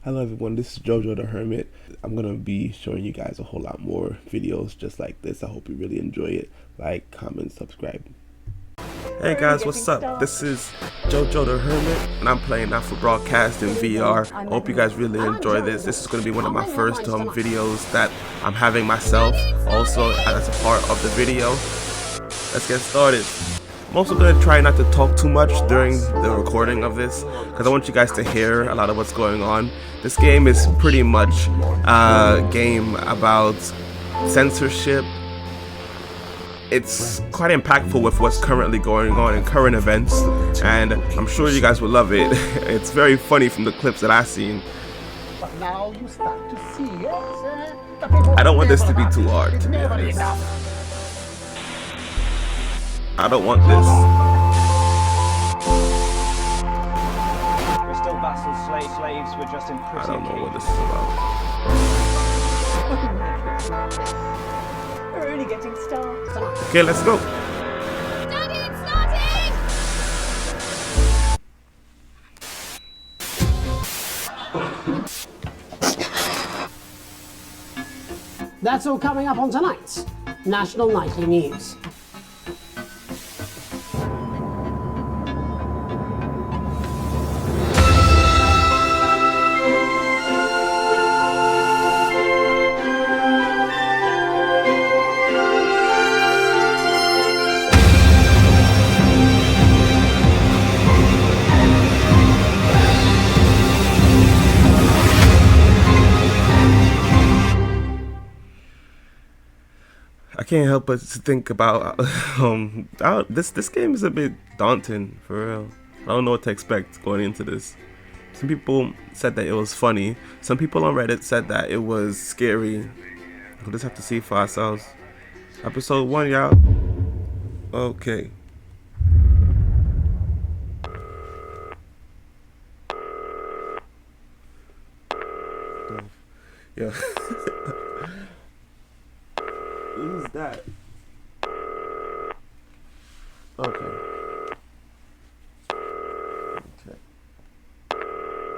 Hello everyone, this is Jojo the Hermit. I'm gonna be showing you guys a whole lot more videos just like this. I hope you really enjoy it. Like, comment, subscribe. Hey guys, what's up? This is Jojo the Hermit and I'm playing Alpha Broadcast in VR. I hope you guys really enjoy this. This is gonna be one of my first videos that I'm having myself also as a part of the video. Let's get started. I'm also going to try not to talk too much during the recording of this because I want you guys to hear a lot of what's going on. This game is pretty much a game about censorship. It's quite impactful with what's currently going on in current events, and I'm sure you guys will love it. It's very funny from the clips that I've seen. But now you start to see, I don't want this to be too hard, to be honest. I don't want this. We're still vassals, slaves, we're just in prison. I don't know what this is about. We're only getting started. Okay, let's go. That's all coming up on tonight's National Nightly News. I can't help but to think about this game is a bit daunting, for real. I don't know what to expect going into this. Some people said that it was funny. Some people on Reddit said that it was scary. We'll just have to see for ourselves. Episode 1, y'all. Okay. Yeah. Who's that? Okay.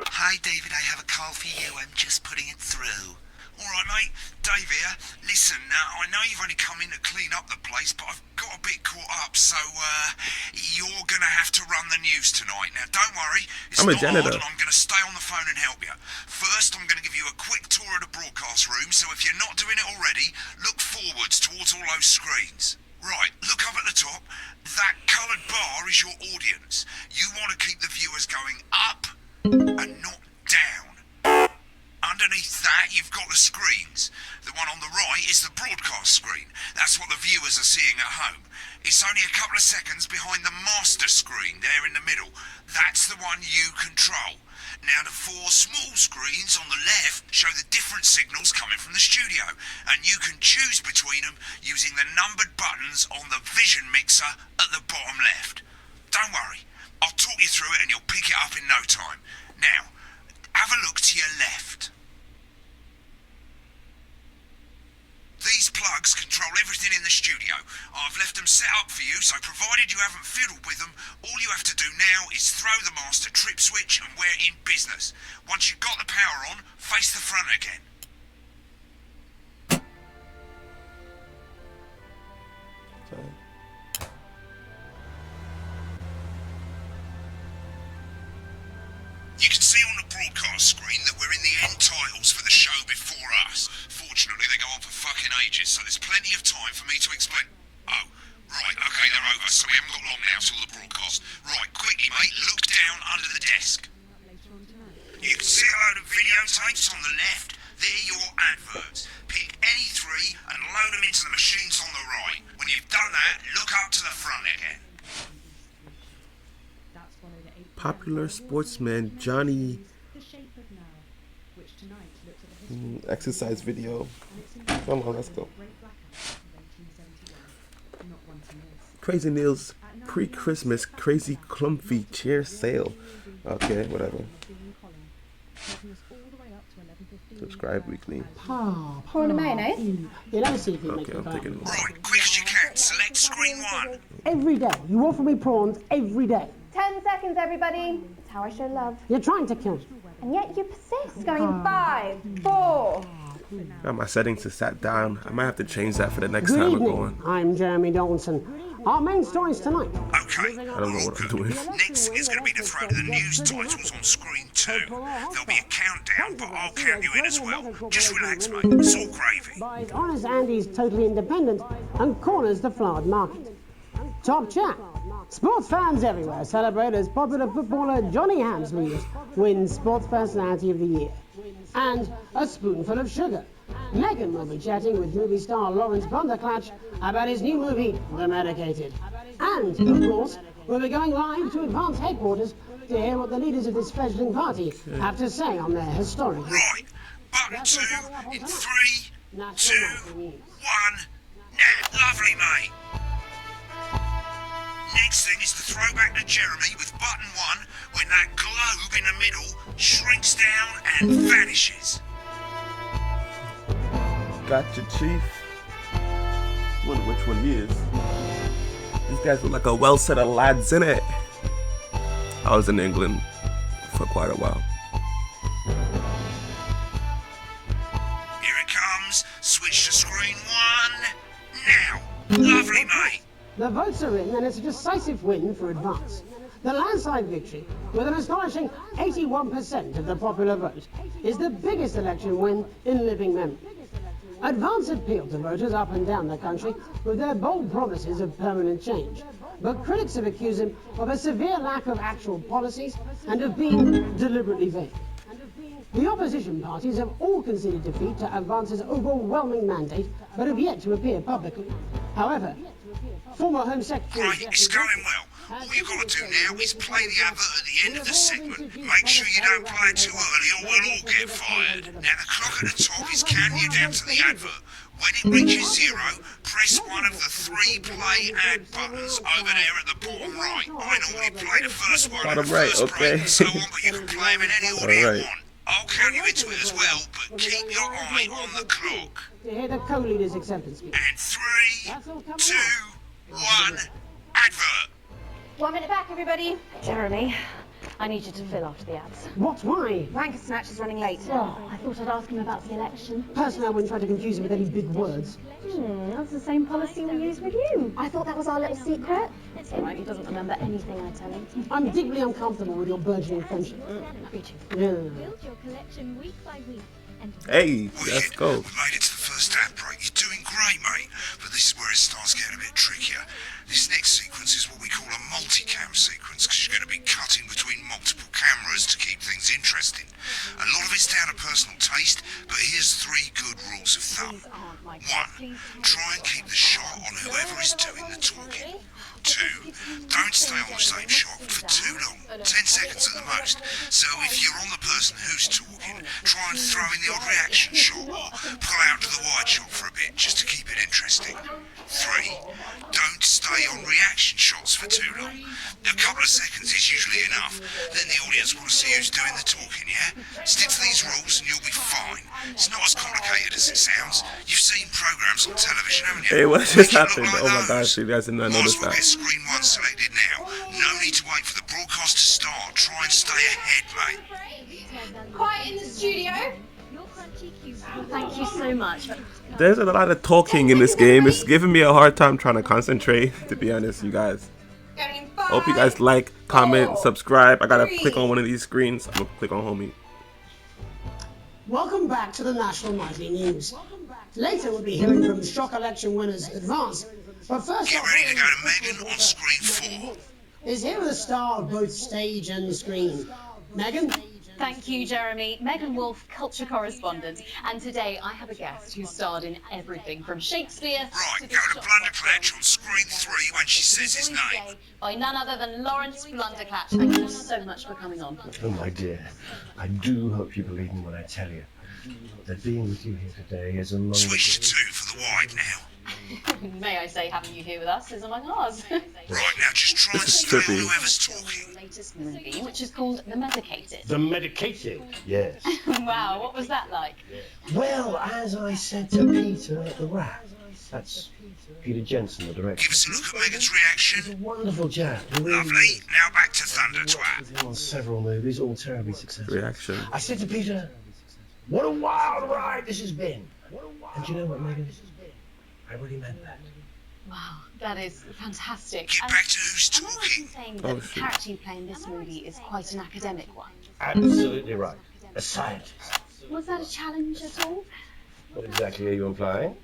Hi David, I have a call for you. I'm just putting it through. Alright mate, Dave here. Listen, now I know you've only come in to clean up the place, but I've got a bit caught up, so you're gonna have to run the news tonight. Now don't worry, it's I'm a not janitor. hard and I'm gonna stay on the phone and help you. First, I'm gonna give you a quick tour of the broadcast room, so if you're not doing it already, look forwards towards all those screens. Right, look up at the top. That coloured bar is your audience. You want to keep the viewers going up and not down. Underneath that, you've got the screens. The one on the right is the broadcast screen. That's what the viewers are seeing at home. It's only a couple of seconds behind the master screen there in the middle. That's the one you control. Now, the 4 small screens on the left show the different signals coming from the studio, and you can choose between them using the numbered buttons on the vision mixer at the bottom left. Don't worry, I'll talk you through it and you'll pick it up in no time. Now, have a look to your left. These plugs control everything in the studio. I've left them set up for you, so provided you haven't fiddled with them, all you have to do now is throw the master trip switch and we're in business. Once you've got the power on, face the front again. You can see on the broadcast screen that we're in the end titles for the show before us. Fortunately, they go on for fucking ages, so there's plenty of time for me to explain. Oh, right, okay, they're over, so we haven't got long now till the broadcast. Right, quickly, mate, look down under the desk. You can see a load of videotapes on the left. They're your adverts. Pick any 3 and load them into the machines on the right. When you've done that, look up to the front again. Popular sportsman Johnny exercise video. Come on, let's go. Crazy Neil's pre-Christmas crazy clumpy chair sale. Okay, whatever. Subscribe weekly. Pour in a mayonnaise? Yeah, let me see if you Okay, I'm taking it. Right, quick as you can. Select screen 1. Every day. You offer me prawns every day. 10 seconds, everybody. It's how I show love. You're trying to kill me. And yet you persist, going in 5, 4. Got my settings to sat down. I might have to change that for the next Good time we're evening. going. I'm Jeremy Donaldson. Our main stories tonight. Okay, I don't know what I'm doing. next is going to be the throw to the news titles on screen 2. There'll be a countdown, but I'll count you in as well. Just relax, mate. It's all gravy. Buys Honest Andy's Totally Independent and corners the flowered market. Top chat. Sports fans everywhere celebrate as popular footballer Johnny Hamsleys wins Sports Personality of the Year. And a spoonful of sugar. Megan will be chatting with movie star Lawrence Blunderclatch about his new movie, The Medicated. And, of course, we'll be going live to Advance headquarters to hear what the leaders of this fledgling party have to say on their historic... Right, button 2 in 3, 2, 1, now. Lovely, mate. Next thing is the throwback to Jeremy with button 1 when that globe in the middle shrinks down and vanishes. Gotcha, Chief. Wonder which one he is. These guys look like a well set of lads, innit? I was in England for quite a while. Here it comes. Switch to screen 1 now. Lovely, mate. The votes are in and it's a decisive win for Advance. The landslide victory, with an astonishing 81% of the popular vote, is the biggest election win in living memory. Advance appealed to voters up and down the country with their bold promises of permanent change. But critics have accused him of a severe lack of actual policies and of being deliberately vague. The opposition parties have all conceded defeat to Advance's overwhelming mandate, but have yet to appear publicly. However, former Home Secretary... Right, it's going well. All you've got to do now is play the advert at the end of the segment. Make sure you don't play it too early or we'll all get fired. Now the clock at the top is counting you down to the advert. When it reaches 0, press one of the 3 play ad buttons over there at the bottom right. I normally play the first one Bottom at the right, first okay. break and so on, but you can play them in any order you Alright. want. I'll count you into it as well, but keep your eye on the clock. To hear the co-leader's acceptance speech. And 3, 2, 1, advert. 1 minute back, everybody. Jeremy, I need you to fill after the ads. What? Why? Wanker Snatch is running late. Oh, I thought I'd ask him about the election. Personally, I wouldn't try to confuse him with any big words. That's the same policy we use with you. I thought that was our little secret. It's all right, he doesn't remember anything I tell him. I'm deeply uncomfortable with your burgeoning friendship. Me too. Yeah. Build your collection week by week. And Hey, Well, let's yeah, go. we made it to the first ad break. You're doing great, mate. But this is where it starts getting a bit trickier. This next sequence is what we call a multicam sequence, because you're going to be cutting between multiple cameras to keep things interesting. A lot of it's down to personal taste, but here's 3 good rules of thumb. 1, try and keep the shot on whoever is doing the talking. 2, don't stay on the same shot for too long, 10 seconds at the most. So if you're on the person who's talking, try and throw in the odd reaction shot or pull out to the wide shot for a bit just to keep it interesting. 3, don't stay on reaction shots for too long. A couple of seconds is usually enough. Then the audience want to see who's doing the talking, yeah? Stick to these rules and you'll be fine. It's not as complicated as it sounds. You've seen programs on television, haven't you? Hey, what just They look happened? like Oh my those. gosh, you guys did not Might notice as well get that. screen 1 selected now. No need to wait for the broadcast to start. Try and stay ahead, mate. Quiet in the studio. your crunchy cubes. Thank you so much. There's a lot of talking in this game. It's giving me a hard time trying to concentrate, to be honest, you guys. Going in 5. Hope you guys like, comment, 4, subscribe. I gotta 3. click on one of these screens. I'm gonna click on homie. Welcome back to the National Nightly News. Later we'll be hearing from shock election winners Advance. But first Get up, ready to go to Megan on screen 4. is here with a star of both stage and screen. Megan? Thank you, Jeremy. Megan Wolf, culture correspondent. And today I have a guest who starred in everything from Shakespeare Right, to go to Blunderclatch on screen 3 when she says his name. by none other than Lawrence Blunderclatch. Thank you so much for coming on. Oh, my dear, I do hope you believe me when I tell you that being with you here today is among Switch to 2 for the wide now. May I say, having you here with us is among ours. Right, now just try and This is stay on trippy. whoever's talking. Latest movie, which is called The Medicated. the medicated. Yes. Wow, what was that like? Well, as I said to Peter at the Rat, That's Peter Jensen, the director. Give us a look at Megan's He's reaction. a wonderful chap. He really Lovely. is. Now back to Thunder I've worked with Twat. him on several movies, all terribly successful. Reaction. I said to Peter, what a wild ride this has been. And you know what, Megan? I really meant that. Wow, that is fantastic. Get back to who's am I right in talking. saying that Oh, the shit. character you play in this movie is quite an academic one? Absolutely right. A scientist. Was that a challenge at all? What exactly are you implying?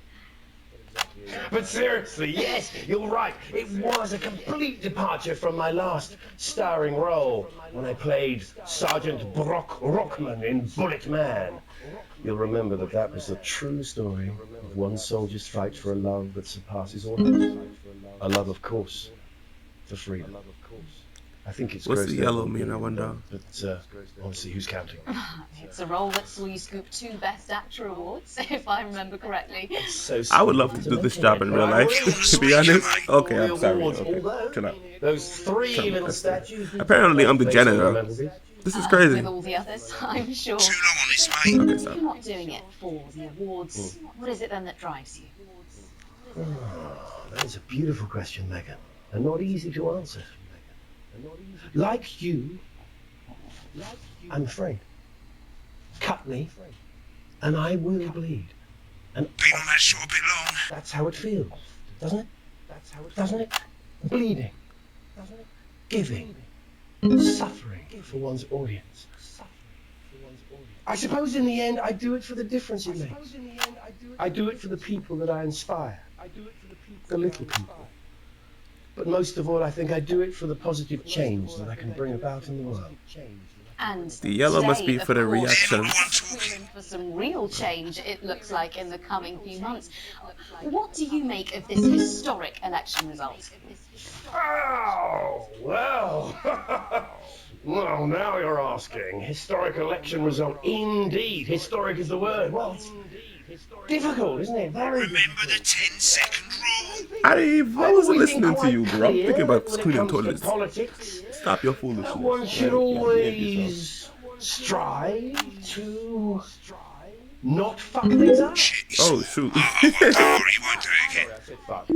But seriously, yes, you're right. It was a complete departure from my last starring role when I played Sergeant Brock Rockman in Bullet Man. You'll remember that that was the true story of one soldier's fight for a love that surpasses all else. A love, of course, for freedom. I think it's What's grossed the yellow over, mean, I wonder? But honestly, who's counting? It's a role that saw you scoop 2 Best Actor awards, if I remember correctly. So I would love to do this job in real life, to be honest. Okay, I'm sorry. Okay, chill out. Those three little statues. Apparently, I'm the janitor. This is crazy. With all the others, I'm sure. Too long on this, mate. Okay, If sorry. you're not doing it for the awards, what is it then that drives you? Oh, that is a beautiful question, Megan, and not easy to answer. Like you, I'm afraid. Cut me, and I will bleed. And Been on that shot a bit long. that's how it feels, doesn't it? Doesn't it? Bleeding, giving, suffering for one's audience. I suppose in the end I do it for the difference it makes. I do it for the people that I inspire. The little people. But most of all, I think I do it for the positive change that I can bring about in the world. And The yellow must today, be for the of course, reaction. we're calling for some real change, it looks like, in the coming few months. What do you make of this historic election result? Oh, well. Well, now you're asking. Historic election result. Indeed. Historic is the word. Well, it's difficult, isn't it? Very Remember difficult. the 10-second rule? I wasn't listening to you, bro. I'm Clear thinking about when it cleaning comes to toilets. politics, Stop your foolishness. one should Right? always strive to not fuck things up. Shit. Oh, shoot. Don't worry, you won't do it again.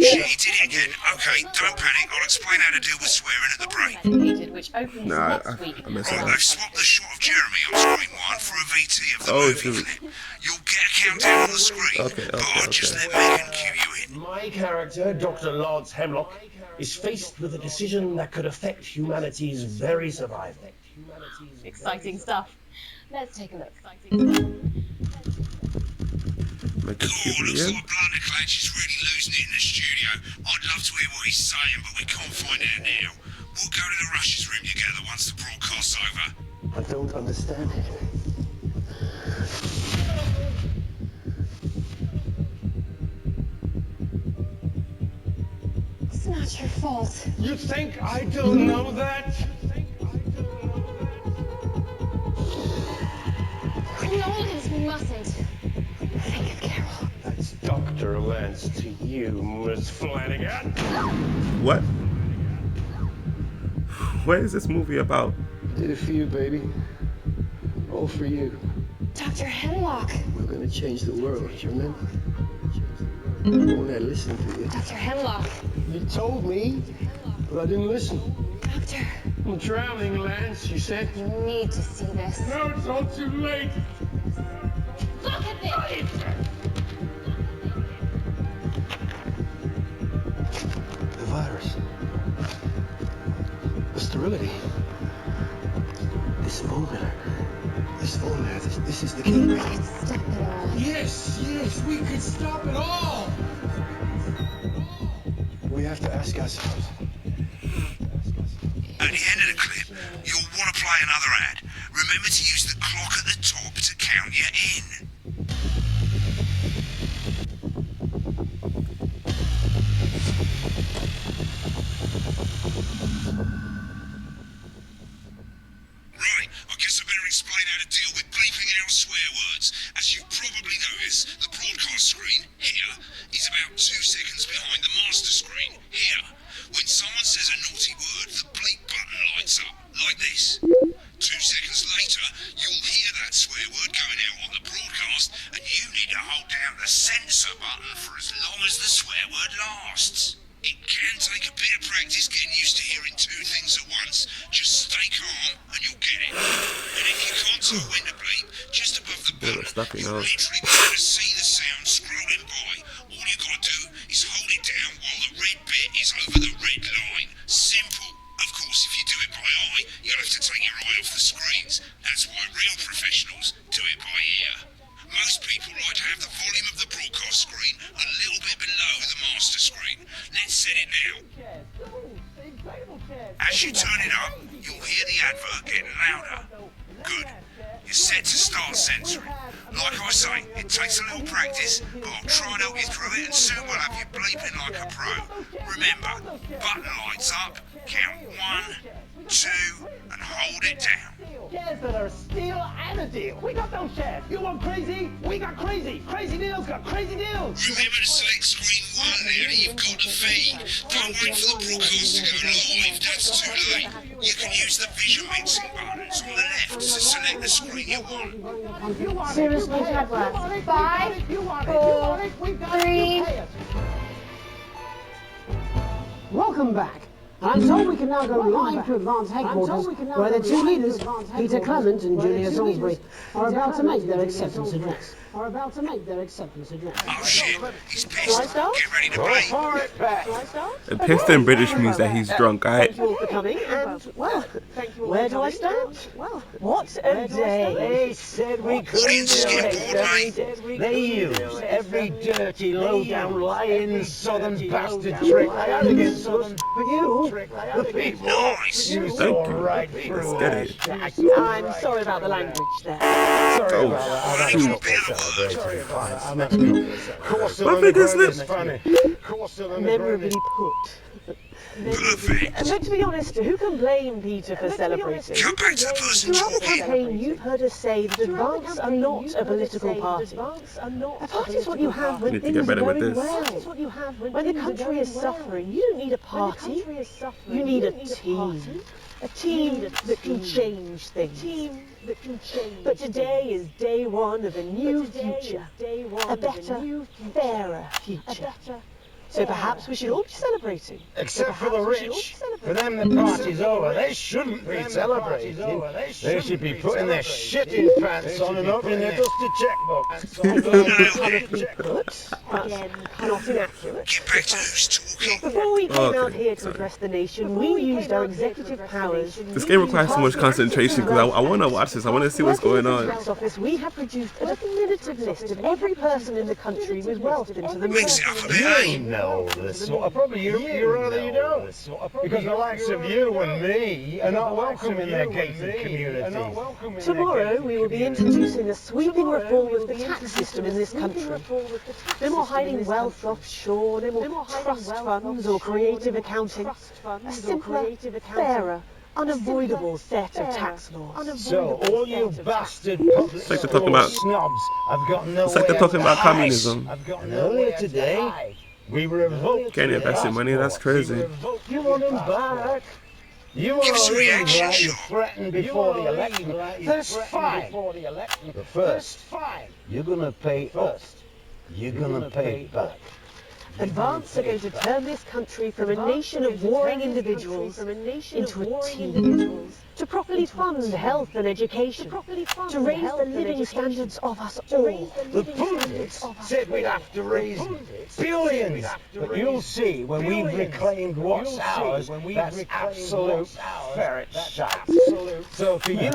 Shit, he did it again. Okay, don't panic. I'll explain how to deal with swearing at the break. Dedicated, which opens Nah, next week. I messed up. I've swapped the shot of Jeremy on screen 1 for a VT of the Oh, movie shoot. clip. You'll get a countdown on the screen, Okay, but I'll just okay. let Megan cue you in. My character, Dr. Lods Hemlock, is faced with a decision that could affect humanity's very survival. Exciting stuff. Let's take a look. Make it Oh, cute looks again. like Blunderclatch is really losing it in the studio. I'd love to hear what he's saying, but we can't find out now. We'll go to the Rushes room together once the broadcast's over. I don't understand it. It's not your fault. You think I don't know that? Nolans mustn't think of Carol. That's Dr. Lance to you, Miss Flanagan. What? What is this movie about? Did it for you, baby. All for you. Dr. Hemlock. We're gonna change the world, you remember? I wanna listen to you. Dr. Hemlock. You told me, but I didn't listen. Doctor, I'm drowning, Lance, you said. you need to see this. No, it's all too late. Look at this! The virus. The sterility. This formula. This is the key. We could stop it all. Yes, we could stop it all. We have to ask ourselves. At the end of the clip, you'll want to play another ad. Remember to use the clock at the top to count you in. Right, I guess I better explain how to deal with bleeping out swear words. As you've probably noticed, the broadcast screen, here, is about 2 seconds behind the master screen, here. When someone says a naughty word, the bleep button lights up, like this. 2 seconds later, you'll hear that swear word going out on the broadcast, and you a censor button for as long as the swear word lasts. It can take a bit of practice getting used to hearing two things at once. Just stay calm and you'll get it. And if you can't tell when to bleep, just above the button, you'll literally be able to see the sound scrolling by. All you gotta do is hold it down while the red bit is over the red line. Simple. Of course, if you do it by eye, you'll have to take your eye off the screens. That's why real professionals do it by ear. Most people like to have the volume of the broadcast screen a little bit below the master screen. Let's set it now. As you turn it up, you'll hear the advert getting louder. Good. You're set to start censoring. Like I say, it takes a little practice, but I'll try and help you through it, and soon we'll have you bleeping like a pro. Remember, button lights up, count 1, 2, and hold it down. Shares that are still at a deal. We got those shares. You want crazy? We got crazy. Crazy deals got crazy deals. Remember to select screen 1 there that you've got the feed. Don't wait for the broadcast to go live, that's too late. You can use the vision mixing buttons on the left to select the screen you want. Seriously, Heatwave. 5, 4, 3. Welcome back. And I'm told we can now go live to Advanced Headquarters, where the two leaders, Peter Clement and Julia Salisbury, are about to make their acceptance address. Oh shit, he's pissed. Get ready to play. And pissed in British means that he's drunk, Thank you all for coming, and, well, where do I start? Well, what a day. They said we couldn't do it. They used every dirty, low-down, lying southern bastard trick I had against us. But you, the people, you saw right through it. I'm sorry about the language there. Sorry about that. My biggest lip. Memorably put. But to be honest, who can blame Peter for celebrating? Come back to the person Throughout the talking. campaign, you've heard us say that Advance are not a political party. A party is what you have when Need to things get are better with going this. well. When the country is suffering, you don't need a party. You need a team. A team that can change things. But today is day one of a new future. A better, fairer future. So perhaps we should all be celebrating. Except for the rich. For them the party's over. They shouldn't be celebrating. They should be putting their shitting pants on and opening their dusty checkbooks. Again, not inaccurate. Get back to who's talking. Before we came out here to address the nation, we used our executive powers. This game requires so much concentration because I want to watch this. I want to see what's going on. Office, we have produced a definitive list of every person in the country with wealth into the Mix it up a bit, eh? Know this sort of problem. You rather you don't. Because the likes of you and me are not welcome in their gated community. Tomorrow we will be introducing a sweeping reform of the tax system in this country. No more hiding wealth offshore, no more trust funds or creative accounting. A simpler, fairer, unavoidable set of tax laws. So all you bastard public like they're talking about- snobs have got no It's like they're talking about communism. And earlier today, we revoked. Can't invest in money, that's crazy. You want them back? You want Give us a to reaction like you shot. threatened before the election. That's fine. But first, you're gonna pay us. You're gonna pay back. Advance are going to turn this country from a nation of warring individuals into a team. To properly fund health and education. To raise the living standards of us all. The pundits said we'd have to raise billions. But you'll see when we've reclaimed what's ours, that's absolute ferret shite. So for you,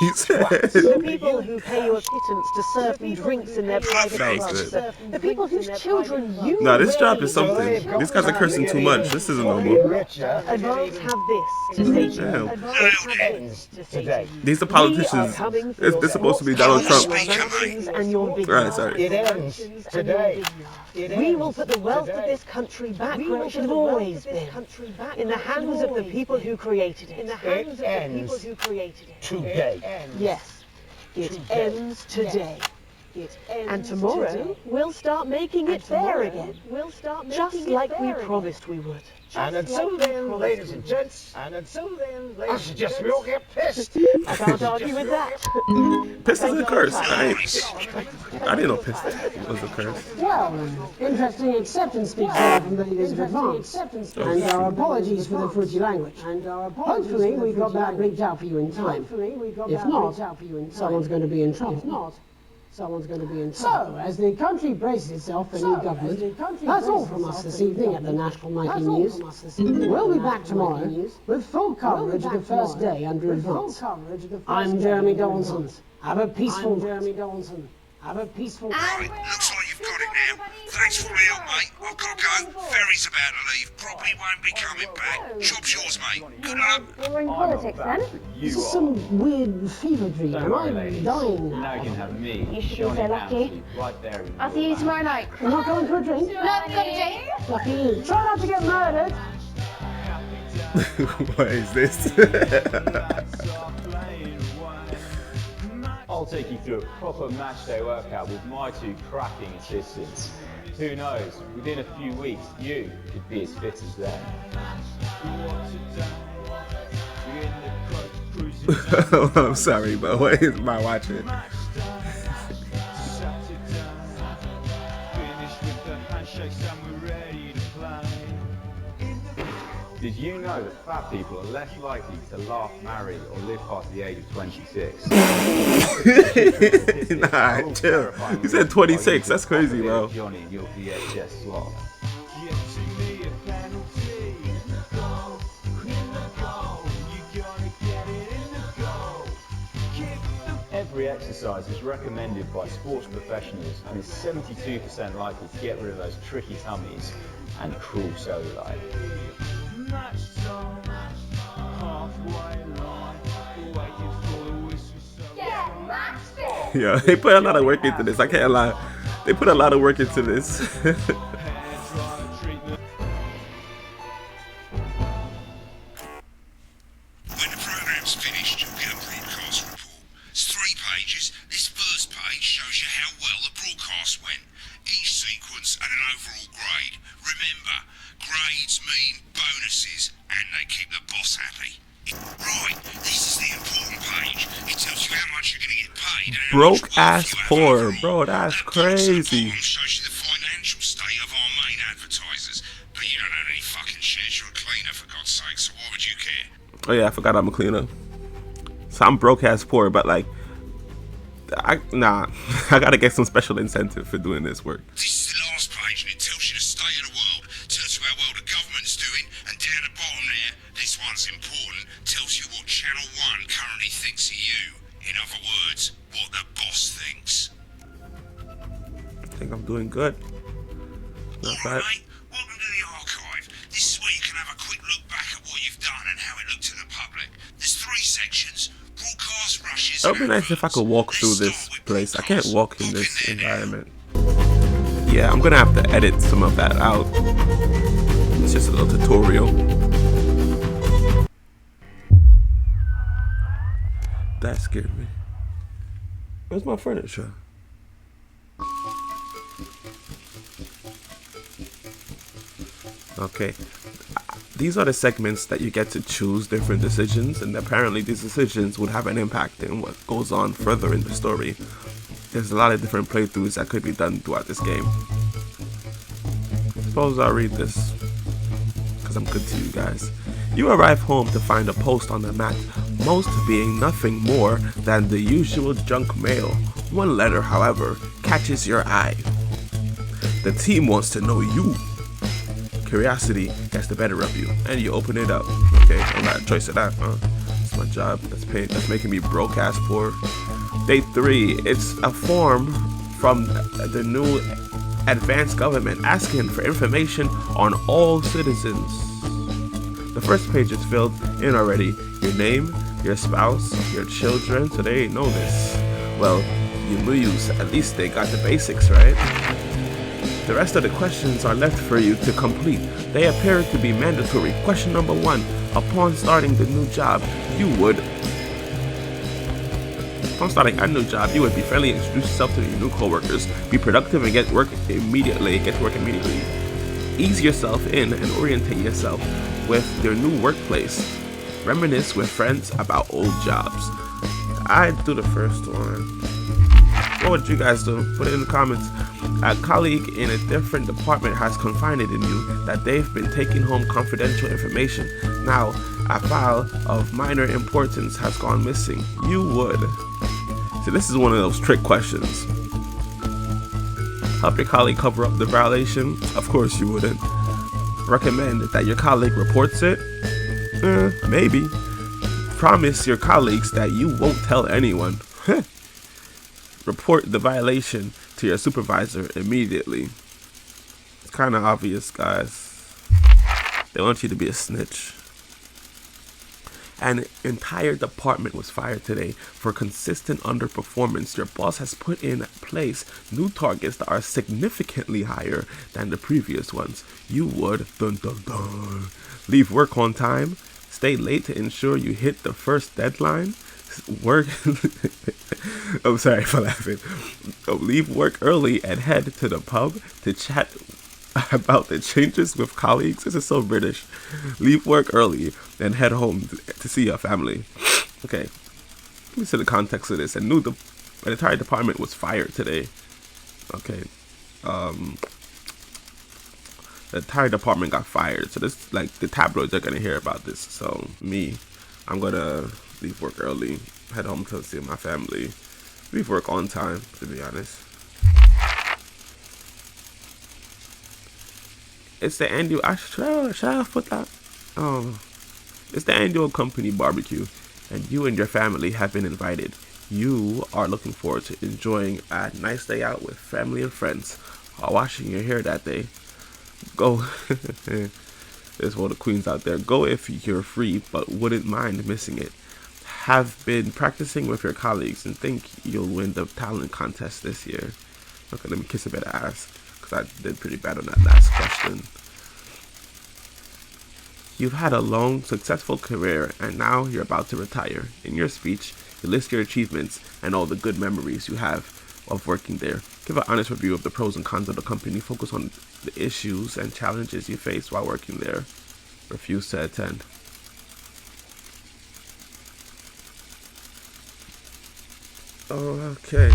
He said. The people who pay you a pittance to serve them drinks in their private That was clubs. good. The people whose children you Nah, this job is something. These guys are cursing too much. This isn't normal. Advance have this to say to you. Damn. Advance have this to say to you. These are politicians. It's supposed to be Donald Trump. And your Right, sorry. It ends today. We will put the wealth of this country back where it should have always been. In the hands of the people who created it. It ends today. Yes, it ends today. And tomorrow, we'll start making it fair again. Just like we promised we would. And until then, ladies and gents, I suggest we all get pissed. I can't argue with that. Piss is a curse. I didn't know piss was a curse. Well, interesting acceptance speech there from ladies of advance. And our apologies for the fruity language. Hopefully we got that bleeped out for you in time. If not, someone's going to be in trouble. So, as the country braces itself for new government, that's all from us this evening at the National Nightly News. We'll be back tomorrow with full coverage of the first day under advance. I'm Jeremy Donaldson. Have a peaceful Right, looks like you've got it now. Thanks for the help, mate. I've got to go. Ferry's about to leave. Probably won't be coming back. Job's yours, mate. Good luck. You're in politics then? This is some weird fever dream. Am I dying now? Now you can have me. You should be so lucky. Right there. I'll see you tomorrow night. You're not going for a drink? No, I've got a date. Lucky you. Try not to get murdered. What is this? I'll take you through a proper match day workout with my two cracking assistants. Who knows, within a few weeks, you could be as fit as them. I'm sorry, but what is my watching? Did you know that fat people are less likely to laugh, marry, or live past the age of 26? Nah, chill. You said 26. That's crazy, bro. Johnny and your VHS slot. Every exercise is recommended by sports professionals and is 72% likely to get rid of those tricky tummies and cruel cellulite. Yeah, they put a lot of work into this. I can't lie. They put a lot of work into this. When the program's finished, you'll get a broadcast report. It's 3 pages. This first page shows you how well the broadcast went. Each sequence and an overall grade. Remember, grades mean bonuses, and they keep the boss happy. Right, this is the important page. It tells you how much you're going to get paid. And how much Broke work ass you have poor, overall. bro. That's That box at the crazy. bottom shows you the financial state of our main advertisers. But you don't own any fucking shares. You're a cleaner, for God's sake, so why would you care? Oh yeah, I forgot I'm a cleaner. So I'm broke ass poor, but like, I gotta get some special incentive for doing this work. This is the last page, and it tells you the state of the world, tells you how well the government's doing, and down the bottom there, this one's important, tells you what Channel 1 currently thinks of you. In other words, what the boss thinks. I think I'm doing good. Not bad. Alright, mate, welcome to the archive. This is where you can have a quick look back at what you've done and how it looked to the public. There's 3 sections, broadcast rushes. It would be nice if I could walk through this place. I can't walk in this environment. Yeah, I'm gonna have to edit some of that out. It's just a little tutorial. That scared me. Where's my furniture? Okay. These are the segments that you get to choose different decisions, and apparently these decisions would have an impact in what goes on further in the story. There's a lot of different playthroughs that could be done throughout this game. Suppose I'll read this, because I'm good to you guys. You arrive home to find a post on the mat, most being nothing more than the usual junk mail. One letter, however, catches your eye. The team wants to know you. Curiosity gets the better of you, and you open it up. Okay, I'm not a choice of that, huh? It's my job. That's making me broke ass poor. Day 3. It's a form from the new advanced government asking for information on all citizens. The first page is filled in already. Your name, your spouse, your children. So they know this. Well, you lose. At least they got the basics, right? The rest of the questions are left for you to complete. They appear to be mandatory. Question number 1. Upon starting the new job, you would Upon starting a new job, you would be friendly and introduce yourself to your new coworkers. Be productive and get to work immediately. Ease yourself in and orientate yourself with your new workplace. Reminisce with friends about old jobs. I'd do the first one. What would you guys do? Put it in the comments. A colleague in a different department has confided in you that they've been taking home confidential information. Now, a file of minor importance has gone missing. You would. See, this is one of those trick questions. Help your colleague cover up the violation? Of course you wouldn't. Recommend that your colleague reports it? Maybe. Promise your colleagues that you won't tell anyone. Report the violation to your supervisor immediately. It's kind of obvious, guys. They want you to be a snitch. An entire department was fired today for consistent underperformance. Your boss has put in place new targets that are significantly higher than the previous ones. You would leave work on time, stay late to ensure you hit the first deadline, I'm sorry for laughing. Leave work early and head to the pub to chat about the changes with colleagues. This is so British. Leave work early and head home to see your family. Okay, let me see the context of this. An entire department was fired today. Okay, the entire department got fired. So this, like, the tabloids are gonna hear about this. So I'm gonna leave work early, head home to see my family, leave work on time, to be honest. It's the annual, should I put that? It's the annual company barbecue, and you and your family have been invited. You are looking forward to enjoying a nice day out with family and friends while washing your hair that day. Go. There's one of the queens out there. Go if you're free, but wouldn't mind missing it. Have been practicing with your colleagues and think you'll win the talent contest this year. Okay, let me kiss a bit of ass, because I did pretty bad on that last question. You've had a long, successful career, and now you're about to retire. In your speech, you list your achievements and all the good memories you have of working there. Give an honest review of the pros and cons of the company. Focus on the issues and challenges you faced while working there. Refuse to attend. Okay.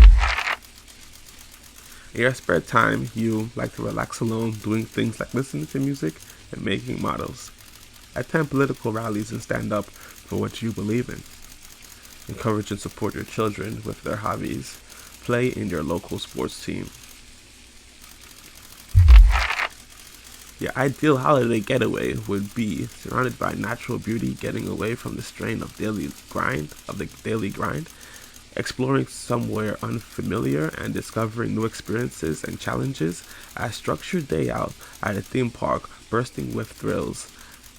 In your spare time, you like to relax alone, doing things like listening to music and making models. Attend political rallies and stand up for what you believe in. Encourage and support your children with their hobbies. Play in your local sports team. Your ideal holiday getaway would be surrounded by natural beauty, getting away from the strain of the daily grind, exploring somewhere unfamiliar and discovering new experiences and challenges. A structured day out at a theme park, bursting with thrills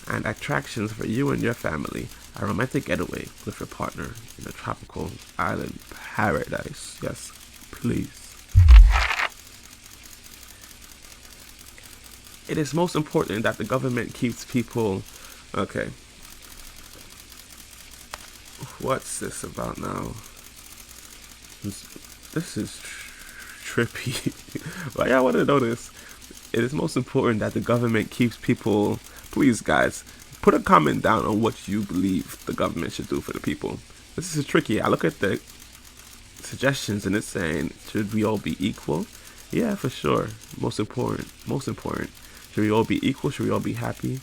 and attractions for you and your family. A romantic getaway with your partner in a tropical island paradise. Yes, please. It is most important that the government keeps people... Okay. What's this about now? This is trippy. Why y'all want to know this? It is most important that the government keeps people... Please, guys, put a comment down on what you believe the government should do for the people. This is tricky. I look at the suggestions and it's saying, should we all be equal? Yeah, for sure. Most important. Should we all be equal? Should we all be happy?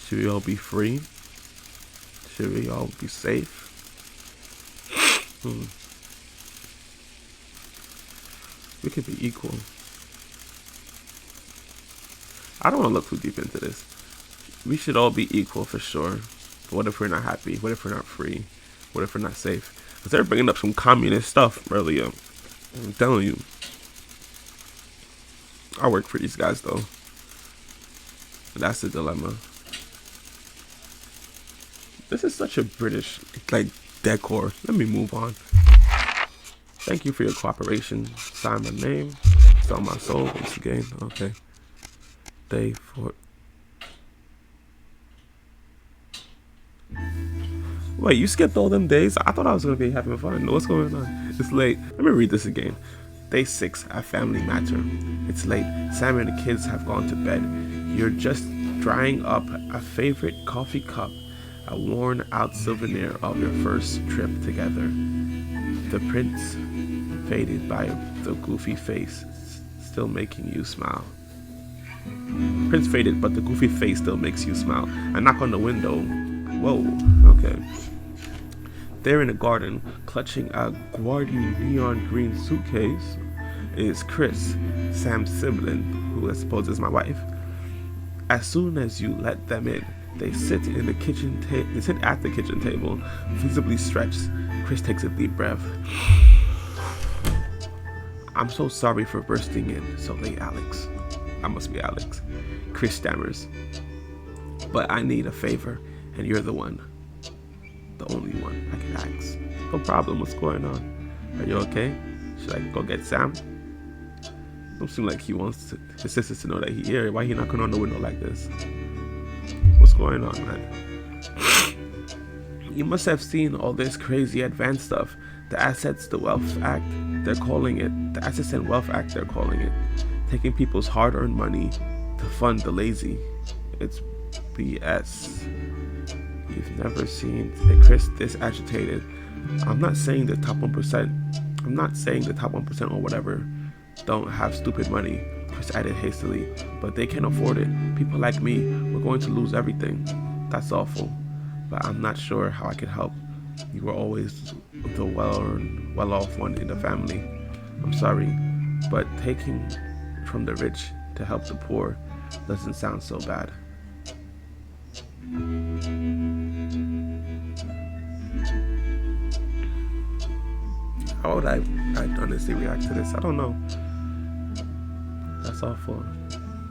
Should we all be free? Should we all be safe? We could be equal. I don't want to look too deep into this. We should all be equal for sure. But what if we're not happy? What if we're not free? What if we're not safe? Because they're bringing up some communist stuff earlier. I'm telling you. I work for these guys though. That's the dilemma. This is such a British, like, decor. Let me move on. Thank you for your cooperation. Sign my name. Sell my soul once again. Okay. Day 4. Wait, you skipped all them days? I thought I was going to be having fun. What's going on? It's late. Let me read this again. Day 6 at Family Matter. It's late. Sam and the kids have gone to bed. You're just drying up a favorite coffee cup, a worn out souvenir of your first trip together. The prints faded by the goofy face still making you smile. Prints faded, but the goofy face still makes you smile. I knock on the window. Whoa, okay. There in the garden, clutching a gaudy neon green suitcase, is Chris, Sam's sibling, who I suppose is my wife. As soon as you let them in, they sit at the kitchen table, visibly stretched. Chris takes a deep breath. I'm so sorry for bursting in so late, Alex. I must be Alex. Chris stammers. But I need a favor, and you're the one. The only one I can ask. No problem, what's going on? Are you okay? Should I go get Sam? Don't seem like he wants his sisters to know that he's here. Why he knocking on the window like this? What's going on, man? You must have seen all this crazy advanced stuff. The Assets to Wealth Act, they're calling it. The Assets and Wealth Act, they're calling it. Taking people's hard-earned money to fund the lazy. It's BS. You've never seen Chris this agitated. I'm not saying the top 1%. I'm not saying the top 1% or whatever don't have stupid money, Chris added hastily, but they can't afford it. People like me, we're going to lose everything. That's awful, but I'm not sure how I can help. You were always the well-off one in the family. I'm sorry, but taking from the rich to help the poor doesn't sound so bad. How would I honestly react to this? I don't know. That's awful,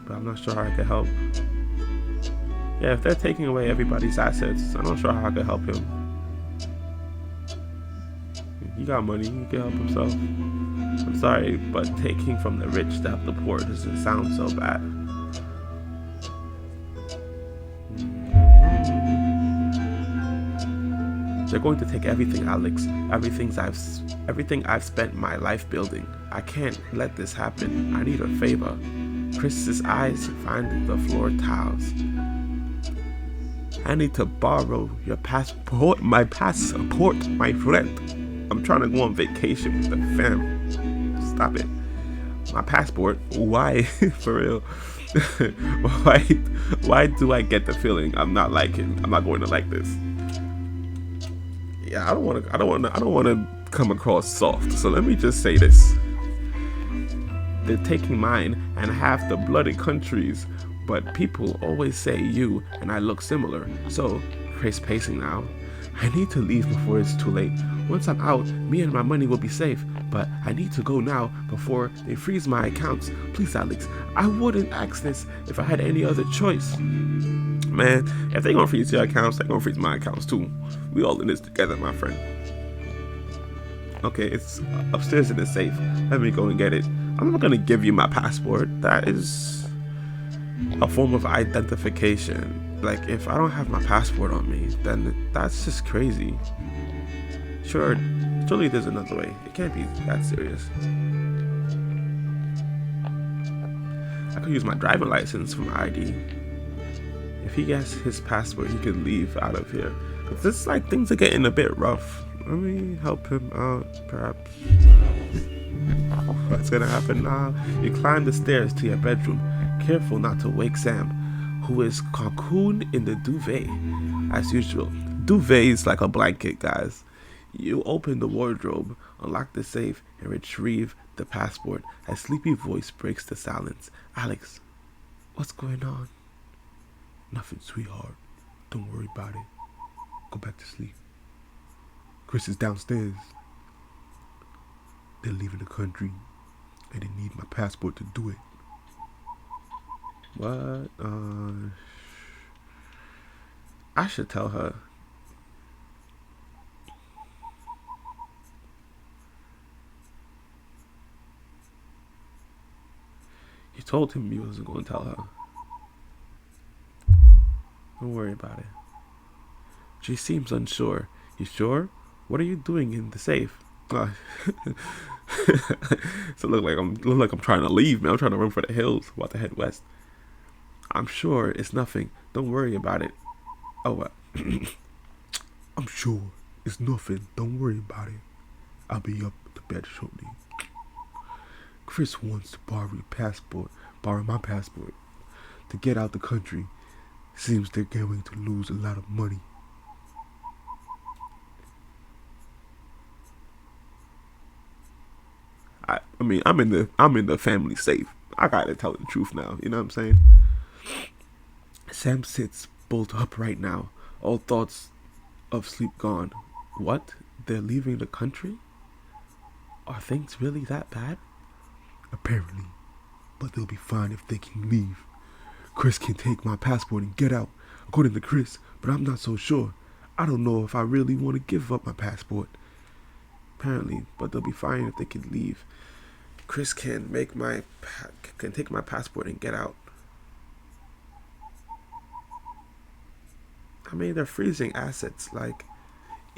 but I'm not sure how I could help. Yeah, if they're taking away everybody's assets, I'm not sure how I could help him. He got money, he can help himself. I'm sorry, but taking from the rich to help the poor doesn't sound so bad. They're going to take everything, Alex. Everything I've spent my life building. I can't let this happen. I need a favor. Chris's eyes find the floor tiles. I need to borrow your passport, my friend. I'm trying to go on vacation with the fam. Stop it. My passport? Why? For real? Why do I get the feeling I'm not going to like this? Yeah, I don't want to come across soft. So let me just say this. They're taking mine and half the bloody countries, but people always say you and I look similar. So, Chris pacing now. I need to leave before it's too late. Once I'm out, me and my money will be safe, but I need to go now before they freeze my accounts. Please, Alex, I wouldn't ask this if I had any other choice. Man, if they're gonna freeze your accounts, they're gonna freeze my accounts too. We all in this together, my friend. Okay, it's upstairs in the safe. Let me go and get it. I'm not gonna give you my passport. That is a form of identification. Like, if I don't have my passport on me, then that's just crazy. Sure, surely there's another way. It can't be that serious. I could use my driving license for my ID. If he gets his passport, he could leave out of here. But this, like, things are getting a bit rough. Let me help him out, perhaps. What's gonna happen now? You climb the stairs to your bedroom, careful not to wake Sam, who is cocooned in the duvet. As usual, duvet is like a blanket, guys. You open the wardrobe, unlock the safe, and retrieve the passport. A sleepy voice breaks the silence. Alex, what's going on? Nothing, sweetheart. Don't worry about it. Go back to sleep. Chris is downstairs. They're leaving the country, and they need my passport to do it. What? I should tell her. You told him you wasn't going to tell her. Don't worry about it. She seems unsure. You sure? What are you doing in the safe? So look like I'm trying to leave, man. I'm trying to run for the hills. About to head west. I'm sure it's nothing. Don't worry about it. Oh, I'm sure it's nothing. Don't worry about it. I'll be up to bed shortly. Chris wants to borrow my passport to get out the country. Seems they're going to lose a lot of money. I mean, I'm in the family safe. I gotta tell the truth now. You know what I'm saying? Sam sits bolt upright now, all thoughts of sleep gone. What? They're leaving the country? Are things really that bad? Apparently, but they'll be fine if they can leave. Chris can take my passport and get out, according to Chris, but I'm not so sure. I don't know if I really want to give up my passport. Apparently, but they'll be fine if they can leave. Chris can take my passport and get out. I mean, they're freezing assets. Like,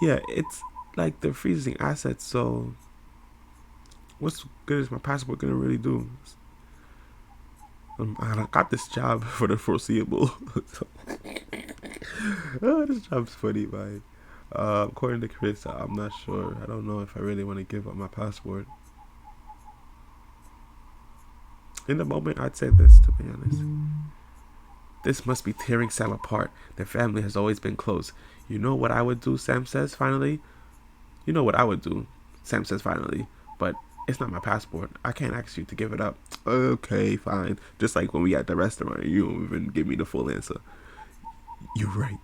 yeah, it's like they're freezing assets. So, what's good is my passport gonna really do? I got this job for the foreseeable. This job's funny, man. According to Chris, I'm not sure. I don't know if I really want to give up my passport. In the moment, I'd say this, to be honest. This must be tearing Sam apart. Their family has always been close. You know what I would do, Sam says finally. You know what I would do, Sam says finally. But it's not my passport. I can't ask you to give it up. Okay, fine. Just like when we at the restaurant, you don't even give me the full answer. You're right.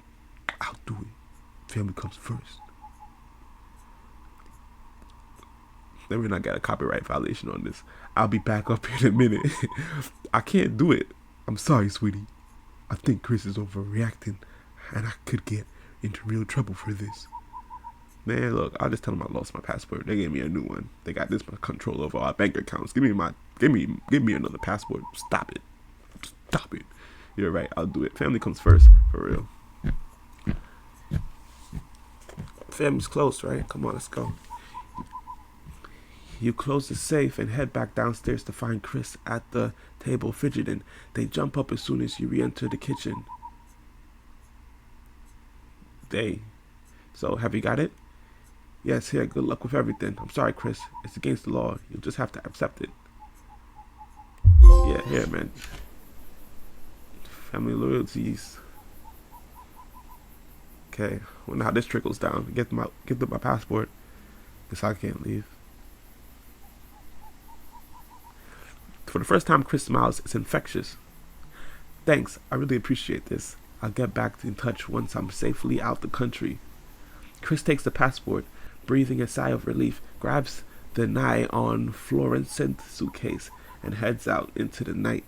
I'll do it. Family comes first. Then we're not got a copyright violation on this. I'll be back up in a minute. I can't do it. I'm sorry, sweetie. I think Chris is overreacting, and I could get into real trouble for this. Man, look, I'll just tell them I lost my passport. They gave me a new one. They got this much control over our bank accounts. Give me another passport. Stop it. Stop it. You're right. I'll do it. Family comes first, for real. Family's close, right? Come on, let's go. You close the safe and head back downstairs to find Chris at the table fidgeting. They jump up as soon as you re-enter the kitchen. So, have you got it? Yes, here, good luck with everything. I'm sorry, Chris. It's against the law. You'll just have to accept it. Yeah, here, man. Family loyalties. Okay, wonder how this trickles down. Get them my passport. Guess I can't leave. For the first time, Chris smiles. It's infectious. Thanks, I really appreciate this. I'll get back in touch once I'm safely out the country. Chris takes the passport, breathing a sigh of relief, grabs the nigh-on fluorescent suitcase, and heads out into the night.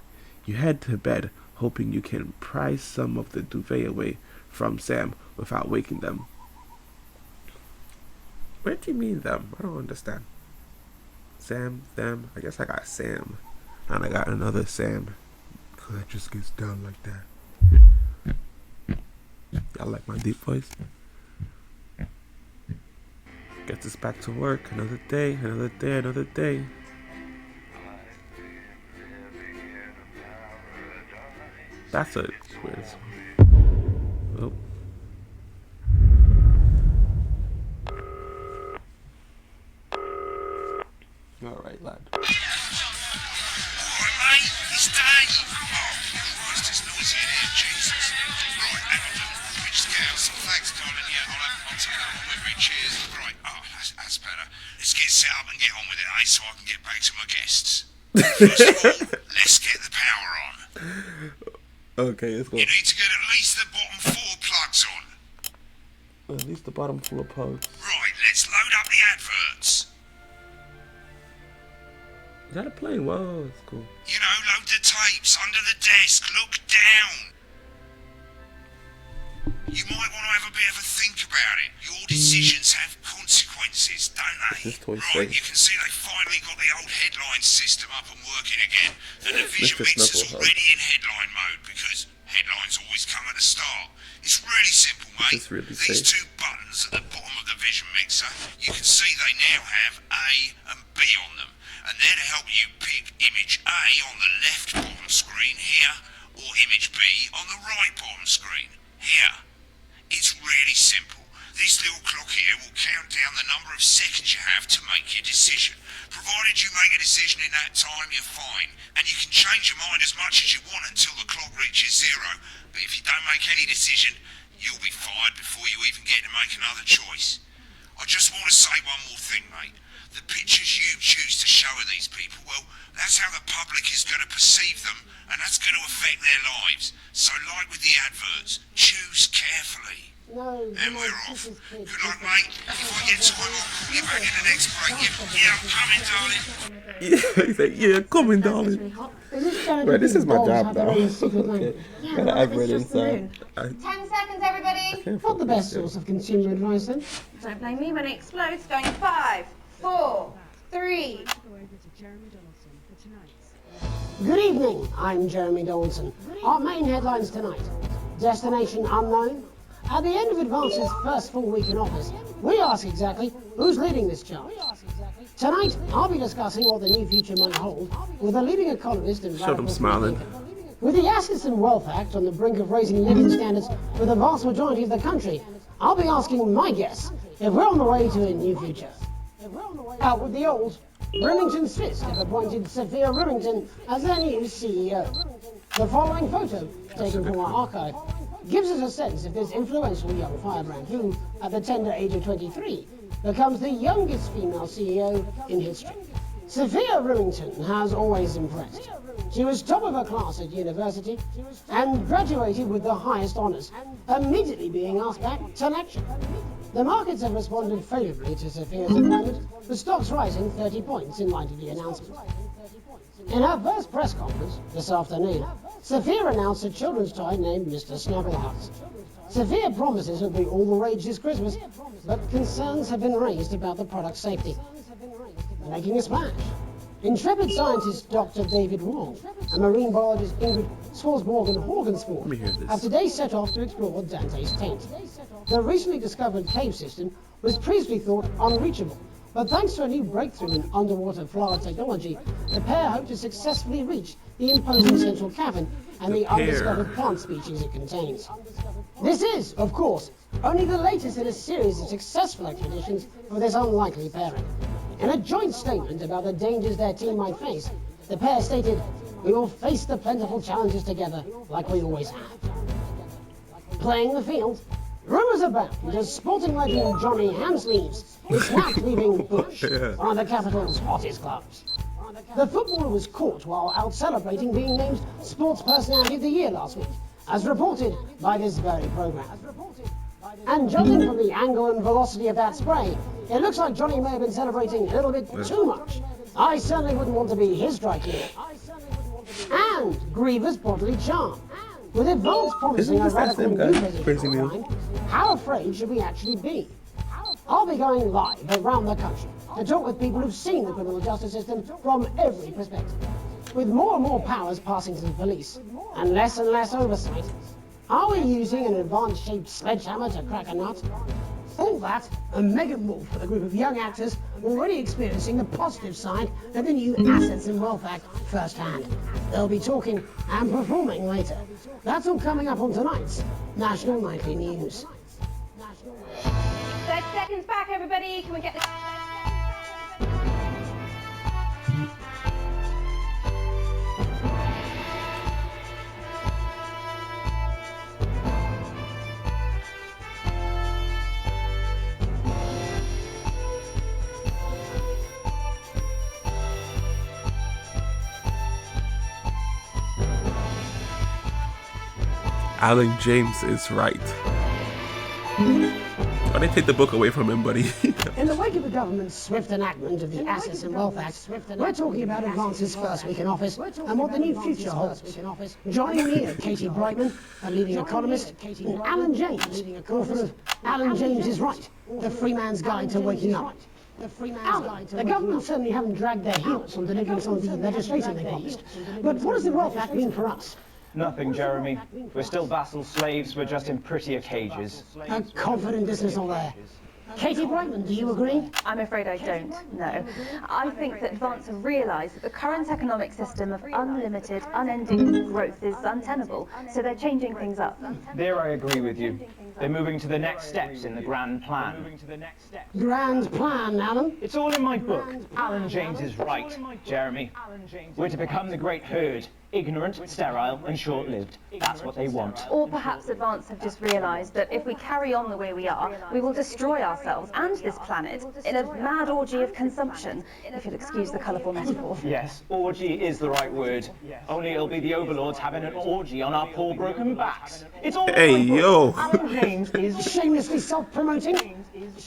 You head to bed, hoping you can pry some of the duvet away from Sam without waking them. What do you mean them? I don't understand. Sam, them, I guess I got Sam. And I got another Sam. Cause that just gets down like that. Y'all like my deep voice? Gets us back to work. Another day, another day, another day. That's a weird song. Oh. Alright, lad. It's Dave! Oh, Christ, it's noisy in here, Jesus. Right, hang on, Rich Scales. Thanks, darling. Yeah, I'll take that one with me. Cheers. Right, oh, that's better. Let's get set up and get on with it, eh, so I can get back to my guests. First of all, let's get the power on. Okay, let's go. You need to get at least the bottom 4 plugs on. At least the bottom 4 plugs. Right, let's load up the adverts. Is that a plane? Whoa, that's cool. You know, load the tapes under the desk. Look down. You might want to have a bit of a think about it. Your decisions have consequences. consequences, don't they? This is Toy Right, Face. you can see they finally got the old headline system up and working again, and the vision Mr. mixer's Snugglehead. already in headline mode because headlines always come at the start. It's really simple, mate. This is really These safe. two buttons at the bottom of the vision mixer, you can see they now have A and B on them, and they're to help you pick image A on the left bottom screen here, or image B on the right bottom screen here. It's really simple. This little clock here will count down the number of seconds you have to make your decision. Provided you make a decision in that time, you're fine. And you can change your mind as much as you want until the clock reaches zero. But if you don't make any decision, you'll be fired before you even get to make another choice. I just want to say one more thing, mate. The pictures you choose to show of these people, well, that's how the public is going to perceive them, and that's going to affect their lives. So like with the adverts, choose carefully. No, And we're off. Good luck, mate. If I get time, I'll call you back in the next break. Yeah, I'm coming, darling. Yeah, he's like, yeah, coming, darling. Right, this is my job now. Okay. Got an advert inside. 10 seconds, everybody. Not the best source of consumer advice then. Don't blame me when it explodes. Going 5, 4, 3. Good evening, I'm Jeremy Dawson. Our main headlines tonight. Destination unknown. At the end of Advance's first full week in office, we ask exactly who's leading this charge. Tonight, I'll be discussing what the new future might hold with a leading economist and Shut him smiling. With the Assets and Wealth Act on the brink of raising living standards for the vast majority of the country, I'll be asking my guess if we're on the way to a new future. Out with the old, Remington's Fist have appointed Sophia Remington as their new CEO. The following photo, taken from our archive, gives us a sense of this influential young firebrand who, at the tender age of 23, becomes the youngest female CEO in history. Sophia Remington has always impressed. She was top of her class at university and graduated with the highest honours, immediately being asked back to lecture. The markets have responded favourably to Sophia's appointment, with stocks rising 30 points in light of the announcement. In her first press conference this afternoon, Sophia announced a children's toy named Mr. Snugglehouse. Sophia promises it'll be all the rage this Christmas, but concerns have been raised about the product's safety. Making a splash. Intrepid scientist Dr. David Wong and marine biologist Ingrid Swarsborg-Horgensford have today set off to explore Dante's taint. The recently discovered cave system was previously thought unreachable, but thanks to a new breakthrough in underwater flower technology, the pair hope to successfully reach the imposing central cavern and the undiscovered plant species it contains. This is, of course, only the latest in a series of successful expeditions for this unlikely pairing. In a joint statement about the dangers their team might face, the pair stated, "We will face the plentiful challenges together like we always have." Playing the field, rumours abound as sporting legend Johnny Hamsleeves is snapped leaving Bush, one of the capital's hottest clubs. The footballer was caught while out celebrating being named Sports Personality of the Year last week, as reported by this very programme. And judging from the angle and velocity of that spray, it looks like Johnny may have been celebrating a little bit too much. I certainly wouldn't want to be his strike here. And grievous bodily charm. With Advance promising a radical new position online, how afraid should we actually be? I'll be going live around the country to talk with people who've seen the criminal justice system from every perspective. With more and more powers passing to the police, and less oversight, are we using an advanced-shaped sledgehammer to crack a nut? All that, a mega move for a group of young actors already experiencing the positive side of the new Assets and Wealth Act firsthand. They'll be talking and performing later. That's all coming up on tonight's National Nightly News. 30 seconds back, everybody. Can we get this? Alan James is right. Why they take the book away from him, buddy? In the wake of the government's swift enactment of the Assets and Wealth Act, we're talking about advances first week in office and what the new future holds. Joining me are Katie Brightman, a leading economist, and Alan James, author of Alan James is Right, The Free Man's Guide to Waking Up. Alan, the government certainly haven't dragged their heels on delivering some of the legislation they promised. But what does the Wealth Act mean for us? Nothing, Jeremy. We're still vassal slaves, we're just in prettier cages. A confident dismissal there. Katie Brightman, do you agree? I'm afraid I don't, no. I think that Advance have realised that the current economic system of unlimited, unending growth is untenable, so they're changing things up. There I agree with you. They're moving to the next steps in the grand plan. Grand plan, Alan? It's all in my book. Alan James is Right, Jeremy. We're to become the great herd. Ignorant, sterile, and short-lived. That's what they want. Or perhaps Advance have just realised that if we carry on the way we are, we will destroy ourselves and this planet in a mad orgy of consumption, if you'll excuse the colourful metaphor. Yes, orgy is the right word. Only it'll be the overlords having an orgy on our poor broken backs. It's all Alan James is shamelessly self-promoting.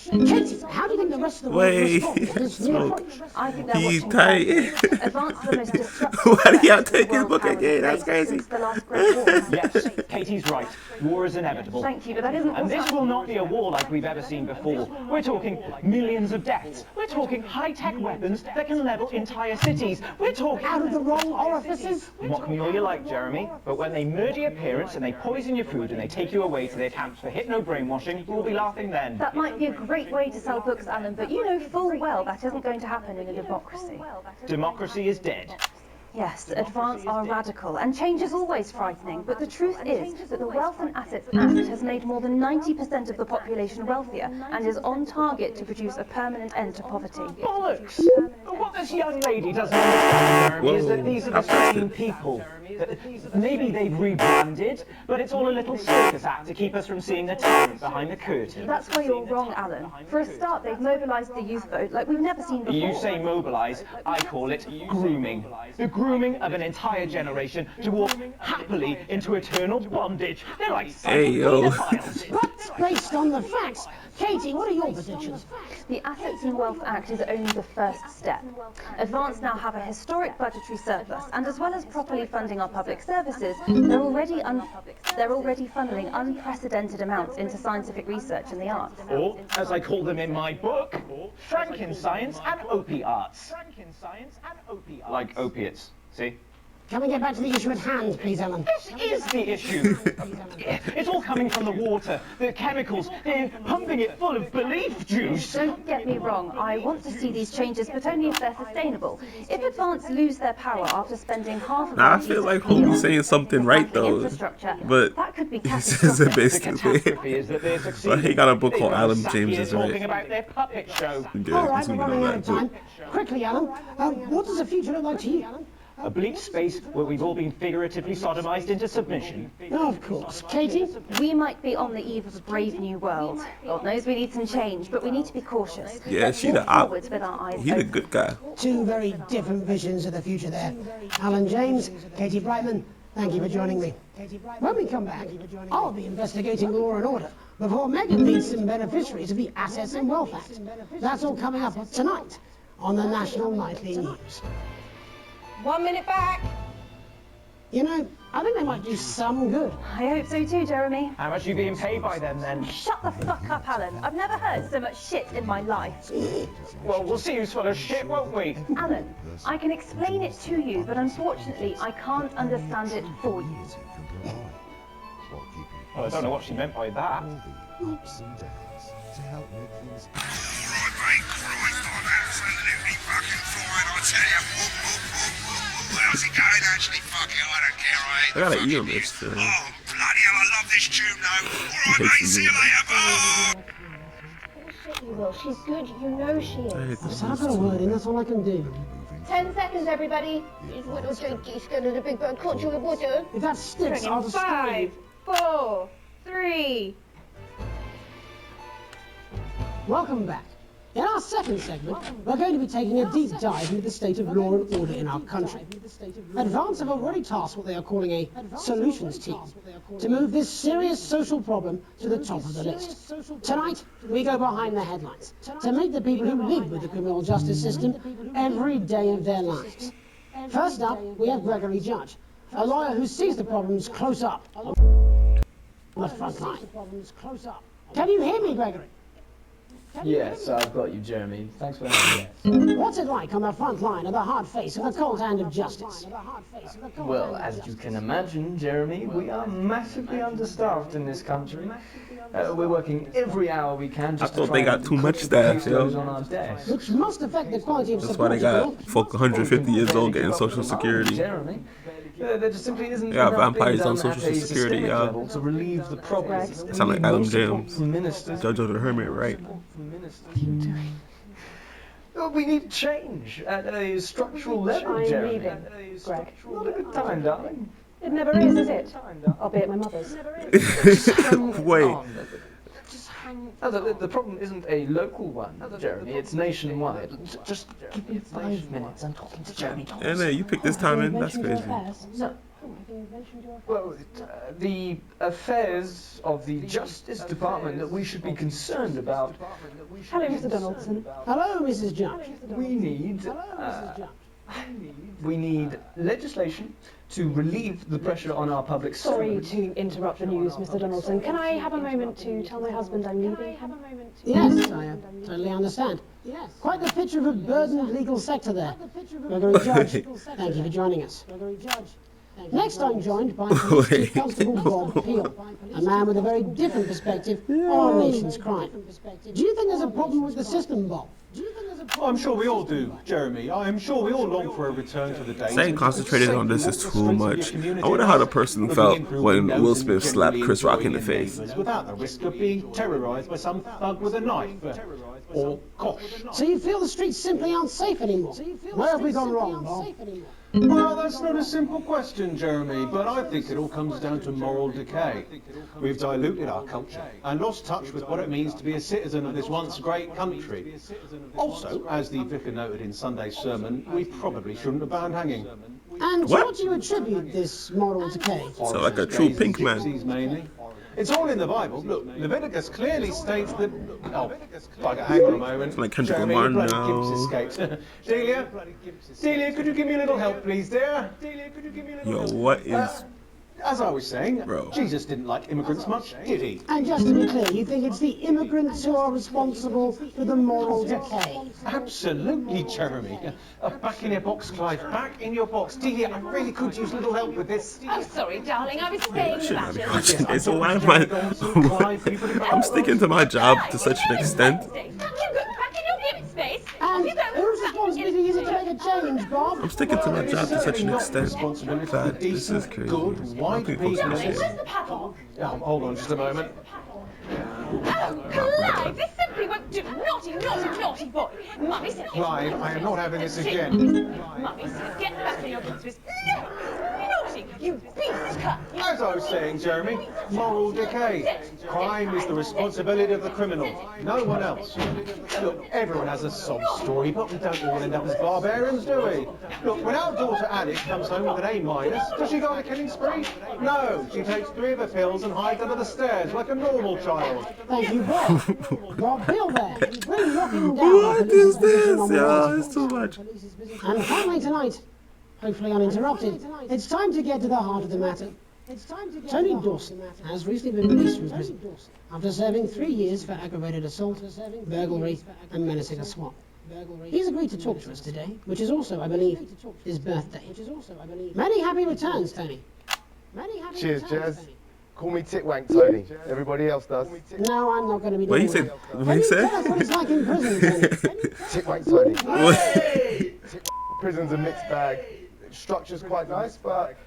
Katie, how do you think the rest of the world responds to this new approach? I think they're He's watching tight. carefully. Advance are the most destructive Why do you threats take the his world book power again? That's has crazy. since the last Great War. Yes, Katie's right. War is inevitable. Thank you, but that isn't And this what will not be a war like we've ever seen before. We're talking millions of deaths. We're talking high-tech weapons that can level entire cities. We're talking... Out of the wrong orifices? Mock me all you like, Jeremy, but when they murder your parents and they poison your food and they take you away to their camps for hypno-brainwashing, we'll be laughing then. That might be a great way to sell books, Alan, but you know full well that isn't going to happen in a democracy. Democracy is dead. Yes, Advance are radical, and change is always frightening, but the truth is that the Wealth and Assets Act has made more than 90% of the population wealthier, and is on target to produce a permanent end to poverty. Bollocks! But what this young lady doesn't understand, Jeremy, is that these are the same people. Maybe they've rebranded, but it's all a little circus act to keep us from seeing the talent behind the curtain. That's where you're wrong, Alan. For a start, they've mobilised the youth vote like we've never seen before. You say mobilise, I call it grooming. The grooming of an entire generation to walk happily into eternal bondage. They're like pedophiles. But based on the facts, Katie, what are your predictions? The Assets and Wealth Act is only the first step. Advance now have a historic budgetary surplus, and as well as properly funding our public services, they're already funneling unprecedented amounts into scientific research and the arts. Or, as I call them in my book, Frankenscience and opiates. Like opiates, see? Can we get back to the issue at hand, please, Alan? This is the issue. It's all coming from the water, the chemicals. They're pumping it full of belief juice. Don't get me wrong, I want to see these changes, but only if they're sustainable. If Advance lose their power after spending half of I feel like Home's saying something right though, but that could be this is a bit stupid. But he got a book called Alan James is Right. About their puppet show. All right, we're running out of time. Quickly, Alan, what does the future look like to you, Alan? A bleak space where we've all been figuratively sodomized into submission. Of course. Katie? We might be on the eve of a brave new world. God knows we need some change, but we need to be cautious. Yeah, she's the op. He's a good guy. Two very different visions of the future there. Alan James, Katie Brightman, thank you for joining me. When we come back, I'll be investigating law and order before Megan meets some beneficiaries of the Assets and Wealth Act. That's all coming up tonight on the National Nightly News. 1 minute back. You know, I think they might do some good. I hope so too, Jeremy. How much are you being paid by them then? Shut the fuck up, Alan. I've never heard so much shit in my life. Well, we'll see who's full of shit, won't we? Alan, I can explain it to you, but unfortunately I can't understand it for you. Well, I don't know what she meant by that. Ups and downs to help make things. Alright, mate, Christ, I'm absolutely fucking fine, I tell you. How's it going, actually? Fuck it, I don't care, I hate I gotta eat on this. Oh, bloody hell, I love this tune, though. Alright, mate, see you later, bye. Shit, you will. She's good. You know she is. I've got a word in, that's all I can do. 10 seconds, everybody. These little junkies go to the big bird, caught you with water. If that sticks, I'll destroy 5, 4, 3. Welcome back. In our second segment, we're going to be taking a deep dive into the state of law and order in our country. Advance have already tasked what they are calling a solutions team to move this serious social problem to the top of the list. Tonight, we go behind the headlines to meet the people who live with the criminal justice system every day of their lives. First up, we have Gregory Judge, a lawyer who sees the problems close up on the front line. Can you hear me, Gregory? Yes, I've got you, Jeremy. Thanks for having me. What's it like on the front line of the hard face of the cold hand of justice? Well, as you can imagine, Jeremy, we are massively understaffed in this country. We're working every hour we can just I thought they got too much staff, yo. on our desk. Which must affect the quality of That's why they got folk 150 years old getting Social Security. Jeremy, there just simply isn't Yeah, enough vampires being on done Social at a Security, systemic yeah. level to relieve the problems. It sound like Adam James, Ministers. Jojo the Hermit, right? What are you doing? Oh, we need change at a structural level, I'm Jeremy. leaving, Greg. Not a good time, darling. It never is it? I'll be at my mother's. Wait. No, the problem isn't a local one, Jeremy. It's nationwide. Just give me 5 minutes. I'm talking to Jeremy Thomas. And you picked this time in? That's crazy. No. Well, the affairs of the Justice Department that we should be concerned about. Hello, Mr. Donaldson. Hello, Mrs. Judge. We need legislation to relieve the pressure on our public Sorry servants. to interrupt the news, Mr. Donaldson. Can I have a moment to tell my husband I'm leaving? Yes, I totally understand. Quite the picture of a burdened legal sector there. Gregory Judge, thank you for joining us. Next, I'm joined by Police Chief Constable Bob Peel, a man with a very different perspective on our nation's crime. Do you think there's a problem with the system, Bob? I'm sure we all do, Jeremy. I'm sure we all long for a return to the days. Staying concentrated on this is too much. I wonder how the person felt when Will Smith slapped Chris Rock in the face. Without the risk of being terrorised by some thug with a knife. Or gosh. So you feel the streets simply aren't safe anymore? Where have we gone wrong, Bob? Well, that's not a simple question, Jeremy, but I think it all comes down to moral decay. We've diluted our culture and lost touch with what it means to be a citizen of this once great country. Also, as the vicar noted in Sunday's sermon, we probably shouldn't have banned hanging. And to what do you attribute this moral decay? So like a true pink man. Mainly. It's all in the Bible. Look, Leviticus clearly states that... Oh, bugger, hang on a moment. It's like Kendrick Jeremy, Lamar bloody now. Gibbs escaped. Delia, could you give me a little help, please, dear? Yo, what is... As I was saying, Bro. Jesus didn't like immigrants much, did he? And just to be clear, you think it's the immigrants who are responsible for the moral decay? Absolutely, Jeremy. Back in your box, Clive. Back in your box. Delia, I really could use a little help with this. Oh, sorry, darling. I was saying I shouldn't have been that. watching this. So why am I... I'm sticking to my job to such an extent. Back in your gift space. And whose responsibility is it to make a change, Bob? I'm sticking to my job to such an extent. God, this is crazy. How can you post this shit? Hold on just a moment. Oh, Clive, this simply won't do. Naughty, naughty, naughty boy. Mummy said... Clive, I am not having this again. Mummy said, get back in your gift space. Naughty, you beast cut. As I was saying, Jeremy, moral decay. Crime is the responsibility of the criminal, no one else. Look, everyone has a sob story, but we don't all end up as barbarians, do we? Look, when our daughter Alice comes home with an A-, does she go on a killing spree? No, she takes 3 of her pills and hides under the stairs like a normal child. Thank you, Bob. Bob Peel there. Really locking down. What is this? Yeah, it's too much. And finally tonight, hopefully uninterrupted, it's time to get to the heart of the matter. Tony Dawson has recently been released from prison after serving 3 years for aggravated assault, burglary and menacing a swap. He's agreed to talk to us today, which is also, I believe, his birthday. Many happy returns, Tony. Cheers, Jazz. Call me Titwank, Tony. Everybody else does. No, I'm not going to be What doing he said? that. What he said? Tell us what it's like in prison, Tony. Titwank, Tony. Prison's a mixed bag. Structure's quite nice, but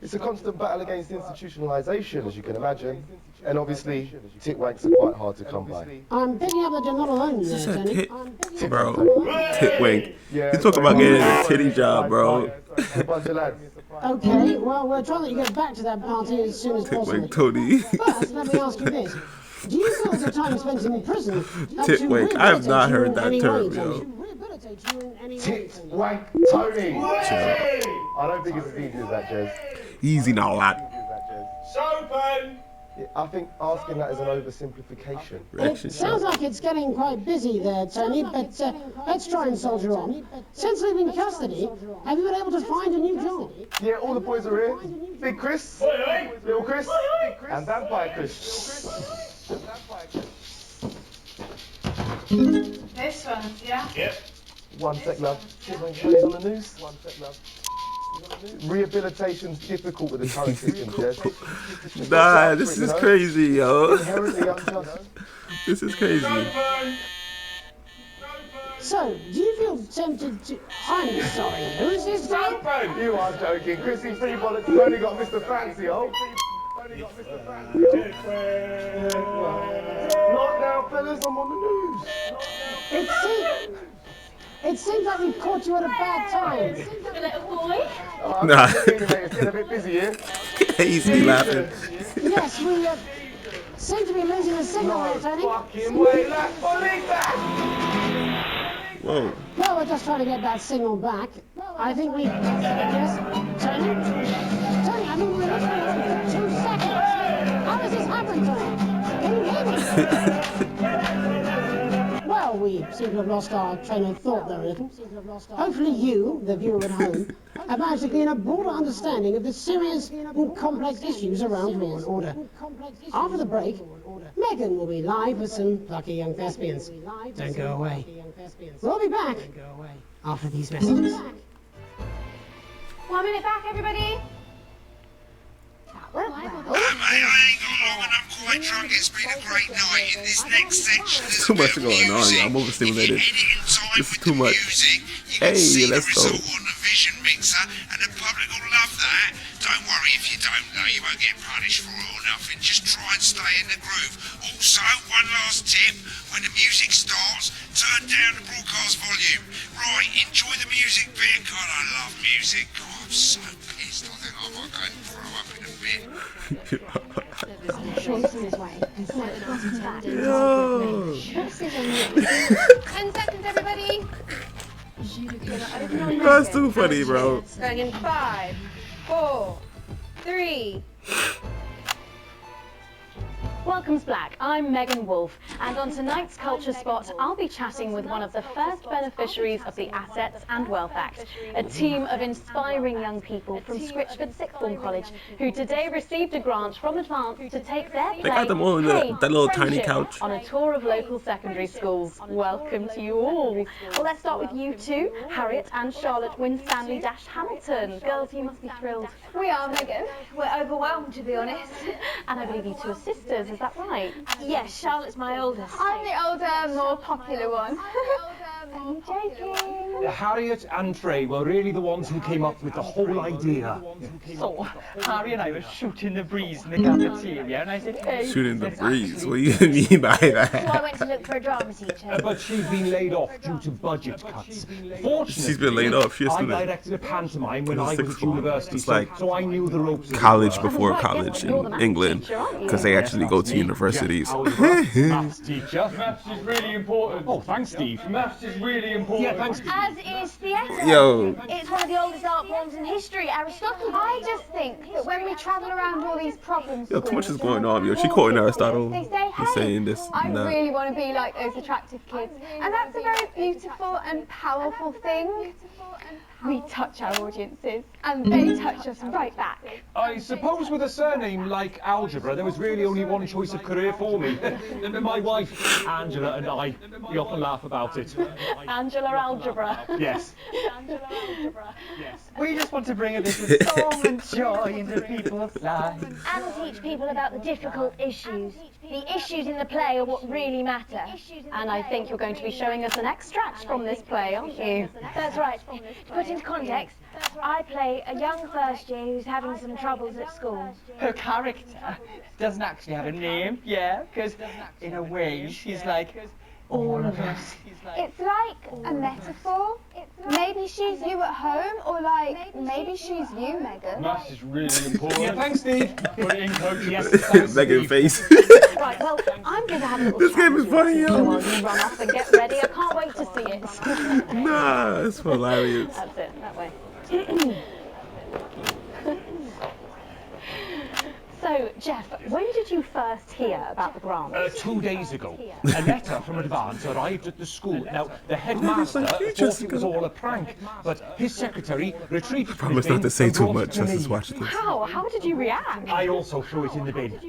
it's a constant battle against institutionalisation, as you can imagine. And obviously, Titwanks are quite hard to come by. I'm picking up that you're not alone there, Tony. Bro, Titwink. You talking about getting a titty job, bro. A bunch of lads. Okay, well, we're trying to get back to that party as soon as possible. Titwink Tony. First, let me ask you this. Do you feel the time spent in prison Tit wank. I have not heard that term, yo. Tit wank Tony. I don't think it's as easy as that, Jez. Easy now, lad. Sopen! I think asking that is an oversimplification. It sounds like it's getting quite busy there, Tony, but let's try and soldier on. Since leaving custody, have you been able to find a new job? Yeah, all the boys are here. Big Chris, Little Chris, and Vampire Chris. This one, yeah? Yep. 1 sec, love. Plays on the news. 1 sec, love. Rehabilitation's difficult with the current system, Jez. Nah, this is crazy, yo. Inherently unjust. This is crazy. So, do you feel tempted to... I'm sorry, who's this guy? You are joking. Chrissy Free Bollocks has only got Mr. Fancy, oh. Not now, fellas, I'm on the news. It seems like we've caught you at a bad time. The little boy? Nah. It's getting a bit busy here. He's still laughing. Yes, we seem to be losing the signal here, Tony. Fucking way, lad. Whoa. Well, we're just trying to get that signal back. I think we... Yes, Tony? Tony, I think we're listening for 2 seconds. How does this happen, Tony? Can you hear me? Well, we seem to have lost our train of thought there a little. Hopefully you, the viewer at home, have managed to gain a broader understanding of the serious and complex issues around law and order. After the break, Megan will be live with some plucky young thespians. Don't go away. We'll be back after these messages. 1 minute back, everybody. I ain't got long and I'm quite drunk. It's been a great night. In this next section, there's Too much going on, yeah. I'm overstimulated. This is too much. Hey, let's go. On the Vision Mixer, and the public will love that. Don't worry if you don't know, you won't get punished for it or nothing. Just try and stay in the groove. Also, one last tip: when the music starts, turn down the broadcast volume. Right, enjoy the music bit. God, I love music. God, I'm so pissed. I think I might go and throw up in a bit. Yo. 10 seconds, everybody. That's too funny, bro. Going in 5, 4, 3. Welcome's Black, I'm Megan Wolfe, and on tonight's Culture Spot, I'll be chatting with one of the first beneficiaries of the Assets and Wealth Act, a team of inspiring young people from Scritchford Sixth Form College, who today received a grant from Advance to take their play, They got them all in that little tiny couch. on a tour of local secondary schools. Welcome to you all. Well, let's start with you two, Harriet and Charlotte Winstanley-Hamilton. Girls, you must be thrilled. We are, Megan. We're overwhelmed, to be honest. And I believe you two are sisters, is that right? Yes, Charlotte's my oldest. I'm the older, more popular one. I'm joking. Harriet and Trey were really the ones who came up with the whole idea. So, Harry and I were shooting the breeze in the cafeteria, and I said, hey... Shooting the breeze? What do you mean by that? So I went to look for a drama teacher. But she's been laid off due to budget cuts. Fortunately, She's been laid off. She's a I student. directed a pantomime when I was Sixth at form. university, It's like so I knew the ropes. college before college in England, because they actually go to universities. Maths teacher. Maths is really important. Oh, thanks, Steve. Maths is really important. Yeah, thanks. As is theatre. Yo. It's one of the oldest art forms in history, Aristotle. I just think that when we travel around all these problems, Yo, too much is going on, yo. She quoting Aristotle. they say, He's saying this I and that. really want to be like those attractive kids. And that's a very beautiful and powerful thing. We touch our audiences, and they touch us right back. I suppose with a surname like Algebra, there was really only one choice of career for me. My wife, Angela, and I, we often laugh about it. Angela Algebra. Yes. Angela Algebra. Yes. We just want to bring a bit of song and joy into people's lives. And teach people about the difficult issues. The issues in the play are what really matter. And I think you're going to be showing us an extract from this play, aren't you? That's right. To put into context, I play a young first year who's having some troubles at school. Her character doesn't actually have a name, yeah, because in a way she's like all of us. It's like a metaphor. Maybe she's you at home, or like maybe she's you, Megan. Maths is really important. Yeah, thanks, Steve. Put it in, coach. Yes, thanks, Megan Steve. face. Right, Right, well, I'm going to have a little This chat game with is funny, you yo. while you run off and get ready. I can't wait to see it. Nah, it's hilarious. That's it, that way. So, Jeff, when did you first hear about the grant? 2 days ago, a letter from Advance arrived at the school. Now, the headmaster thought it was all a prank, but his secretary retrieved it from Promise the bin not to say and too brought it much. to Just me. watch this. How did you react? I also threw it in the bin.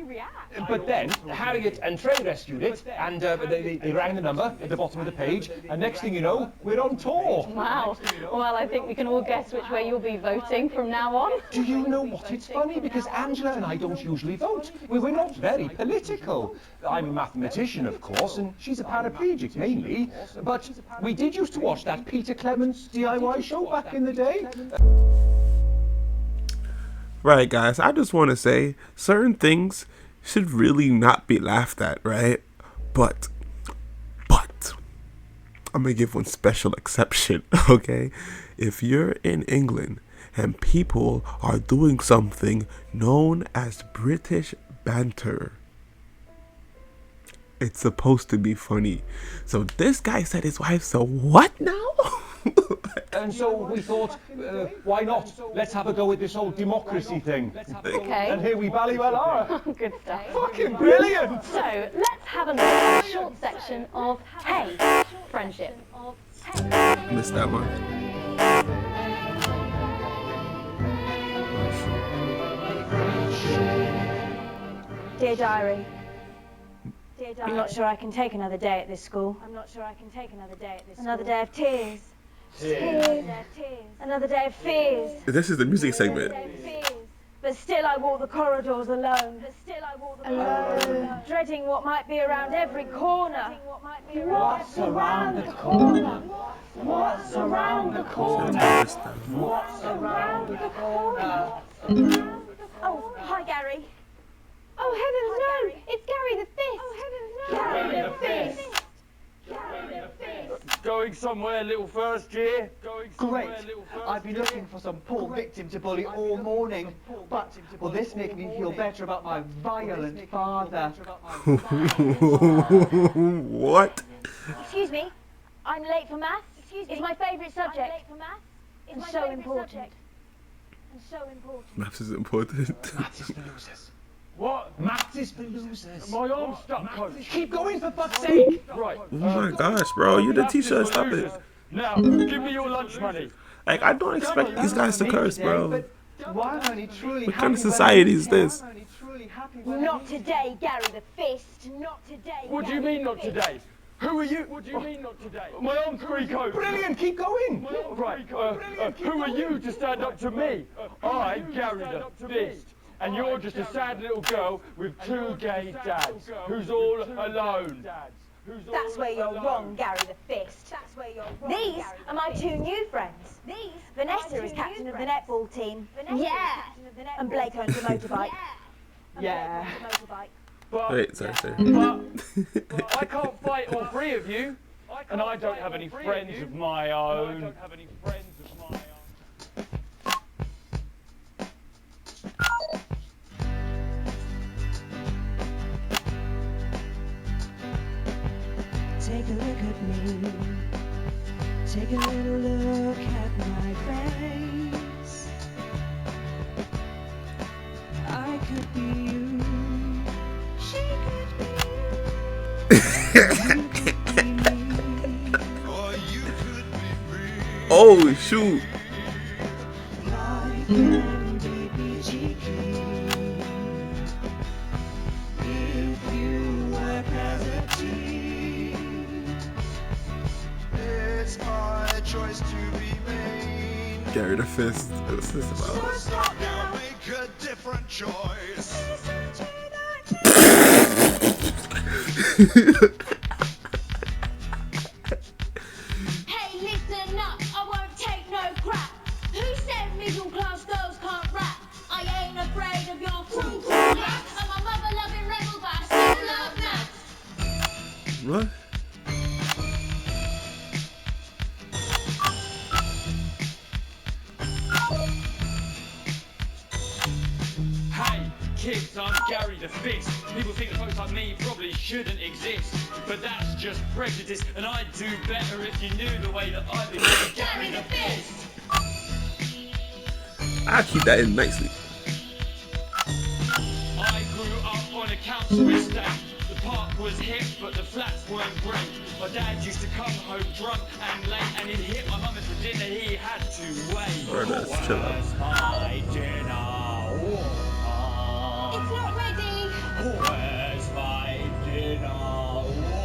But then, Harriet and Trey rescued it, and they rang the number at the bottom of the page, and next thing you know, we're on tour. Wow. Well, I think we can all guess which way you'll be voting from now on. Do you know what? It's funny, because Angela and I don't usually vote. We're not very political. I'm a mathematician, of course, and she's a paraplegic, mainly. But we did used to watch that Peter Clements DIY show back in the day. Right, guys, I just want to say certain things should really not be laughed at, right? But I'm gonna give one special exception, okay? If you're in England and people are doing something known as British banter, it's supposed to be funny. So this guy said his wife's a what now? And so we thought, why not? Let's have a go with this whole democracy thing. Okay. And here we ballywell are. Good stuff. Fucking brilliant! So, let's have a look at a short section of Hey, Friendship. Missed that one. Dear Diary. I'm not sure I can take another day at this school. Another day of tears. Tears. Another day of fears. This is the music segment. But still I walk the corridors alone. Alone. Dreading what might be around every corner. What's around the corner? What's around the corner? What's around the corner? Oh, hi Gary. Oh, heavens no! It's Gary the Fist! Oh, heavens no! Gary the Fist! Going somewhere, little first year? Great. I've been looking for some poor victim to bully all morning, but will this make me feel better about my violent father? What? Excuse me, I'm late for maths. It's my favourite subject. And so important. Maths is important. Maths is for losers. What? Maths is for losers. My arm's stuck, coach. Keep going, for fuck's sake! Right. Oh my gosh, bro, you're the teacher. Stop it. Now, give me your lunch money. Like, I don't expect these guys to curse, bro. Why am I truly What kind of society is this? Not today, Gary the Fist. Not today. What do you mean not today? Who are you? What do you mean not today? My arm's Greco. Brilliant, keep going. Right, who are you to stand up to me? I'm Gary the Fist. And you're just a sad little girl with two gay dads, who's all alone. That's where you're wrong, Gary the Fist. These are my two new friends. Vanessa is captain of the netball team. Yeah! And Blake owns a motorbike. Yeah. Wait, sorry. But I can't fight all three of you, and I don't have any friends of my own. Take a look at me. Take a little look at my face. I could be you. She could be you. Oh, shoot. Life can be cheeky if you work as a team. It's my choice to be made. Gary the Fist. What's this about? Now make a different choice. Hey, listen up, I won't take no crap. Who said middle class girls can't rap? I ain't afraid of your cruel maths. I'm a mother-loving rebel, but I still love maths. What? Hey, kids, I'm Gary the Fist. People think that folks like me probably shouldn't exist, but that's just prejudice, and I'd do better if you knew the way that I became Gary the Fist. I'll keep that in nicely. I grew up on a council estate. The park was hip, but the flats weren't great. My dad used to come home drunk and late, and he'd hit my mum for dinner, he had to wait. Bro, that's chill out. My dinner? It's not ready. Where's my dinner,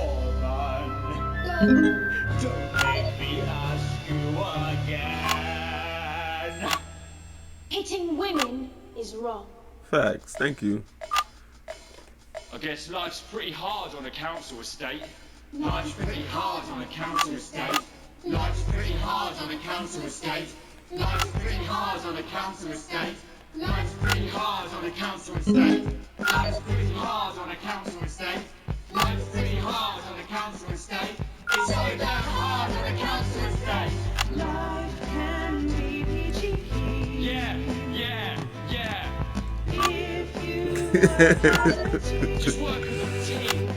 woman? Don't make me ask you again. Hitting women is wrong. Facts, thank you. I guess life's pretty hard on a council estate. Life's pretty hard on a council estate. Life's pretty hard on a council estate. Life's pretty hard on a council estate. Life's pretty hard on a council estate. Life's pretty hard on a council estate. Life's pretty hard on a council estate. It's so damn hard on a council estate. Life can be peachy. Yeah. If you Just work as a team.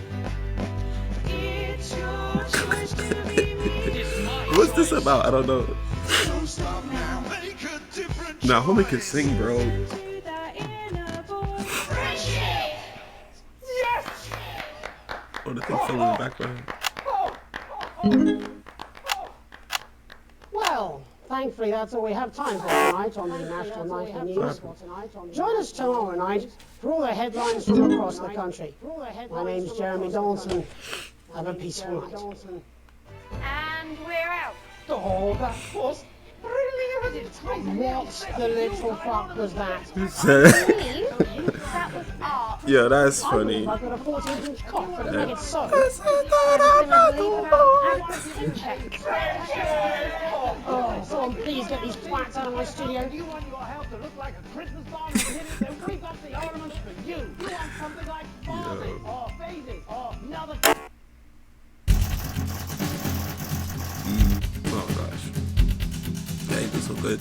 it's your choice to be me. What's this about? I don't know. Nah, homie can sing, bro. Oh, the thing singing in the background. Well, thankfully that's all we have time for tonight on the National Nightly News. Join us tomorrow night for all the headlines from across the country. My name's Jeremy Donaldson. Have a peaceful night. And we're out. Oh, that was brilliant! What the little fuck was that? That was art. Yeah, that's funny. I've got a 14-inch cock, but I think it's so. Oh, someone please get these twats out of my studio. You want your house to look like a Christmas bomb in here, then we've got the ornaments for you. You want something like vases or vases or another... Oh gosh. Yeah, he did so good.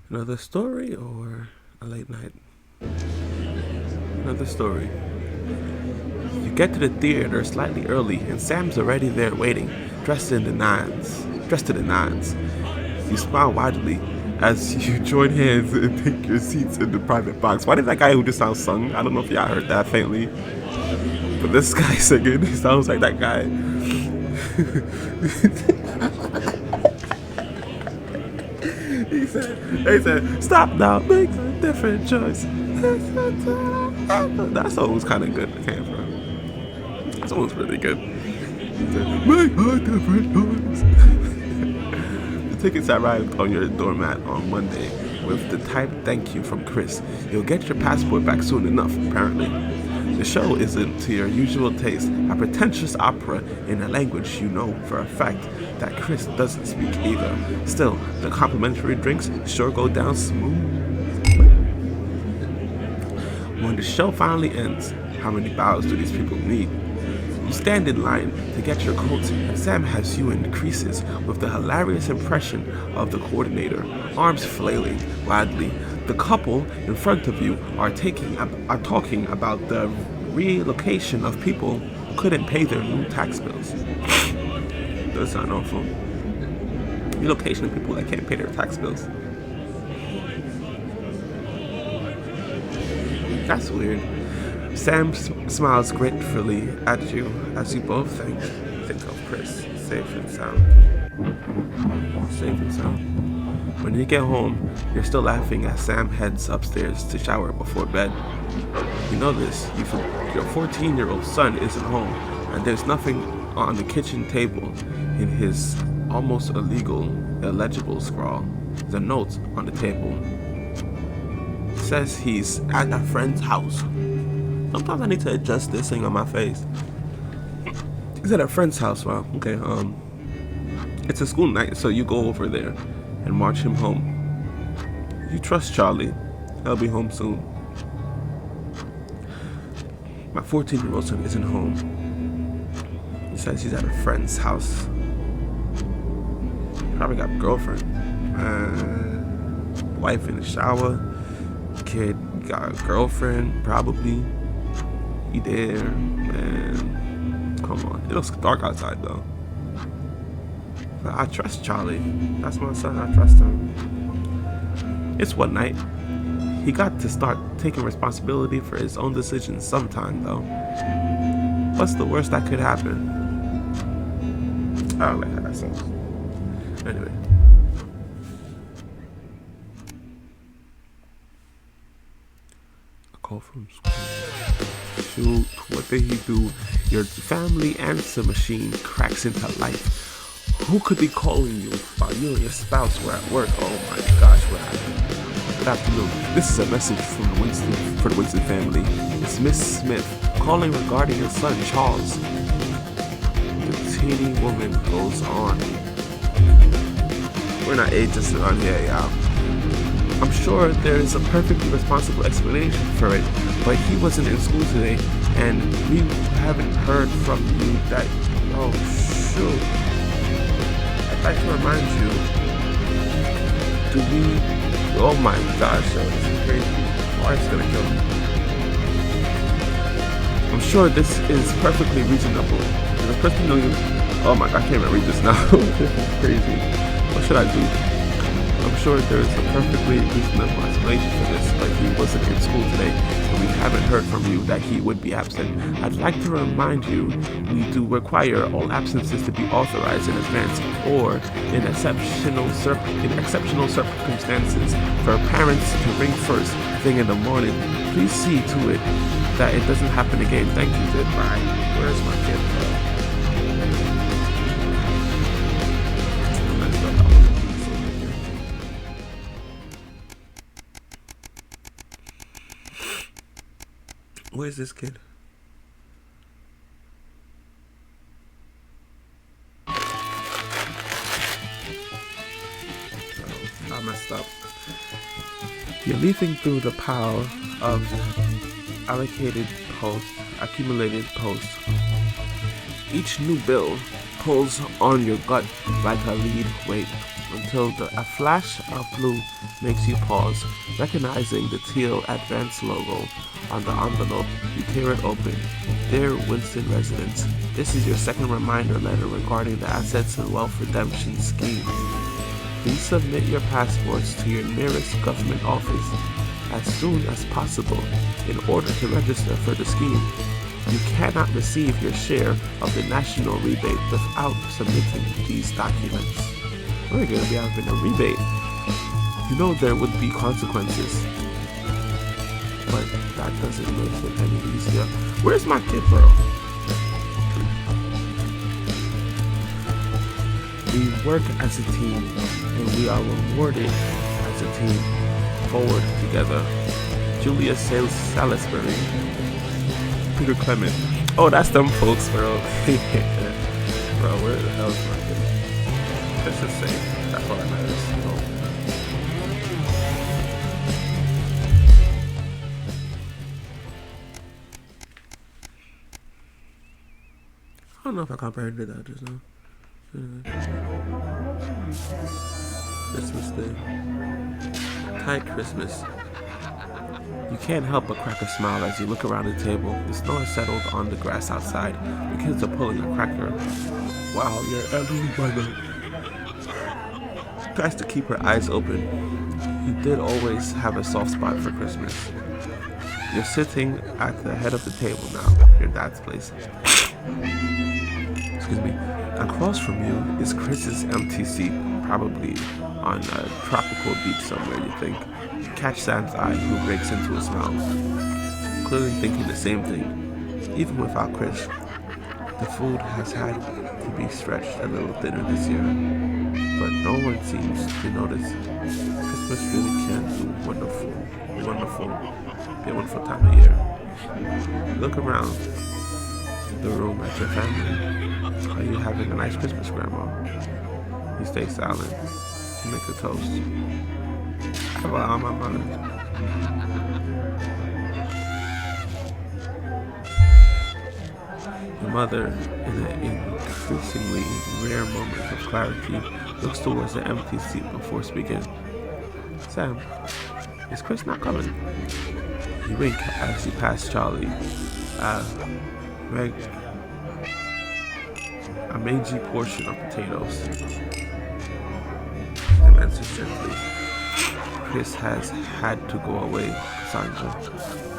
Another story or a late night? Another story. You get to the theater slightly early and Sam's already there waiting, dressed to the nines. You smile widely as you join hands and take your seats in the private box. Why did that guy who just sounds sung? I don't know if y'all heard that faintly. But this guy singing, he sounds like that guy. He said, stop now, make a different choice. That song was kind of good. I can't remember. That song was really good. He said, make a different choice. The tickets arrived on your doormat on Monday with the typed thank you from Chris. You'll get your passport back soon enough, apparently. The show isn't to your usual taste, a pretentious opera in a language you know for a fact that Chris doesn't speak either. Still, the complimentary drinks sure go down smooth. When the show finally ends, how many bows do these people need? You stand in line to get your coats, and Sam has you in creases with the hilarious impression of the coordinator, arms flailing wildly. The couple in front of you are talking about the relocation of people who couldn't pay their new tax bills. Does sound awful. Relocation of people that can't pay their tax bills. That's weird. Sam smiles gratefully at you as you both think of Chris. Safe and sound. Safe and sound. When you get home, you're still laughing as Sam heads upstairs to shower before bed. You know this, your 14-year-old son isn't home, and there's nothing on the kitchen table in his almost illegible scrawl. There's a note on the table. It says he's at a friend's house. Sometimes I need to adjust this thing on my face. He's at a friend's house. Wow, okay, it's a school night, so you go over there and march him home. You trust Charlie. I'll be home soon. My 14-year-old son isn't home. He says he's at a friend's house. Probably got a girlfriend. Wife in the shower. Kid got a girlfriend, probably. He there, man. Come on. It looks dark outside though. But I trust Charlie. That's my son, I trust him. It's one night. He got to start taking responsibility for his own decisions sometime though. What's the worst that could happen? I don't like how that sounds. Anyway. A call from school. Shoot, what did he do? Your family answer machine cracks into life. Who could be calling you while you and your spouse were at work? Oh my gosh, what happened? Good afternoon. This is a message from the Winston family. It's Miss Smith calling regarding your son, Charles. The teeny woman goes on. We're not ageist around here, y'all. I'm sure there is a perfectly responsible explanation for it, but he wasn't in school today, and we haven't heard from you that... Oh, shoot. I'd like to remind you. Do we... Oh my gosh, this is crazy. My wife's gonna kill me. I'm sure this is perfectly reasonable. The person knows. Oh my god, I can't even read this now. This is crazy. What should I do? I'm sure there's a perfectly reasonable explanation for this, but he wasn't in school today, and we haven't heard from you that he would be absent. I'd like to remind you, we do require all absences to be authorized in advance, or in exceptional circumstances, for parents to ring first thing in the morning. Please see to it that it doesn't happen again. Thank you. Goodbye. Where's my kid, bro? Where's this kid? Oh, I messed up. You're leafing through the pile of accumulated posts. Each new bill pulls on your gut like a lead weight until a flash of blue makes you pause, recognizing the teal Advance logo on the envelope. You tear it open. Dear Winston residents, this is your second reminder letter regarding the Assets and Wealth Redemption Scheme. Please submit your passports to your nearest government office as soon as possible in order to register for the scheme. You cannot receive your share of the national rebate without submitting these documents. We're going to be having a rebate. You know there would be consequences, but that doesn't make it any easier. Where's my kid, bro? We work as a team, and we are rewarded as a team. Forward together. Julia Salisbury. Peter Clement. Oh, that's them folks, bro. Bro, where the hell is my kid? Let's just say that's all that matters. I don't know if I comprehended that just now. Christmas Day. Tight Christmas. You can't help but crack a smile as you look around the table. The snow has settled on the grass outside. The kids are pulling a cracker. Wow, your elderly mother tries to keep her eyes open. You did always have a soft spot for Christmas. You're sitting at the head of the table now, your dad's place. Excuse me. Across from you is Chris's empty seat, probably on a tropical beach somewhere, you think. You catch Sam's eye, who breaks into a smile, clearly thinking the same thing. Even without Chris, the food has had to be stretched a little thinner this year, but no one seems to notice. Christmas really can be a wonderful time of year. Look around the room at your family. Are you having a nice Christmas, Grandma? You stay silent. You make a toast. I have a lot on my mind. The mother, in an increasingly rare moment of clarity, looks towards the empty seat before speaking. Sam, is Chris not coming? He winked as he passed Charlie. A mangy portion of potatoes. And answered gently. Chris has had to go away, Sandra.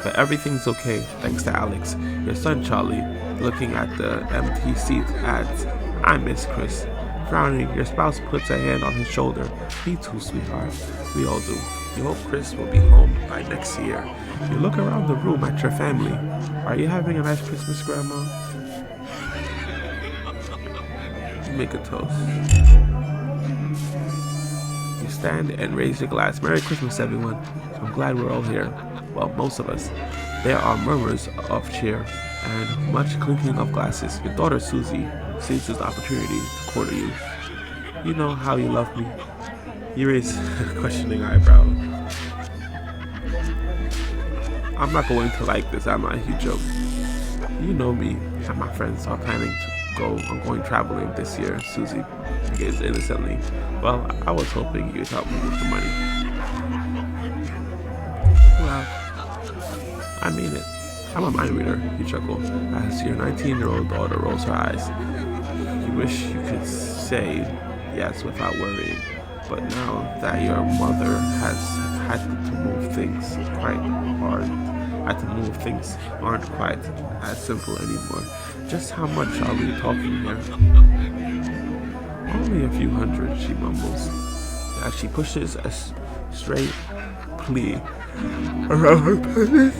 But everything's okay, thanks to Alex. Your son, Charlie, looking at the empty seat, adds, I miss Chris. Frowning, your spouse puts a hand on his shoulder. Me too, sweetheart. We all do. You hope Chris will be home by next year. You look around the room at your family. Are you having a nice Christmas, Grandma? You make a toast. You stand and raise your glass. Merry Christmas, everyone. I'm glad we're all here. Well, most of us. There are murmurs of cheer and much clinking of glasses. Your daughter, Susie, seizes the opportunity to corner you. You know how you love me. You raise a questioning eyebrow. I'm not going to like this, am I? You joke. You know me and my friends are planning to go on going traveling this year, Susie begins innocently. Well, I was hoping you'd help me with the money. Well, I mean it. I'm a mind reader, you chuckle, as your 19-year-old daughter rolls her eyes. You wish you could say yes without worrying, but now that your mother has had to move things aren't quite as simple anymore. Just how much are we talking here? Only a few hundred, she mumbles, as she pushes a straight plea around her penis.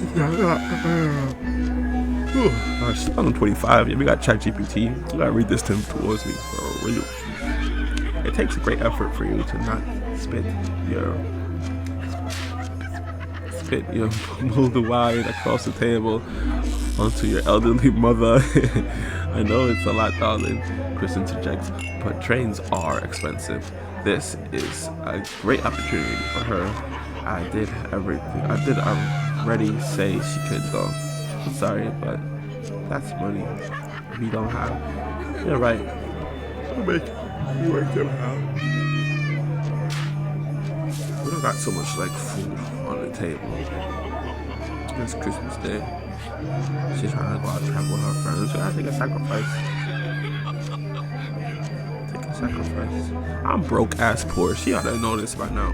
She's 2025. Yeah, we got ChatGPT. You gotta read this to him towards me for real. It takes a great effort for you to not spit your moldy wine across the table onto your elderly mother. I know it's a lot, darling, Chris interjects, but trains are expensive. This is a great opportunity for her. I did already say she could go. I'm sorry, but that's money we don't have. You're right. I'll make you work them out. We don't got so much like food on the table. It's Christmas Day. She's trying to go out and travel with her friends. So I take a sacrifice. I'm broke ass poor. She ought to know this by now.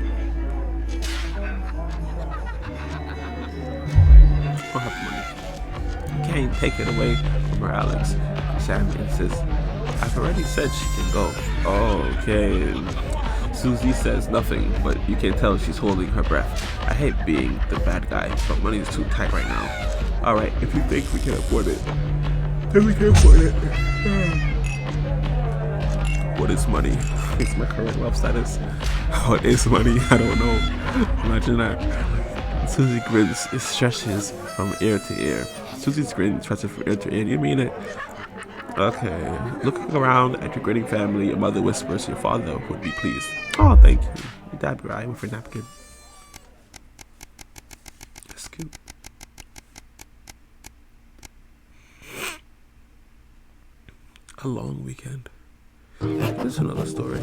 I don't have money. You can't take it away from her, Alex. Sam insists. I've already said she can go. Oh, okay. Susie says nothing, but you can tell she's holding her breath. I hate being the bad guy, but money is too tight right now. Alright, if you think we can afford it, then we can afford it. What is money? It's my current wealth status. What is money? I don't know. Imagine that. Susie grins. It stretches from ear to ear. Susie's grin stretches from ear to ear. You mean it? Okay. Looking around at your grinning family, your mother whispers your father would be pleased. Oh, thank you. Your dad be right with your napkin. That's cute. A long weekend. This is another story.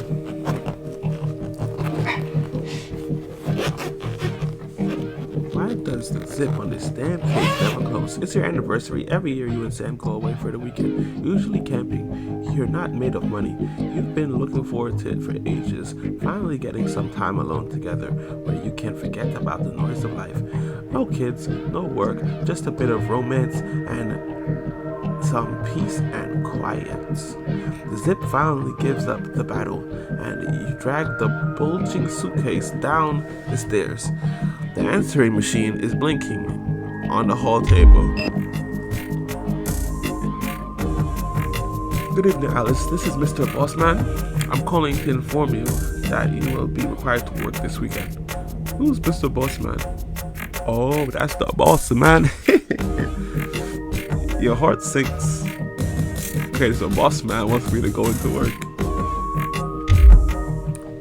Why does the zip on this damn case never close? It's your anniversary. Every year you and Sam go away for the weekend, usually camping. You're not made of money. You've been looking forward to it for ages. Finally getting some time alone together where you can forget about the noise of life. No kids, no work, just a bit of romance and some peace and quiet. The zip finally gives up the battle, and you drag the bulging suitcase down the stairs. The answering machine is blinking on the hall table. Good evening, Alice. This is Mr. Bossman. I'm calling to inform you that you will be required to work this weekend. Who's Mr. Bossman? Oh, that's the boss, man. Your heart sinks. Okay, so boss man wants me to go into work.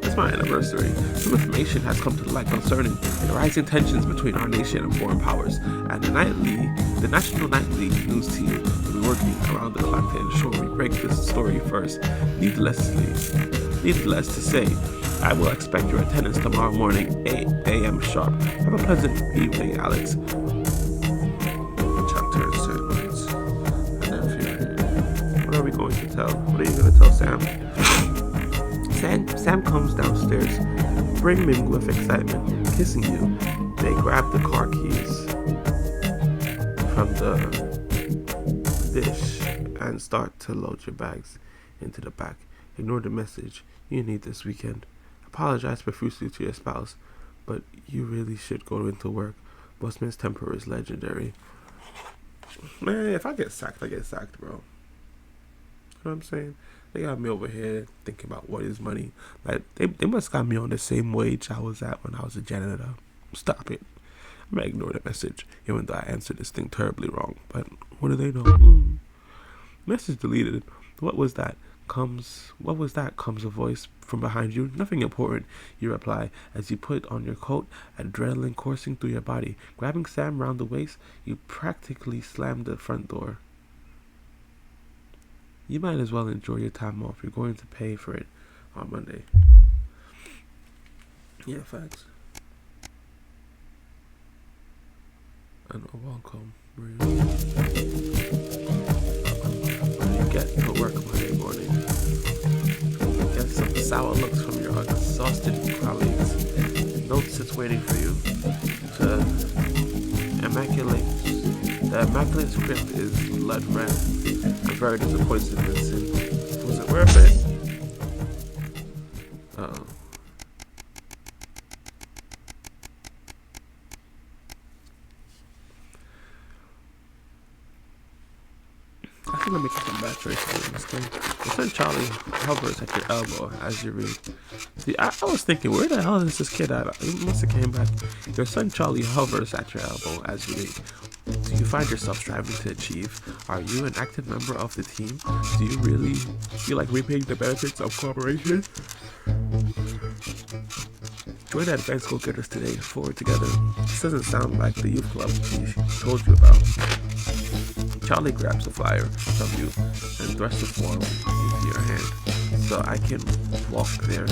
The it's my anniversary, some information has come to light concerning the rising tensions between our nation and foreign powers, and the national nightly news team will be working around the clock to ensure we break this story first. Needless to say, I will expect your attendance tomorrow morning, 8 a.m. sharp. Have a pleasant evening, Alex. Chapter 6. What are we going to tell? What are you going to tell Sam? Sam comes downstairs, brimming with excitement, kissing you. They grab the car keys from the dish and start to load your bags into the back. Ignore the message you need this weekend. Apologize profusely to your spouse, but you really should go into work. Busman's temper is legendary. Man, if I get sacked, I get sacked, bro. You know what I'm saying? They got me over here thinking about what is money. Like, they must got me on the same wage I was at when I was a janitor. Stop it. I'm gonna ignore the message, even though I answered this thing terribly wrong. But what do they know? Message deleted. What was that? Comes a voice from behind you. Nothing important, you reply as you put on your coat, adrenaline coursing through your body. Grabbing Sam round the waist, you practically slam the front door. You might as well enjoy your time off. You're going to pay for it on Monday. Yeah, facts. And welcome, Maria. When you get to work Monday morning, get some sour looks from your exhausted colleagues. Note sits waiting for you to immaculate. The immaculate script is blood red. I'm very disappointed in this. Was it worth it? Uh-oh. I think let me get some bad choices in this thing. Your son Charlie hovers at your elbow as you read. See, I was thinking, where the hell is this kid at? He must have came back. Your son Charlie hovers at your elbow as you read. Do you find yourself striving to achieve? Are you an active member of the team? Do you really feel like reaping the benefits of cooperation? Join the advanced go-getters today. Forward together. This doesn't sound like the youth club he told you about. Charlie grabs a flyer from you and thrusts the form into your hand. So I can walk there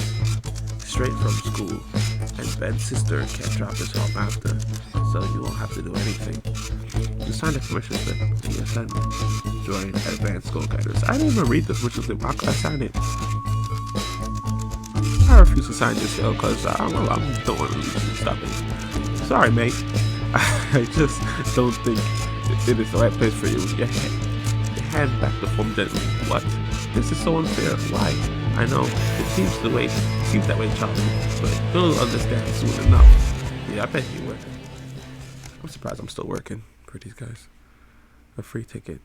straight from school, and Ben's sister can't drop us home after, so you won't have to do anything. You signed a permission slip to your son. Join advanced go-getters. I didn't even read the permission slip. How could I sign it? I refuse to sign this deal because I don't want to stop it. Sorry, mate. I just don't think it is the right place for you. Your hand back the form gently. What? This is so unfair. Why? I know. It seems that way, Charlie, but you'll understand soon enough. Yeah, I bet you would. I'm surprised I'm still working for these guys. A free ticket.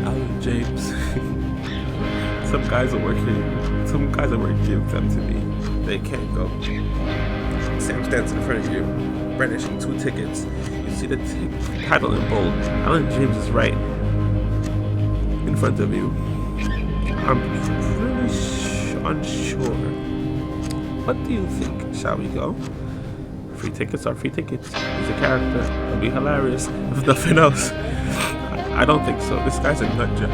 Alan James. Some guys are working give them to me. They can't go. Sam stands in front of you, brandishing 2 tickets. You see the title in bold. Alan James is right in front of you. I'm really unsure. What do you think? Shall we go? Free tickets are free tickets. He's a character. It'll be hilarious, if nothing else. I don't think so. This guy's a nut job.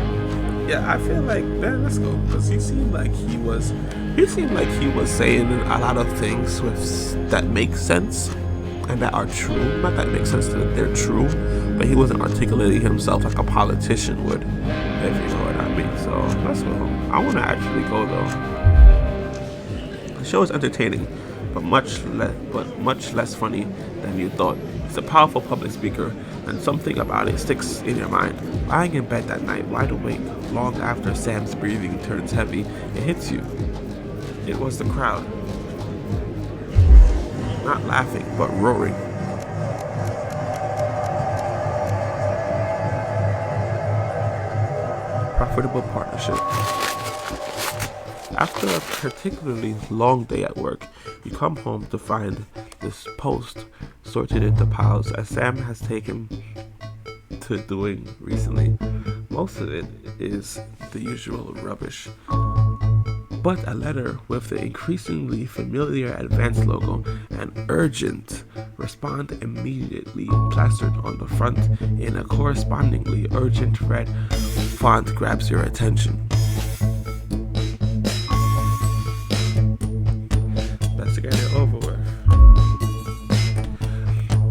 Yeah, I feel like, man, let's go. Because he seemed like he was saying a lot of things that make sense and that are true. Not that make sense that they're true, but he wasn't articulating himself like a politician would, if you know what I mean. So let's go. I want to actually go though. The show is entertaining, but much less funny than you thought. He's a powerful public speaker, and something about it sticks in your mind. Lying in bed that night, wide awake, long after Sam's breathing turns heavy, it hits you. It was the crowd. Not laughing, but roaring. Profitable partnership. After a particularly long day at work, you come home to find this post sorted into piles as Sam has taken to doing recently. Most of it is the usual rubbish. But a letter with the increasingly familiar Advanced logo and urgent respond immediately plastered on the front in a correspondingly urgent red font grabs your attention. Let's get it over with.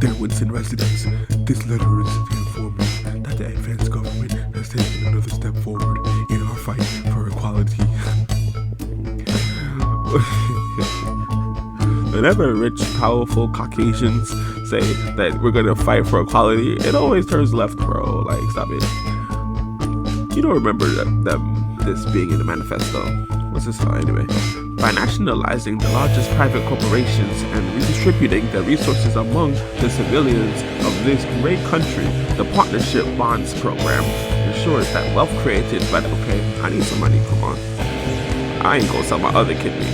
Dear Winston residents, this letter is to inform you that the Advanced government has taken another step forward in our fight for equality. Whenever rich, powerful Caucasians say that we're gonna fight for equality, it always turns left, bro. Like, stop it. You don't remember this being in the manifesto. What's this law anyway? By nationalizing the largest private corporations and redistributing the resources among the civilians of this great country, the Partnership Bonds Program ensures that wealth created by okay, I need some money, come on. I ain't gonna sell my other kidney.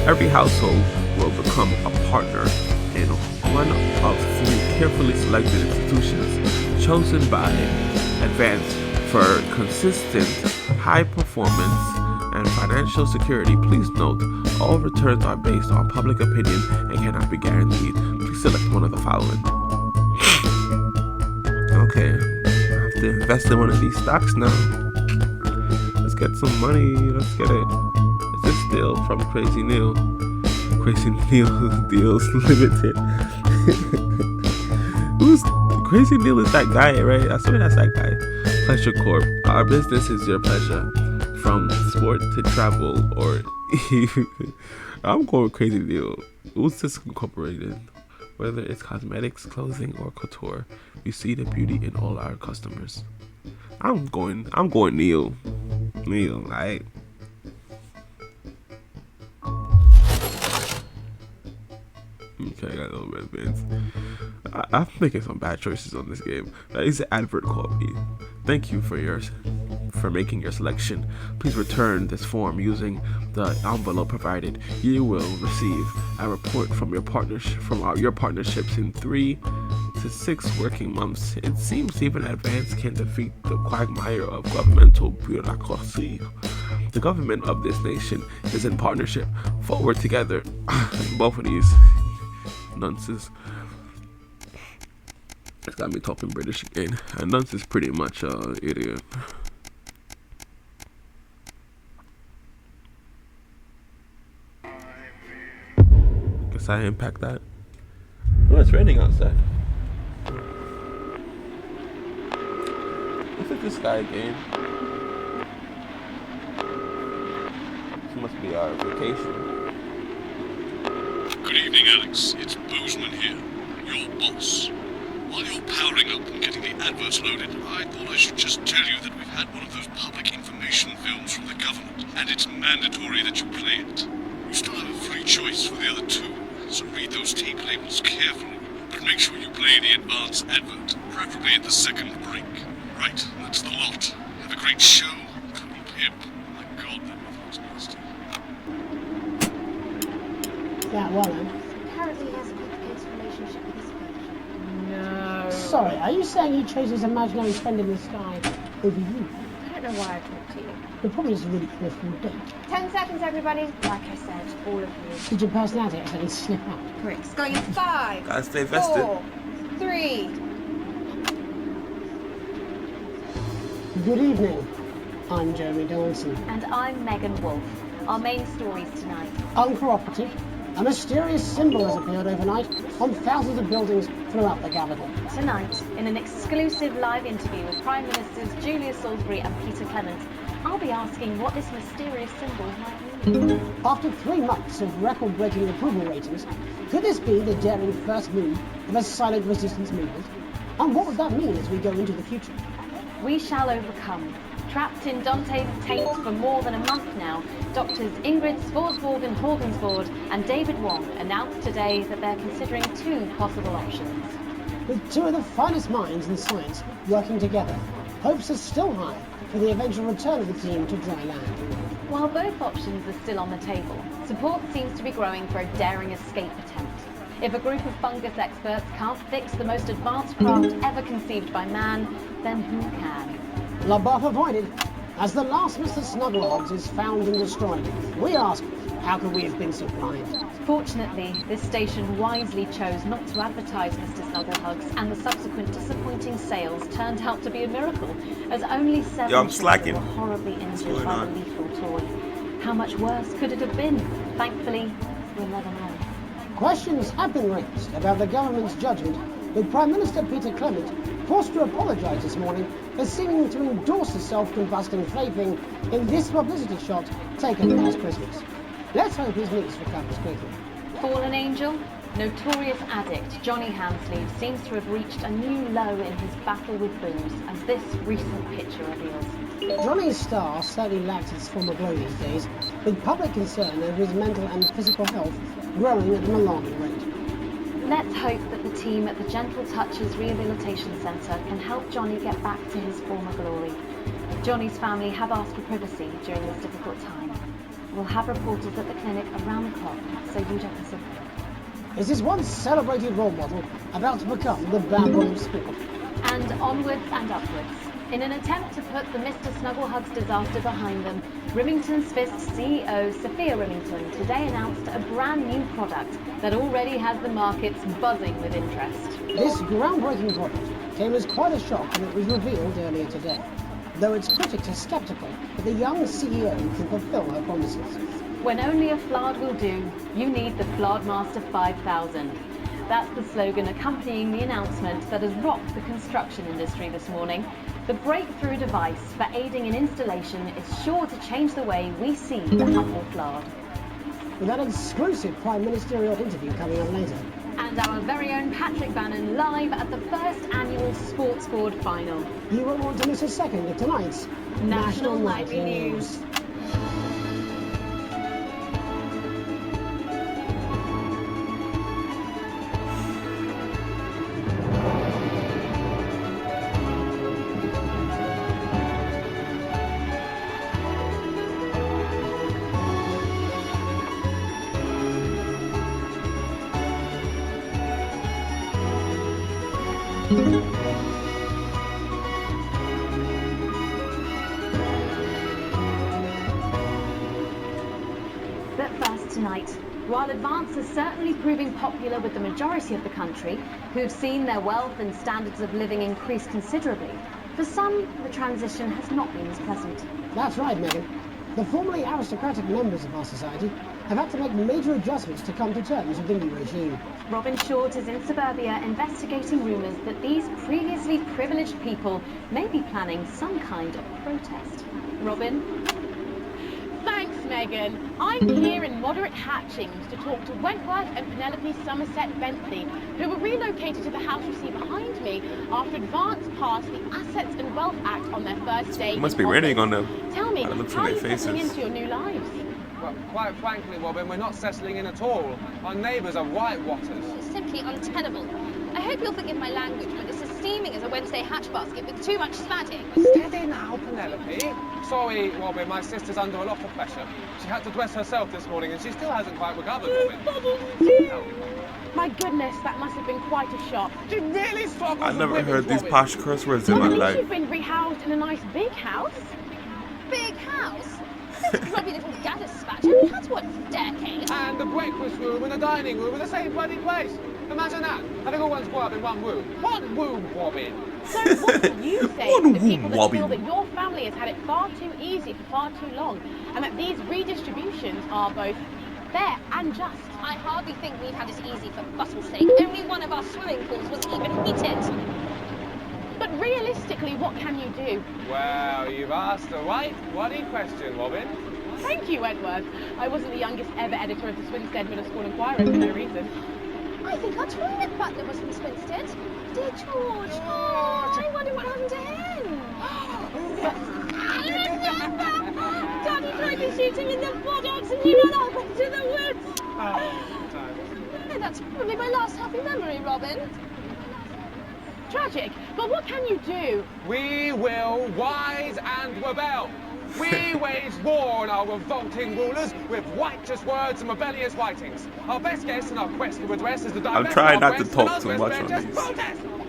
Every household will become a partner in one of 3 carefully selected institutions chosen by Advanced for consistent high performance and financial security. Please note, all returns are based on public opinion and cannot be guaranteed. Please select one of the following. Okay, I have to invest in one of these stocks now. Let's get some money, let's get it. Is this still from Crazy Neil? Crazy Neil Deals Limited. Who's Crazy Neil? Is that guy, right? I swear that's that guy. Pleasure Corp. Our business is your pleasure. From sport to travel, or I'm going with Crazy Neil. Who's this incorporated? Whether it's cosmetics, clothing, or couture, we see the beauty in all our customers. I'm going Neil. Neil, right? Okay, I got a little bit advanced. I'm making some bad choices on this game. That is an advert copy. Thank you for making your selection. Please return this form using the envelope provided. You will receive a report from your partnerships in 3 to 6 working months. It seems even Advanced can defeat the quagmire of governmental bureaucracy. The government of this nation is in partnership. Forward together. Both of these nonsense. It's got me talking British again. And Nunce is pretty much idiot. Guess I impact that. Oh, it's raining outside. Look at this guy again. This must be our vacation. Good evening, Alex. It's Boozman here, your boss. While you're powering up and getting the adverts loaded, I thought I should just tell you that we've had one of those public information films from the government, and it's mandatory that you play it. You still have a free choice for the other 2, so read those tape labels carefully, but make sure you play the advance advert, preferably at the second break. Right, that's the lot. Have a great show. Cody Pip. My God, that mother was nasty. Yeah, well then. Apparently he has a complicated relationship with his fish. No. Sorry, are you saying he chose his imaginary friend in the sky over you? I don't know why I talked to you. You're probably just a really awful date. 10 seconds, everybody. Like I said, all of you. Did your personality actually slip out? Bricks. Going in 5, Gotta stay vested. 4, 3. Good evening. I'm Jeremy Dawson. And I'm Megan Wolf. Our main stories tonight. Uncooperative. A mysterious symbol has appeared overnight on thousands of buildings throughout the capital. Tonight, in an exclusive live interview with Prime Ministers Julia Salisbury and Peter Clement, I'll be asking what this mysterious symbol might mean. After 3 months of record-breaking approval ratings, could this be the daring first move of a silent resistance movement? And what would that mean as we go into the future? We shall overcome. Trapped in Dante's taint for more than a month now, Doctors Ingrid Sporsborg-Horgensvoord and David Wong announced today that they're considering 2 possible options. With 2 of the finest minds in science working together, hopes are still high for the eventual return of the team to dry land. While both options are still on the table, support seems to be growing for a daring escape attempt. If a group of fungus experts can't fix the most advanced craft ever conceived by man, then who can? LaBeouf avoided. As the last Mr. Snugglehogs is found and destroyed, we ask, how could we have been so blind? Fortunately, this station wisely chose not to advertise Mr. Snugglehugs, and the subsequent disappointing sales turned out to be a miracle, as only 7 children were horribly injured by the lethal toy. How much worse could it have been? Thankfully, we'll never know. Questions have been raised about the government's judgment, with Prime Minister Peter Clement forced to apologise this morning for seeming to endorse the self-combusting plaything in this publicity shot taken last Christmas. Let's hope his niece recovers quickly. Fallen angel? Notorious addict Johnny Hansleaf seems to have reached a new low in his battle with booze, as this recent picture reveals. Johnny's star certainly lacks its former glow these days, with public concern over his mental and physical health growing at an alarming rate. Let's hope that the team at the Gentle Touches Rehabilitation Centre can help Johnny get back to his former glory. Johnny's family have asked for privacy during this difficult time. We'll have reporters at the clinic around the clock, so you don't miss a thing. Is this once celebrated role model about to become the bad boy of sport? And onwards and upwards. In an attempt to put the Mr. Snugglehugs disaster behind them, Rimington's Fist CEO Sophia Rimington today announced a brand new product that already has the markets buzzing with interest. This groundbreaking product came as quite a shock when it was revealed earlier today, though its critics are sceptical that the young CEO can fulfill her promises. When only a Flard will do, you need the Flardmaster 5000. That's the slogan accompanying the announcement that has rocked the construction industry this morning. The breakthrough device for aiding in installation is sure to change the way we see the humble Flard. With that exclusive Prime Ministerial interview coming up later. And our very own Patrick Bannon live at the first annual Sports Board final. You won't want to miss a second of tonight's National Nightly News. But first tonight, while Advance is certainly proving popular with the majority of the country, who've seen their wealth and standards of living increase considerably, for some, the transition has not been as pleasant. That's right, Megan. The formerly aristocratic members of our society have had to make major adjustments to come to terms with the new regime. Robin Short is in suburbia investigating rumours that these previously privileged people may be planning some kind of protest. Robin? Thanks, Megan. I'm here in Moderate Hatchings to talk to Wentworth and Penelope Somerset Bentley, who were relocated to the house you see behind me after Advance passed the Assets and Wealth Act on their first day. It must be raining on them. Tell me, how are you settling into your new lives? Well, quite frankly, Robin, we're not settling in at all. Our neighbours are whitewatters. It's simply untenable. I hope you'll forgive my language, but it's as steaming as a Wednesday hatch basket with too much spatting. Steady now, Penelope. Sorry, Robin, my sister's under a lot of pressure. She had to dress herself this morning and she still hasn't quite recovered, Robin. Bubble tea! My goodness, that must have been quite a shock. She really struggles I never with heard women, these posh curse words in my life. You've been rehoused in a nice big house. Big house? This grubby little gadder spatch only has one staircase. And the breakfast room and the dining room are the same bloody place. Imagine that, having all one's grow up in one room. One room, Robin. So what do you say to the people that feel that your family has had it far too easy for far too long, and that these redistributions are both fair and just? I hardly think we've had it easy for fuss's sake. Only one of our swimming pools was even heated. But realistically, what can you do? Well, you've asked the right bloody question, Robin. Thank you, Wentworth. I wasn't the youngest ever editor of the Swinstead Middle School Inquirer for no reason. I think our toilet butler was from Swinstead. Dear George. Oh, I wonder what happened to him. Daddy tried to shoot him in the buttocks and he ran off into the woods. Oh, that's probably my last happy memory, Robin. Tragic, but what can you do? We will rise and rebel. We wage war on our revolting rulers with righteous words and rebellious writings. Our best guess in our quest to redress is the I'm trying not to talk too much on these.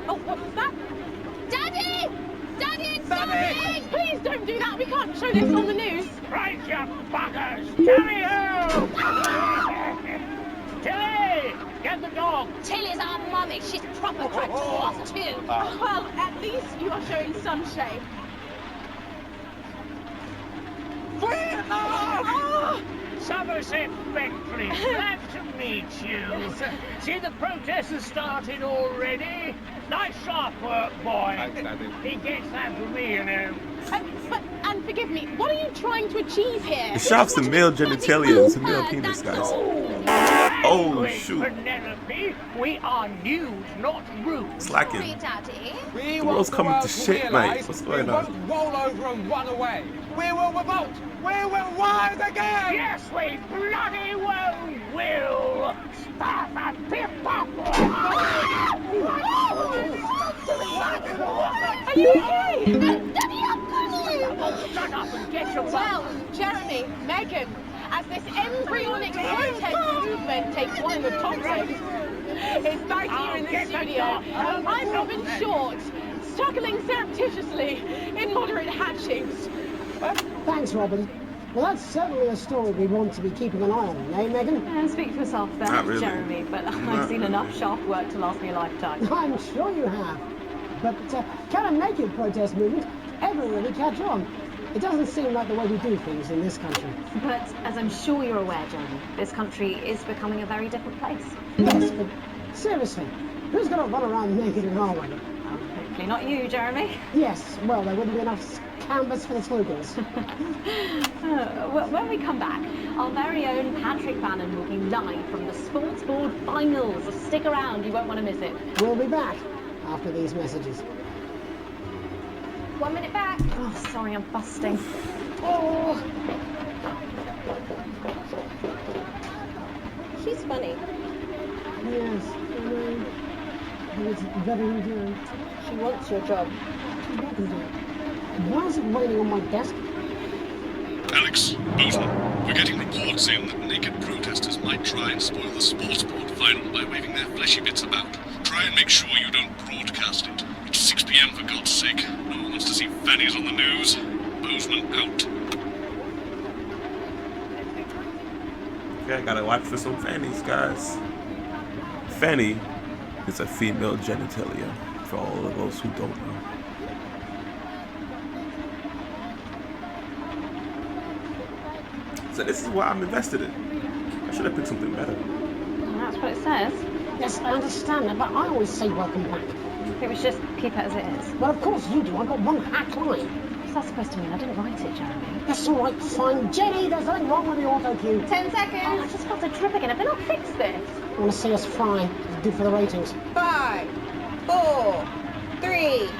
Oh, what's that? Daddy! Daddy, it's Daddy! Please don't do that. We can't show this on the news. Right, you buggers! Carry her! Tilly! Get the dog! Tilly's our mummy. She's proper cracked off too. Well, at least you are showing some shame. Somerset Beckley, glad to meet you. See, the protest has started already. Nice sharp work, boy. He gets that from me, you know. And forgive me, what are you trying to achieve here? It shops the male genitalia and some male penis, guys. Oh, shoot. Penelope, we are nude, not rude. Slacking. Sorry, Daddy. The world's coming to shit, mate. What's going on? We won't roll over and run away. We will revolt. We will rise again. Yes, we bloody well will. Start that pip pop. Are you okay? Daddy, I'm coming. Oh, shut up and get your Well, Jeremy, Megan, as this embryonic protest movement takes one in the top rows, it's back here in the studio. I'm Robin Short, struggling surreptitiously in moderate hatchings. Thanks, Robin. Well, that's certainly a story we want to be keeping an eye on, eh, Megan? Speak for yourself there, Not really. Jeremy, but I've seen enough sharp work to last me a lifetime. I'm sure you have. But can a naked protest movement ever really catch on? It doesn't seem like the way we do things in this country. But as I'm sure you're aware, Jeremy, this country is becoming a very different place. Yes, but seriously, who's going to run around naked in our weather? Hopefully not you, Jeremy. Yes, well, there wouldn't be enough canvas for the slogans. When we come back, our very own Patrick Bannon will be live from the Sports Board Finals. So stick around, you won't want to miss it. We'll be back after these messages. 1 minute back. Oh, sorry, I'm busting. Oh. She's funny. Yes, I know. It's very endearing. She wants your job. Why is it raining on my desk? Alex, Bozeman, we're getting reports in that naked protesters might try and spoil the sports board final by waving their fleshy bits about. Try and make sure you don't broadcast it. It's 6 p.m. for God's sake. No one wants to see fannies on the news. Bozeman out. Okay, I gotta watch for some fannies, guys. Fanny is a female genitalia, for all of those who don't know. So this is what I'm invested in. I should have picked something better. That's what it says. Yes, I understand that, but I always say welcome back. I think we should just keep it as it is. Well, of course you do. I've got one hack line. What's that supposed to mean? I didn't write it, Jeremy. That's all right, fine. Jenny, there's something wrong with the auto cue. 10 seconds. Oh, I just got to trip again. Have they not fixed this? I want to see us fry. It's good for the ratings. 5, 4, 3.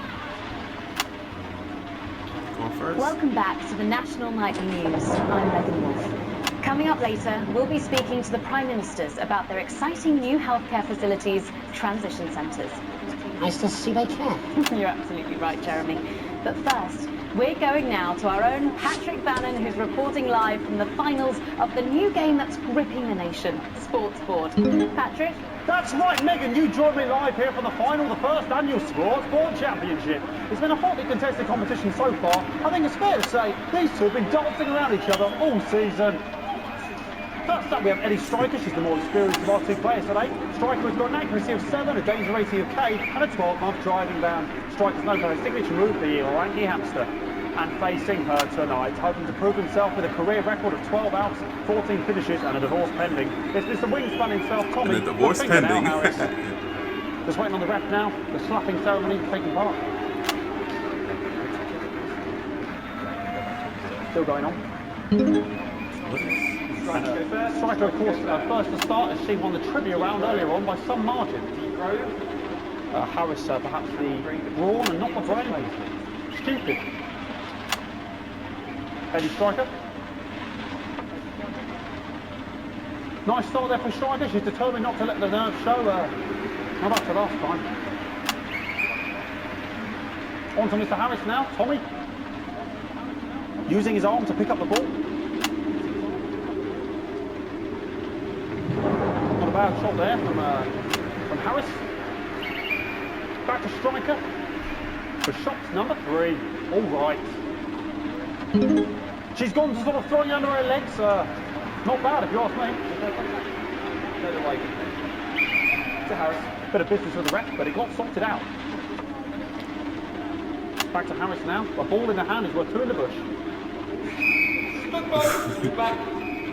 Going first. Welcome back to the National Nightly News. I'm Megan Wolf. Coming up later, we'll be speaking to the Prime Ministers about their exciting new healthcare facilities, transition centres. Nice to see they care. You're absolutely right, Jeremy. But first, we're going now to our own Patrick Bannon, who's reporting live from the finals of the new game that's gripping the nation, Sports Board. Patrick? That's right, Megan, you joined me live here for the final of the first annual Sports Board Championship. It's been a hotly contested competition so far. I think it's fair to say these two have been dancing around each other all season. First up, we have Eddie Striker. She's the more experienced of our two players today. Striker has got an accuracy of 7, a danger rating of K, and a 12-month driving ban. Striker's known for her signature move of the year, Oranky Hamster. And facing her tonight, hoping to prove himself with a career record of 12 outs, 14 finishes, and a divorce pending. It's Mr. Wingspan himself, Tommy. And a divorce pending. Just waiting on the ref now. The slapping ceremony taking part. Still going on. Striker, of course, first to start as she won the trivia round earlier on by some margin. Harris, perhaps the brawn and not the brain. Stupid. Eddie Striker. Nice start there for Striker. She's determined not to let the nerves show. Not up to last time. On to Mr. Harris now. Tommy. using his arm to pick up the ball. Not a bad shot there from Harris. Back to striker for shot number 3. All right. She's gone to sort of throwing under her legs. Not bad if you ask me. To Harris. Bit of business with the ref, but it got sorted out. Back to Harris now. A ball in the hand is worth 2 in the bush.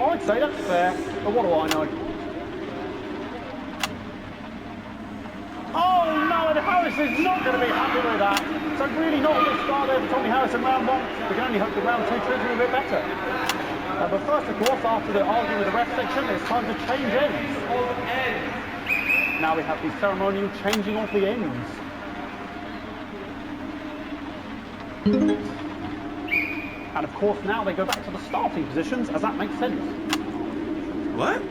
I'd say that's fair, but what do I know? Oh no, and Harris is not going to be happy with that. So really not a good start there for Tommy Harris in round 1. We can only hope that round 2 treats him a bit better. But first, of course, after the argument with the ref section, it's time to change ends. Now we have the ceremonial changing of the ends. And of course, now they go back to the starting positions, as that makes sense. What?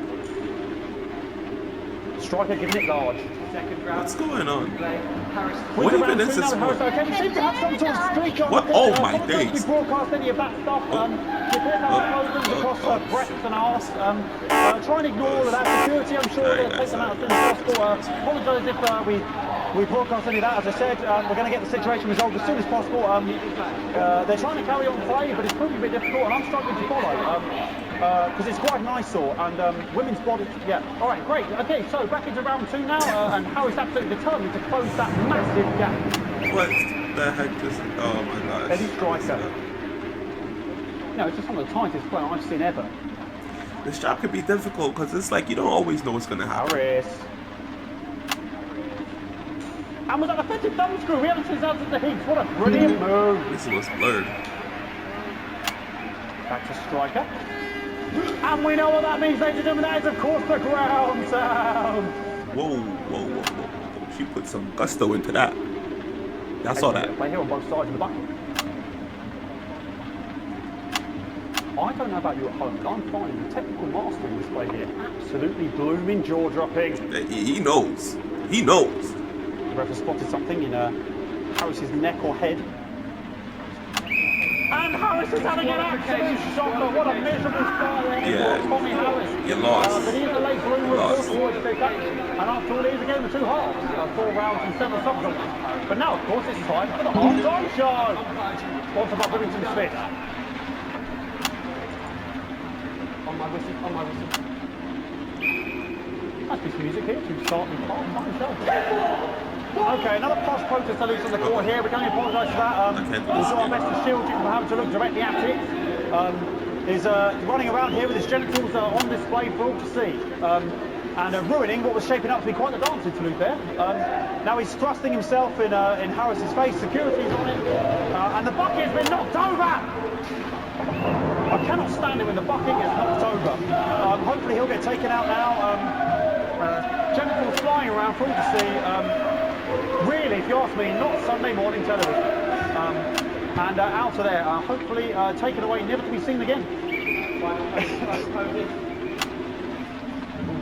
Striker giving it large. What's going on? What even is this for? Okay, we seem to have some sort of streak on. What? Oh my days. We broadcast any of that stuff. We appear to have slogans across breasts and arse. Try and ignore all of that. Security, I'm sure, will take them out as soon as possible. Apologise if we broadcast any of that. As I said, we're going to get the situation resolved as soon as possible. They're trying to carry on play, but it's proving a bit difficult, and I'm struggling to follow. Because it's quite an eyesore, and women's body, yeah. All right, great. Okay, so back into round 2 now, and Harry's absolutely determined to close that massive gap. What the heck is it? Oh my gosh. Eddie Striker. No, it's just one of the tightest play I've seen ever. This job can be difficult because it's like you don't always know what's going to happen. Harris. And was that offensive thumb screw? We haven't seen that since the Heats. What a brilliant move. This was blurred. Back to Striker. And we know what that means, ladies and gentlemen. That is, of course, the ground sound. Whoa, whoa, whoa, whoa. She put some gusto into that. I saw that. Play here on both sides of the bucket. I don't know about you at home, but I'm finding the technical mastering display here absolutely blooming jaw-dropping. He knows. He knows. The ref has spotted something in Harris's neck or head. And Harris is having an absolute shocker. What a miserable start there. Yeah. Tommy Harris. You lost. But he is a late bloomer, of course, towards the pick up. And after all, it is a game of 2 halves. 4 rounds and 7 subs. But now, of course, it's time for the half-time show. Sponsored by Bloomington Smith. On my whistle, on my whistle. Nice piece of music here to start the half-time show. Okay, another plus protest salute on the court here. We can only apologise for that. We'll do our best to shield you from having to look directly at it. Is running around here with his genitals on display for all to see. And ruining what was shaping up to be quite the dancing salute there. Now he's thrusting himself in Harris's face. Security's on it. And the bucket has been knocked over! I cannot stand it when the bucket gets knocked over. Hopefully he'll get taken out now. Genitals flying around for all to see. Really, if you ask me, not Sunday morning television. And out of there, hopefully taken away, never to be seen again.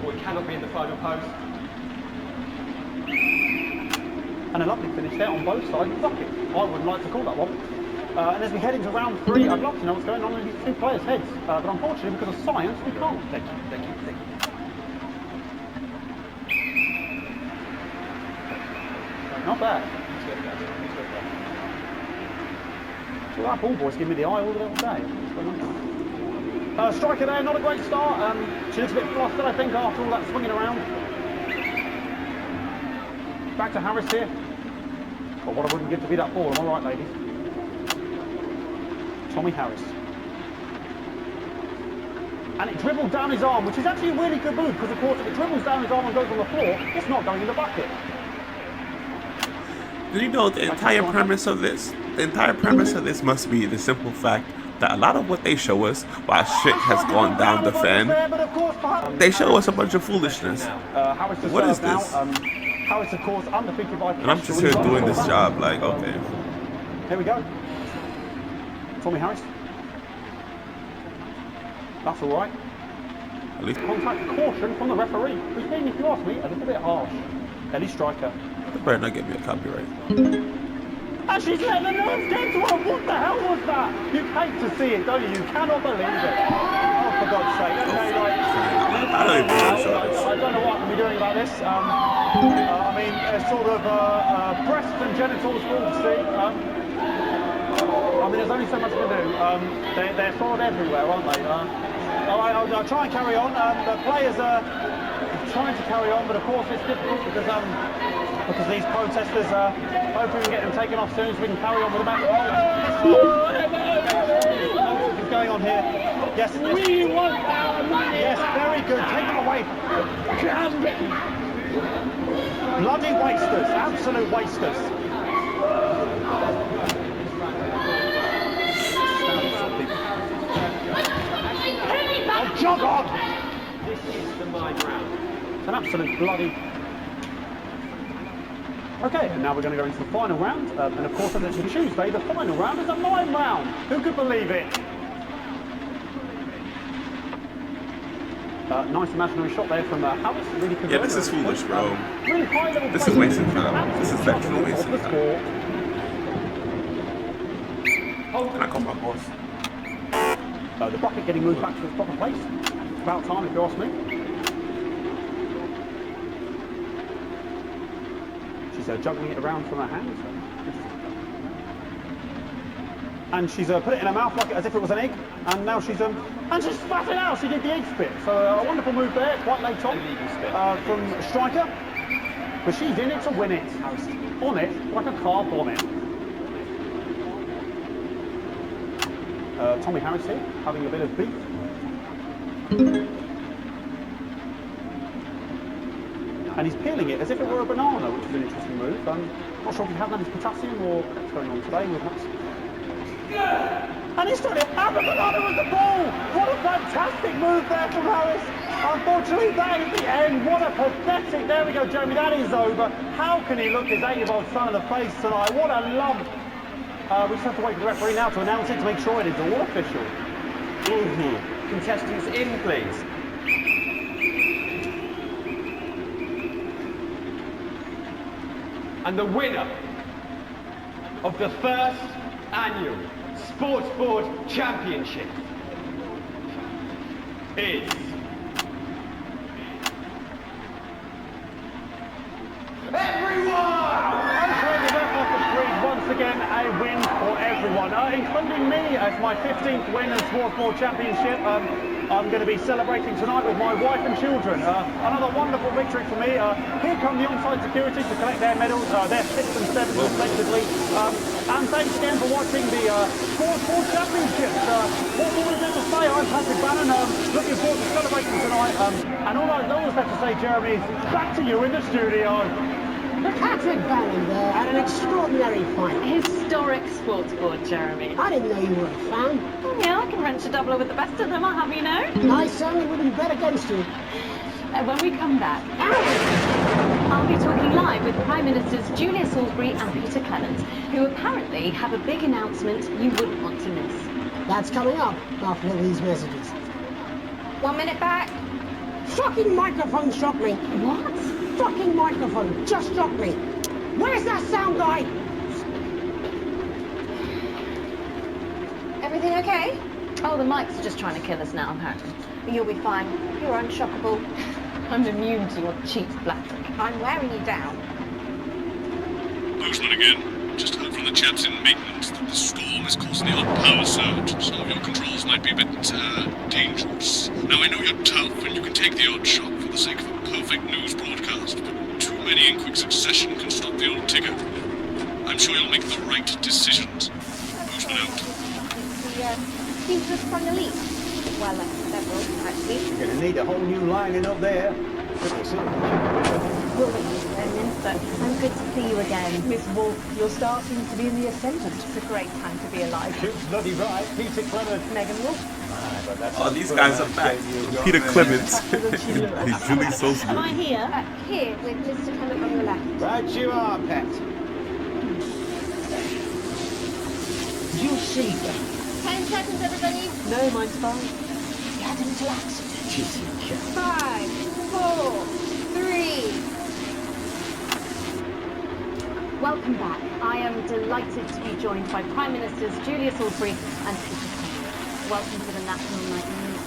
We cannot be in the final post. And a lovely finish there on both sides of the bucket. I wouldn't like to call that one. And as we head into round 3, I'd love to know what's going on in these 2 players' heads. But unfortunately, because of science, we can't. Thank you, thank you, thank you. Not bad. So that ball boy's giving me the eye all the day. What's going on? Striker there, not a great start. She looks a bit flustered, I think, after all that swinging around. Back to Harris here. But what I wouldn't give to be that ball, am I right, ladies? Tommy Harris. And it dribbled down his arm, which is actually a really good move, because of course if it dribbles down his arm and goes on the floor, it's not going in the bucket. Do you know the entire premise of this? The entire premise of this must be the simple fact that a lot of what they show us, while shit has gone down the fan, they show us a bunch of foolishness. What is this? Harris, of course, undefeated by. And I'm just here doing this job, like, okay. Here we go. Tommy Harris. That's all right. At least contact caution from the referee, who's being, if you ask me, a little bit harsh. Eddie Striker. They better not give me a copyright. And she's letting the nerves get to her. What the hell was that? You hate to see it, don't you? You cannot believe it. Oh, for God's sake. Okay, like, I don't even know. I don't know what I'm going to be doing about this. I mean, sort of breasts and genitals for all to see. I mean, there's only so much to do. They're sort of everywhere, aren't they? I'll try and carry on. The players are trying to carry on, but of course it's difficult because these protesters hoping we can get them taken off soon so we can carry on with the match. What's going on here? Yes. We want our money. Yes, very good. Take them away. Bloody wasters. Absolute wasters. Oh, jog on! This is the mine round. It's an absolute bloody... Okay, and now we're going to go into the final round. And of course, as it's a Tuesday, the final round is a mime round. Who could believe it? Nice imaginary shot there from Harris. Really yeah, this is foolish, bro. Really high level this is wasting time. This is actual wasting time. Can I come back, boss? The bucket getting moved back to its proper place. It's about time, if you ask me. She's juggling it around from her hands. And she's put it in her mouth like as if it was an egg. And now she's spat it out. She did the egg spit. So a wonderful move there, quite late on from Striker. But she's in it to win it. On it, like a car bonnet. Tommy Harris here, having a bit of beef. And he's peeling it as if it were a banana, which is an interesting move. Not sure if he has any potassium or what's going on today with that. And he's trying to have a banana with the ball! What a fantastic move there from Harris! Unfortunately, that is the end. What a pathetic... There we go, Jeremy, that is over. How can he look his 8-year-old son in the face tonight? What a lump! We just have to wait for the referee now to announce it to make sure it is all official. Contestants in, please. And the winner of the first annual Sports Board Championship is... Once again, a win for everyone, including me as my 15th win in the Sports Board Championship. I'm going to be celebrating tonight with my wife and children. Another wonderful victory for me. Here come the onside security to collect their medals, their 6th and 7th respectively. And thanks again for watching the Sports Board Championships. What more is there to say? I'm Patrick Bannon, looking forward to celebrating tonight. And all I always have to say, Jeremy, is back to you in the studio. Patrick Bannon there had an extraordinary fight. Historic sports board, Jeremy. I didn't know you were a fan. Oh, yeah, I can wrench a doubler with the best of them, I'll have you know. I certainly wouldn't bet against you. When we come back, I'll be talking live with Prime Ministers Julia Salisbury and Peter Clement, who apparently have a big announcement you wouldn't want to miss. That's coming up after these messages. 1 minute back. Fucking microphone shocked me. What? Fucking microphone just shocked me. Where's that sound guy? Everything okay? Oh, the mics are just trying to kill us now, apparently. You'll be fine. You're unshockable. I'm immune to your cheap flattery. I'm wearing you down. Bozeman again. Just heard from the chaps in maintenance that the storm is causing the odd power surge. Some of your controls might be a bit dangerous. Now, I know you're tough and you can take the odd shock for the sake of a perfect news broadcast, but too many in quick succession can stop the old ticker. I'm sure you'll make the right decisions. Bozeman out. Seems to have sprung a leak. Well, several, actually. You're going to need a whole new lining up there. We'll wait for 10 minutes, but I'm good to see you again. Miss Wolf, your star seems to be in the ascendant. It's a great time to be alive. You're bloody right. Peter Clement. Megan Wolf. Oh, these guys are back. Peter Clement. He's Julie Salisbury. Am I here? Here, with Mr. Clement on your left. Right you are, pet. You see that? 10 seconds, everybody. No, mine's fine. You had a little accident. Cheesy cat. 5, 4, 3. Welcome back. I am delighted to be joined by Prime Ministers Julia Salisbury and Peter Connolly. Welcome to the National Night News.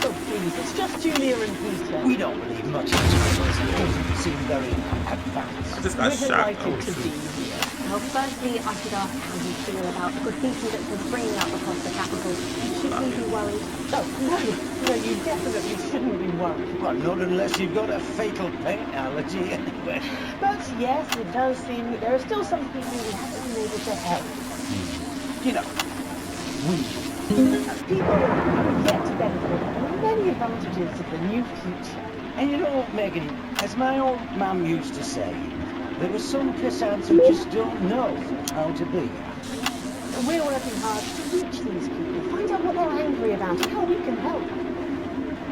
Oh, please, it's just Julia and Peter. We don't believe much in Chinese. It doesn't seem very advanced. I just got shot. Delighted to be here. Well, firstly, I should ask how you feel about the graffiti that's been springing up across the capital. Should we be worried? Oh, no, you definitely shouldn't be worried. Well, not unless you've got a fatal paint allergy anyway. But yes, it does seem that there are still some people who haven't been able to help. You know, People have yet to benefit from the many advantages of the new future. And you know, Megan, as my old mum used to say, there are some pissants who just don't know how to be. And we're working hard to reach these people, find out what they're angry about and how we can help.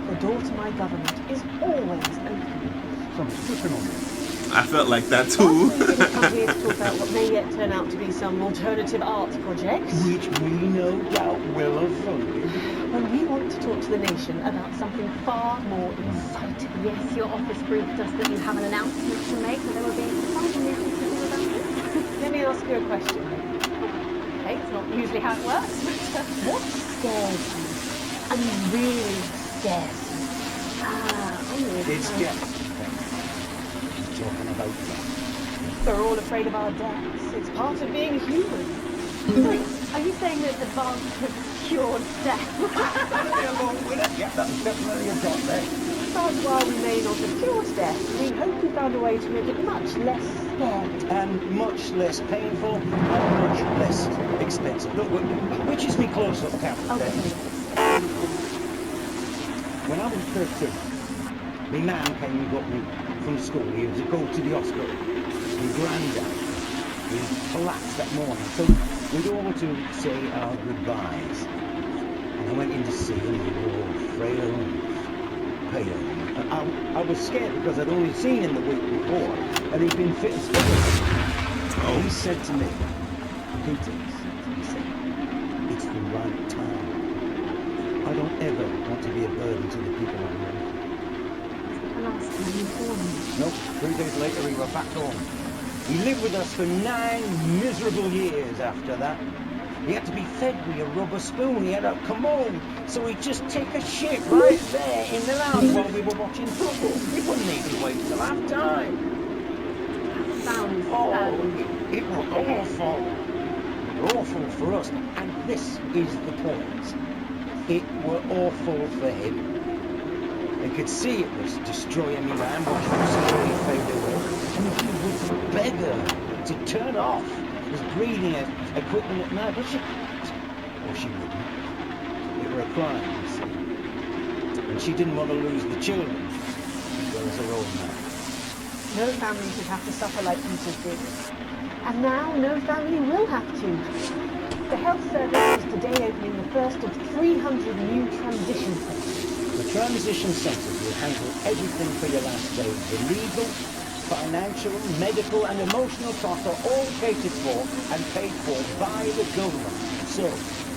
The door to my government is always open. Something's flipping on you. I felt like that too. We didn't come here to talk about what may yet turn out to be some alternative arts project. Which we no doubt will have funded. When we want to talk to the nation about something far more exciting. Yes, your office briefed us that you have an announcement to make, and there will be exciting news to do about it. Let me ask you a question. Okay, it's not usually how it works. What scares you? I mean, really scares you? It's death. Talking about death. We're all afraid of our deaths. It's part of being human. Sorry, are you saying that advance has cured death? Yeah, that's definitely a dot there. But while we may not have cured death, we hope we found a way to make it much less scary. And much less painful and much less expensive. Look, which is me close-up camera. Okay. When I was 13, my man came and got me from school. He was to go to the hospital. My granddad, he collapsed that morning. So we'd all to say our goodbyes. And I went in to see him. He was all frail and pale. I was scared because I'd only seen him the week before, and he'd been fit as fiddle. He said to me, Peter, he said, it's the right time. I don't ever want to be a burden to the people I love. The last time you saw him. Nope, 3 days later he was back home. He lived with us for 9 miserable years after that. He had to be fed with a rubber spoon. He had a commode, so he'd just take a shit right there in the lounge while we were watching football. He wouldn't even wait till half time. Sounds it was awful. It was awful for us, and this is the point. It were awful for him. They could see it was destroying me man, watching him slowly fade away. And he would beg her to turn off his breathing equipment at night, but she wouldn't. It were a crime, you see. And she didn't want to lose the children, as well as her own man. No family should have to suffer like Peter's did. And now no family will have to. The health service is today opening the first of 300 new transition centres. The transition centres will handle everything for your last days. The legal, financial, medical and emotional costs are all catered for and paid for by the government. So,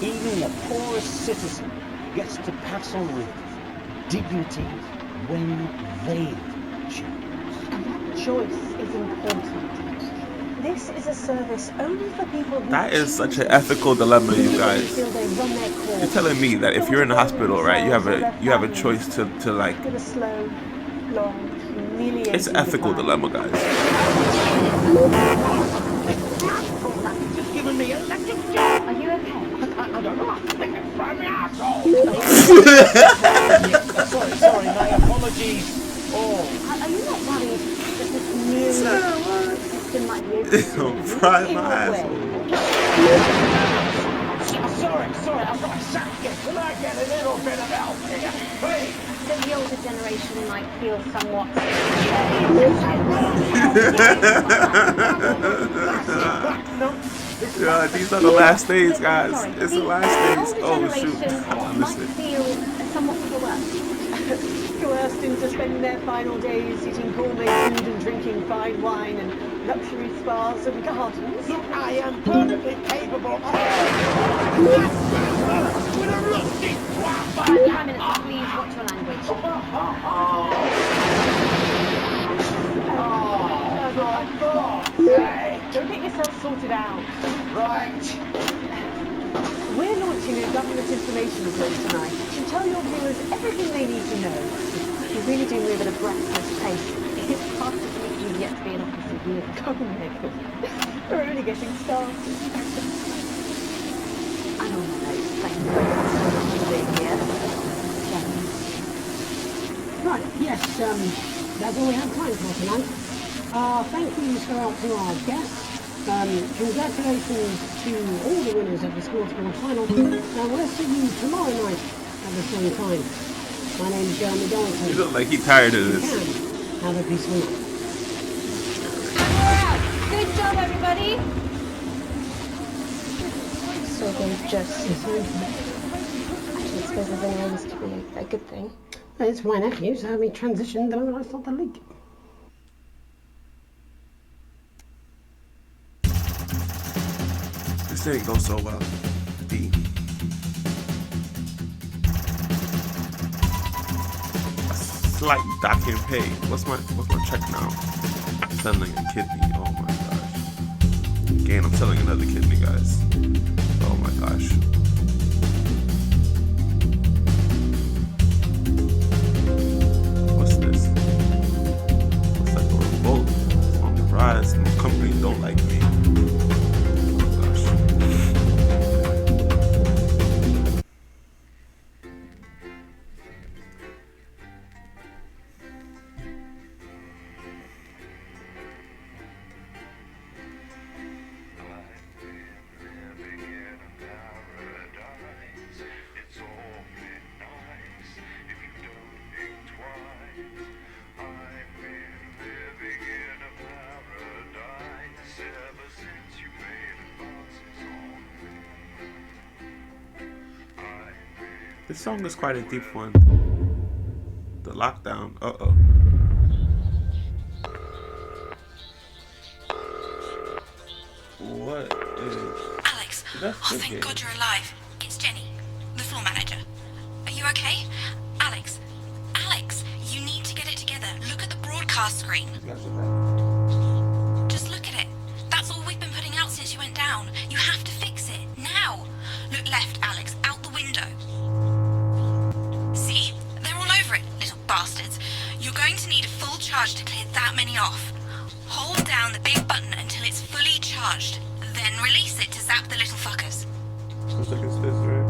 even the poorest citizen gets to pass on with dignity when they choose. And that choice is important. This is a service only for people who That is such an ethical dilemma, you guys. feel they run their course. You're telling me that if you're in the hospital, right, you have a choice to like. With a slow, long, humiliating It's an ethical dilemma, guys. Just giving me electric shock. Are you okay? I don't know. I think it's from my asshole. Sorry, my apologies. Oh. Are you not worried that this new system might be open? Fry my asshole. Sorry, I've got a second. Can I get a little bit of help here, please? That the older generation might feel somewhat. Yeah, these are the last days, guys. It's the last days. Oh shoot, I missed Might it. feel somewhat coerced. coerced into spending their final days eating gourmet food and drinking fine wine and luxury spas and gardens. Look, I am perfectly capable of... With a rusty Prime Minister, please watch your language. Oh, ourselves sorted out. Right. We're launching a government information zone tonight to tell your viewers everything they need to know. You really do move at a breathless pace. It's hard to believe you've yet to be in office a year. Go on, Nicholas. We're only getting started. I'm on my notes. Thank you very much for being here. Right, yes, that's all we have time for tonight. Thank yous go out to our guests. Congratulations to all the winners of the Sports Board final. We'll see you tomorrow night at the same time. My name's Jeremy Donaldson. You look like he's tired of this. Have a peaceful night. Good job, everybody. So they've just... I don't suppose there's any way this could be a good thing. It's my nephew, so we transitioned the moment I saw the leak. This didn't go so well. D. A slight dock in pay. What's my check now? Selling a kidney. Oh my gosh. Again, I'm selling another kidney, guys. Oh my gosh. What's this? Looks like a revolt. On the rise. My company don't like me. This song is quite a deep one. The lockdown. Uh-oh. What is... Alex, thank God you're alive. It's Jenny, the floor manager. Are you okay? Alex, you need to get it together. Look at the broadcast screen. Just look at it. That's all we've been putting out since you went down. You have to fix it, now. Look left, Alex, out the window. See? They're all over it, little bastards. You're going to need a full charge to clear that many off. Hold down the big button until it's fully charged. Then release it to zap the little fuckers. Looks like it's this, right?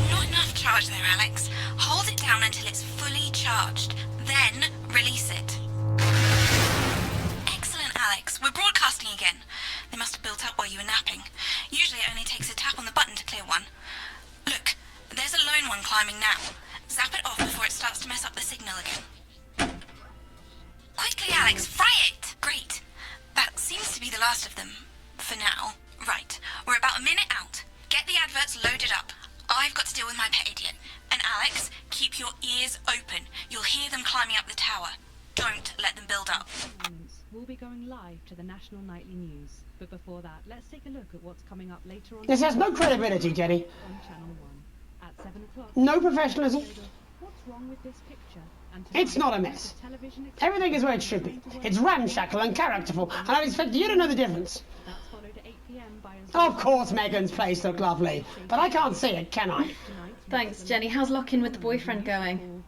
Not enough charge there, Alex. Hold it down until it's fully charged. Then release it. Excellent, Alex. We're broadcasting again. They must have built up while you were napping. Usually it only takes a tap on the button to clear one. Look, there's a lone one climbing now. Zap it off before it starts to mess up the signal again. Quickly, Alex, fry it! Great. That seems to be the last of them. For now. Right. We're about a minute out. Get the adverts loaded up. I've got to deal with my pet idiot. And Alex, keep your ears open. You'll hear them climbing up the tower. Don't let them build up. We'll be going live to the National Nightly News. But before that, let's take a look at what's coming up later on. This has no credibility, Jenny. On Channel 1 at 7 o'clock. No professionalism. What's wrong with this picture? It's not a mess. Everything is where it should be. It's ramshackle and characterful, and I expect you to know the difference. Of course Megan's place looked lovely, but I can't see it, can I? Thanks, Jenny. How's lock-in with the boyfriend going?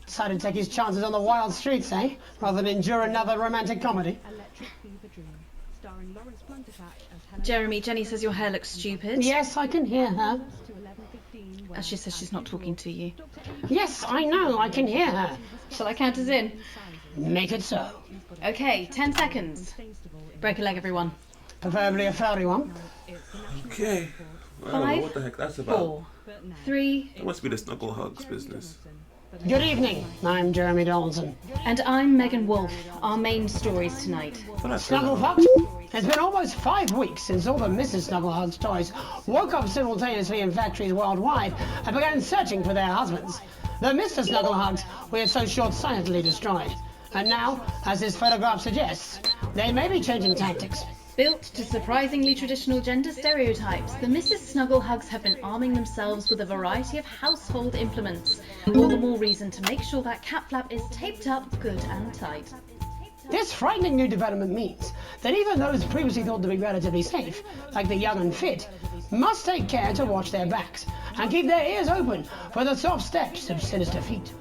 Decided to take his chances on the wild streets, eh? Rather than endure another romantic comedy. Jeremy, Jenny says your hair looks stupid. Yes, I can hear her. As she says she's not talking to you. Yes, I know, I can hear her. Shall I count us in? Make it so. Okay, 10 seconds. Break a leg, everyone. Preferably a furry one. Okay. I don't know what the heck that's about. 4, 3. That must be the Snuggle Hugs business. Good evening, I'm Jeremy Donaldson. And I'm Megan Wolf. Our main stories tonight. Snugglehugs? It's been almost 5 weeks since all the Mrs. Snugglehugs toys woke up simultaneously in factories worldwide and began searching for their husbands. The Mr. Snugglehugs we had so short-sightedly destroyed. And now, as this photograph suggests, they may be changing tactics. Built to surprisingly traditional gender stereotypes, the Mrs. Snugglehugs have been arming themselves with a variety of household implements. All the more reason to make sure that cat flap is taped up good and tight. This frightening new development means that even those previously thought to be relatively safe, like the young and fit, must take care to watch their backs and keep their ears open for the soft steps of sinister feet.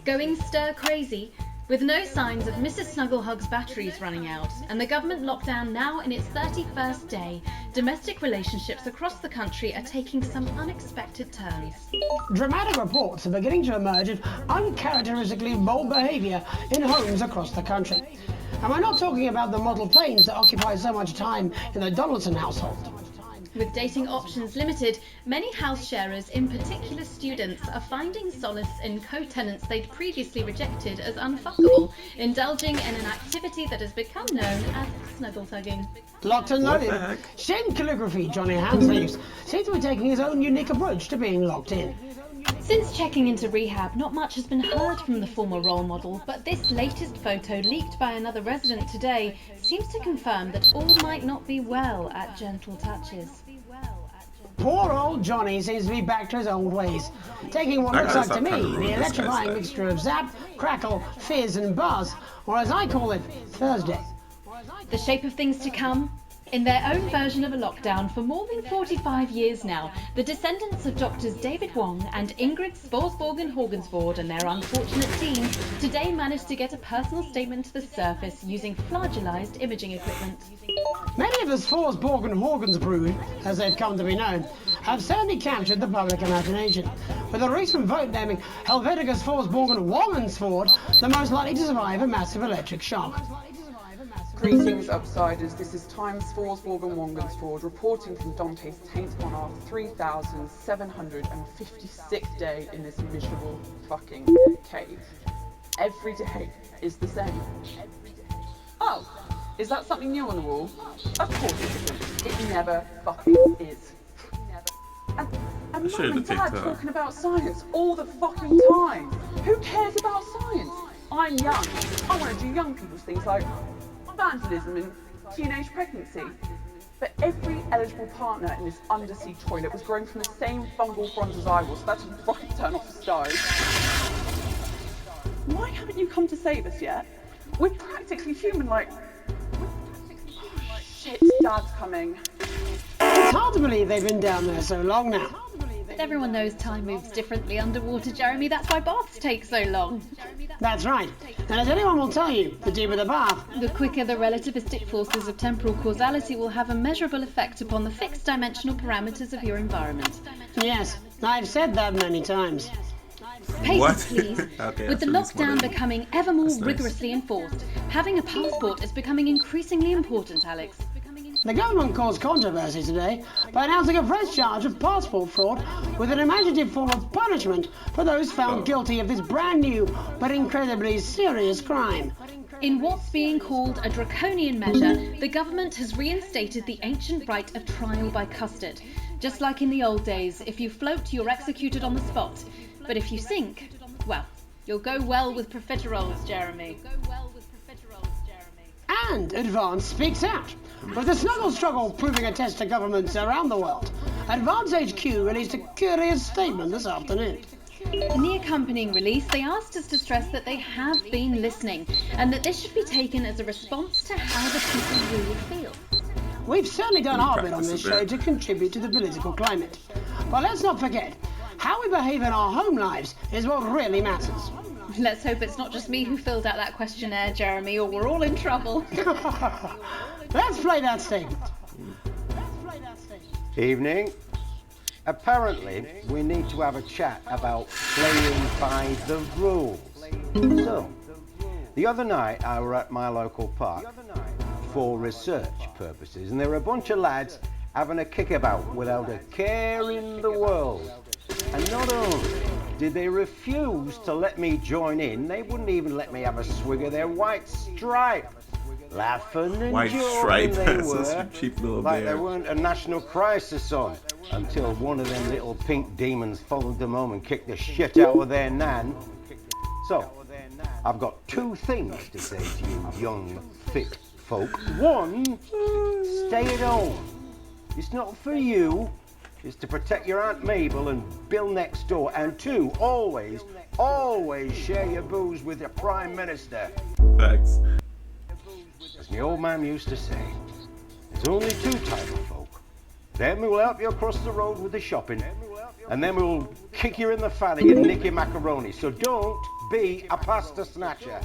Going stir crazy, with no signs of Mrs. Snugglehug's batteries running out and the government lockdown now in its 31st day, domestic relationships across the country are taking some unexpected turns. Dramatic reports are beginning to emerge of uncharacteristically bold behaviour in homes across the country. And we're not talking about the model planes that occupy so much time in the Donaldson household. With dating options limited, many house sharers, in particular students, are finding solace in co-tenants they'd previously rejected as unfuckable, indulging in an activity that has become known as snuggle-thugging. Locked and loaded. Shane Calligraphy Johnny Handsaves seems to be taking his own unique approach to being locked in. Since checking into rehab, not much has been heard from the former role model, but this latest photo leaked by another resident today seems to confirm that all might not be well at Gentle Touches. Poor old Johnny seems to be back to his old ways, taking what looks like to me the electrifying mixture of zap, crackle, fizz and buzz, or as I call it, Thursday. The shape of things to come? In their own version of a lockdown for more than 45 years now, the descendants of Doctors David Wong and Ingrid Sporsborgen-Horgensvoord and their unfortunate team today managed to get a personal statement to the surface using flagellized imaging equipment. Many of the Sporsborgen-Horgensbrood, as they've come to be known, have certainly captured the public imagination, with a recent vote naming Helvetica Sporsborgen-Wongensvoord the most likely to survive a massive electric shock. Greetings, Upsiders. This is Times Sporsborgen-Wongensvoord reporting from Dante's Taint on our 3,756th day in this miserable fucking cave. Every day is the same. Oh, is that something new on the wall? Of course it isn't. It never fucking is. And Mum and Dad talking about science all the fucking time. Who cares about science? I'm young. I want to do young people's things like vandalism and teenage pregnancy. But every eligible partner in this undersea toilet was grown from the same fungal front as I was, so that's a fucking turn off the stove. Why haven't you come to save us yet? We're practically human, like... Oh, shit, Dad's coming. It's hard to believe they've been down there so long now. But everyone knows time moves differently underwater, Jeremy. That's why baths take so long. That's right. And as anyone will tell you, the deeper the bath, the quicker the relativistic forces of temporal causality will have a measurable effect upon the fixed dimensional parameters of your environment. Yes, I've said that many times. Patience, please. Okay, with the lockdown becoming ever more rigorously enforced, having a passport is becoming increasingly important, Alex. The government caused controversy today by announcing a fresh charge of passport fraud with an imaginative form of punishment for those found guilty of this brand new but incredibly serious crime. In what's being called a draconian measure, the government has reinstated the ancient right of trial by custard. Just like in the old days, if you float, you're executed on the spot. But if you sink, well, you'll go well with profiteroles, Jeremy. And Advance speaks out. With the snuggle struggle proving a test to governments around the world, Advance HQ released a curious statement this afternoon. In the accompanying release, they asked us to stress that they have been listening, and that this should be taken as a response to how the people really feel. We've certainly done our bit on this show to contribute to the political climate. But let's not forget, how we behave in our home lives is what really matters. Let's hope it's not just me who filled out that questionnaire, Jeremy, or we're all in trouble. Let's play that statement. Evening. Apparently, we need to have a chat about playing by the rules. So, the other night I were at my local park for research purposes, and there were a bunch of lads having a kickabout without a care in the world. And not only did they refuse to let me join in, they wouldn't even let me have a swig of their white stripe. Laughing and white joking stripe. they That's were, such a cheap little like bear. there weren't a national crisis on, until one of them little pink demons followed them home and kicked the shit out of their nan. So, I've got two things to say to you young, fit folk. One, stay at home. It's not for you, is to protect your Aunt Mabel and Bill next door, and 2, always share your booze with your Prime Minister. Thanks. As my old man used to say, there's only 2 types of folk. Them who will help you across the road with the shopping, and them who will kick you in the fanny and nick your macaroni. So don't be a pasta snatcher.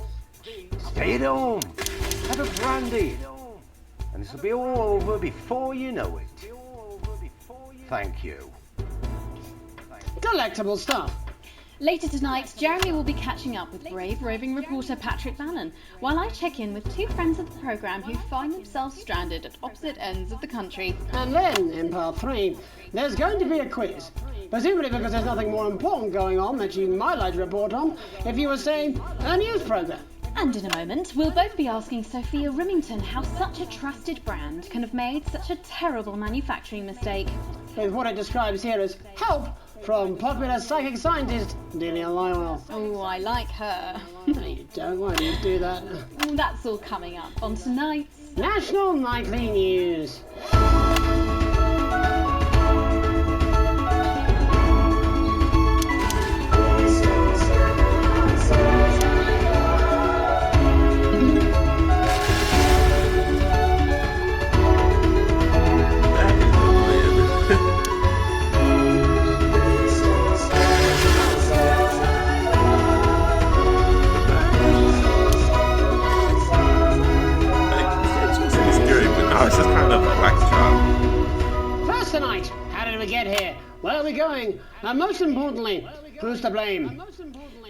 Stay at home, have a brandy, and this will be all over before you know it. Thank you. Delectable stuff. Later tonight, Jeremy will be catching up with brave roving reporter Patrick Bannon, while I check in with 2 friends of the programme who find themselves stranded at opposite ends of the country. And then, in part 3, there's going to be a quiz. Presumably because there's nothing more important going on that you might like to report on if you were, say, a news programme. And in a moment, we'll both be asking Sophia Rimington how such a trusted brand can have made such a terrible manufacturing mistake. With what it describes here as help from popular psychic scientist Delia Lywell. Oh, I like her. No, you don't. Why do you do that? That's all coming up on tonight's National Nightly News. It's just kind of a whack job. First tonight, how did we get here? Where are we going? And most importantly, who's to blame?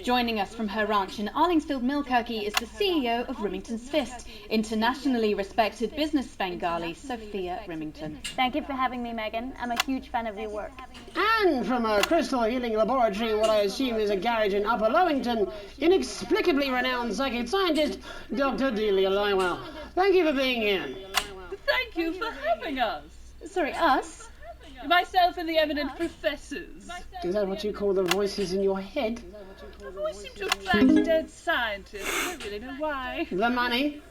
Joining us from her ranch in Arlingsfield, Milkirky is the CEO of Rimington's Fist, internationally respected business Bengali, Sophia Rimington. Thank you for having me, Megan. I'm a huge fan of your work. And from a crystal healing laboratory in what I assume is a garage in Upper Lowington, inexplicably renowned psychic scientist, Dr. Delia Lywell. Thank you for being here. Thank you for having us. Sorry, us? Myself and the eminent professors. Is that what you call the voices in your head? I've always seemed to attract dead scientists. I don't really know why. The money?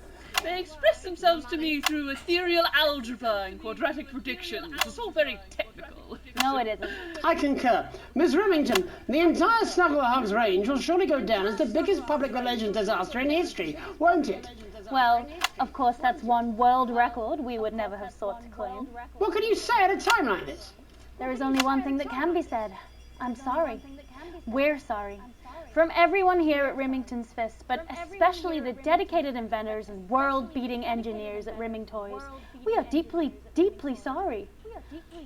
They express themselves to me through ethereal algebra and quadratic predictions. It's all very technical. No, it isn't. I concur. Miss Rimington, the entire Snuggle Hugs range will surely go down as the biggest public relations disaster in history, won't it? Well, of course, that's one world record we would never have sought to claim. What can you say at a time like this? There is only one thing that can be said. I'm sorry. We're sorry. From everyone here at Rimington's Fist, but especially the dedicated inventors and world-beating engineers at Rimming Toys, we are deeply, deeply sorry.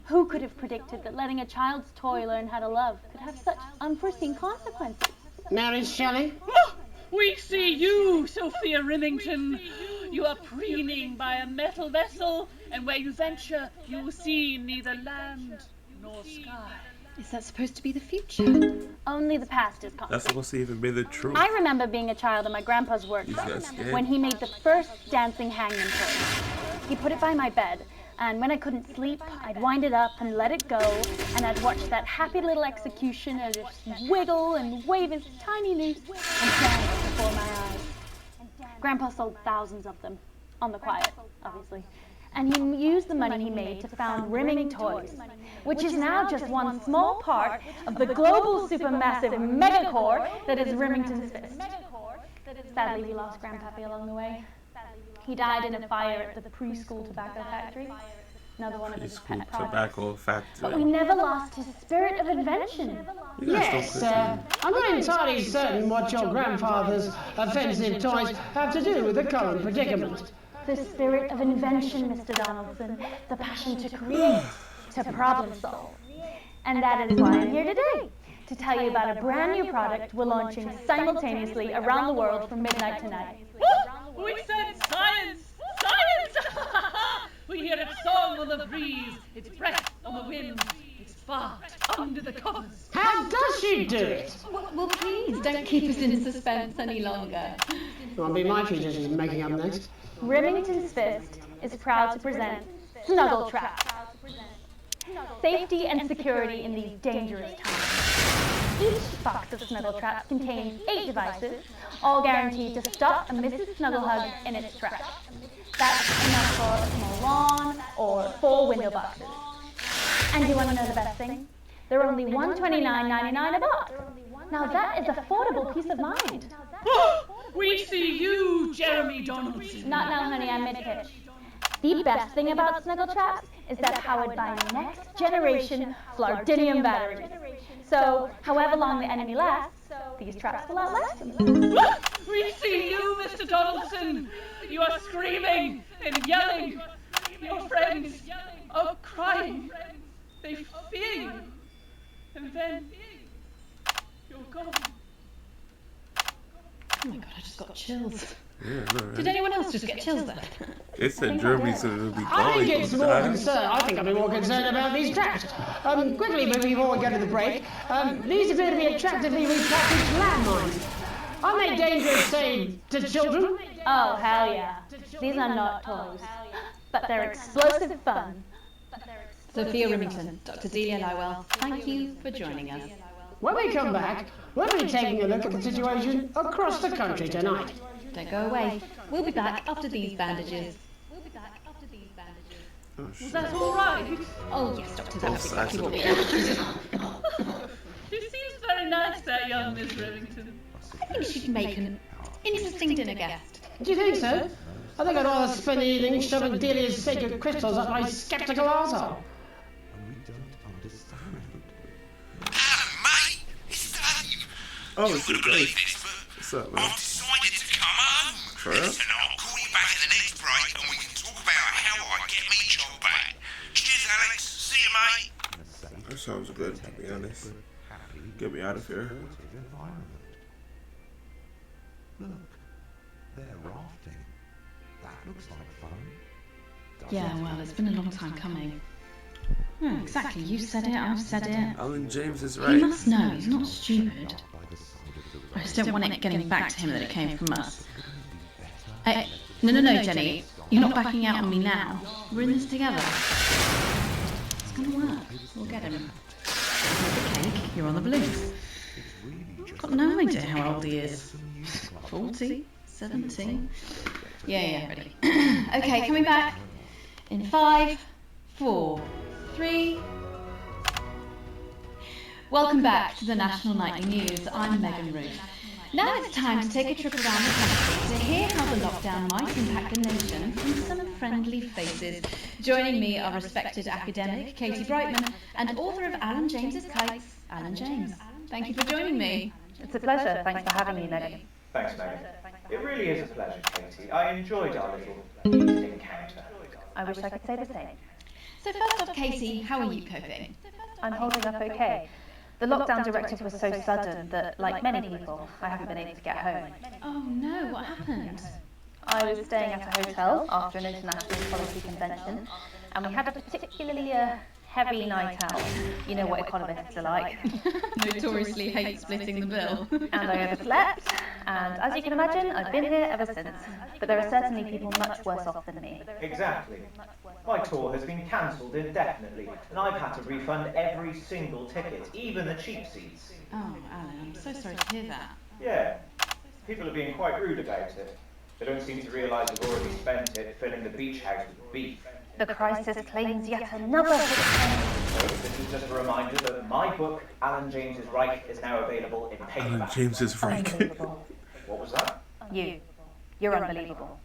Who could have predicted that letting a child's toy learn how to love could have such unforeseen consequences? Mary Shelley? We see you, Sophia Rimington. You are preening by a metal vessel, and where you venture, you will see neither land nor sky. Is that supposed to be the future? Only the past is constant. That's supposed to even be the truth. I remember being a child in my grandpa's workshop when he made the first dancing hangman toy. He put it by my bed, and when I couldn't sleep, I'd wind it up and let it go, and I'd watch that happy little executioner just wiggle and wave his tiny noose and dance before my eyes. Grandpa sold thousands of them, on the quiet, obviously. And he used the money he made to found Rimming Toys, which is now just one small part of the global supermassive megacore that is Rimington's Fist. Sadly, we lost Grandpappy along the way. He died in a fire at the preschool tobacco factory. Another one of his pet projects. Tobacco factory. But we never lost his spirit of invention. Yes, I'm not entirely certain what your grandfather's offensive toys have to do with the current predicament. The spirit of invention, Mr. Donaldson. The passion to create, to problem solve. And that is why I'm here today. To tell you about a brand new product we're launching simultaneously around the world from midnight tonight. We said science! Science! We hear its song on the breeze, its breath on the wind, its fart under the covers. How does she do it? Well, please, don't keep us in suspense any longer. It'll be my future she's making up next. Rimington's Fist is proud to present Snuggle Trap. Safety and security in these dangerous times. Each box of Snuggle Traps contains 8 devices, all guaranteed to stop a Mrs. Snugglehug in its tracks. That's enough for a small lawn or 4 window boxes. And you want to know the best thing? They're only $129.99 a box. Now that is affordable peace of mind. We see you, Jeremy Donaldson. Not now, honey, I'm mid-pitch. The best thing about snuggle traps is they're powered by next generation Flardinium batteries. So, however long the enemy lasts, these traps will outlast them. We see you, Mr. Donaldson. You are screaming and yelling. Your friends are crying. They fear you. And then you're gone. Oh my god, I just got chills. Yeah, no, right? Did anyone else just get chills there? It said Jeremy's gonna be I gone. think it's more concerned. I think I'd be more concerned about these traps. Quickly, before we go to the break, these appear to be attractively repackaged landmines. Are they dangerous, say, to children? Oh, hell yeah. These are not toys, but they're explosive fun. Sophia Remington, Dr. Delia Lywell, thank you for joining us. When we come back, we'll be taking a look at the situation across the country tonight. Don't go away. We'll be back after these bandages. Was that all right? Oh yes, Doctor, that's Both exactly sides what we of have. She seems very nice, that young Miss Remington. I think she'd make an interesting dinner guest. Do you think so? I think I'd rather spend the evening shoving Delia's sacred crystals up my sceptical arsehole. Oh, it's you, Dave. What's up, man? I've decided to come home. For real? Listen, I'll call you back at the next break and we can talk about how I get me job back. Cheers, Alex. See you, mate. That sounds good, to be honest. Get me out of here. Look, they're rafting. That looks like fun. Yeah, well, it's been a long time coming. Oh, exactly. You said it, I've said it. Alan James is He right. must know, he's not stupid. I just don't want it getting back to him that it came from us. No, Jenny. You're not backing out on me now. We're in this together. It's gonna work. We'll get him. Here's the cake. You're on the balloons. I've got no idea how old he is. 40? 17? Yeah, ready. Okay, coming back. In 5, 4, 3... Welcome back to the National Nightly News. I'm Megan Ruth. Now it's time to take a trip around the country to hear how the lockdown might impact the nation from some friendly faces. Joining me are respected academic Katie Brightman and author of Alan James's Kites, Alan James. Thank you for joining me. It's a pleasure. Thanks for having me, Megan. Thanks, Megan. It really is a pleasure, Katie. I enjoyed our little encounter. I wish I could say the same. So first off, Katie, how are you coping? I'm holding up okay. The lockdown directive was so sudden that, like many people, I haven't been able to get home. Oh no, what happened? I was staying at a hotel after an international policy convention, and we had a particularly heavy night out. You know what economists are like. Notoriously hate splitting the bill. And I overslept, and as you can imagine, I've been here ever since. But there are certainly people much worse off than me. Exactly. My tour has been cancelled indefinitely, and I've had to refund every single ticket, even the cheap seats. Oh, Alan, I'm so sorry to hear that. Yeah, people are being quite rude about it. They don't seem to realise I've already spent it filling the beach house with beef. The crisis claims yet another victim. So this is just a reminder that my book, Alan James's Reich, is now available in paperback. Alan James is right. What was that? You're unbelievable.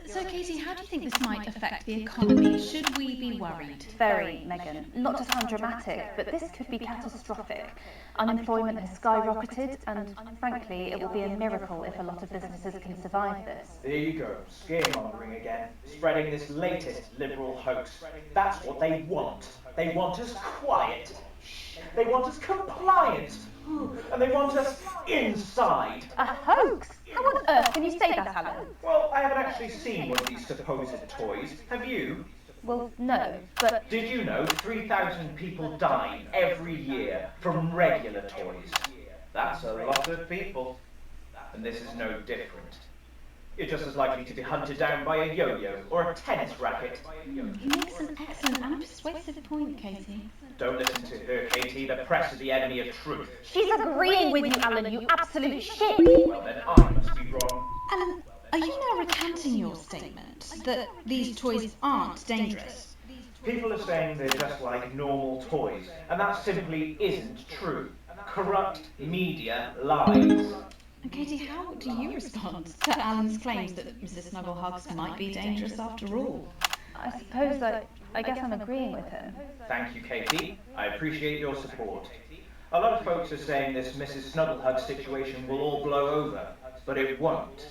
So, Katie, how do you think this might affect the economy? Should we be worried? Very, Megan. Not to sound dramatic, but this could be catastrophic. Unemployment has skyrocketed, and frankly, it will be a miracle if a lot of businesses can survive this. There you go, scaremongering again, spreading this latest liberal hoax. That's what they want. They want us quiet. They want us compliant. And they want us inside. A hoax? How on earth can you say that, Alan? Well, I haven't actually seen one of these supposed toys. Have you? Well, no, but... Did you know 3,000 people die every year from regular toys? That's a lot of people. And this is no different. You're just as likely to be hunted down by a yo-yo or a tennis racket. He makes an excellent and persuasive point, Katie. Don't listen to her, Katie. The press is the enemy of truth. She's agreeing with you, Alan, you absolute shit! Well, then I must be wrong. Alan, are you now recanting your statement that these toys aren't dangerous? People are saying they're just like normal toys, and that simply isn't true. Corrupt media lies. Katie, how do you respond to Alan's claims that Mrs. Snugglehugs might be dangerous after all? I suppose I guess I'm agreeing with him. Thank you, Katie. I appreciate your support. A lot of folks are saying this Mrs. Snugglehug situation will all blow over, but it won't.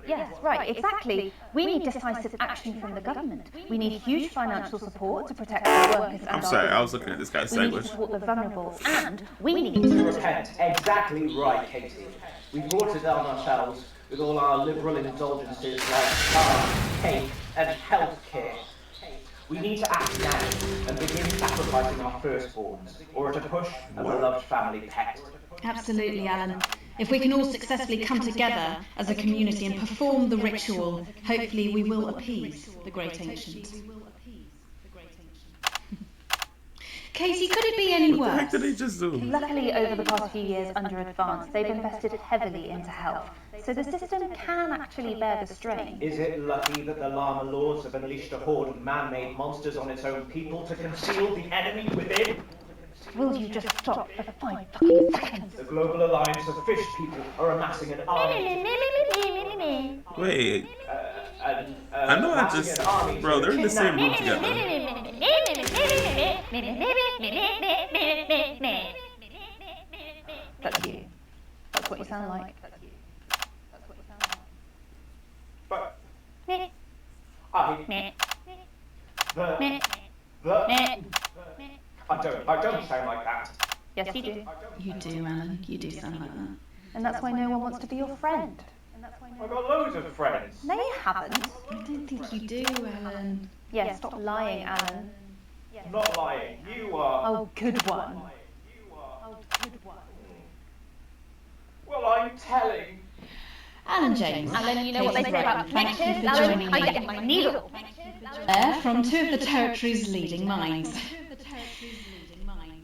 Yes, right, exactly. We need decisive action from the government. We need huge financial support to protect our workers and I'm sorry, I was looking at this guy's we need sandwich. to support the vulnerable, and we need to repent. Exactly right, Katie. We brought it down ourselves with all our liberal indulgences like car, cake, and healthcare. We need to act now and begin sacrificing our firstborns, or to push a beloved family pet. Absolutely, Alan. If we can all successfully come together as a community and perform the ritual, hopefully we will appease the great ancient. Katie, could it be any worse? What the heck did he just do? Luckily, over the past few years under Advance, they've invested heavily into health, so the system can actually bear the strain. Is it lucky that the Llama Lords have unleashed a horde of man-made monsters on its own people to conceal the enemy within? Will you just stop for 5 fucking seconds? The Global Alliance of Fish People are amassing an army. Wait. I know I just... Bro, they're in the same room together. That's you. That's what you sound like. But... I don't sound like that. Yes, you do. You do, Alan. You do sound like that. And that's why no one wants to be your friend. I've got loads of friends. No, you haven't. I don't think you do, Alan. Yeah, stop lying, Alan. I'm not lying. You are. Oh, good one. Well, I'm telling. Alan James. Alan, you know what they say about matches? Alan, I get my needle. From two of the territory's leading minds.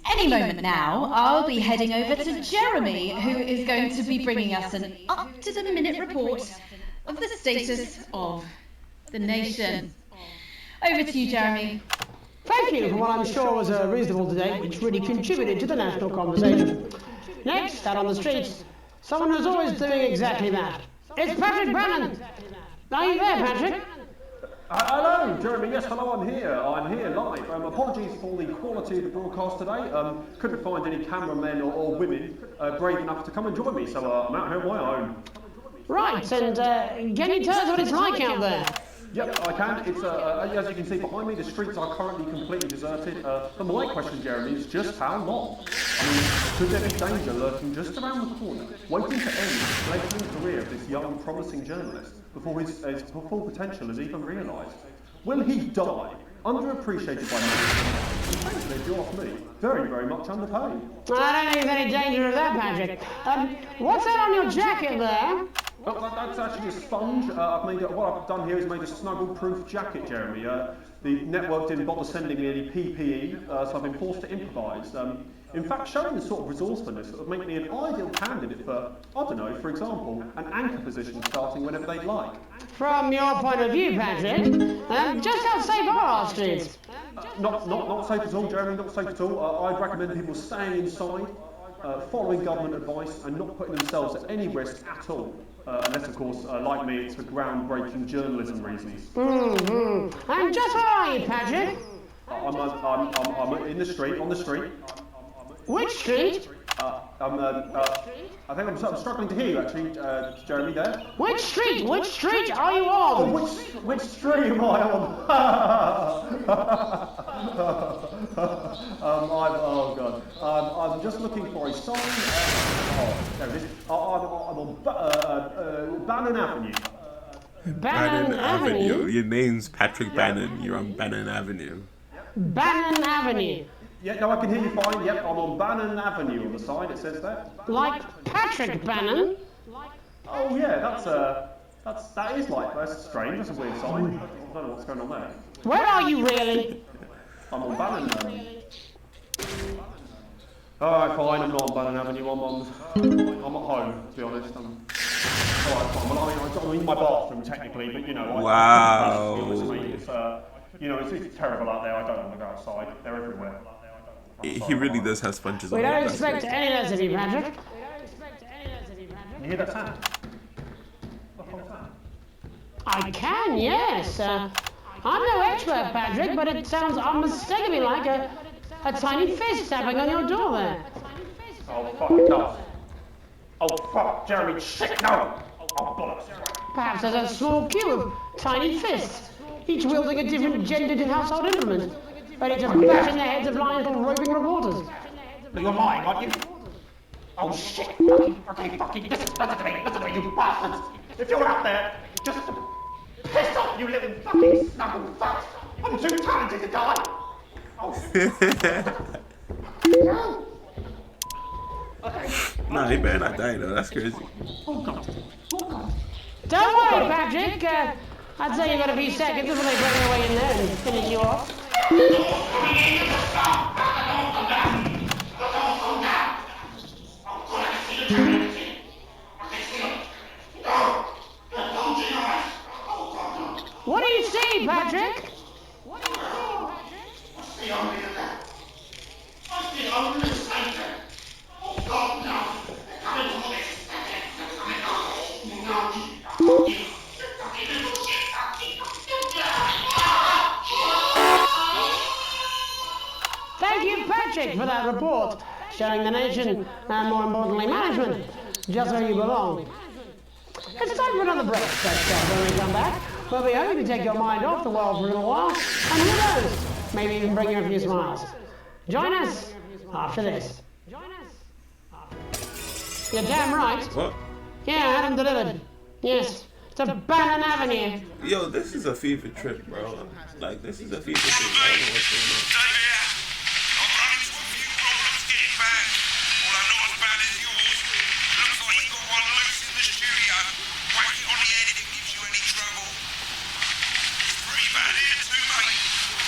Any moment now, I'll be heading over to Jeremy, who is going to be bringing us an up-to-the-minute report of the status of the nation. Over to you, Jeremy. Thank you for what I'm sure was a reasonable debate, which really contributed to the national conversation. Next, out on the streets, someone who's always doing exactly that. It's Patrick Brannan. Are you there, Patrick? Hello, Jeremy. Yes, hello, I'm here. I'm here live. Apologies for the quality of the broadcast today. Couldn't find any cameramen or women brave enough to come and join me, so I'm out here on my own. Right, and can you tell us what it's like out there? Yep, I can. It's as you can see behind me, the streets are currently completely deserted. But my question, Jeremy, is just how long? I mean, could there be danger lurking just around the corner, waiting to end the fledgling career of this young, promising journalist before his full potential is even realised? Will he die, underappreciated by many? Thankfully, if you ask me, very, very much underpaid. I don't think there's any danger of that, Patrick. What's that on your jacket there? Well, that's actually a sponge. What I've done here is made a snuggle-proof jacket, Jeremy. The network didn't bother sending me any PPE, so I've been forced to improvise. In fact, showing the sort of resourcefulness that would make me an ideal candidate for, I don't know, for example, an anchor position starting whenever they'd like. From your point of view, Patrick, just how safe are our streets? Not safe at all, Jeremy, not safe at all. I'd recommend people staying inside, following government advice, and not putting themselves at any risk at all. Unless, of course, like me, it's for groundbreaking journalism reasons. And just where are you, Patrick? I'm in the street, on the street. Which street? I think I'm struggling to hear you, actually, Jeremy, there. Which street? Which street are you on? Oh, which street am I on? Oh, God. I'm just looking for a sign. There it is. I'm on Bannon Avenue. Bannon Avenue? Your name's Patrick Bannon. You're on Bannon Avenue. Bannon Avenue. Yeah, no, I can hear you fine. Yep, I'm on Bannon Avenue on the side. It says that. Like Patrick Bannon? Oh yeah, that is like that's strange. That's a weird sign. I don't know what's going on there. Where are you really? I'm on Bannon. Alright, fine. I'm not on Bannon Avenue. I'm at home. To be honest. Alright, fine. Well, I'm in my bathroom technically, but you know. Wow. To be honest with me, You know, it's terrible out there. I don't want to go outside. They're everywhere. He really does have sponges We on don't him. expect any less of you, Patrick. You hear that sound? I can, yes. I'm no expert, Patrick, but it sounds unmistakably like a tiny fist tapping on your door there. Oh, fuck, it does. Oh, fuck, Jeremy, shit, no! Oh, bollocks. Perhaps there's a small queue of tiny fists, each wielding a different gendered household implement, ready to bash in the heads of lying little roving reporters. But you're lying, aren't you? Oh, shit, fucking, listen to me, you bastards! If you're out there, just piss off, you little fucking snuggle fucks! I'm too talented to die! Oh, Nah, he better not die though. That's crazy. oh, God. Oh, God. Don't worry, Patrick. I'd say you've got a few seconds before they break their way in there and finish you off. What do you see, Patrick? What do you see, Patrick? Thank you, Patrick, for that report, showing the nation, and more importantly, management, just where you belong. It's time for another break, so when we come back, we'll be hoping to take your mind off the world for a little while, and who knows, maybe even bring you a few smiles. Join us after this. You're damn right. What? Yeah, I had them delivered. Yes, to Bannon Avenue. Yo, this is a fever trip, bro. Like, this is a fever trip. I don't know what's going on. I've run into a few problems getting back. All I'm not as bad as yours. Looks like you got one loose in the studio. Whack it on the head if it gives you any trouble. It's pretty bad here too, mate.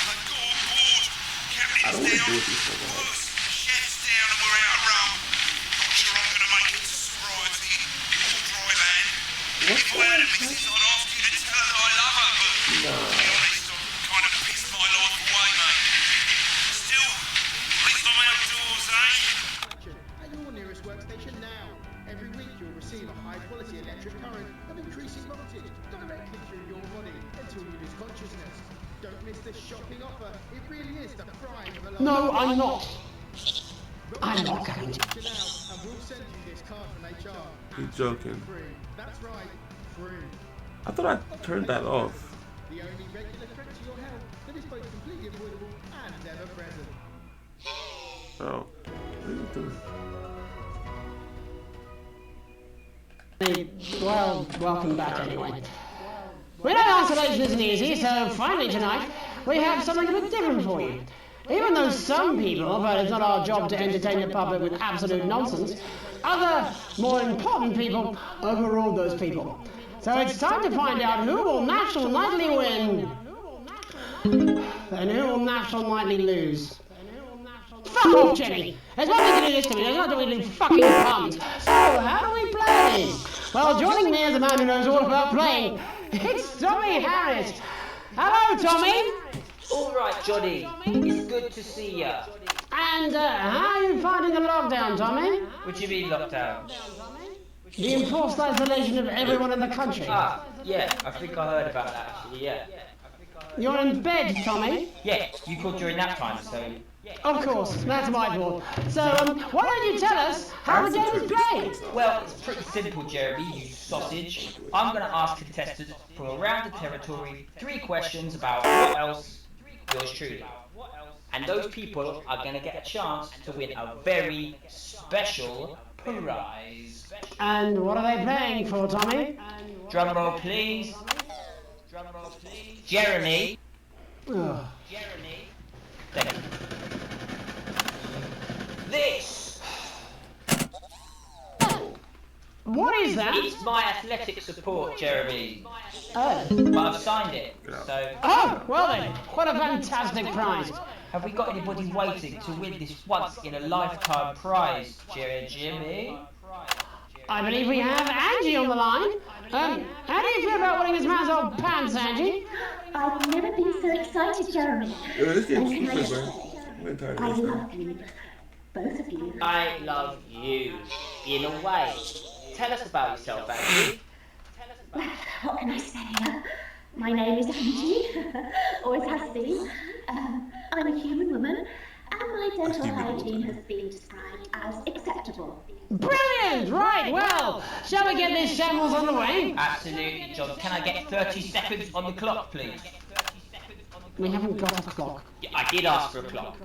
I've got on board. I don't want to Captain's do down. with these people. Worse, chef's down and we're out of rum. Not sure I'm going to make it to Sterility or dry land. If I had a missus, I'd ask you to tell her that I love her, but to be honest, I've kind of pissed my life away, mate. Still, at least I'm outdoors, eh? At your nearest workstation now. Every week you'll receive a high-quality electric current of increasing voltage directly through your body until you lose consciousness. Don't miss this shocking offer. It really is the prime of a life. No, I'm not. I'm not going to. And we'll send you this card from HR. He's joking. That's right, free. I thought I turned that off. The only regular threat to your health that is both completely avoidable and ever present. Oh. What are you doing? Well, welcome back anyway. We know isolation isn't easy, so finally tonight, we have something a bit different for you. Even though some people, but it's not our job to entertain the public with absolute nonsense, other, more important people overruled those people. So it's time to find out who will National Nightly win, and who will National Nightly lose. Fuck off, Jenny! There's nothing to do this to me, there's nothing to do fucking puns. So, how do we play? Well, joining me as a man who knows all about playing, it's Tommy Harris. Hello, Tommy! All right, Johnny. It's good to see ya. And how are you finding the lockdown, Tommy? What do you mean lockdown? The enforced isolation of everyone in the country. Ah, yeah. I think I heard about that actually. Yeah. You're in bed, Tommy? Yeah. You called during nap time, so. Of course, that's my fault. So, why don't you tell us how the game is played? Well, it's pretty simple, Jeremy, you sausage. I'm going to ask contestants from around the territory 3 questions about what else, yours truly. And those people are going to get a chance to win a very special prize. And what are they playing for, Tommy? Drum roll, please. Drum roll, please. Jeremy. Oh. Jeremy. Thank you. This. What is that? It's my athletic support, Jeremy. Oh. But I've signed it, so... Oh, well then, what a fantastic prize. Have we got anybody waiting to win this once-in-a-lifetime prize, Jimmy? I believe we have Angie on the line. How do you feel about winning this man's old pants, Angie? I've never been so excited, Jeremy. Let's get When can I stupid, say, bro. I'm getting tired I of this now. love you, both of you. I love you. In a way. Tell us about yourself, Angie. Well, what can I say? My name is Angie, always has been. I'm a human woman, and my dental hygiene has been described as acceptable. Brilliant! Right, well, shall we get this shambles on the way? Absolutely, John. Can I get 30 seconds on the clock, please? We haven't got a clock. Yeah, I did ask for a clock.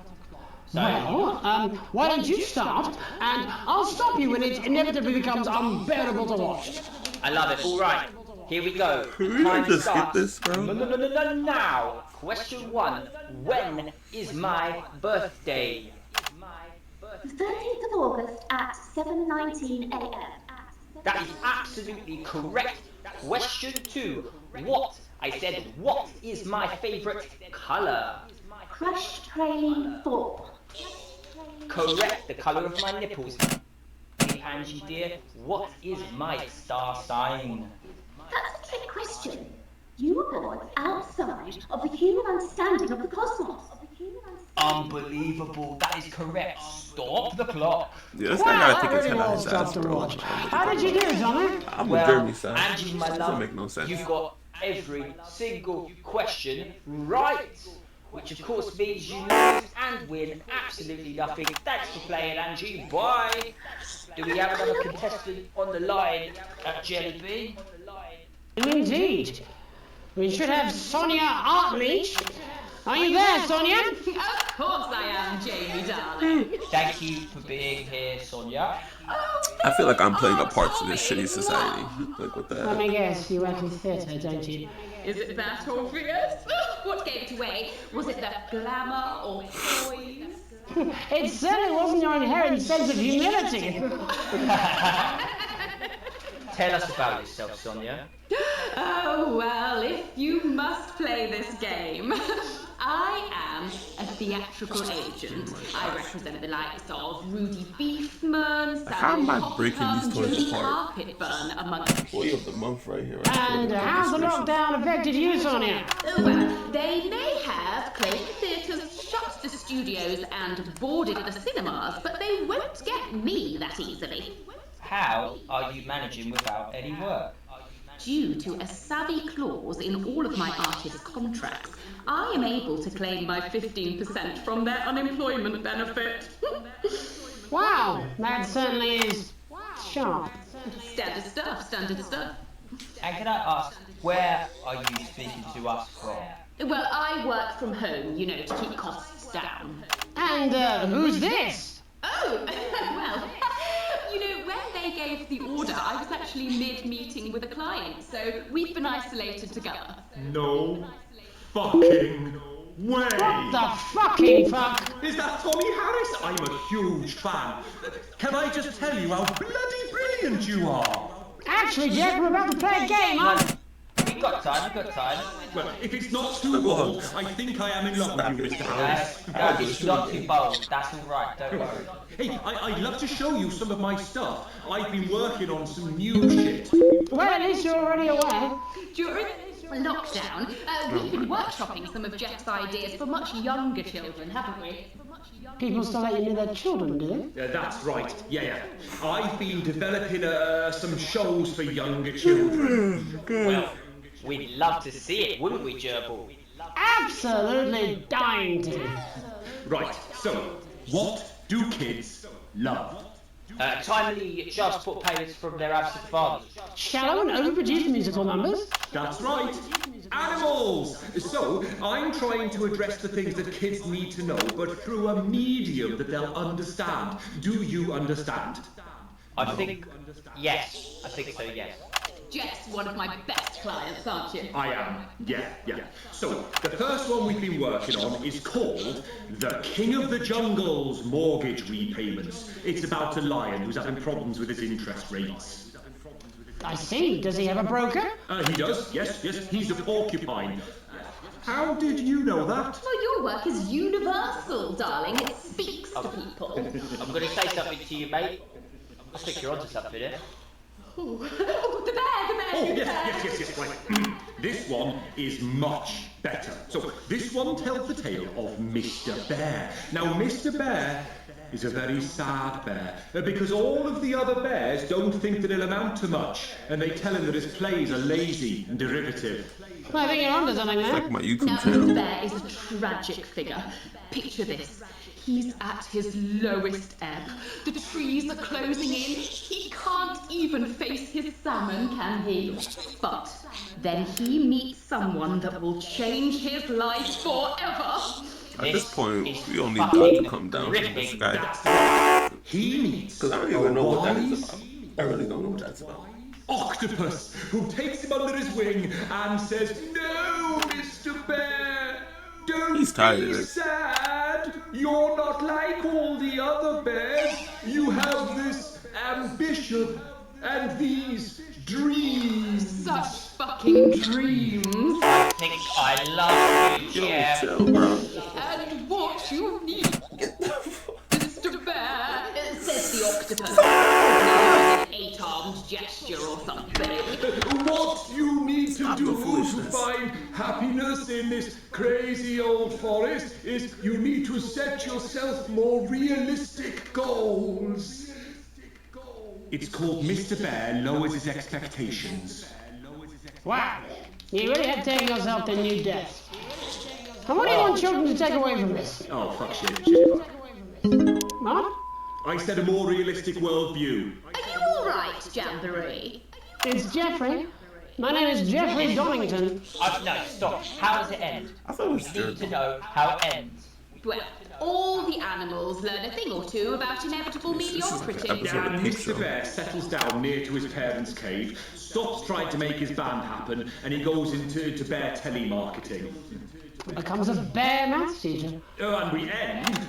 So, Well, why don't you start, and I'll stop you when it inevitably becomes unbearable to watch. I love it. All right, here we go. Can we Time just skip starts. this, bro? No, now. Question 1. When is my birthday? The 13th of August at 7:19 a.m. That is absolutely correct. Question 2. What is my favourite colour? Crushed praline 4. Correct, the colour of my nipples. Angie dear, what is my star sign? That's a trick question. You were born outside of the human understanding of the cosmos. Unbelievable, that is correct. Stop the clock. Yeah, this guy gotta take his head out his ass, bro. How did you do, Tommy? I'm with Jeremy, son. Angie, my Doesn't love, make no sense. you've got every single question right. Which of course means you lose and win absolutely nothing. Thanks for playing, Angie. Bye. Do we have another contestant on the line at Jelly Bean? Indeed. We should have Sonia Artleach. Are you there, Sonia? Of course I am, Jamie, darling. Thank you for being here, Sonia. I feel like I'm playing a part in this shitty society. Like, what the Let me hell? guess, you work in theatre, don't you? Is it that obvious? What gave it away? Was it the glamour or poise? It certainly wasn't your inherent sense of humility. Tell us about yourself, Sonia. Oh, well, if you must play this game. I am a theatrical agent. I represent the likes of Rudy Beefman, How am Sally I breaking these toys apart? Carpetburn, among Boy of the month right here. And how's the lockdown affected you, Sonia? Well, they may have closed the theatres, shut the studios, and boarded the cinemas, but they won't get me that easily. How are you managing without any work? Due to a savvy clause in all of my artist contracts, I am able to claim my 15% from their unemployment benefit. Wow, that certainly is sharp. Standard stuff, standard stuff. And can I ask, where are you speaking to us from? Well, I work from home, you know, to keep costs down. And who's this? Oh, well, you know, when they gave the order, I was actually mid-meeting with a client, so we've been isolated together. No fucking way! What the fucking fuck? Is that Tommy Harris? I'm a huge fan. Can I just tell you how bloody brilliant you are? Actually, Jack, we're about to play a game, huh? We've got time. Well, if it's not too bold, I think I am in love with you, Mr. Harris. No, it's not too bold. That's all right, don't worry. Hey, I'd love to show you some of my stuff. I've been working on some new shit. Well, at least you're already aware. During lockdown, we've been workshopping some of Jeff's ideas for much younger children, haven't we? People still let you near their children, do they? That's right, yeah. I've been developing some shows for younger children. Well, we'd love to see it, wouldn't we, Gerbil? Absolutely dying to. Right, so, what do kids love? Timely child support payments from their absent fathers. Shallow and overproduced musical numbers? That's right. Animals! So, I'm trying to address the things that kids need to know, but through a medium that they'll understand. Do you understand? I think yes. I think so, yes. Jeff's one of my best clients, aren't you? I am, yeah. So, the first one we've been working on is called The King of the Jungle's Mortgage Repayments. It's about a lion who's having problems with his interest rates. I see. Does he have a broker? He does, yes. He's a porcupine. How did you know that? Well, your work is universal, darling. It speaks to people. I'm going to say something to you, mate. I think you're onto something here. Oh, the bear, Oh, yes, right. This one is much better. So this one tells the tale of Mr. Bear. Now, Mr. Bear is a very sad bear because all of the other bears don't think that he'll amount to much, and they tell him that his plays are lazy and derivative. I think you're onto something there. Like my YouTube Now, channel. Mr. Bear is a tragic figure. Picture this. He's at his lowest ebb. The trees are closing in. He can't even face his salmon, can he? But then he meets someone that will change his life forever. At this point, we don't need God to come down from the sky. He meets Because I don't even know what that is about. I really don't know what that's about. Octopus, who takes him under his wing and says, "No, Mr. Bear, don't He's tired be of this. sad. You're not like all the other bears. You have this ambition and these dreams." Such fucking dreams. I think I love you, Jeff. And what you need, Mr. Bear, says the octopus. An 8-armed gesture or something. What you need to do to find happiness in this crazy old forest is you need to set yourself more realistic goals. It's called Mr. Bear Lowers His Expectations. Wow, you really have taken yourself to new depths. And what do you want children to take away from this? Oh, fuck shit. What? I said a more realistic worldview. Are you alright, Jamboree? It's Jeffrey. My name is Jeffrey Donington. No, stop. How does it end? I thought it was We need to know how it ends. Well, all the animals learn a thing or two about inevitable mediocrity. And Mr. Bear settles down near to his parents' cave, stops trying to make his band happen, and he goes into bear telemarketing. Becomes a bear maths teacher. And we end...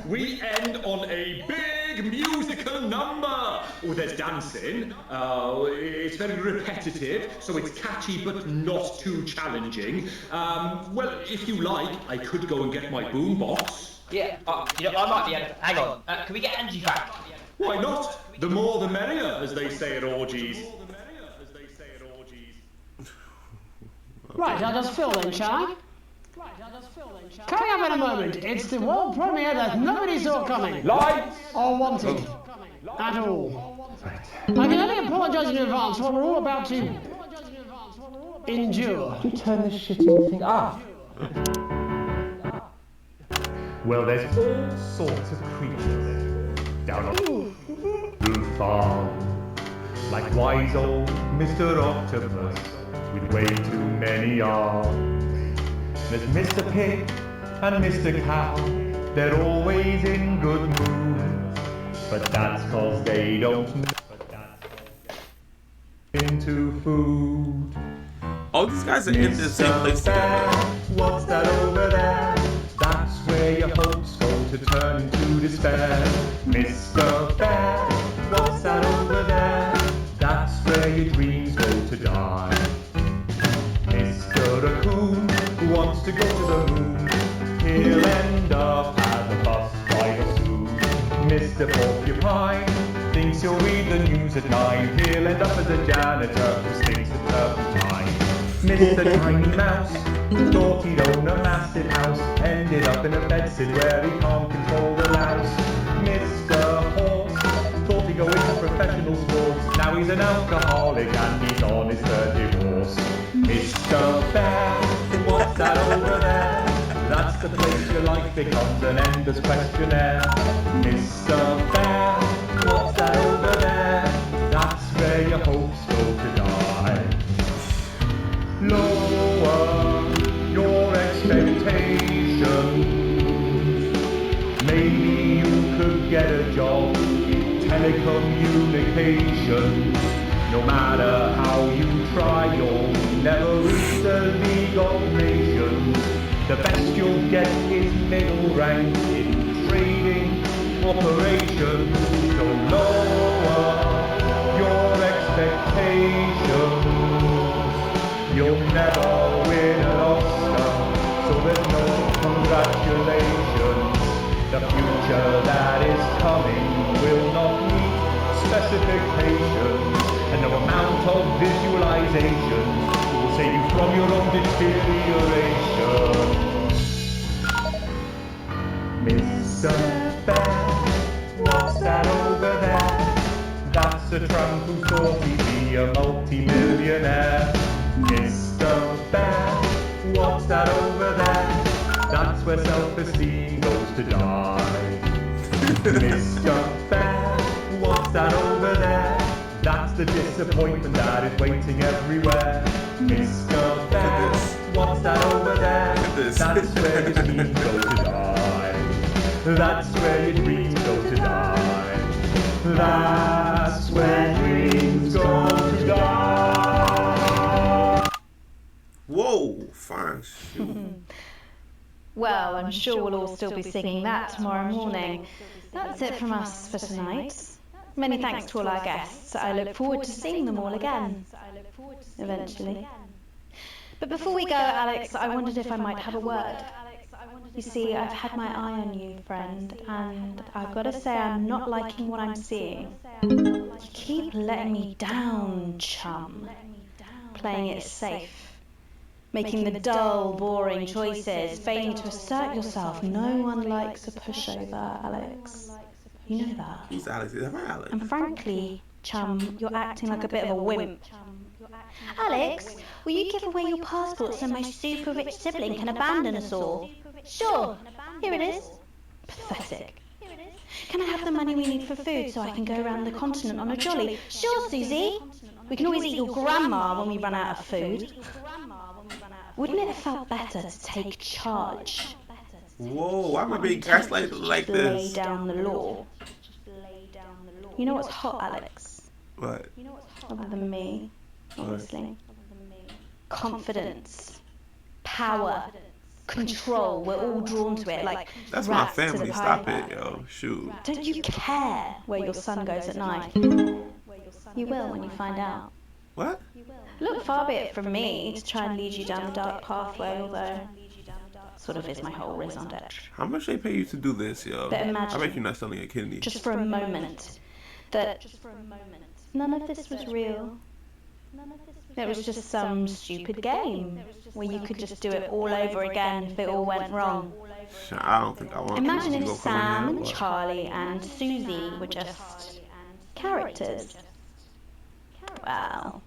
We end on a big musical number. Oh, there's dancing. It's very repetitive, so it's catchy but not too challenging. Well, if you like, I could go and get my boombox. Yeah, I might be able to... Hang on. Can we get Angie back? Why not? The more the merrier, as they say at orgies. Right, I'll just fill then, shall I? Coming up in a moment, it's the world premiere that nobody saw coming. Lights! Or wanted. At all. I can only apologise in advance for what we're all about to endure. You turn this shitting thing off. Well, there's all sorts of creatures down on the farm. Like wise old Mr. Octopus with way too many arms. There's Mr. Pig and Mr. Cow, they're always in good mood. But that's 'cause they don't know into food. All these guys are in the same place together. What's that over there? That's where your hopes go to turn into despair. Mr. Bear, what's that over there? That's where your dreams go to die. Mr. Raccoon wants to go to the moon. He'll end up as a bus driver soon. Mr. Porcupine thinks he'll read the news at 9. He'll end up as a janitor who stinks of turpentine. Mr. Tiny Mouse thought he'd own a massive house, ended up in a bedsit where he can't control the louse. Mr. Horse thought he'd go into professional sports, now he's an alcoholic and he's on his 3rd divorce. Mr. Bear, what's that over there? That's the place your life becomes an endless questionnaire. Mr. Bear, what's that over there? That's where your hopes go to die. Lower your expectations. Maybe you could get a job in telecommunications. No matter how you try, you'll never reach the League of Nations. The best you'll get is middle rank in trading operations. So lower your expectations. You'll never win an Oscar, so there's no congratulations. The future that is coming will not meet specifications, and no amount of visualization will save you from your own deterioration. Mr. Bear, what's that over there? That's a tramp who thought he'd be a multi-millionaire. Mr. Bear, what's that over there? That's where self-esteem goes to die. Mr. Bear, what's that over there? That's the disappointment that is waiting everywhere. Mr. Bear, what's that over there? That's where your dreams go to die. That's where your dreams go to die. That's where dreams go to die. Whoa, fine. Well, I'm sure we'll all still be singing that tomorrow morning. That's it from us for tonight. Many thanks to all our guests. I look forward to seeing them all again. Eventually. But before we go, Alex, I wondered if I might have a word. You see, I've had my eye on you, friend, and I've got to say I'm not liking what I'm seeing. You keep letting me down, chum. Playing it safe. Making the dull, boring choices, failing to assert yourself. No one likes a pushover, Alex. You know that. Who's Alex? Is that my Alex? And frankly, chum, you're acting like a bit of a wimp. Alex, will you give away your passport so my super rich sibling can abandon us all? Sure, here it is. Pathetic. Can I have the money we need for food so I can go around the continent on a jolly? Sure, Susie. We can always eat your grandma when we run out of food. Wouldn't it have felt better to take charge? Whoa, why am I being gaslighted like this? Lay down the law. You know what's hot, Alex? What? Other than me, obviously. Confidence. Power. Control. We're all drawn to it like that's my rats to the family. Stop piper. it, yo. Shoot. Don't you care where your son goes at night? You will when you find out. What? Look, far be it from me to try and lead you down the dark pathway, although sort of is my whole raison d'etre. How much they pay you to do this, yo? But imagine, I bet you're not selling a kidney. just for a moment, that none of this was real. It was just some stupid game where you could just do it all over again if it all went wrong. I don't think I want Imagine to if go Sam and for Charlie and Susie were just characters. Wow.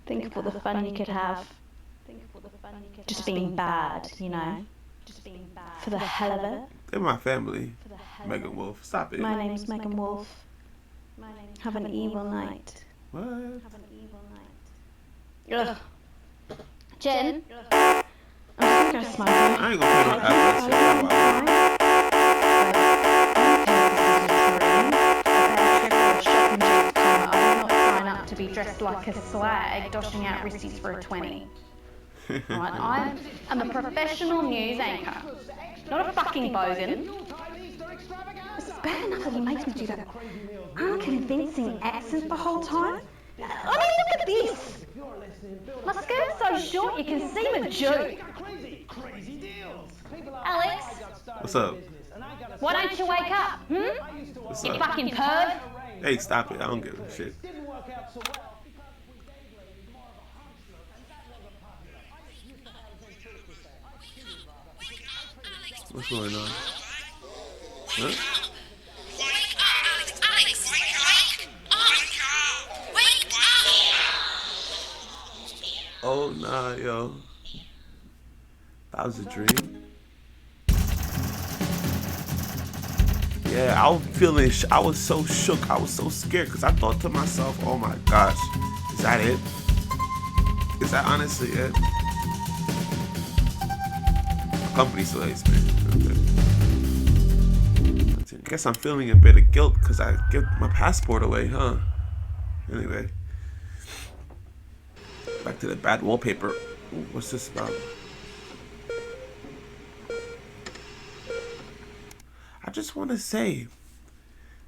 Think of all the fun you could have. Just being bad, you know. For the hell of it. They're my family. Megan Wolf. Stop it. My name's Megan Wolf. Have an evil night. What? Ugh. Jen? I'm just gonna smile. I ain't gonna pay no to be dressed like a swag, doshing out wristies for a 20. Right, I am a professional news anchor, not a fucking bogan. It's bad enough that he makes me do that unconvincing accent the whole time. I mean, look at this. My skirt's so short you can see my Jew. Alex? What's up? Why don't you wake up, What's you up? fucking perv? Hey, stop it. I don't give a shit. What's going on? Huh? Alex, wake up! Oh, nah, yo. That was a dream. Yeah, I was feeling, I was so shook. I was so scared because I thought to myself, oh my gosh, is that it? Is that honestly it? My company still hates me. Okay. I guess I'm feeling a bit of guilt because I gave my passport away, huh? Anyway. Back to the bad wallpaper. Ooh, what's this about? I just want to say,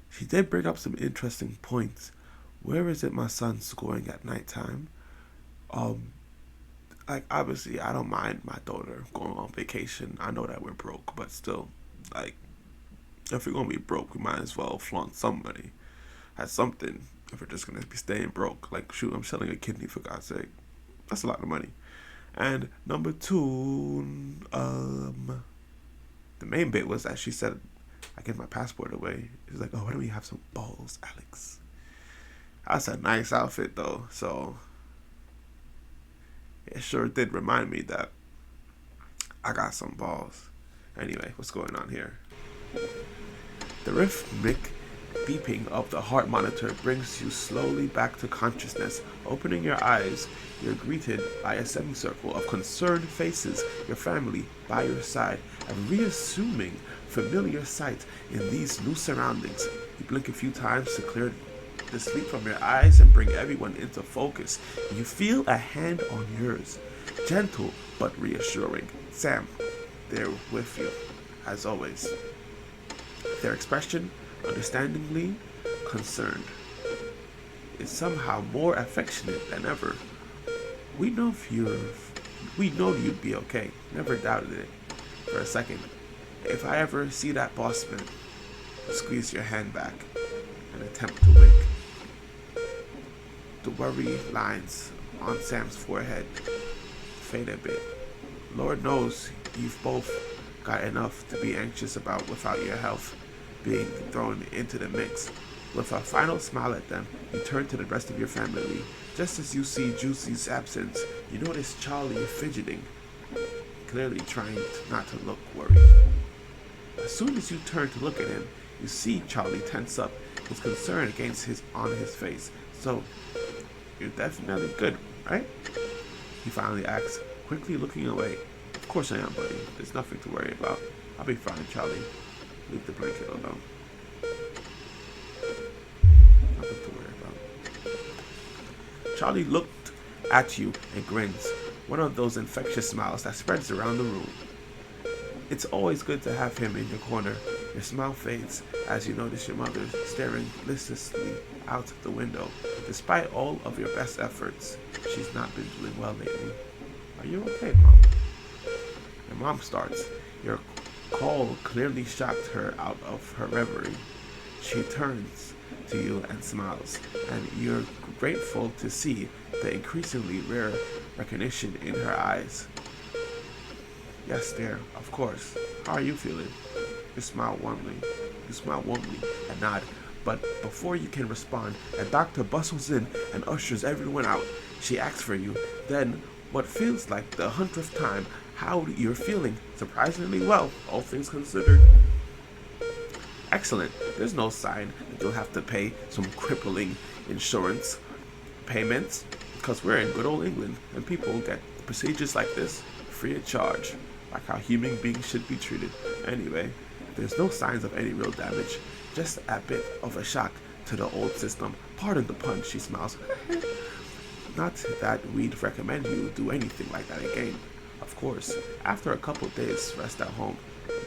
she did bring up some interesting points. Where is it my son's scoring at nighttime? Like, obviously, I don't mind my daughter going on vacation. I know that we're broke, but still, like, if we're going to be broke, we might as well flaunt somebody. Have something. if we're just gonna be staying broke. Like, shoot, I'm selling a kidney, for God's sake. That's a lot of money. And number 2, the main bit was that she said, I get my passport away. She's like, oh, why don't we have some balls, Alex? That's a nice outfit, though. So it sure did remind me that I got some balls. Anyway, what's going on here? The rhythmic beeping of the heart monitor brings you slowly back to consciousness. Opening your eyes, you're greeted by a semicircle of concerned faces, your family by your side, a reassuming familiar sight in these new surroundings. You blink a few times to clear the sleep from your eyes and bring everyone into focus. You feel a hand on yours, gentle but reassuring. Sam, they're with you, as always. Their expression, understandingly concerned, is somehow more affectionate than ever. We know you'd be okay. Never doubted it for a second. If I ever see that bossman, I'll squeeze your hand back and attempt to wink. The worry lines on Sam's forehead fade a bit. Lord knows you've both got enough to be anxious about without your health being thrown into the mix. With a final smile at them, you turn to the rest of your family. Just as you see Juicy's absence, you notice Charlie fidgeting, clearly trying not to look worried. As soon as you turn to look at him, you see Charlie tense up, his concern on his face. So, you're definitely good, right? He finally asks, quickly looking away. Of course I am, buddy. There's nothing to worry about. I'll be fine, Charlie. Leave the blanket alone. Nothing to worry about. Charlie looked at you and grins, one of those infectious smiles that spreads around the room. It's always good to have him in your corner. Your smile fades as you notice your mother staring listlessly out the window. Despite all of your best efforts, she's not been doing well lately. Are you okay, Mom? Your mom starts. Your call clearly shocked her out of her reverie. She turns to you and smiles, and you're grateful to see the increasingly rare recognition in her eyes. Yes, dear, of course. How are you feeling? You smile warmly and nod, but before you can respond, a doctor bustles in and ushers everyone out. She asks for you, then, what feels like the 100th time, how you're feeling. Surprisingly well, all things considered. Excellent. There's no sign that you'll have to pay some crippling insurance payments, because we're in good old England, and people get procedures like this free of charge, like how human beings should be treated. Anyway, there's no signs of any real damage, just a bit of a shock to the old system. Pardon the pun, she smiles. Not that we'd recommend you do anything like that again. Of course, after a couple days rest at home,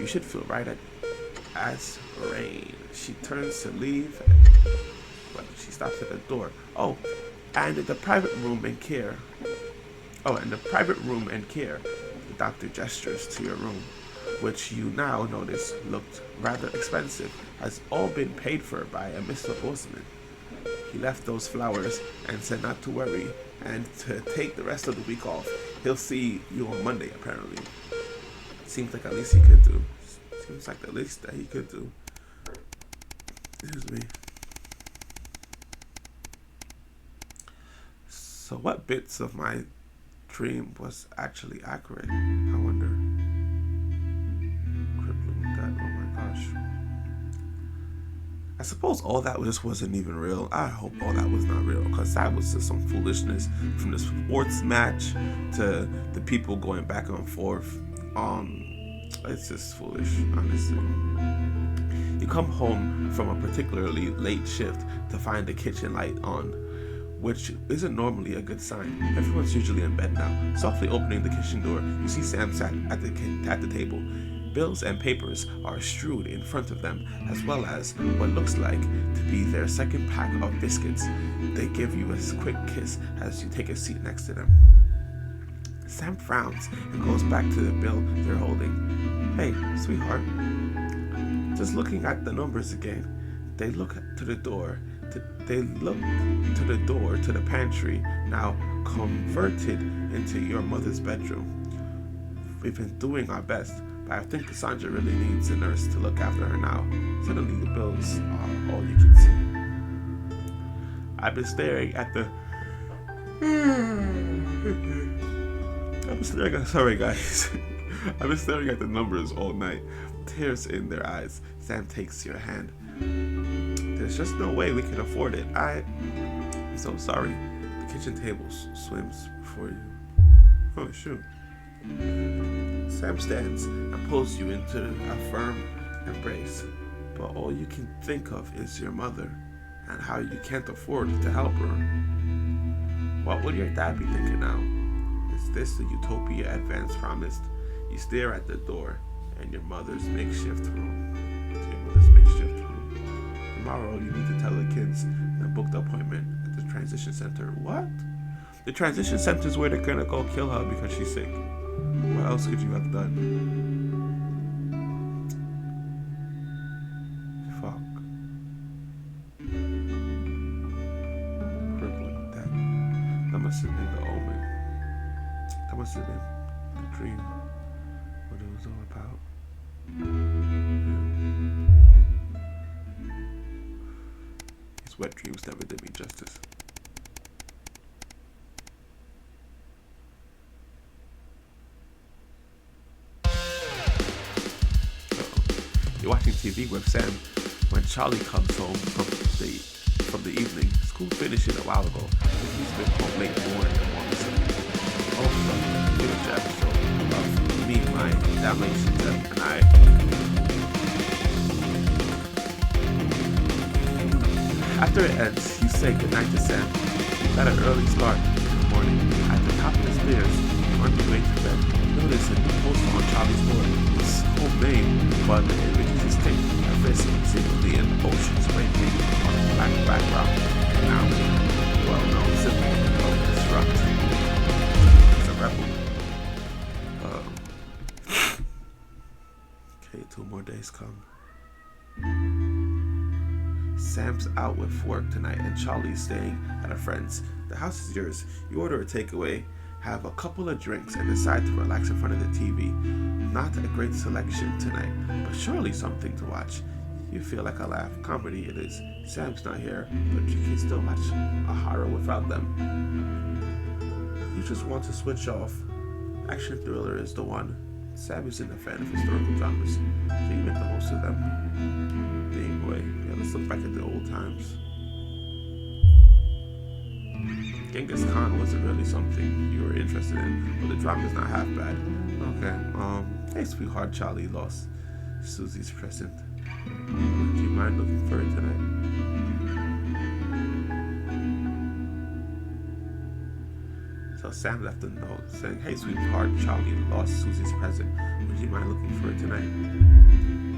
you should feel right as rain. She turns to leave, but she stops at the door. And the private room and care. The doctor gestures to your room, which you now notice looked rather expensive, has all been paid for by a Mr. Bossman. He left those flowers and said not to worry and to take the rest of the week off. He'll see you on Monday, apparently. Seems like the least he could do. Excuse me. So what bits of my dream was actually accurate? I wonder. Crippling debt, oh my gosh. I suppose all that just wasn't even real. I hope all that was not real, because that was just some foolishness, from the sports match to the people going back and forth. It's just foolish, honestly. You come home from a particularly late shift to find the kitchen light on, which isn't normally a good sign. Everyone's usually in bed now. Softly opening the kitchen door, you see Sam sat at the table. Bills and papers are strewed in front of them, as well as what looks like to be their second pack of biscuits. They give you a quick kiss as you take a seat next to them. Sam frowns and goes back to the bill they're holding. Hey, sweetheart. Just looking at the numbers again. They look to the door. They looked to the door to the pantry, now converted into your mother's bedroom. We've been doing our best, but I think Cassandra really needs a nurse to look after her now. Suddenly the bills are all you can see. I've been staring at the... Sorry guys. I've been staring at the numbers all night. Tears in their eyes. Sam takes your hand. There's just no way we can afford it. I'm so sorry. The kitchen table swims before you. Oh, shoot. Sam stands and pulls you into a firm embrace. But all you can think of is your mother and how you can't afford to help her. What would your dad be thinking now? Is this the utopia Advance promised? You stare at the door and your mother's makeshift room. Tomorrow you need to tell the kids and book the appointment at the transition center. What? The transition center is where they're gonna go kill her because she's sick. What else could you have done? Fuck. Crippling death. That must have been the omen. That must have been the dream. What it was all about. These wet dreams never did me justice. You're watching TV with Sam when Charlie comes home from the evening. School finished a while ago, but he's been home late more and more recently. Also, finish the episode of Me, My Damnation and I. After it ends, you say goodnight to Sam. You got an early start in the morning. At the top of the stairs, on your way to bed, notice a new poster on Charlie's door. It's homemade, but the image is distinct. A fist secretly in the ocean spray painted on a black background. And now, well-known symbol of Disrupt. It's a rebel. Okay, 2 more days come. Sam's out with work tonight and Charlie's staying at a friend's. The house is yours. You order a takeaway, have a couple of drinks, and decide to relax in front of the TV. Not a great selection tonight, but surely something to watch. You feel like a laugh. Comedy it is. Sam's not here, but you can still watch a horror without them. You just want to switch off. Action thriller is the one. Sam isn't a fan of historical dramas, so you make the most of them. Being away. Yeah, let's look back at the old times. Genghis Khan wasn't really something you were interested in, but the drama's not half bad. Okay, hey sweetheart, Charlie lost Susie's present. Do you mind looking for it tonight? So Sam left a note saying, hey sweetheart, Charlie lost Susie's present. Would you mind looking for it tonight?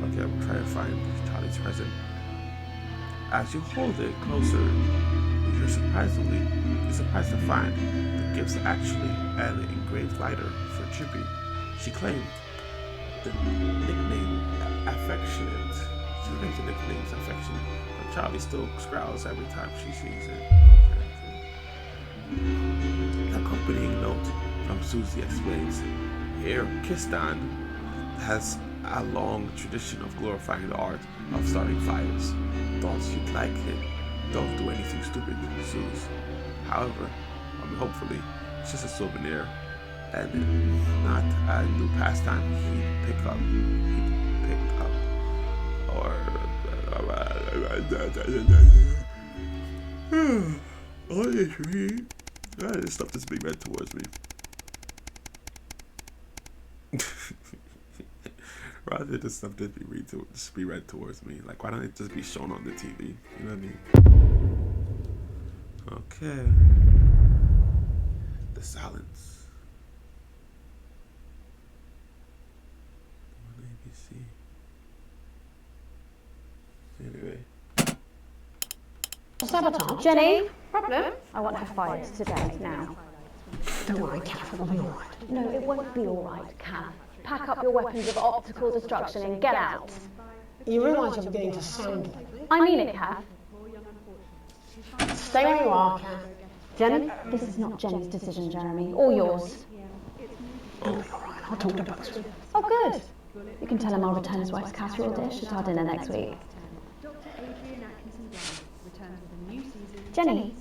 Okay, I will try to find Charlie's present. As you hold it closer, you're surprised to find the gift's actually an engraved lighter for Chippy. She claimed the nickname affectionate. She claims the nickname's affectionate, but Charlie still growls every time she sees it. The accompanying note from Susie explains, here Kistan has a long tradition of glorifying the art of starting fires. Thought you'd like it. Don't do anything stupid, Suze. However, hopefully, it's just a souvenir and not a new pastime he'd pick up. Or all this read. This stuff that's being read towards me. Rather than stuff that be read towards me. Like, why don't it just be shown on the TV? You know what I mean? Okay. The silence. On ABC. Anyway. Sabotage. Jenny? Problem? I want her fired today, now. Don't worry, Kath, it'll be alright. No, it won't be alright, Kath. Pack up your weapons of optical destruction and get out. You realise I'm getting to sound like me? I mean it, Kath. stay where you are, Kat. Jenny? This is not Jenny's decision, Jeremy, or yours. I'll talk to both. Oh, good. You can tell him I'll return his wife's casserole dish at our dinner next week. Jenny?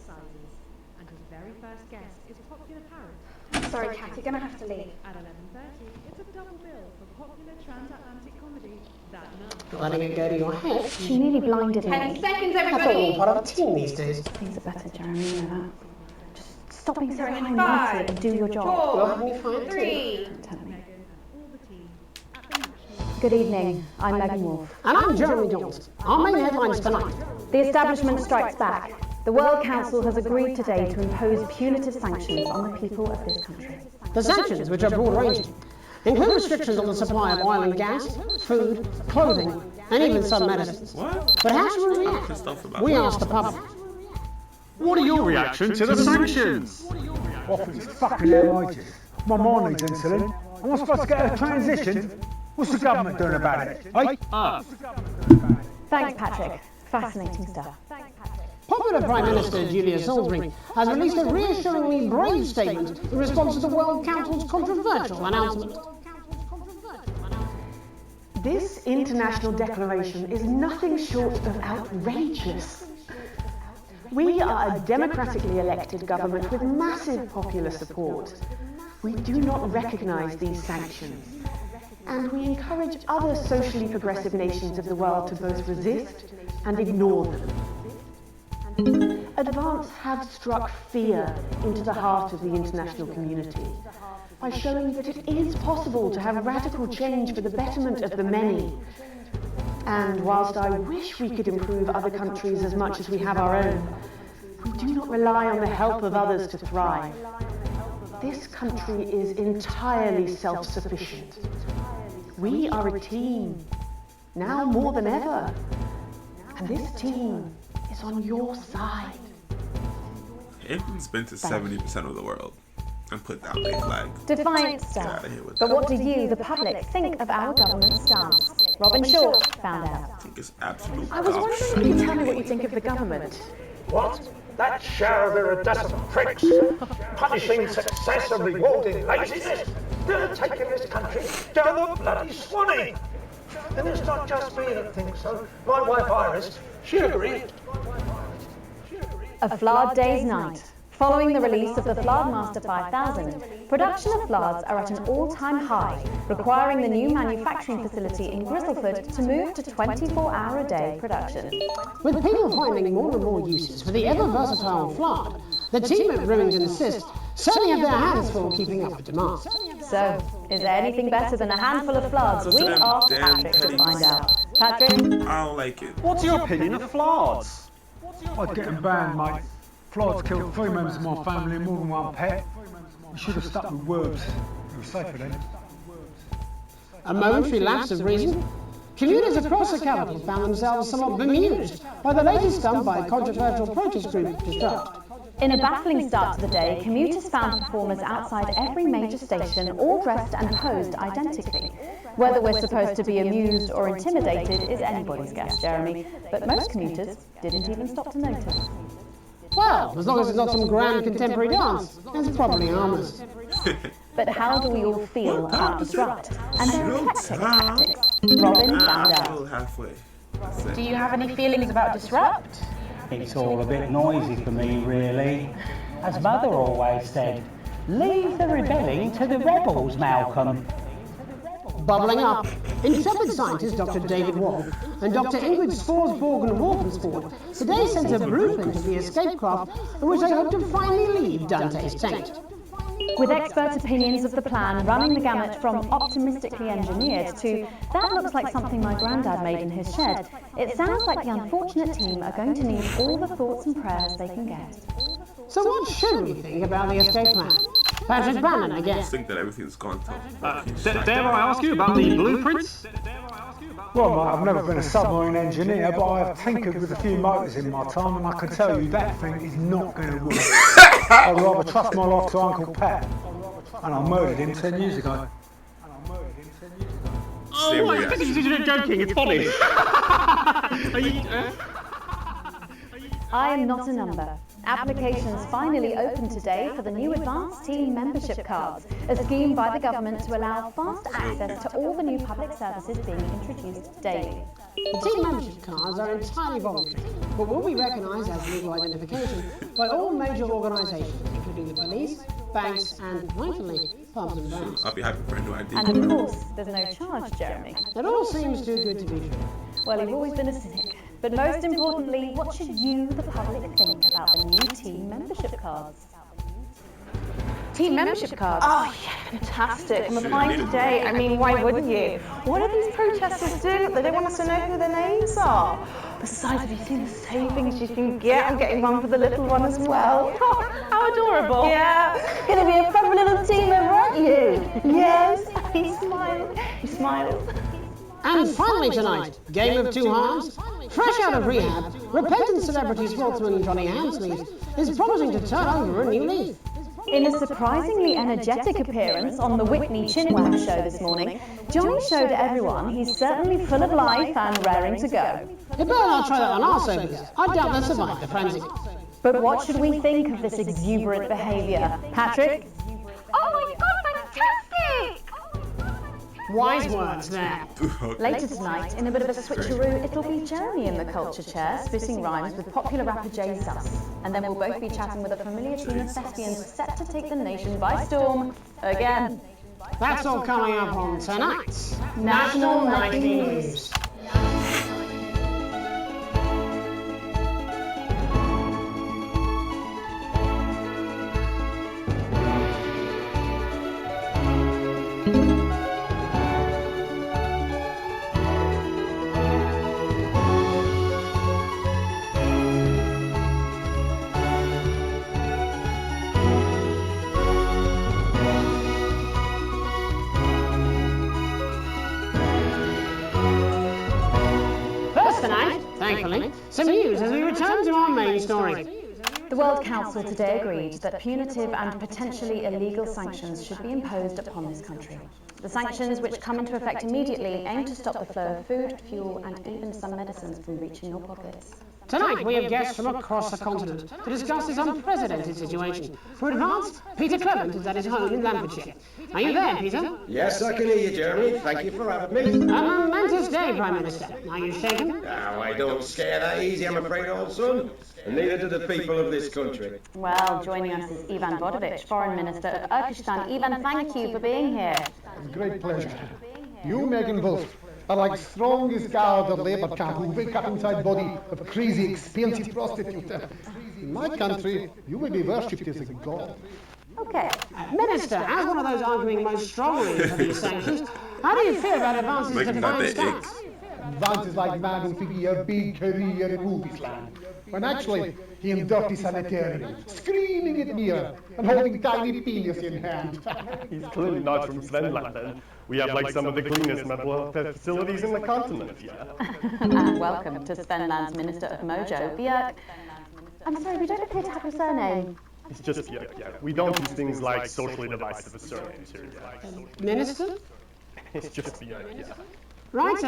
And his very first guest is popular parrot. Sorry, Kat, you're going to have to leave. At 11:30, it's a double bill for popular transatlantic comedy That Night. Letting it go to your head. She nearly blinded me. 10 seconds, everybody. That's all part of a team these days. Things are better, Jeremy, you know that. Just stop being so high-mighty and do your job. You'll have me fine, 3. Don't tell me. Good evening. I'm Megan Wolfe. And I'm Jeremy Johnson. Our main headlines tonight. The establishment strikes back. The World Council has agreed today to impose punitive sanctions on the people of this country. The sanctions, which are broad-ranging, include restrictions on the supply of oil and gas, food, clothing, and even some medicines. What? But how should we react? We asked the public. What are your reactions to the sanctions? Well, for these fucking airlines. My mind needs insulin. Am I supposed to get a transition? What's the government doing about it? Eh? Thanks, Patrick. Fascinating stuff. Popular Prime Minister Julia Salisbury has released a reassuringly brave statement in response to the World Council's controversial announcement. This international declaration is nothing short of outrageous. We are a democratically elected government with massive popular support. We do not recognise these sanctions, and we encourage other socially progressive nations of the world to both resist and ignore them. Advance have struck fear into the heart of the international community by showing that it is possible to have radical change for the betterment of the many. And whilst I wish we could improve other countries as much as we have our own, we do not rely on the help of others to thrive. This country is entirely self-sufficient. We are a team, now more than ever. And this team is on your side. England's been to 70% of the world and put down their flag. Defiant stuff. But what do you, the public, think of our government's stance? Robin Shaw found out. I think it's absolute I was wondering if you could tell me what you think of the government. What? That shower of iridescent pricks, punishing success and rewarding laziness. They're taking this country down the bloody Swanee. And it's not just me that thinks so. My wife Iris, she agreed. A Flard Day's Night. Following the release of the Flard 5000, production of Flards are at an all-time high, requiring the new manufacturing facility in Grizzleford to move to 24-hour-a-day production. With people finding more and more uses for the ever-versatile Flard, the team at Brewington Assist certainly have their hands full keeping up with demand. So, is there anything better than a handful of Flards? We asked Patrick to find out. Patrick? I don't like it. What's your opinion of Flards? I'd get them banned, mate. Flies killed 3 members of my family and more than 1 pet. We should have stuck with worms. It was safer then. A momentary lapse of reason? Commuters across the capital found themselves somewhat bemused by the latest stunt by a controversial protest group Disrupt. In a baffling start to the day, commuters found performers outside every major station, all dressed and posed identically. Whether we're supposed to be amused or intimidated is anybody's guess, Jeremy, but most commuters didn't even stop to notice. Well, as long as it's not some grand contemporary dance, it's probably harmless. But how do we all feel about Disrupt and their effective tactics? Robin found out. Halfway. Do you have any feelings about Disrupt? It's all a bit noisy for me, really. As Mother always said, leave the rebelling to the rebels, Malcolm. Bubbling up, intrepid scientist Dr. David Wall and Dr. Ingrid Sporsborg-Waltensford today sent a blueprint of the escape craft in which they hope to finally leave Dante's taint. With expert opinions of the plan running the gamut from optimistically engineered to that looks like something my granddad made in his shed, it sounds like the unfortunate team are going to need all the thoughts and prayers they can get. So what should we think about the escape plan? Patrick Bannon, I guess. I think that everything's gone to Dare I ask you about the blueprints? Well, mate, I've never been a submarine engineer, but I have tinkered with a few motors in my time, and I can tell you that thing is not going to work. I'd rather trust my life to Uncle Pat, and I murdered him 10 years ago. Oh, what? You're joking, it's funny. I am not a number. Applications finally opened today for the new Advanced Team Membership Cards, a scheme by the government to allow fast access to all the new public services being introduced daily. The team membership cards are entirely voluntary, but will be recognised as legal identification by all major organisations, including the police, banks, and, rightfully, pubs and bars. I'll be happy for a new ID. And of course, there's no charge, Jeremy. It all seems too good to be true. Well, you've always been a cynic. But most importantly, what should you, the public, think about the new team membership cards? Team membership cards? Oh yeah, fantastic. I'm applying today. I mean, why wouldn't you? What do these protesters do? They don't want us to know who their names are. Besides, have you seen the savings you can get? I'm getting one for the little one as well. Oh, how adorable. Yeah. Gonna be a proper little team member, aren't you? Yes. He smiles. He smiles. And finally tonight, Game of Two Halves. Fresh out of rehab, repentant celebrity sportsman Johnny Hansleaf is promising to turn over a new leaf. In a surprisingly energetic appearance on the Whitney Chinwag show this morning, Johnny showed everyone he's certainly full of life and raring to go. You better not try that on our service. I doubt they'll survive the frenzy. But what should we think of this exuberant behaviour? Patrick? Oh my god, fantastic! Wise words there. Later tonight, in a bit of a switcheroo, it'll be Jeremy in the culture chair, spitting rhymes with popular rapper Jay Sus. And then we'll both be chatting with a familiar team of thespians set to take the nation by storm again. That's all coming up on tonight's National Nightly News. Thankfully, some news as we return to our main story. The World Council today agreed that punitive and potentially illegal sanctions should be imposed upon this country. The sanctions, which come into effect immediately, aim to stop the flow of food, fuel and even some medicines from reaching your pockets. Tonight we have guests from across the continent to discuss this unprecedented situation. For Advanced, Peter Clement is at his home in Lancashire. Are you there, Peter? Yes, I can hear you, Jeremy. Thank you for having me. A momentous day, Prime Minister. Are you shaken? No, I don't scare that easy, I'm afraid, old son. And neither do the people of this country. Well, joining us is Ivan Vodovich, Foreign Minister of Uzbekistan. Ivan, thank you for being here. Great pleasure. You, Megan Wolf, are like strongest guard of labour camp who wake up inside body of a crazy, expensive prostitute. In my country, you will be worshipped as a god. Okay. Minister, as one of those arguing most strongly for these sanctions, how do you feel about Advance's defiant stance? Advance is like man who thinks he has a big career in movies land, when actually he in dirty sanitarium, screaming at mirror and holding tiny penis in hand. He's clearly not from Svenland then. We have like some of the cleanest mental health facilities in the continent, yeah. And welcome to Svenland's Minister of Mojo, Björk. I'm sorry, we don't appear to have a surname. It's just Björk, yeah. We don't use things like socially divisive surnames here, yeah. Minister? It's just Björk, yeah. Right,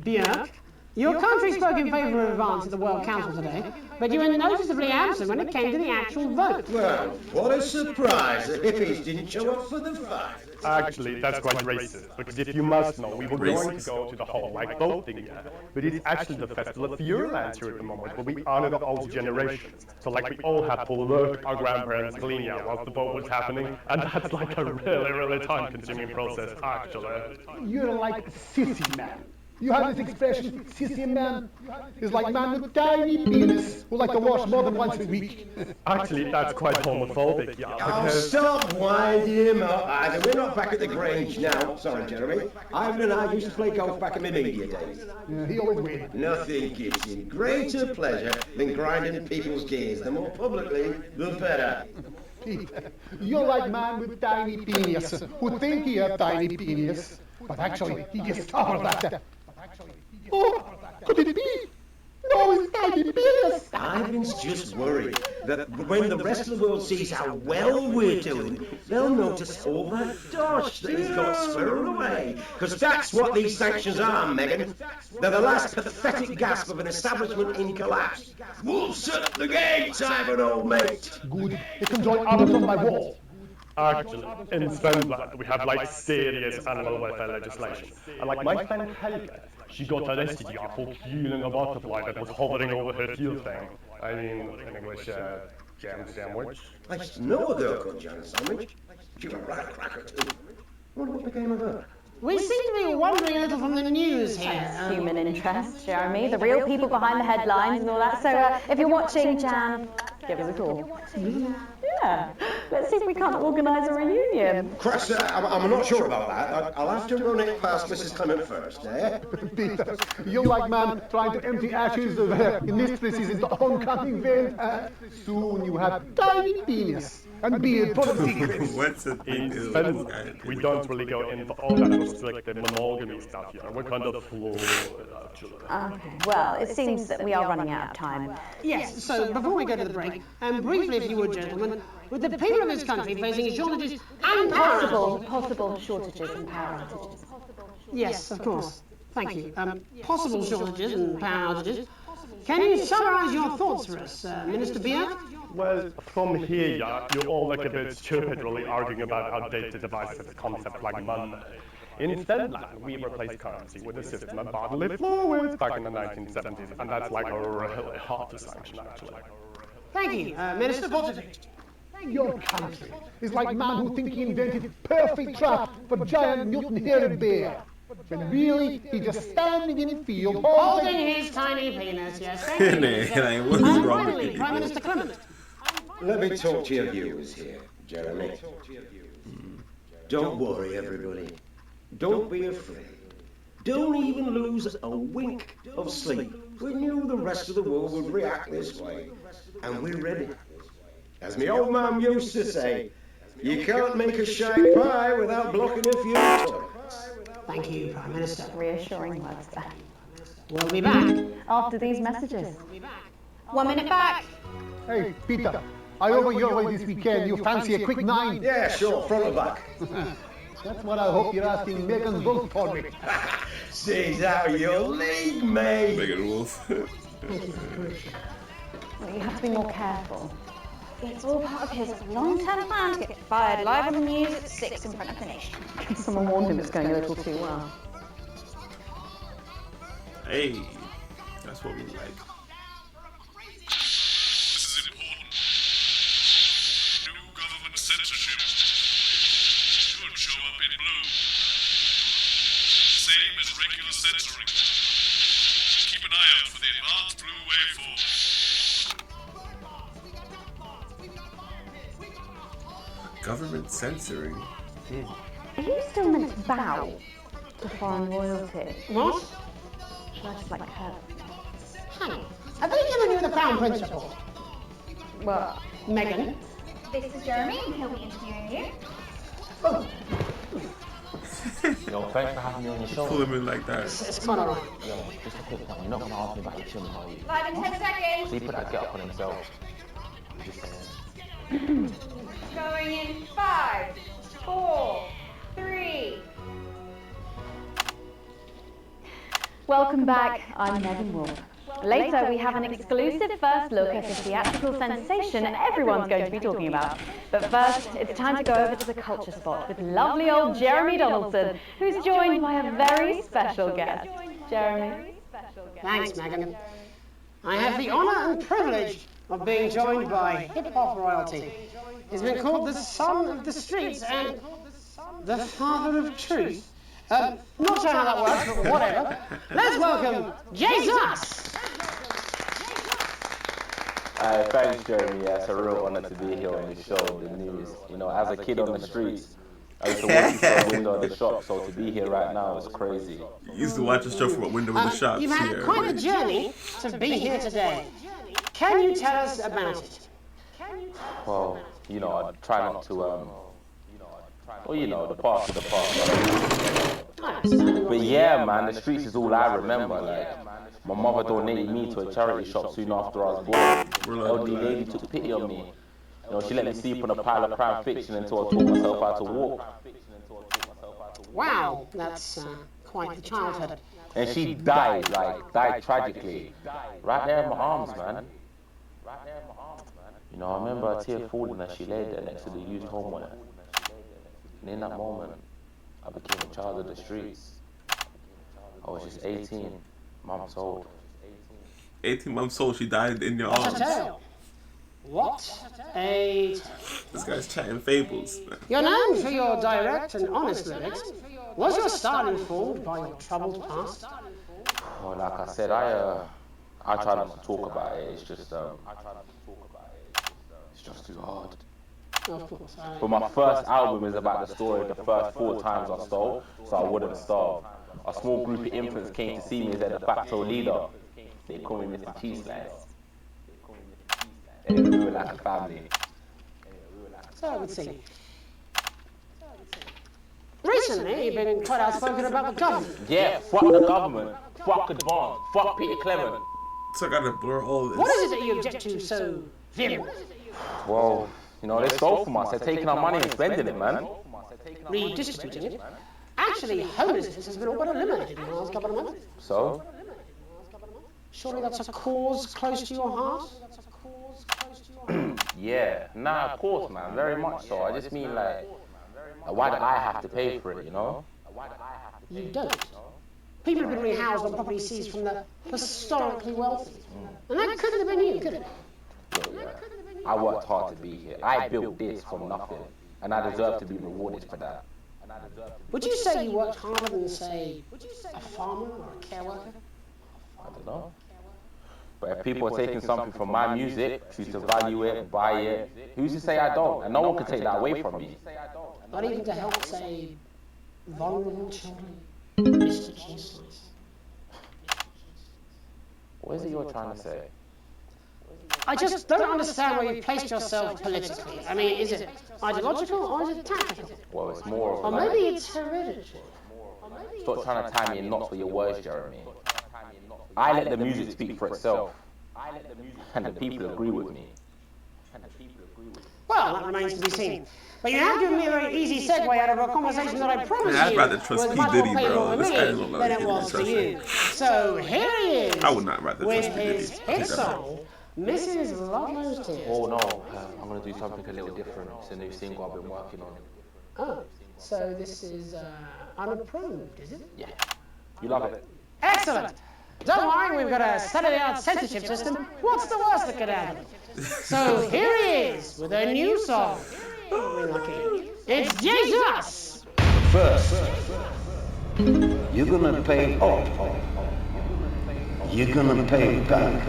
Björk. Your country spoke in favour of Advance at the World Council today, but you were noticeably absent when it came to the actual vote. Well, what a surprise. The hippies didn't show up for the fight. Actually, that's quite racist, because if you must know, we were going to go to the whole like voting, yeah. But it's actually the festival of Fureland here at the moment, where we honor the old generations. So like we all had to look our grandparents clean, yeah, whilst the vote was happening, and that's like a really time-consuming process, actually. You're like sissy man. You have this expression, sissy man, is like man with tiny penis who like to wash more than once a week. Actually, that's quite homophobic, yeah. Oh, stop winding him up. Either we're not back at the Grange now. Sorry, Jeremy. Ivan and I used to play golf back in my media days. Yeah, he always wins. Nothing gives him greater pleasure than grinding people's gears. The more publicly, the better. Peter, you're like man with tiny penis who think he has tiny penis, but actually he gets starved at that. Oh, could it be? No, it's tiny penis. Ivan's just worried that when the rest of the world sees how well we're doing, they'll notice all that dosh that he's got squirreled away. Because that's what these sanctions are, Megan. They're the last pathetic gasp of an establishment in collapse. Wolves at the gates, Ivan, old mate. Good. You can join others on my wall. Actually, in Svenland, we have like serious animal welfare legislation. And like my friend Helga, she got arrested here for killing a butterfly that was hovering over her fuel tank. I mean, in English, jam sandwich. I just know a girl called Jam Sandwich. She was a right cracker too. Wonder what became of her. We seem to be wandering a little from the news here. Human interest, Jeremy, the real people behind the headlines and all that. So if you're watching Jam, give us a call. Yeah, let's see if we can't organise a reunion. Chris, I'm not sure about that. I'll have to run it past Mrs. Clement first, eh? Peter, you like man trying to empty ashes of mistresses into oncoming vent. Soon you have tiny penis and beard full of secrets. What's a In Svenland, we don't really go into all that restricted monogamy stuff here. We're kind of fluid, actually. Okay, well, it seems that we are running out of time. Yes, so before we go to the break, briefly, if you would, gentlemen, with the people of this country facing shortages and Possible shortages and power outages. Yes, of course. Thank you. Possible shortages and power outages. Can you summarise your thoughts for us, Minister Beard? Well, from here, yeah, you're all like a bit stupid really arguing about outdated devices, concepts like money. In Finland, we replaced currency with a system of bodily fluids back in the 1970s, and that's like a really hard to sanction, actually. Thank you, Minister Potterfield. Your country is like man who thinks he invented perfect trap for giant mutant-haired bear. When really, he's just standing in the field Holding his tiny penis, yes, thank you. What's wrong Finally, with Prime Minister Clement. Let me talk to your viewers here, Jeremy. Don't worry, everybody. Don't be afraid. Don't even lose a wink of sleep. We knew the rest of the world would react this way, and we're ready. As my old man used to say, you can't make a shag pie without blocking a few toilets. Thank you, Prime Minister. Reassuring words there. We'll be back after these messages. 1 minute back. Hey, Peter, I over your way this weekend. You fancy a quick 9? Yeah, sure, front or back. That's what I hope you're asking Megan Wolf for me. Sees how you lead me. Megan Wolf. Well, you have to be more careful. It's all part of his long-term plan to get fired live on the news at 6 in front of the nation. Someone warned him it's going a little too well. Hey, that's what we like. This is important. New government censorship should show up in blue. Same as regular censoring. Keep an eye out for the advanced blue waveform. Government censoring. Are you still meant to bow to foreign royalty? What? Should I just like her? Honey, have they given you the Crown Prince report? Well, Megan? This is Jeremy, and he'll be interviewing you. Oh. Yo, thanks for having me on your show. Pull him in like that. It's quite alright. Yo, just a quick one. You're not going to ask me about your children, are you? 5 and 10 seconds. So you put that get up on himself. I'm just saying. Going in 5, 4, 3. Welcome back. I'm Megan Wolf. Later, we have an exclusive first look at a theatrical sensation everyone's going to be talking about. But first, it's time to go over to the culture spot with lovely old Jeremy Donaldson, who's joined by a very special guest. Jeremy? Thanks, Megan. I have the honour and privilege of being joined by hip-hop royalty. He's been called the son of the streets and the father of truth. Not sure how that works, but whatever. Let's welcome Jesus! Thanks, Jeremy. Yeah, it's a real honour to be here on the show, the news. You know, as a kid on the streets, I used to watch it from a window of the shop, so to be here right now is crazy. You used to watch the show from a window in the shop. You've had quite a journey to be here today. Can you tell us about it? Well, you know, I try not to, well, you know, the past is the past. But yeah, man, the streets is all I remember. Like, My mother donated me to a charity shop soon after I was born. Elderly lady took pity on me. You know, she let me sleep on a pile of crime fiction until I taught myself how to walk. Wow, that's quite the childhood. And she died tragically. Right there in my arms, man. You know, I remember a tear falling as she lay there next to the used homework. And in that moment, I became a child of the streets. I was just 18 months old. 18 months old, she died in your arms. What a... This guy's chatting fables. You're known for your direct and honest lyrics. Was your style informed by your troubled past? Well, like I said, I try not to talk about it. It's just too hard. Of course. But my first album is about the story of the first 4 times I stole, so I wouldn't starve. A small group of infants came to see me as their de facto leader. They call me Mr. Cheese Slice. We were like a family. So I would see. Recently, you've been quite outspoken about the government. Yeah, fuck the government. Fuck Advance. Fuck Peter Clement. So I gotta blur all this. What is it that you object to so vehemently? Well, you know, they stole from us. They're taking our money and spending it, man. Redistributing it? Actually, homelessness has been all but eliminated in the last couple of months. So? Surely that's a cause close to your heart? Yeah, nah, of course, man. Very much so. I just mean, like, why do I have to pay for it, you know? You don't. People have been rehoused on property seized from the historically wealthy. And that couldn't have been you, could it? Look, yeah. I worked hard to be here. I built this from nothing. And I deserve to be rewarded for that. Would you say you worked harder than, say, a farmer or a care worker? I don't know. But if people are taking something from my music, choose to value it, buy it, who's to say I don't? And no one can take that away from me. Not even to help, say, vulnerable children? Mr. Cheese Slice. What is it you're trying to say? I just don't understand where you've placed yourself politically. I mean, is it ideological or is it tactical? Well, it's more of Or like... maybe it's hereditary. Stop trying to tie me in knots with your words, Jeremy. I let the music speak for itself. And the people agree with me. Well, that remains to be seen. But you have given me a very easy segue out of a conversation that I promised I'd you rather trust was P. much Diddy, more painful bro. for This me guy's not than like it was for trust you. him. So here he is I would not rather with trust P. Diddy. his hit song, Mrs. Lovelow's Tears. Oh no, I'm going to do something a little different. It's a new single I've been working on. Oh, so this is unapproved, is it? Yeah. You love it? Excellent. Don't worry, we've got a state-of-the-art censorship system. What's the worst that could happen? So here he is with a new song. Oh, we're lucky. It's Jesus! First, you're gonna pay up. You're gonna pay back.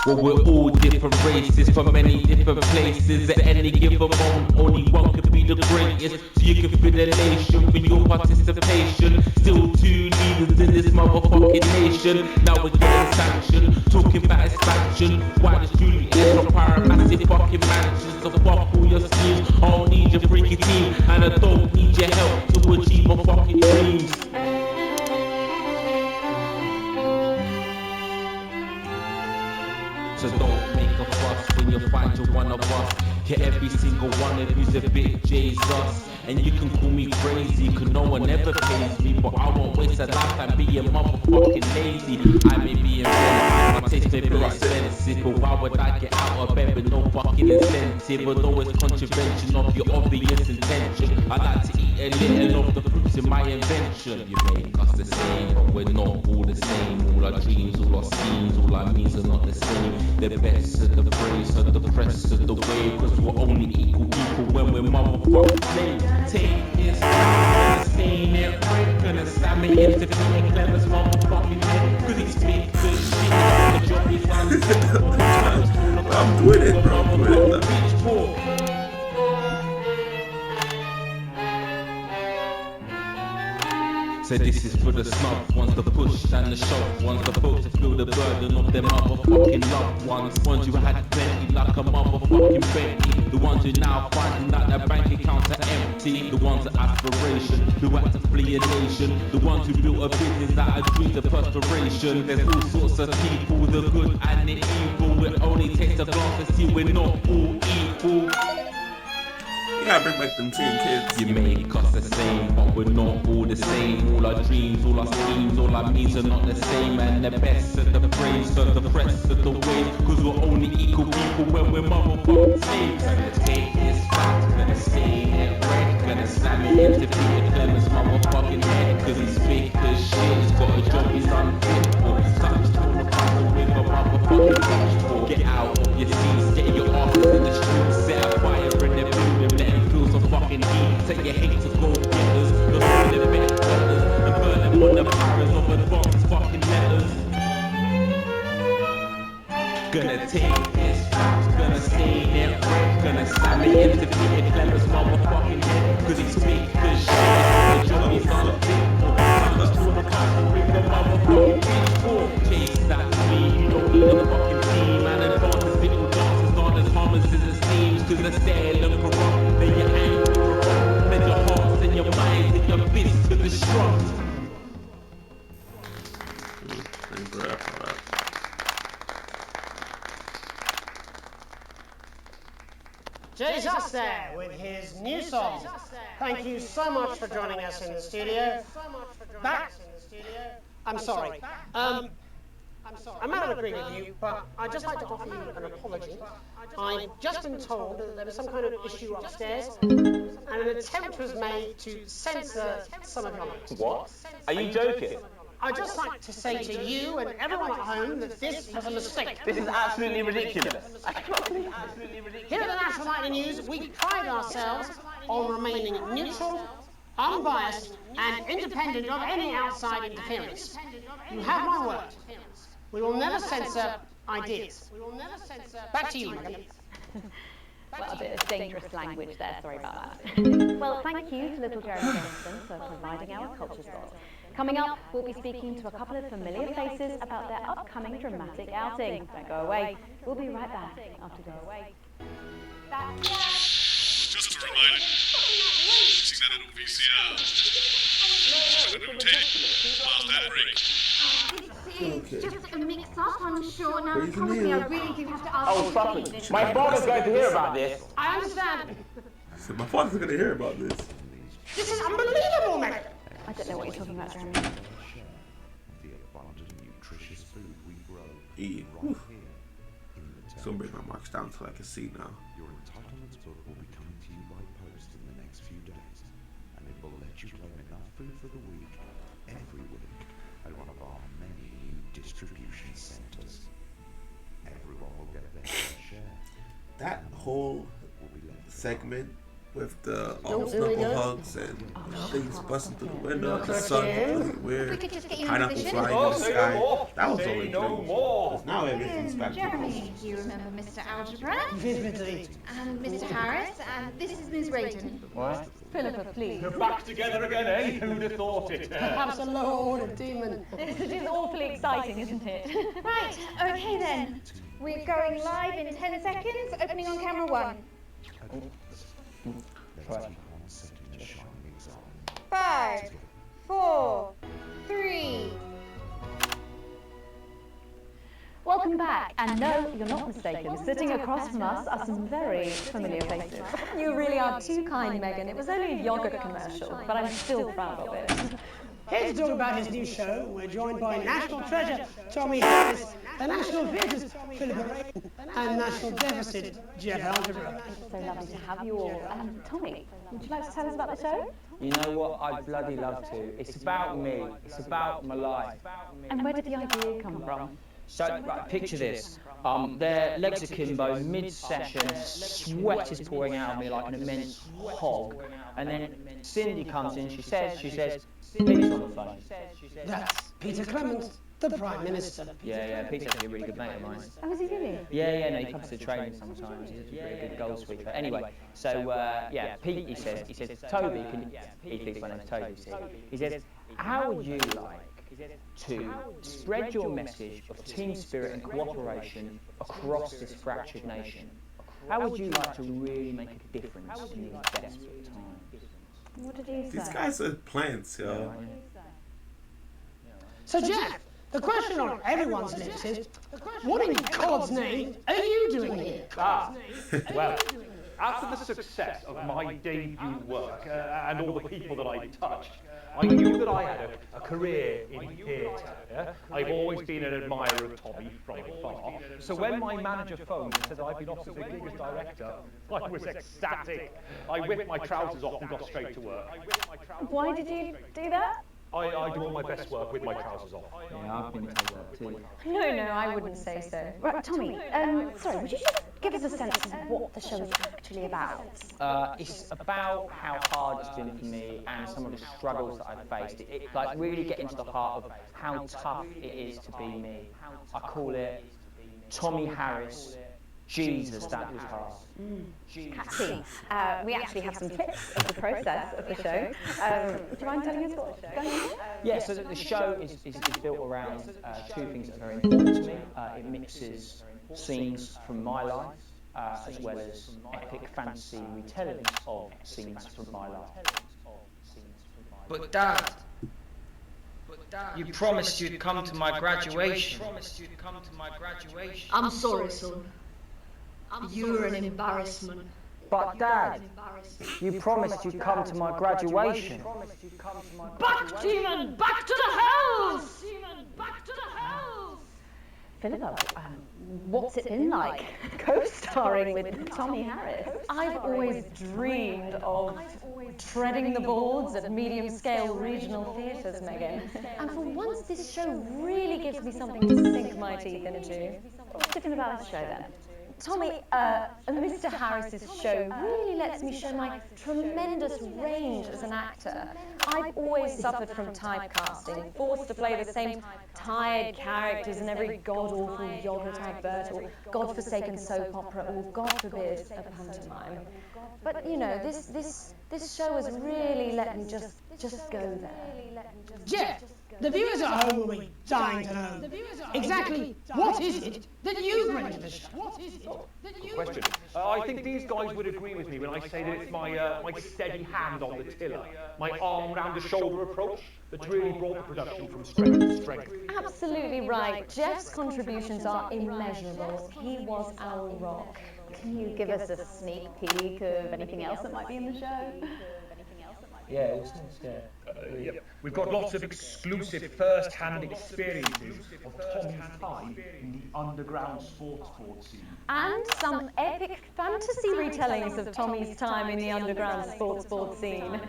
Well, we're all different races from many different places. At any given moment, only one could be the greatest. So you can feel the nation for your participation. Still 2 leaders in this motherfucking nation. Now we're getting sanctioned, talking about expansion. Why does Julie empire massive fucking mansions? So fuck all your schemes. I don't need your freaky team, and I don't need your help to achieve my fucking dreams. So don't make a fuss when you find you're one of us. Yeah, every single one of you's a bit Jesus. And you can call me crazy, cause no one ever pays me. But I won't waste a lifetime being motherfucking lazy. I may be inventive, my taste may be expensive. But why would I get out of bed with no fucking incentive? Although it's contravention of your obvious intention. I like to eat a little of the fruits in my invention. You make us the same, but we're not all the same. All our dreams, all our schemes, all our means are not the same. The best of the praise, of the press of the wave. Cause we're only equal when we're motherfucking slaves. Take this time, stain it, break, gonna slam me into being clever's motherfucking head. Cause he's big good shit. The job is I'm doing it, bro. I'm doing it. So this is for the snub ones, the push and the shove ones, the folks that feel the burden of their motherfucking loved ones who had plenty like a motherfucking Bentley, the ones who now finding that their bank accounts are empty, the ones with aspiration, who had to flee a nation, the ones who built a business out of dreams of perspiration. There's all sorts of people, the good and the evil. It only takes a glance to see we're not all equal. Yeah, bring back them teen kids. You make us the same, but we're not all the same. All our dreams, all our schemes, all our means are not the same. And the best of the brave serve the rest of the way. Cause we're only equal people when we're motherfucking slaves. Gonna take this fact, gonna stay it red, gonna slam it into Peter Clemens' motherfucking head. Cause he's fake as shit, he's got a job he's unfit for. Such torn apart with a motherfucking bitch for. Get out of your seats, get your asses in the streets, set a fire in the building, let him feel some fucking heat. Take your hate to go getters, look for the best letters, and burn them on the powers of advanced fucking letters. Gonna take this fact, gonna stain it red, gonna slam it into Peter Clemens' motherfucking head. Cause he's fake as shit, the job he's unfit for. Such torn apart with the motherfucking pitchfork. Chase that me, you don't need a fucking team. And advances little dances aren't as harmless as it seems. Cause they're stale and corrupt, then you're angry corrupt. Then your hearts and your minds and your fists to destruct. Jesus there with his new song. Thank you so much for joining us in the studio. I'm sorry. I'm out of agreement with you, but I'd just like to offer you an apology. I've just been told that there was some kind of issue upstairs, and an attempt was made to censor some of your notes. What? Are you joking? I'd just like to say to you and everyone at home that this was a mistake. This is absolutely ridiculous. Here at the National Nightly News, we pride ourselves on remaining neutral, unbiased, and independent of any outside interference. You have my word. We will never censor ideas. Back to you, Megan. Well, a bit of dangerous language there, sorry about that. Well, thank you to little Jeremy Johnson for providing our culture spot. Coming up, we'll be speaking to a couple of familiar faces about their upcoming dramatic outing. Don't go away. We'll be right back after this. Just a reminder. See that little VCR? That little tape. Past that break. It's just a mix-up, I'm sure. Now, promise me, I really do have to ask Oh, stop it. My father's going to hear about this. I understand. So my father's going to hear about this. This is unbelievable, Megan. I don't know what you're talking about, Jeremy. The abundant, nutritious food we grow right here in the town. So I'm bringing my marks down till I can see now. Your entitlements book will be coming to you by post in the next few days, and it will let you claim enough food for the week every week at one of our many new distribution centers. Everyone will get their fair share. That whole segment with the snuggle hugs and things busting through the window, the sun really weird, pineapple flying in the sky. That was only good. Now everything's back to normal. Jeremy, do you remember Mr. Algebra? Vividly. And Mr. Harris, and this is Ms. Radon. What? Philippa, please. You're back together again, eh? Who'd have thought it? Perhaps a lower-order demon. This is awfully exciting, isn't it? Right, okay then. We're going live in 10 seconds, opening on camera 1. 5, 4, 3. Welcome back, and no, you're not mistaken. Sitting across from us are some very familiar faces. You really are too kind, Megan. It was only a yogurt commercial, But I'm still proud of it. Here to talk about his new show, we're joined by National Treasure Tommy Harris, the National Visitors Philippa Radon, and National Deficit Jeff Algebra. So lovely to have you all. Tommy, would you like to tell us about the show? You know what? I'd bloody love to. It's about me. It's about my life. And where did the idea come from? So, right, picture this. Their legs akimbo, mid-session, sweat is pouring out of me like an immense hog. And then Cindy comes in, she says, Pete's on the phone. That's Peter Clemens. The Prime Minister. Yeah, Pete's actually a really good mate of mine. Oh, is he really? Yeah, no, he comes to training sometimes. He's a really good goal sweeper. Anyway, so yeah, Pete, he says, Toby, he thinks my name's Toby, see? He says, how would you like to spread your message of team spirit and cooperation across this fractured nation? How would you like to really make a difference in these desperate times? What did you say? These guys are plants, yo. So, Jeff, the question on everyone's lips is, what in God's name are you doing here? Well, after the success of my debut work and all the people that I touched, I knew that I had a career in theatre. Yeah? I've always been an admirer of Tommy from afar. So when my manager phoned and said I'd been offered the gig as director, I was ecstatic. I whipped my trousers off and got straight to work. Why did you do that? I do all my best work with my trousers off. Yeah, I've been told that too. No, I wouldn't say so. Right, Tommy, sorry, would you just give us a sense of what the show is actually about? It's about how hard it's been for me and some of the struggles that I've faced. It like really get into the heart of how tough it is to be me. I call it Tommy Harris. Jesus, that was hard. Catchy. We actually have some clips of the process of the show. Do you mind telling us what's going on? Yeah, so the show is built around two things that are very important to me. It mixes scenes from my life as well as epic fantasy retellings of scenes from my life. But Dad, you promised you'd come to my graduation. I'm sorry, son. You're an embarrassment. But Dad, you promised you'd come to my graduation. Back, demon! Back to the hells! Back to the hells! Philippa, what's it been like co-starring with Tommy Harris? I've always dreamed of treading the boards at medium-scale regional theatres, Megan. And for once, this show really gives me something to sink my teeth into. What's different about this show, then? Tommy, Mr. Harris's show really lets me show my tremendous range as an actor. I've always suffered from typecasting, forced to play the same tired characters in every god-awful yogurt advert or godforsaken soap opera or, God forbid, a pantomime. But, you know, this show has really let me just go there. Jeff, the viewers at home will be dying to know exactly what is it that you bring to the show? Good question. I think these guys would agree with me when I say that it's my steady hand on the tiller, my arm round the shoulder approach that's really brought the production from strength to strength. Absolutely right. Jeff's contributions are immeasurable. He was our rock. Can you give us a sneak peek of anything else that might be in the show? Yeah, awesome. Yeah. We've got lots of exclusive first-hand experiences of Tommy's time in the underground sports board scene. And some epic fantasy retellings of Tommy's time in the underground sports board scene.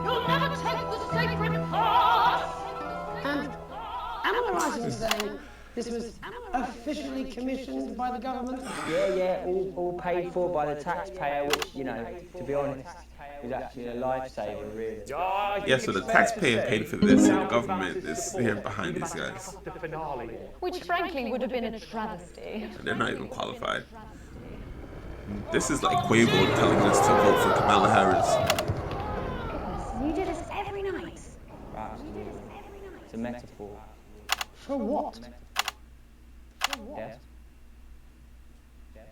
You'll never take the sacred path! And am I right in saying this was officially commissioned by the government? Yeah, all paid for by the taxpayer, which, you know, to be honest, is actually a lifesaver, really. Yeah, so the taxpayer paid for this, and the government is here behind these guys. Which frankly would have been a travesty. And they're not even qualified. This is like Quavo telling us to vote for Kamala Harris. You do this every night. Absolutely. It's a metaphor. For what? Yes.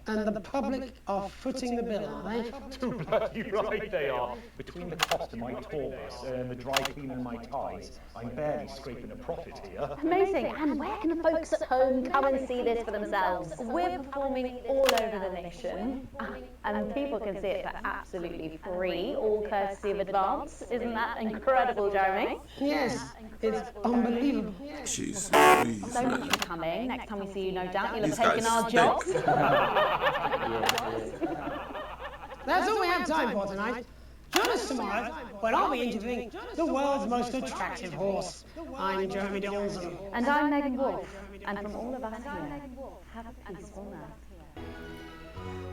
And the public are footing the bill, are they? Too bloody right they are. Between the cost of my tour bus and the dry cleaning of my ties, I'm barely scraping a profit here. Amazing. And where can the folks at home come and see this for themselves? We're performing all over the nation. And people can see it for absolutely free, all courtesy of Advance. Isn't that incredible, Jeremy? Yes, it's unbelievable. Jeez, please, So much man. for coming. Next time we see you, no doubt, you'll have These guys taken our stink. jobs. That's all we have time for tonight. Join us tomorrow when I'll be interviewing the world's most attractive horse. I'm Jeremy Donaldson. And I'm Megan Wolf. And from all of us here, have a peaceful night.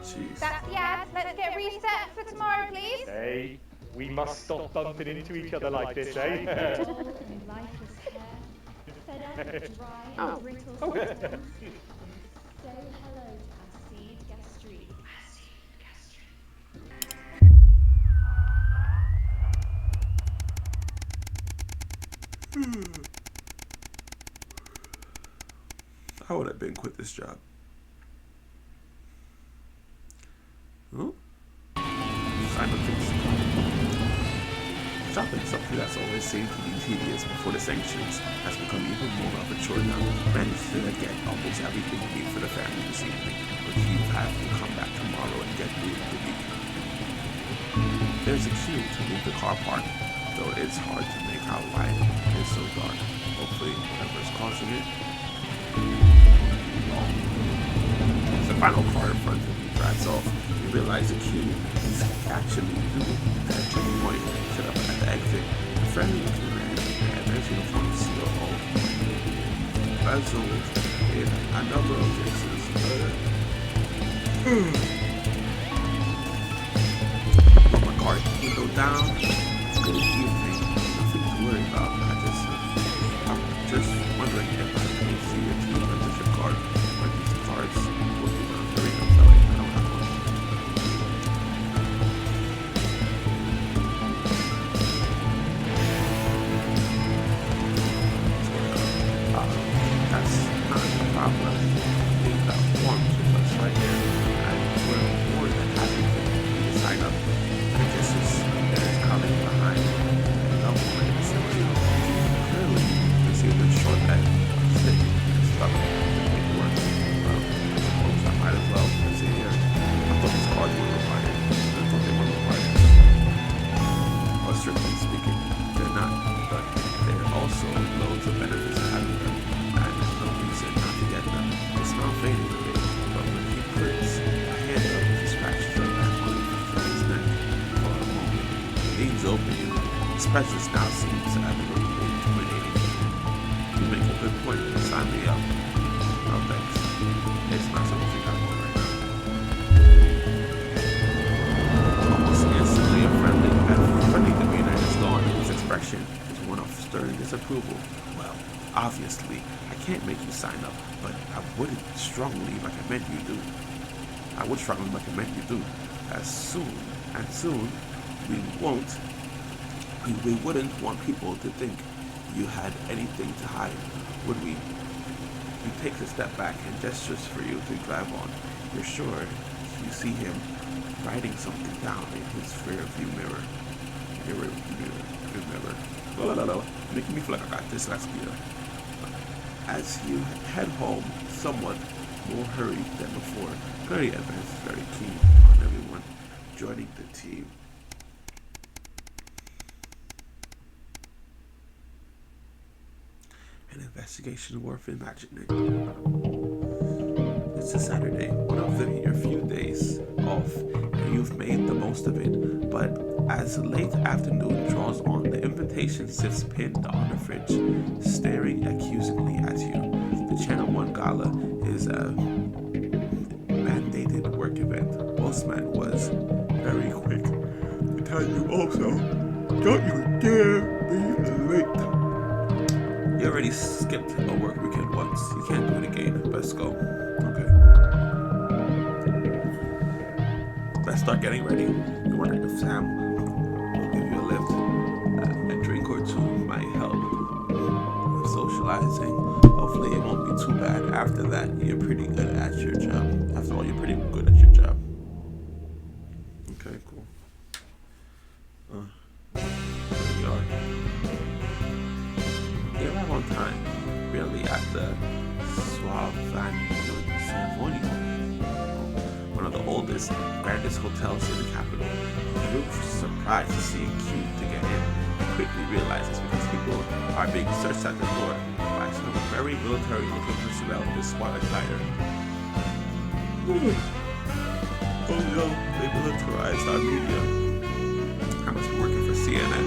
Jeez. That's the ad. Let's get reset for tomorrow, please. Hey, we must stop bumping into each other like this, eh? Oh. I would have been quit this job. Huh? Sign up things. Shopping, something that's always seemed to be tedious before the sanctions, has become even more of a chore now. Managed to get almost everything we need for the family this evening, but you have to come back tomorrow and get through the week. There's a queue to leave the car park, though it's hard to make out why it is so dark. Hopefully, whatever's causing it. The final car in front of you drives off. You realize the queue is actually you at a checkpoint set up at the exit. A friendly looking man in a advanced uniform COO puzzled in a number of faces. Put my car window down. Good evening. Nothing to worry about. I'm just wondering if I can see your team membership card. Or these cards will be on the ring. I'm sorry, I don't have one. That's not a problem. We've got forms with us right here. And we're more than happy to sign up. I guess there's coming behind. And no one is clearly received a short end of stick and stuff to make it work. Well, I suppose I might as well. Let's see here. I thought these cards were required. I thought they were required. Well, strictly speaking, they're not. But there are also loads of benefits to having them. And there's no reason not to get them. They smell faded a bit, but when he puts a hand up, he scratches the back on his neck for a moment. He leans over you. His presence now seems absolutely intimidating. You make a good point to sign me up. No thanks. It's not something I want right now. Almost instantly, a friendly demeanor is gone. His expression is one of stern disapproval. Well, obviously, I can't make you sign up, but I wouldn't strongly recommend you do. I would strongly recommend you do. Soon, we wouldn't want people to think you had anything to hide, would we? He takes a step back and gestures for you to drive on. You're sure you see him writing something down in his rear view mirror. Mirror. No. Making me feel like I got dyslexia. As you head home, somewhat more hurried than before, very advanced, very keen on everyone joining the team. An investigation worth imagining. It's a Saturday, one of your few days off, and you've made the most of it. But as late afternoon draws on, the invitation sits pinned on the fridge, staring accusingly at you. The Channel 1 Gala is a mandated work event. Postman was very quick to tell you also, don't you dare be late. You already skipped a work weekend once. You can't do it again. Let's go. Okay. Let's start getting ready. You wonder if Sam will give you a lift. A drink or two might help with socializing. Hopefully it won't be too bad. After that, you're pretty good at your job. After all, you're pretty good at your job. Okay, cool. Here we are. You arrive on time, really, at the Savonia, one of the oldest, grandest hotels in the capital. You're surprised to see a queue to get in. You quickly realize it's because people are being searched at the door by some very military-looking personnel in this SWAT attire. Oh no, they militarized our media. I must be working for CNN.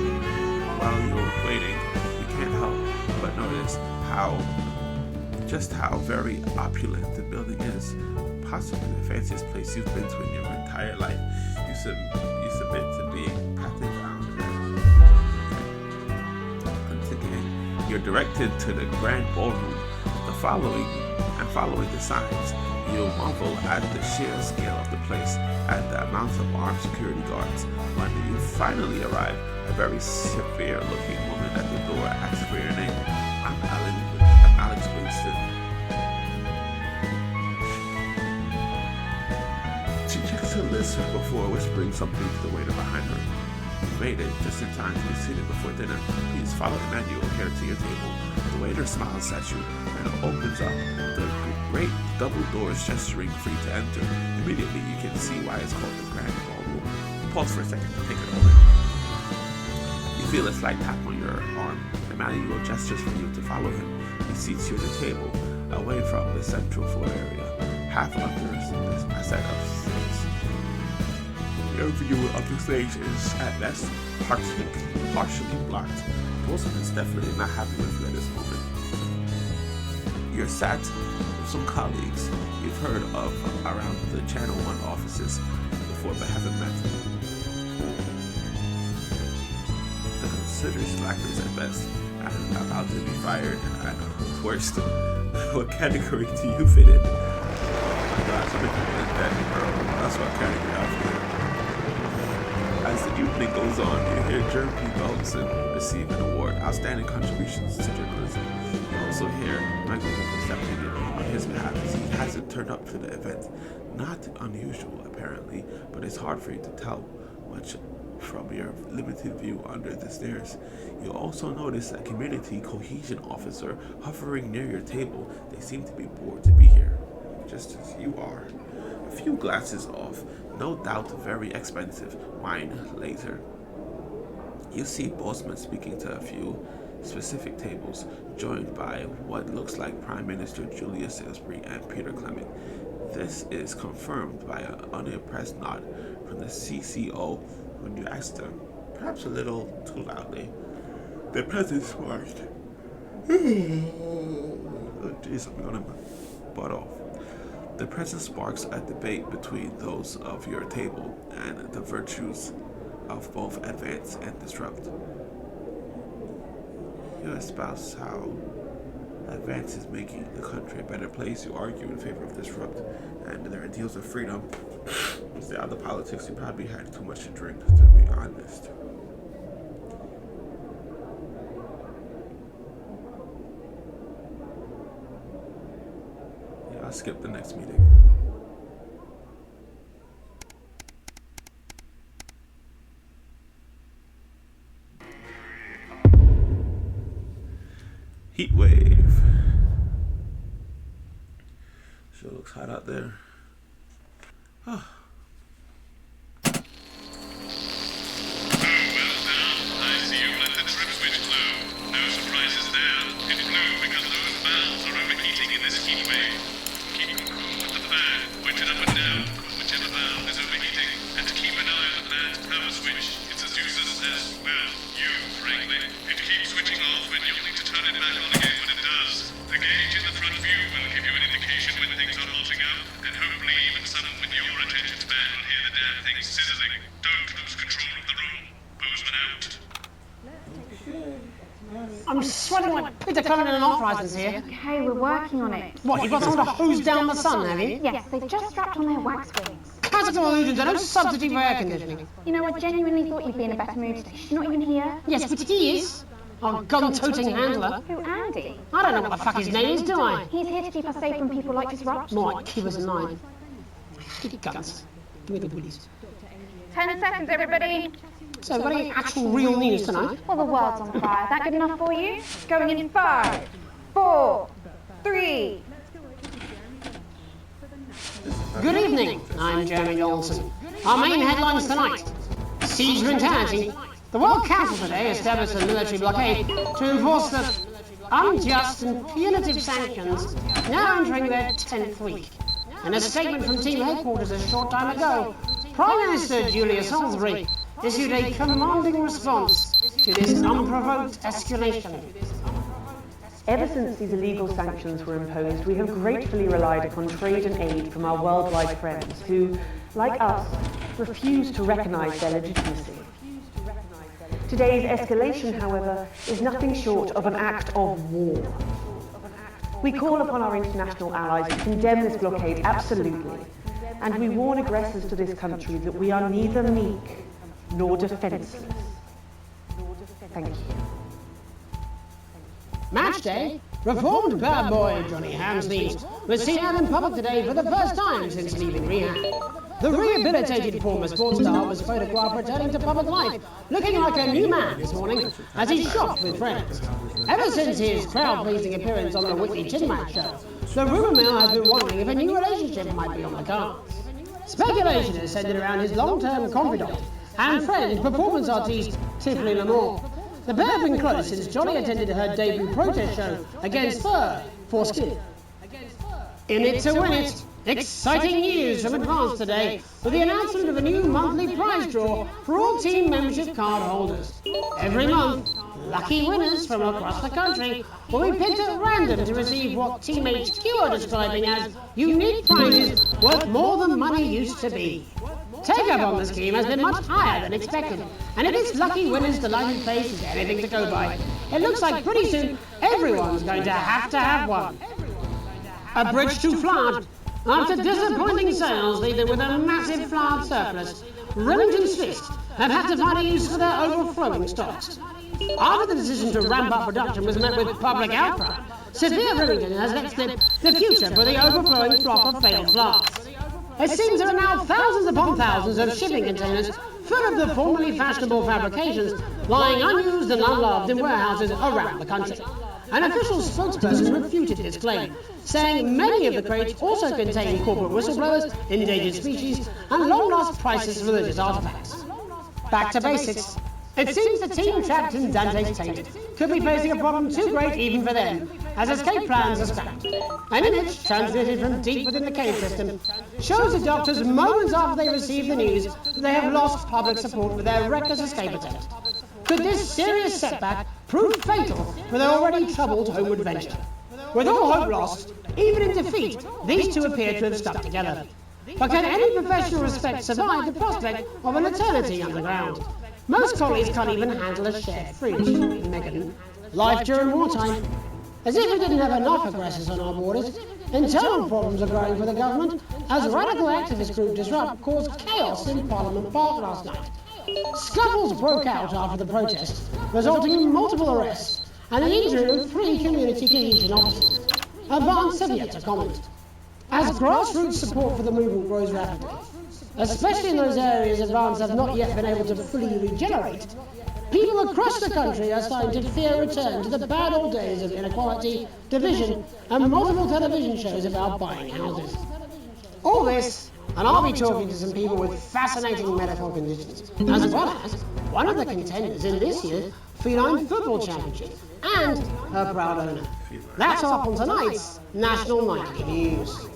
While you're waiting, you can't help but notice how just how very opulent the building is. Possibly the fanciest place you've been to in your entire life. You submit to being patted down. Again, you're directed to the grand ballroom. Following the signs, you'll marvel at the sheer scale of the place and the amount of armed security guards. When you finally arrive, a very severe-looking woman at the door asks for your name. I'm Alex Winston. She checks her list before whispering something to the waiter behind her. You made it just in time to be seated before dinner. Please follow the manual here to your table. The waiter smiles at you and opens up the great double doors, gesturing free to enter. Immediately you can see why it's called the Grand Ballroom. Pause for a second to think it over. You feel a slight tap on your arm. Emmanuel gestures for you to follow him. He seats you at the table, away from the central floor area, half under a set of stairs. Your view of the stage is at best partially blocked. Wilson is definitely not happy with you at this moment. You're sat with some colleagues you've heard of around the Channel 1 offices before but haven't met. They're considered slackers at best and about to be fired at worst. What category do you fit in? Oh my gosh, I'm making that girl. That's what category I fit in. As the evening goes on, you hear Jeremy Belson receive an award, Outstanding Contributions to Journalism. You also hear Michael Wolf accepting it on his behalf as he hasn't turned up to the event. Not unusual, apparently, but it's hard for you to tell much from your limited view under the stairs. You also notice a community cohesion officer hovering near your table. They seem to be bored to be here, just as you are. A few glasses of, no doubt very expensive, wine later. You see Bosman speaking to a few specific tables, joined by what looks like Prime Minister Julius Salisbury and Peter Clement. This is confirmed by an unimpressed nod from the CCO when you ask them, perhaps a little too loudly. Their presence marked. Oh jeez, I'm gonna butt off. The presence sparks a debate between those of your table and the virtues of both advance and disrupt. You espouse how advance is making the country a better place. You argue in favor of disrupt and their ideals of freedom. Instead of the politics, you probably had too much to drink, to be honest. Yeah, I'll skip the next meeting. Heatwave. Sure looks hot out there. Oh. I'm sweating like Peter coming in an Uprising's here. Okay, we're working on it. What, you've got someone to hose down the sun, have you? Yes, they've just strapped on their wax wings. Classical illusions are no substitute for air conditioning. You know, I genuinely thought you'd be in a better mood today. She's not even here. Yes, but he is. Our gun-toting handler. Who, Andy? I don't know what the fuck his name is, do I? He's here to keep us safe from people like Disrupt. More like Cubas and mine. Get guns. Give me the willies. 10 seconds, everybody. So, we've got any actual real news tonight? Well, the world's on fire. That good enough for you? Going in 5, 4, 3. Good evening. I'm Jeremy Olsen. Our main headlines tonight. Siege mentality. The World Council today established a military blockade to enforce the unjust and punitive sanctions now entering their 10th week. In a statement from team headquarters a short time ago, Prime Minister Julius Salisbury issued a commanding response to this unprovoked escalation. Ever since these illegal sanctions were imposed, we have gratefully relied upon trade and aid from our worldwide friends who, like us, refuse to recognise their legitimacy. Today's escalation, however, is nothing short of an act of war. We call upon our international allies to condemn this blockade absolutely, and we warn aggressors to this country that we are neither meek nor defenceless. Thank you. Match day? Reformed bad boy Johnny Hamsleys was seen out in public today for the first time since leaving rehab. The rehabilitated former sports star was photographed returning to public life, looking like a new man this morning as he shopped with friends. Ever since his crowd-pleasing appearance on the Whitney Chin Match show, the rumour mill has been wondering if a new relationship might be on the cards. Speculation is centred around his long-term confidant and friend, performance artiste Tiffany Lamore. The pair have been close since Johnny attended her debut protest show against Fur for Skin. In it to win it, exciting news from Advance today with the announcement of a new monthly prize draw for all team membership card holders. Every month, lucky winners from across the country will be picked at random to receive what Team HQ are describing as unique prizes worth more than money used to be. Take-up on the scheme has been much higher than expected, and if its lucky winner's delighted face is anything to go by, it looks like pretty soon everyone's going to have one. A bridge too flat. After disappointing sales leave them with a massive flood surplus, Remington's Fist have had to find a use for their overflowing stocks. After the decision to ramp up production was met with public outcry, Severe Remington has let slip the future for the overflowing flock of failed flasks. It seems there are now thousands upon thousands of shipping containers full of the formerly fashionable fabrications lying unused and unloved in warehouses around the country. An official spokesperson refuted this claim, saying many of the crates also contain corporate whistleblowers, endangered species, and long-lost priceless religious artifacts. Back to basics. It seems the team trapped in Dante's Taint could be facing a problem too great even for them, as escape plans are scrapped. An image transmitted from deep within the cave system shows the doctors moments after they receive the news that they have lost public support for their reckless escape attempt. Could this serious setback prove fatal for their already troubled homeward venture? With all hope lost, even in defeat, these two appear to have stuck together. But can any professional respect survive the prospect of an eternity underground? Most collies can't even handle a shared fridge, Megan. Life during wartime. As if we didn't have enough aggressors on our borders, internal problems are growing for the government as radical activist group Disrupt caused chaos in Parliament Park last night. Scuffles broke out after the protests, resulting in multiple arrests and the injury of 3 community cohesion officers. Advance have yet to comment. As grassroots support for the movement grows rapidly, especially in those areas Advance have not yet been able to fully regenerate, people across the country are starting to fear a return to the bad old days of inequality, division, and multiple television shows about buying houses. All this, and I'll be talking to some people with fascinating medical conditions, as well as one of the contenders in this year's Feline Football Championship, and her proud owner. That's all up on tonight's National Nightly News.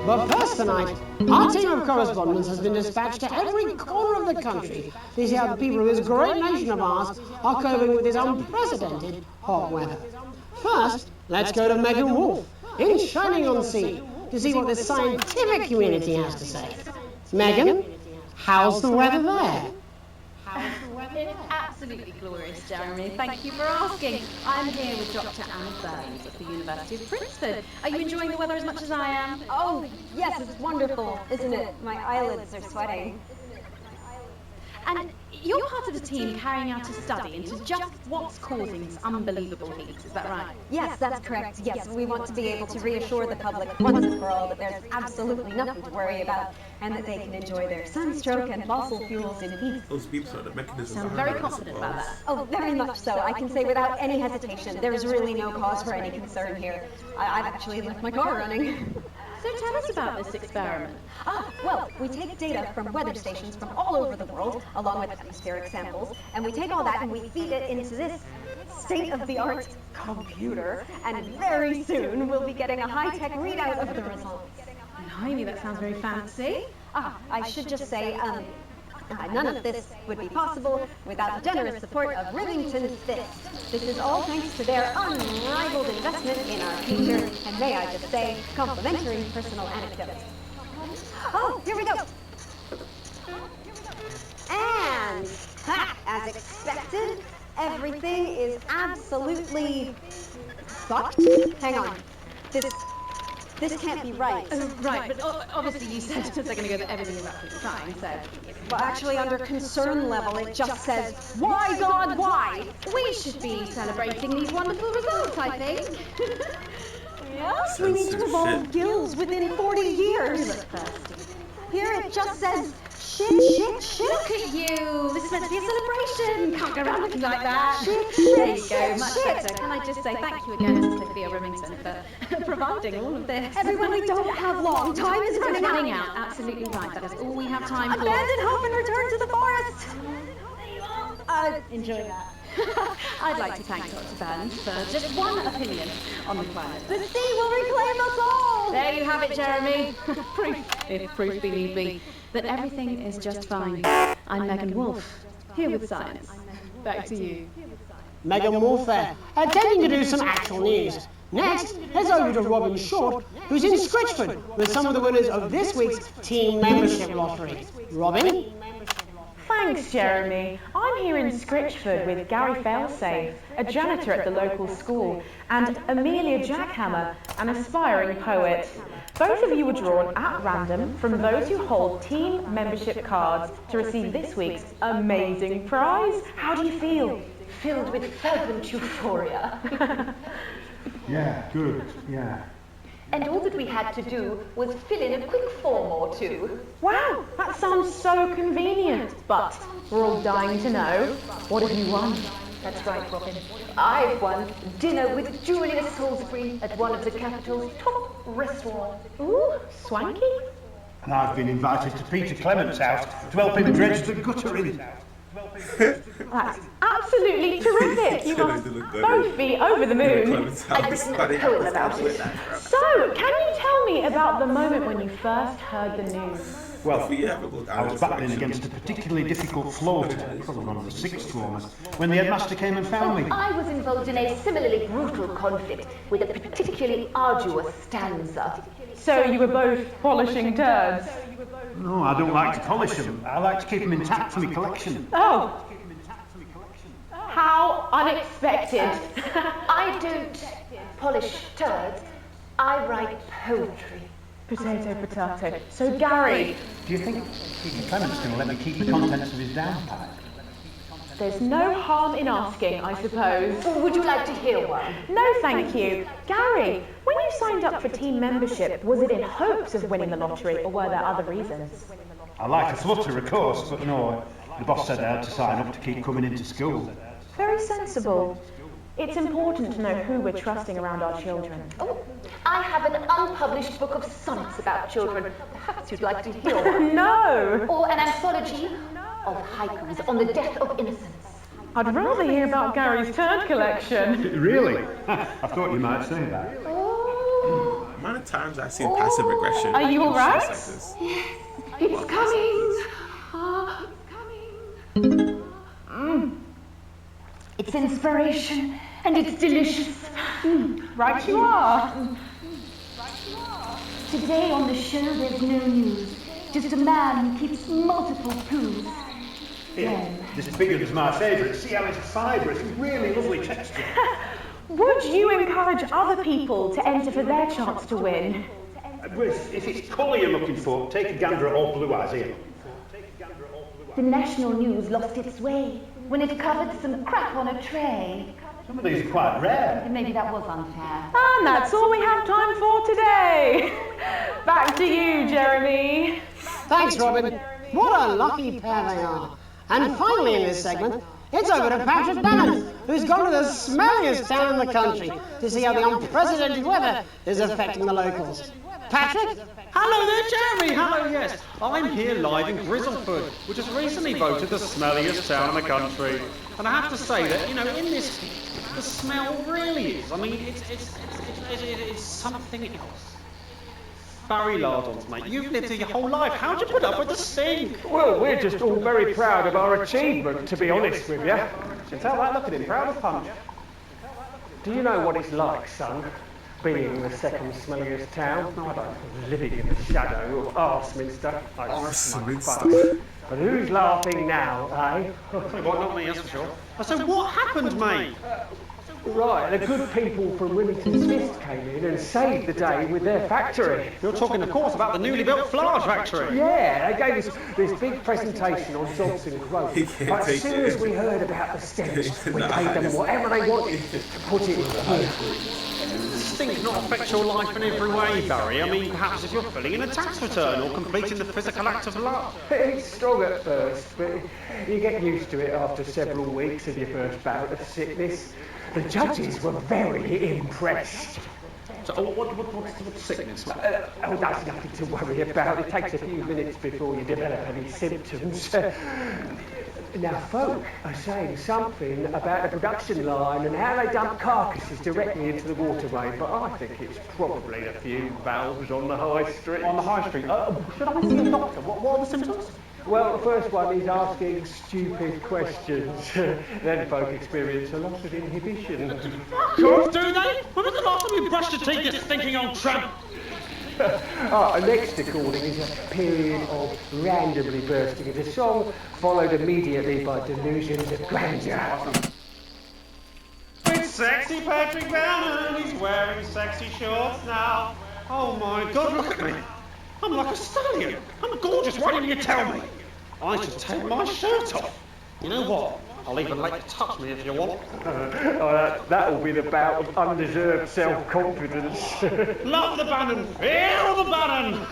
But first tonight, our team of correspondents has been dispatched to every corner of the country to see how the people of this great nation of ours are coping with this unprecedented hot weather. First, let's go to Megan Wolf in Shining-on-Sea to see what the scientific community has to say. Megan, how's the weather there? It's absolutely glorious, Jeremy. Thank you for asking. I'm here with Dr. Anna Burns at the University of Princeton. Are you enjoying the weather as much as I am? Oh, yes, it's wonderful, isn't it? My eyelids are sweating. And you're part of a team carrying out a study into just what's causing this unbelievable heat, is that right? Yes, that's correct. Yes, we want to be able to reassure the public once and for all that there's absolutely nothing to worry about and that they can enjoy their sunstroke and fossil fuels in peace. Those beeps are the mechanisms. Sound very confident about that. Oh, very much so. I can say without any hesitation, there's really no cause for any concern here. I've actually left my car running. So tell us about this experiment. Well, we take data from weather stations from all over the world, along with atmospheric samples, and we take all that and we feed it into this state-of-the-art computer, and very soon we'll be getting a high-tech readout of the results. Blimey, that sounds very fancy. I should just say, none of this would be possible without the generous support of Rivington Fist. This is all thanks to their unrivaled investment in our future, and may I just say, complimentary personal anecdote. Oh, here we go. And, as expected, everything is absolutely fucked. Hang on. This can't be right. Right, but obviously you said a second ago that everything is absolutely fine, so... Well, actually, under concern level, it just says, why, God, why? We should be celebrating these wonderful results, I think. Yes, we need to evolve gills within 40 years. Here it just says, shit. Look at you. This is meant to be a celebration. Can't go around looking like that. There you go, much better. Can I just say thank you again to Sophia Remington for providing all of this. Everyone, we don't have long. Time is running out. Absolutely right. That is all we have time for. Abandon hope and return to the forest. Enjoy that. I'd like to thank Dr. Burns for just one opinion on the planet. The sea will reclaim us all! There you have it, Jeremy. Proof, if proof be need be, that everything is just fine. I'm Megan Wolf, here with science. Back to you. Megan Wolf there, attempting to do some actual news. Next, heads over to Robin Short, who's in Scritchford with some of the winners of this week's team membership lottery. Robin? Thanks, Jeremy. I'm here in Scritchford with Gary Failsafe, a janitor at the local school, and Amelia Jackhammer, an aspiring poet. Both of you were drawn at random from those who hold team membership cards to receive this week's amazing prize. How do you feel? Filled with fervent euphoria. Yeah, good, yeah. And all that we had to do was fill in a quick form or two. Wow, that sounds so convenient. But we're all dying to know, what have you won? That's right, Robin. I've won dinner with Julia Salisbury at one of the capital's top restaurants. Ooh, swanky. And I've been invited to Peter Clement's house to help him dredge the gutter in. That's absolutely terrific. You must both be over the moon. I've written a poem about it. So, can you tell me about the moment when you first heard the news? Well, I was battling against a particularly difficult floor test, probably one of the sixth formers, when the headmaster came and found me. I was involved in a similarly brutal conflict with a particularly arduous stanza. So you were both polishing turds? No, I don't like to polish them. I like to keep them intact for my collection. Oh! How unexpected. I don't polish turds. I write poetry. Potato, potato. So, Gary... Do you think Peter Clement's going to let me keep the contents of his downpipe? There's no harm in asking, I suppose. Would you like to hear one? No, thank you. Gary, when you signed up for team membership, was it in hopes of winning the lottery, or were there other reasons? I like to flutter, of course, but no. The boss said I had to sign up to keep coming into school. Very sensible. It's important to know who we're trusting around our children. Oh, I have an unpublished book of sonnets about children. Perhaps you'd like to hear one. No! Or an anthology of haikus on the death of innocence. I'd rather hear about Gary's turd collection. Really? I thought you might say that. Oh. The amount of times I've seen passive aggression. Are you alright? Yes, it's coming. It's inspiration, and it's delicious. Right you are. Today on the show, there's no news. Just a man who keeps multiple poos. Yeah, this figure's my favourite. See how it's fibrous, really lovely texture. Would you encourage other people to enter for their chance to win? If it's colour you're looking for, take a gander at old Blue Eyes here. The national news lost its way when it covered some crap on a tray. Some of these are quite rare. Maybe that was unfair. And that's all we have time for today. Back to you, Jeremy. Thanks, Robin. What a lucky pair they are. And finally in this segment, it's over to Patrick Bannon, who's gone to the smelliest town in the country to see how the unprecedented weather is affecting the locals. Patrick? Hello there, Jeremy. Hello, yes. I'm here live in Grizzleford, which was recently voted the smelliest town in the country. And I have to say that, you know, in this heat, the smell really is. I mean, it's something else. Barry Lardons, mate, you've lived here your whole life. How'd you put up with the stink? Well, we're just all very proud of our achievement, to be honest with you. You can tell that look at him, proud of punch. Do you know what it's like, son, being the second smelliest town? No, I don't. Living in the shadow of Arseminster. Arseminster. But who's laughing now, eh? Well, not me, that's for sure. So what happened, mate? Right, the good people from Remington's Fist came in and saved the day with their factory. You're talking, of course, about the newly built flour factory. Yeah, they gave us this big presentation on Johnson Grove. But as soon as we heard about the stench, we paid them whatever they wanted to put it here. Stink not affect your life in every way, Barry. I mean, perhaps if you're filling in a tax return or completing the physical act of love. It's strong at first, but you get used to it after several weeks of your first bout of sickness. The judges were very impressed. So, what's sickness? Oh, that's nothing to worry about. It takes a few minutes before you develop any symptoms. Now, folk are saying something about the production line and how they dump carcasses directly into the waterway, but I think it's probably a few valves on the high street. On the high street? Should I see a doctor? What are the symptoms? Well, the first one is asking stupid questions. Then folk experience a loss of inhibition. Do they? When was the last time you brushed your teeth, you stinking old tramp? Next recording is a period of randomly bursting into song, followed immediately by delusions of grandeur. It's sexy Patrick Bannon, he's wearing sexy shorts now. Oh my God, look at me. I'm like a stallion. I'm gorgeous, why didn't you tell me? I should take my shirt off. You know what? I'll even let you touch me if you want. That'll be the bout of undeserved self-confidence. Love the Bannon, feel the Bannon!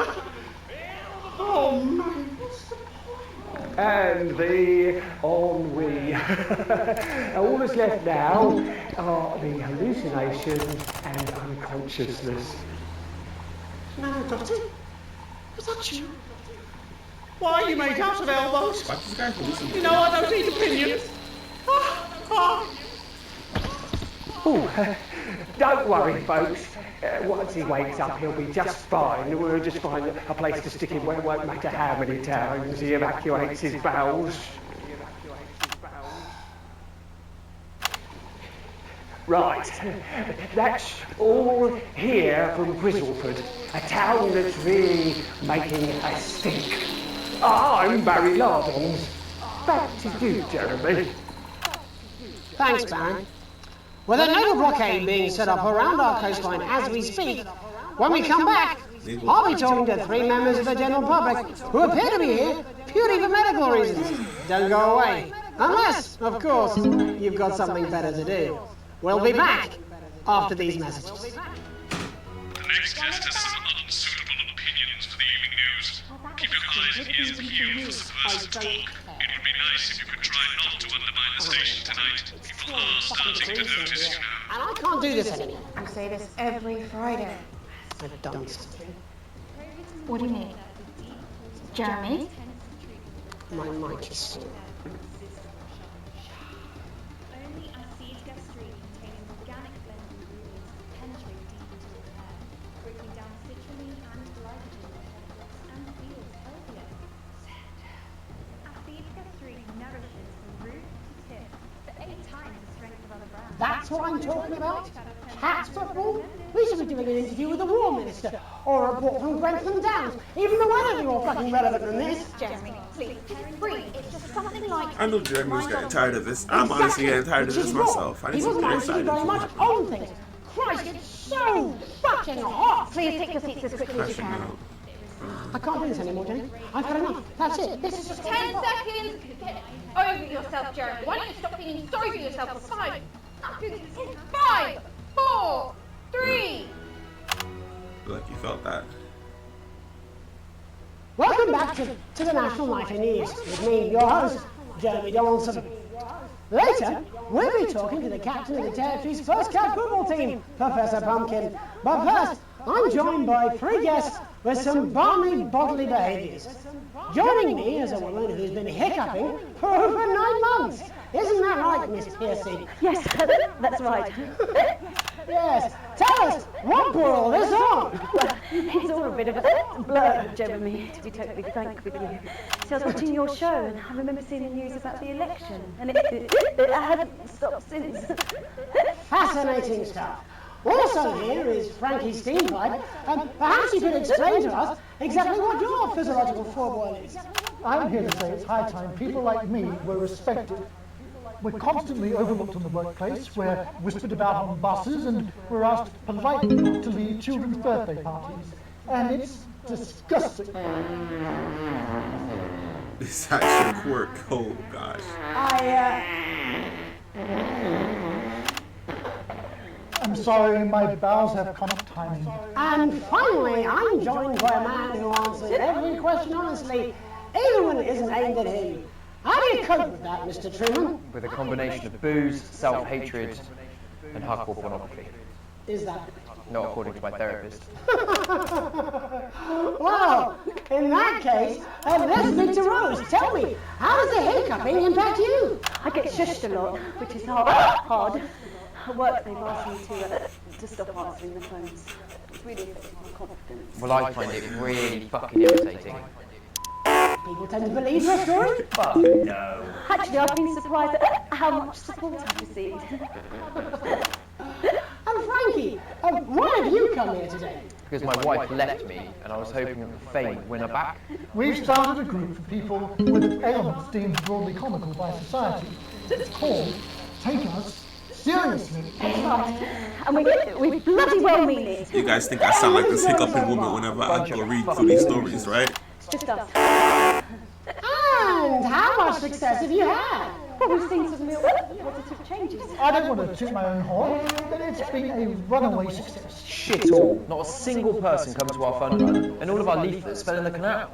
Oh, man, what's the point? And the ennui. All that's left now are the hallucinations and unconsciousness. No, Dottie, was that you? Why are you made out of elbows? You know I don't need opinions. Don't worry, folks. Once he wakes up, he'll be just fine. We'll just find a place to stick him where it won't matter how many times he evacuates his bowels. Right, that's all here from Grizzleford, a town that's really making a stink. I'm Barry Lardons. Back to you, Jeremy. Thanks, Barry. With a naval blockade being set up around our coastline as we speak, when we come back, I'll be talking to 3 members of the general public who appear to be here purely for medical reasons. Don't go away. Unless, of course, you've got something better to do. We'll be back after these messages. The next guest has some unsuitable opinions for the evening news. Keep your eyes and ears peeled for subversive talk. It would be nice if you could try not to undermine the station tonight. People are starting to notice you now. And I can't do this anymore. You say this every Friday. I've done something. What do you mean? Jeremy? My mic is still. That's what I'm talking about? Cat football? We should be doing an interview with the War Minister, or a report from Grentham Downs. Even the weather be more fucking relevant than this. Jeremy, please, free. It's just something like... I know Jeremy was getting tired of this. I'm honestly getting tired of this myself. I need He some wasn't very actually very much on things. Christ, it's so fucking hot! Please take your seats as quickly as you can. I can't do this anymore, Jenny. I've had enough. That's it. This is just 10 seconds. Get over yourself, Jeremy. Why don't you stop feeling sorry for yourself for 5? 5, 4, 3. Like you felt that. Welcome back to the National Night in News with me, your host, Jeremy Donaldson. Later, we'll be talking to the captain of the territory's first cat football team, Professor Pumpkin. But first, I'm joined by 3 guests with some balmy bodily behaviours. Joining me is a woman who's been hiccuping for over 9 months. Isn't that right, Miss Piercy? Yes, that's right. Yes. Tell us, what brought all this on? Well, it's all a bit of a blur, Jeremy, to be totally frank with you. See, I was watching your show and I remember seeing the news about the election, and it hasn't stopped since. Fascinating stuff. Also here is Frankie Steampipe. Perhaps you could explain to us exactly what your physiological foreboil is. I'm here to say it's high time people like me were respected. We're constantly overlooked in the workplace, we're whispered about on buses, and we're asked politely not to leave children's birthday parties. And it's disgusting. It's actually quirk. Oh gosh. I'm sorry, my bowels have comic timing. And finally, I'm joined by a man who answers every question honestly, even when it isn't aimed at him. How do you cope with that, Mr. Truman? With a combination of booze, self-hatred, and hardcore pornography. Is that? Not according to my therapist. Well, in that case, let's speak to Rose. Tell me, how does the hiccuping impact you? I get shushed a lot, which is hard. At work, they've asked me to stop answering the phones. It's really affected my confidence. Well, I find it really fucking irritating. People tend to believe your story? Fuck no. Actually, I've been surprised at how much support I've received. And Frankie, why have you come here today? Because my wife left me, and I was hoping that the fame would win her back. We've started a group for people with ailments deemed broadly comical by society. It's called Take Us Seriously. That's right. And we bloody well mean it. You guys think I sound like this hiccuping woman whenever I go read through these stories, right? It's just us. And how much success have you had? Well, we've seen some real positive changes. I don't want to toot my own horn, but it's been a runaway success. Shit all. Not a single person come to our fun run, and all of our leaflets fell in the canal.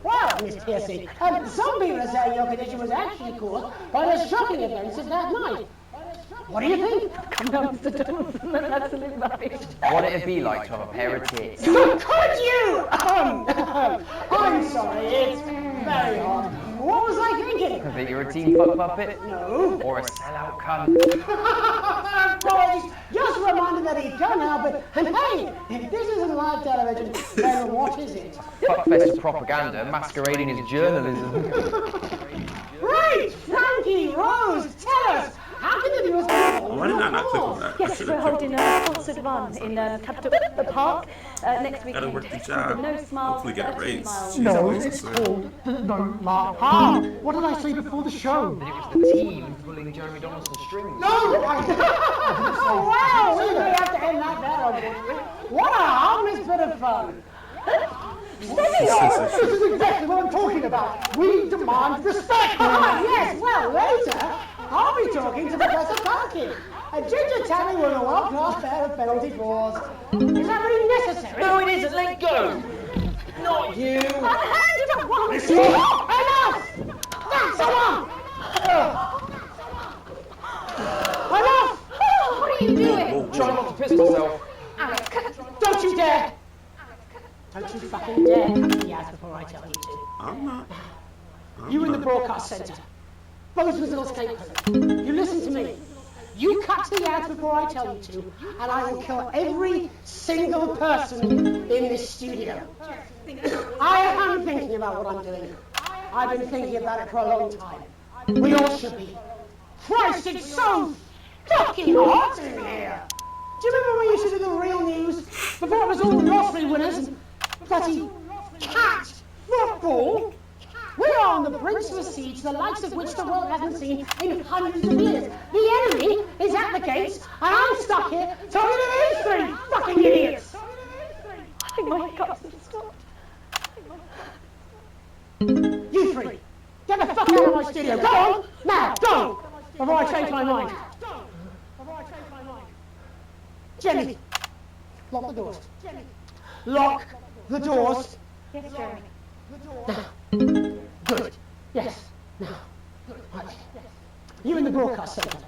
Well, Miss Piercy, some people are saying your condition was actually caused by the shocking events of that night. What do you think? Come on, Mr. Donaldson, that's absolute rubbish. What it'd be like to have a pair of tits. Could you? I'm sorry, it's very hard. What was I thinking? That you're a team fuck puppet? No. Or a sellout cunt? Boys, just reminded that he'd come now, but hey, if this isn't live television, then what is it? Fuckfest of propaganda masquerading as journalism. Right, Frankie, Rose, tell us. How can the viewers Why did I not click on that? Yes, we're holding a sponsored run in Capital Park next weekend. Gotta work the job. No smiles. Hopefully get a raise. No, it's called Don't Laugh Hard. What did I say before the show? That it was the team pulling Jeremy Donaldson's strings. No! Oh, wow! We really have to end that there, unfortunately. What a harmless bit of fun. This is exactly what I'm talking about. We demand respect. Yes, well, later, I'll be talking to Professor Pumpkin. A ginger tabby with a world-class pair of penalty claws. Is that really necessary? No, it isn't. Let go. Not you. Hand it up once. Enough! That's enough! Enough! What are you doing? Try not to piss myself. Alex, Don't you dare! Don't you fucking dare cut the ads before I tell you to. I'm not. You in the broadcast centre. Bozeman's little escape plan. You listen to me. You cut the ads before I tell you to, and I will kill every single person in this studio. I am thinking about what I'm doing. I've been thinking about it for a long time. We all should be. Christ, it's so fucking hot in here! Do you remember when we used to do the real news? Before it was all lottery winners and bloody cat football? We are on the brink of a siege, the likes of which the world hasn't seen in hundreds of years. The enemy is at the gates, and I'm stuck here talking to these three fucking idiots. My cups have stopped. You three, get the fuck out of my studio. Go on, now, go! Before I change my mind. Jenny, lock the doors. Lock the doors. Yes, Jeremy. Now. Good. Yes. Now. Right. You in the broadcast centre.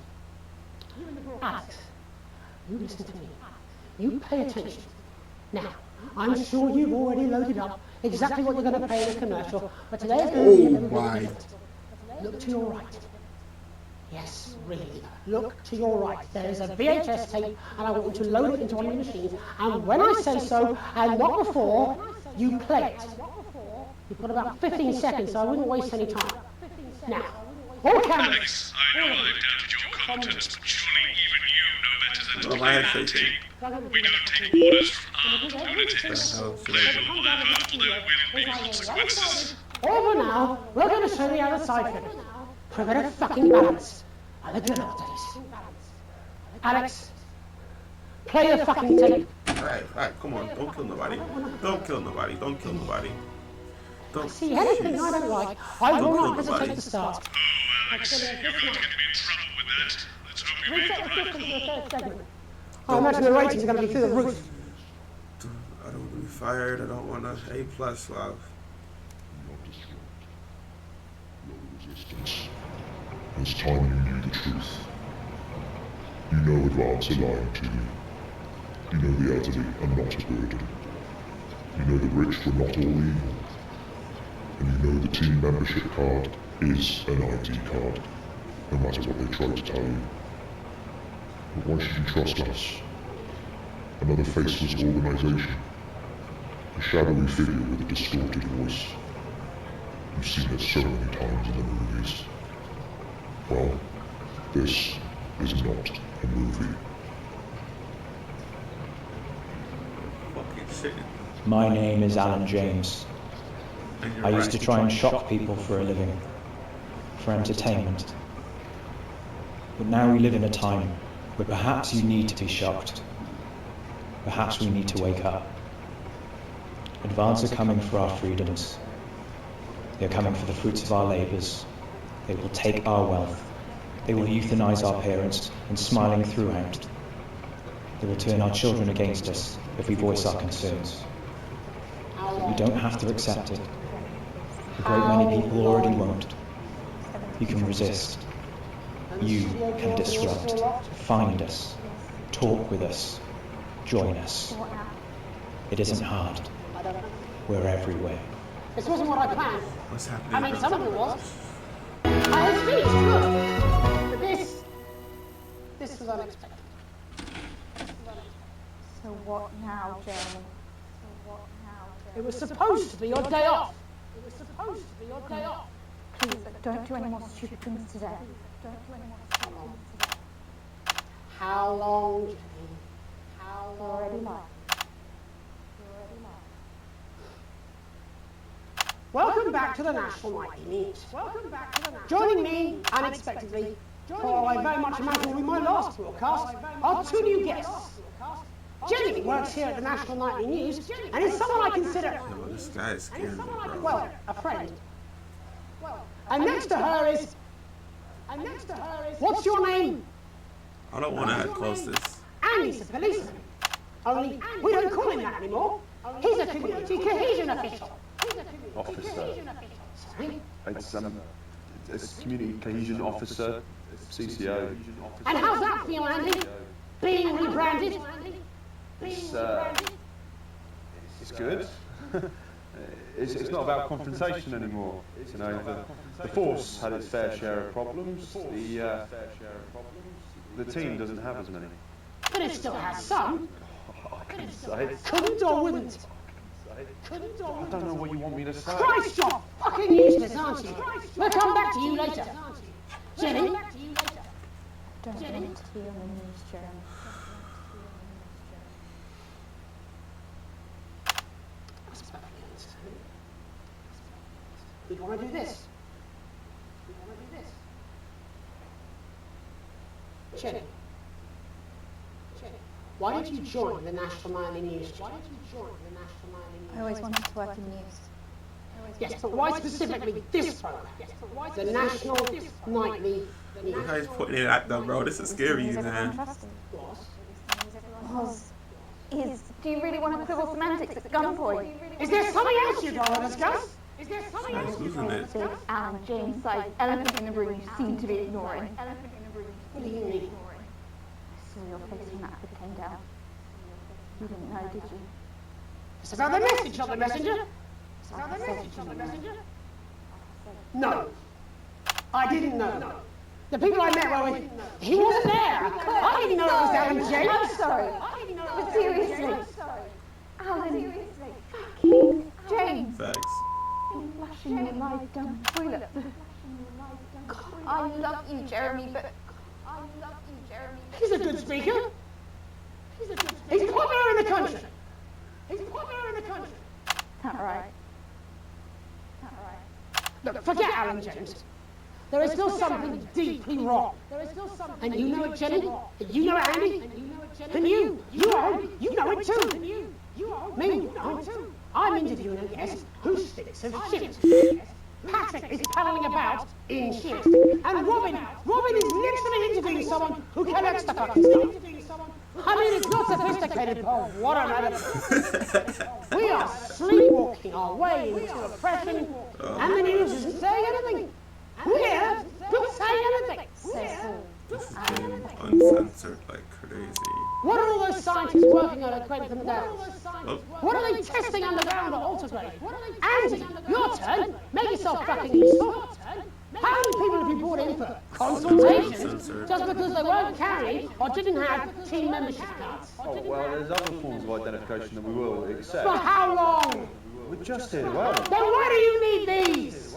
Alex, you listen to me. You pay attention. Now, I'm sure you've already loaded up exactly what you're going to pay in a commercial, but today's going to be a little bit different. Look to your right. Yes, really. Look to your right. There is a VHS tape, and I want you to load it into one of your machines, and when I say so, and not before, you play it. You've got about 15 seconds, so I wouldn't waste any time. Now, all cameras. Alex, I know I've doubted your competence, but surely even you know better than to play our team. We don't take orders from armed lunatics. They will live up to their will be consequences. Over now, we're going to show the other side of it. For a bit of fucking balance. Like the good old days. Alex, play the fucking tape. Alright, come on, don't kill nobody. Don't kill nobody, don't kill nobody. Don't see anything I don't like. I will not hesitate to start. Oh, Alex, you're going to get me in trouble with that. Let's hope you read the right. I imagine the ratings are going to be through the roof. I don't want to be fired, I don't want to A+, wow. As time you knew the truth. You know Advance are lying to you. You know the elderly are not a burden. You know the rich were not all evil. And you know the team membership card is an ID card, no matter what they try to tell you. But why should you trust us? Another faceless organization. A shadowy figure with a distorted voice. You've seen it so many times in the movies. Well, this is not a movie. My name is Alan James. I used to try and shock people for a living, for entertainment. But now we live in a time where perhaps you need to be shocked. Perhaps we need to wake up. Advance are coming for our freedoms. They're coming for the fruits of our labours. They will take our wealth. They will euthanize our parents and smiling throughout. They will turn our children against us if we voice our concerns. But we don't have to accept it. A great many people already won't. You can resist. You can disrupt. Find us. Talk with us. Join us. It isn't hard. We're everywhere. This wasn't what I planned. What's happening? I mean, some of it was. I was finished, look. But this was unexpected. So what now, Jeremy? It was supposed to be your day off. Please, don't do any more stupid things today. How long, Jenny? How You're already live. Welcome back to the National Nightly News. Joining me, unexpectedly, for I very much imagine will be my last broadcast, are two new guests. Jenny works here at the National Nightly News and is someone I consider, No, this guy is scaring me, bro. well, a friend. And next to her is... What's your name? I don't want to close this. Andy's a policeman. Only we don't call him that anymore. He's a community cohesion official. Officer. Sorry? It's community cohesion officer, CCO. And how's that feel, Andy? Being rebranded? It's good. It's not about confrontation anymore. You know, the force had its fair share of problems. The team doesn't have as many. But it still has some. I couldn't say. Couldn't or wouldn't? I don't know what you want me to say. Christ, you're fucking useless, aren't you? We'll come back to you later. Jenny? Don't want to be on the news, Jeremy. We want to do this. Jenny. Why did you join the National Nightly News? I always wanted to work in news. Yes, but why specifically this program? The National Nightly News. Look how he's putting it at them, bro. This is scary, man. Do you really want to quibble semantics at gunpoint? Is there something else you'd rather discuss? Is there something else you'd rather Big Alan James-sized elephant in the room you seem to be ignoring. What do you mean? I saw your face when that bit came down. You didn't know, did you? It's about the message on the messenger. It's about the message on the messenger. No. I didn't know. No. The people I met were with... He wasn't there. I didn't know it was Alan James. I'm sorry. But seriously. Alan fucking James. Thanks. Been flushing your life down the toilet. God, I love you, Jeremy, but... He's a good speaker. He's popular in the country. He's popular in the country. That right. Look, forget Alan James. There is still something deeply wrong. And you know it, Jenny. And you know it, Andy. And you know it too. Meanwhile, I'm interviewing a guest who stinks of shit. Patrick is paddling about in shit. And Robin is literally interviewing someone who collects the fucking stuff. I mean, it's not sophisticated, but what a matter. We are sleepwalking our way into oppression, and the news isn't saying anything. We're not saying anything. This is being uncensored like crazy. What are all those scientists working on at Grentham Downs? What are they testing underground at Altergrave? Andy, your turn. Make yourself fucking useful. How many people have you brought in for consultations just because they weren't carrying or didn't have team membership cards? Oh, well, there's other forms of identification that we will accept. For how long? We're just here, well. Then why do you need these?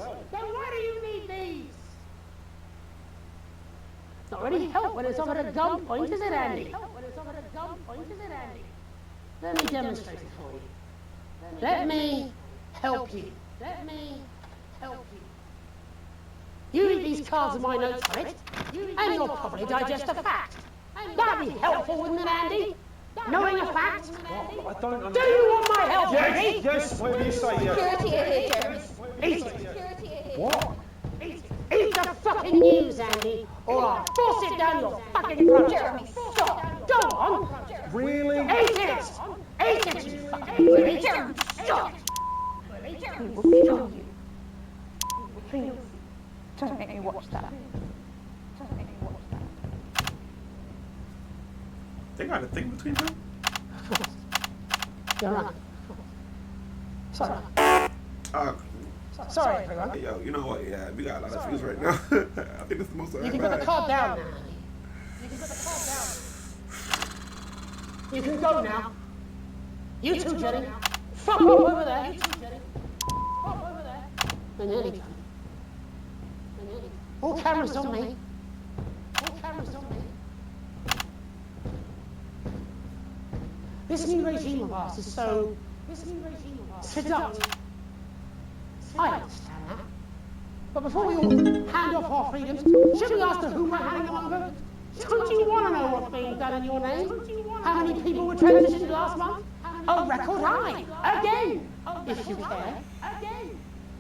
Not really help when it's offered at gunpoint, is it, Andy? Let me demonstrate it for you. Let me help you. You read these cards and my notes on it, and you'll probably digest a fact. That'd be helpful, wouldn't it, Andy? Knowing a fact? I don't Do you want my help, Yes, yes, whatever you say, yes. Security here, Jeremy. Eat it. What? Eat the fucking news, Andy, or I'll force it down your fucking throat. Jeremy, stop. Go on. Really? Eat it, you fucking idiot. Jeremy, stop. We will kill you. Please, don't make me watch that. They got a thing between them? You're right. Sorry. Sorry, everyone. Hey, yo, you know what? Yeah, we got a lot of views right now. I think it's the most. You can put the card down now. You can go now. You too, Jenny. Fuck off over there. And Andy come. All cameras on me. This new regime of ours is so seductive. I understand that. But before we all hand off our freedoms, should we ask the who we're handing them over? Don't you want to know what's being done in your name? How many people were transitioned last month? A record high. Again, if you care.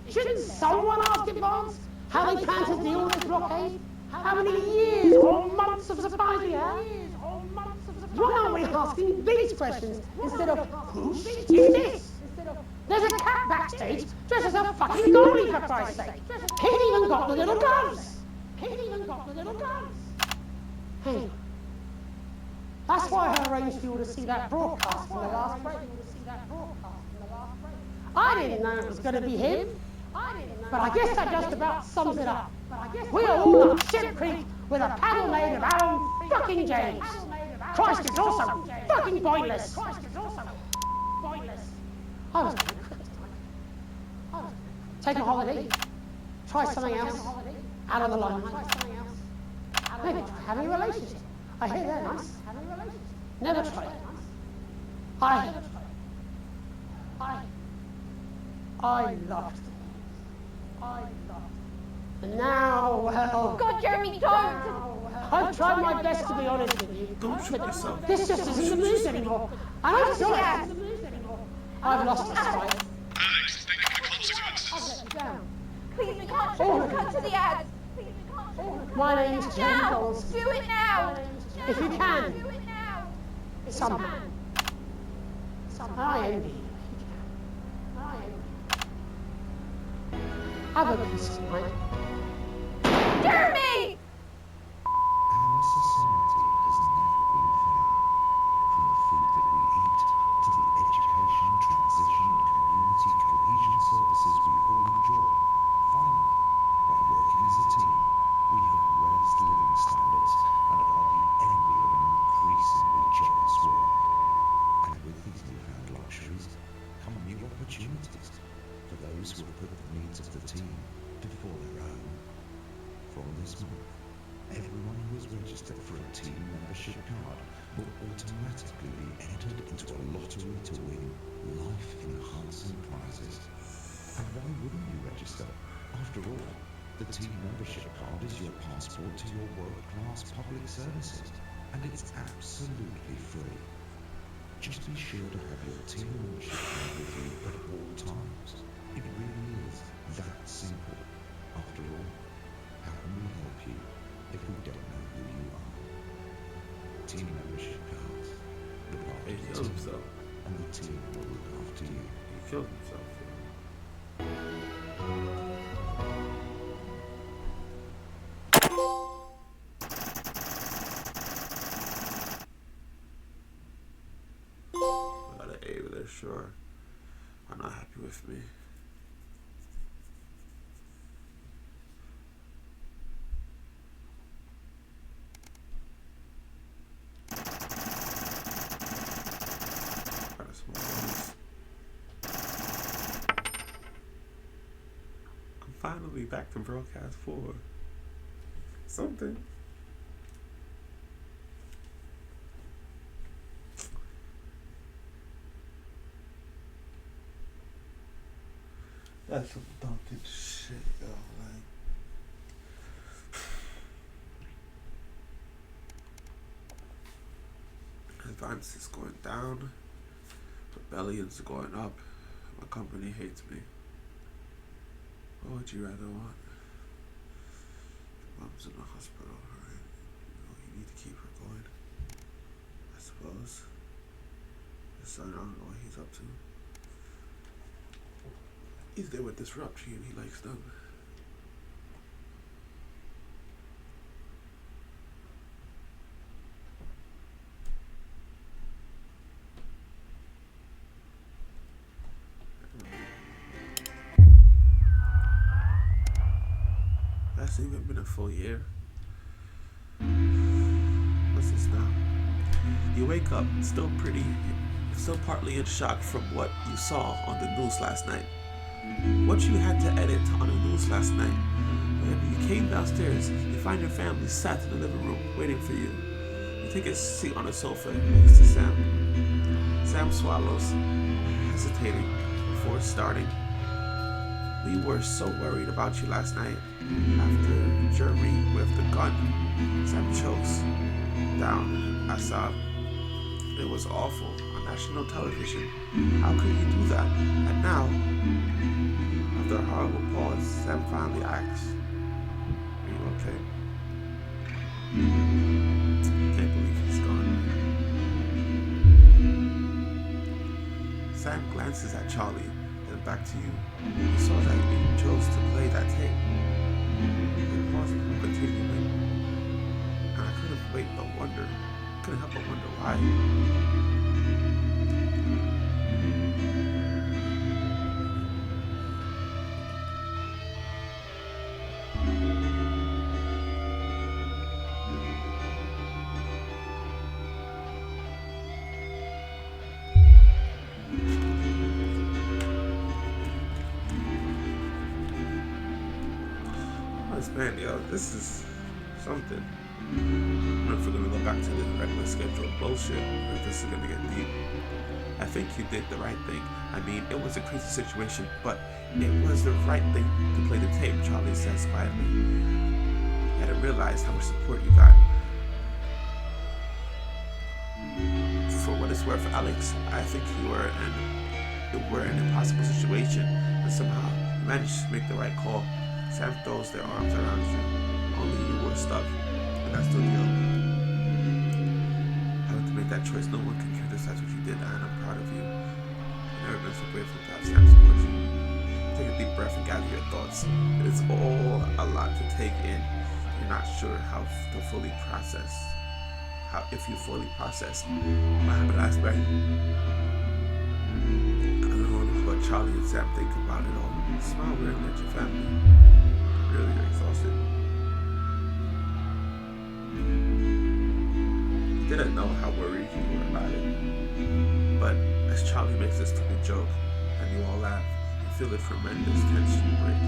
Shouldn't someone ask advance how they plan to deal with this blockade? How many years or months of supplies we have? Why aren't we asking these questions instead of who shit is this? There's a cat backstage dressed as a fucking goalie, for Christ's sake. He's even got the little gloves. Hey, that's why I arranged for you to see that broadcast from the last break. I didn't know it was going to be him, but I guess that just about sums it up. We are all up Ship Creek with a paddle made of Alan fucking James. Christ, it's also fucking pointless. I was going to quit tonight. Take a holiday. Try something else. Out of the limelight. Maybe try having a relationship. I hear they're nice. Never tried it. I loved them. And now, well... God, Jeremy, don't! I've tried my best to be honest with you. Don't shoot yourself. This just isn't the mood anymore. And I'm sorry. I've lost this fight. Alex, think of the consequences. I've let you down. Please, we can't cut to the ads. Please, we can't. My name's Jane Coles. Do it now. If you can. Do it now. Somehow. I envy you. I envy you. Have a peace of mind. Jeremy! Our society has never been fair. From the food that we eat, to the education, transition and community cohesion services we all enjoy. Finally, by working as a team, we have raised living standards and are the envy of an increasingly jealous world. And with these newfound luxuries come new opportunities for those who have put the needs of the team before their own. From this month, everyone who is registered for a team membership card will automatically be entered into a lottery to win life-enhancing prizes. And why wouldn't you register? After all, the team membership card is your passport to your world-class public services, and it's absolutely free. Just be sure to have your team membership card with you at all times. It really is that simple. After all, how can we help you if we don't know who you are? Team membership cards. Look after the team, and the team will look after you. He killed himself. I got an A with it, sure. Are not happy with me. I'm finally back to broadcast 4. Something. That's some daunting shit, yo. Like, advance is going down, rebellions are going up. My company hates me. What would you rather want? Your mom's in the hospital, right? You need to keep her going. I suppose. Your son, I don't know what he's up to. He's there with Disruption and he likes them. That's even been a full year. What's this now? You wake up still partly in shock from what you saw on the news last night. What you had to edit on the news last night. When you came downstairs, you find your family sat in the living room waiting for you. You take a seat on a sofa next to Sam. Sam swallows, hesitating before starting. We were so worried about you last night. After Jeremy with the gun, Sam chokes down. I sobbed. It was awful on national television. How could you do that? And now, after a horrible pause, Sam finally asks, "Are you okay?" Can't believe he's gone. Sam glances at Charlie, then back to you. He saw that you chose to play that tape. He paused before continuing, and I couldn't help but wonder why. Man, yo, this is something. I don't know if we're gonna go back to the regular schedule bullshit, or if this is gonna get deep. I think you did the right thing. I mean, it was a crazy situation, but it was the right thing to play the tape, Charlie says quietly. You had to realize how much support you got. For what it's worth, Alex, I think you were an were in an impossible situation, and somehow you managed to make the right call. Sam throws their arms around you. Only you were stuck, and that's the deal. Having to make that choice, no one can criticize what you did, and I'm proud of you. I've never been so grateful to have Sam support you. Take a deep breath and gather your thoughts. It's all a lot to take in. You're not sure how to fully process. If you fully process what happened last night. I don't know what Charlie and Sam think about it all. You smile weirdly at your family. Really, you're exhausted. You didn't know how worried you were about it. But as Charlie makes this stupid joke, and you all laugh, you feel a tremendous tension break.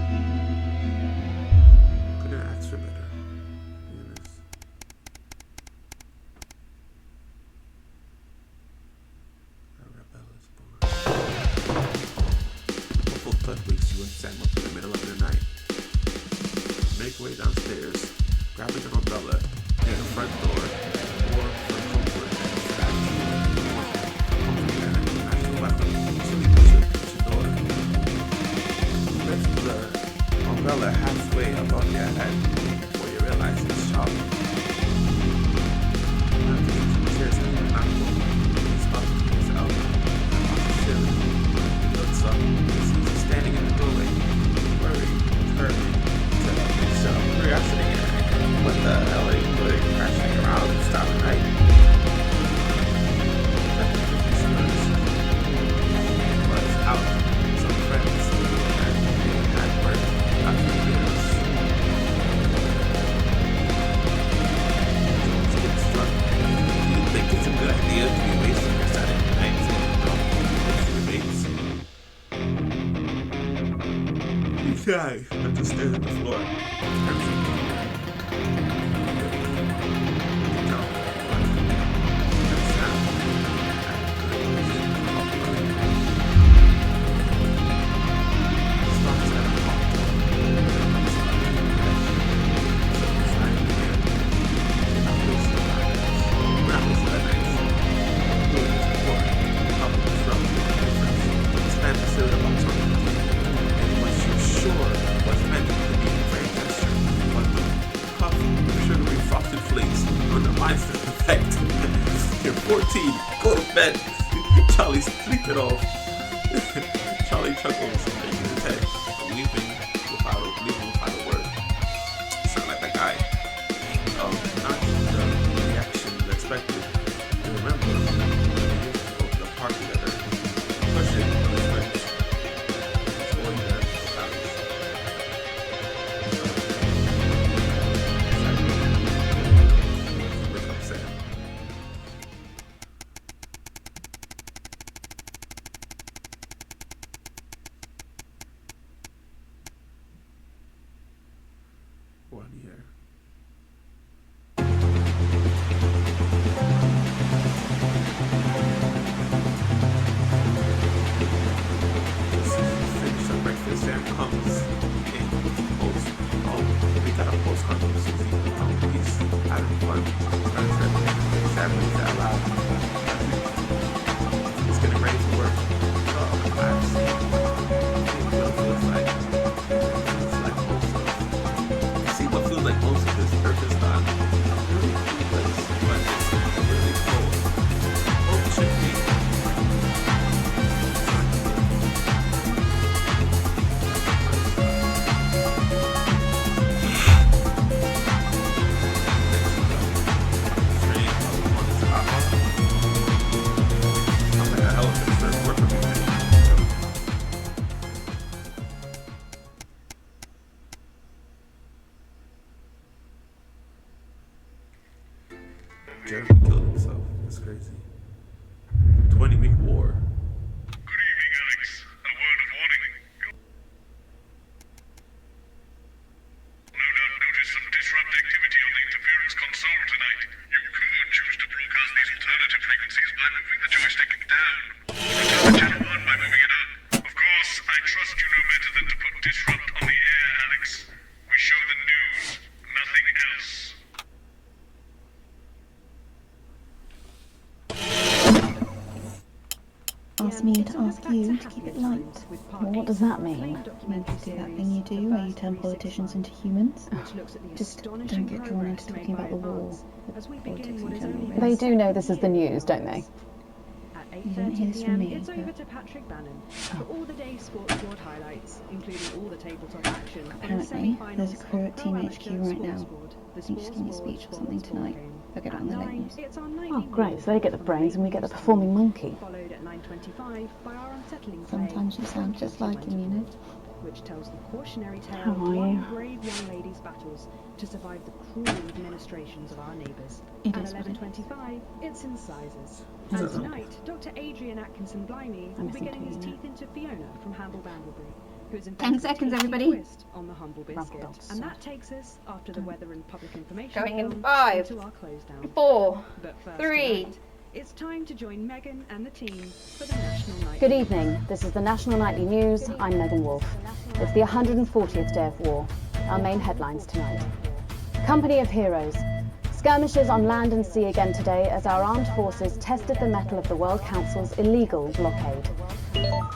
Couldn't ask for better. Wakes you and Sam up in the middle of the night. Make your way downstairs, grabbing an umbrella near the front door, or for comfort, actual weapon, so you push the kitchen door. Lift the umbrella halfway above your head before you realize it's Charlie. After the chairs have been knocked over, he stops his elbow. He looks up. Standing in the doorway, worried, turning to some curiosity. What the hell are you doing? Crashing around and stopping night? Was out. Some friends and had work after years. Do you think it's a good idea to be wasting your Saturday nights with your mates? I just stand on the floor. You're 14. Go to bed. Charlie, sleep it off. Charlie chuckles, shaking his head, leaving without a word. Sound like that guy. Not the reaction expected. You remember when you used to go to the park together, pushing on his friends. It's all you had to keep it light. Well, what does that mean? It means to do that thing you do where you turn politicians into humans. Just don't get drawn into talking about the war. Politics in general, really. They do know this is the news, don't they? You didn't hear this from me, It's over to Patrick Bannon for all the day's sports board highlights, including all the tabletop action. Apparently, there's a crew at Team HQ right now. He's giving a speech or something tonight. They'll get on the late news. Oh, great. So they get the brains and we get the performing monkey. Followed at 9:25 by our unsettling Sometimes you sound just like him, you know. Which tells the cautionary tale How of are one you? brave young lady's battles to survive the cruel administrations of our neighbours. It At is what it is. 11:25, it's incisors. It And is what it tonight, Dr. Adrian Atkinson Blimey will be getting his teeth into Fiona from Hamble Bamblebury, who is 10 seconds, everybody. twist on the humble biscuit. And that takes us, after the weather and public information Going in film, 5, into our close down. 4, But first 3. tonight, it's time to join Megan and the team for the National Night. Good evening. This is the National Nightly News. I'm Megan Wolfe. It's the 140th day of war. Our main headlines tonight. Company of Heroes. Skirmishes on land and sea again today as our armed forces tested the mettle of the World Council's illegal blockade.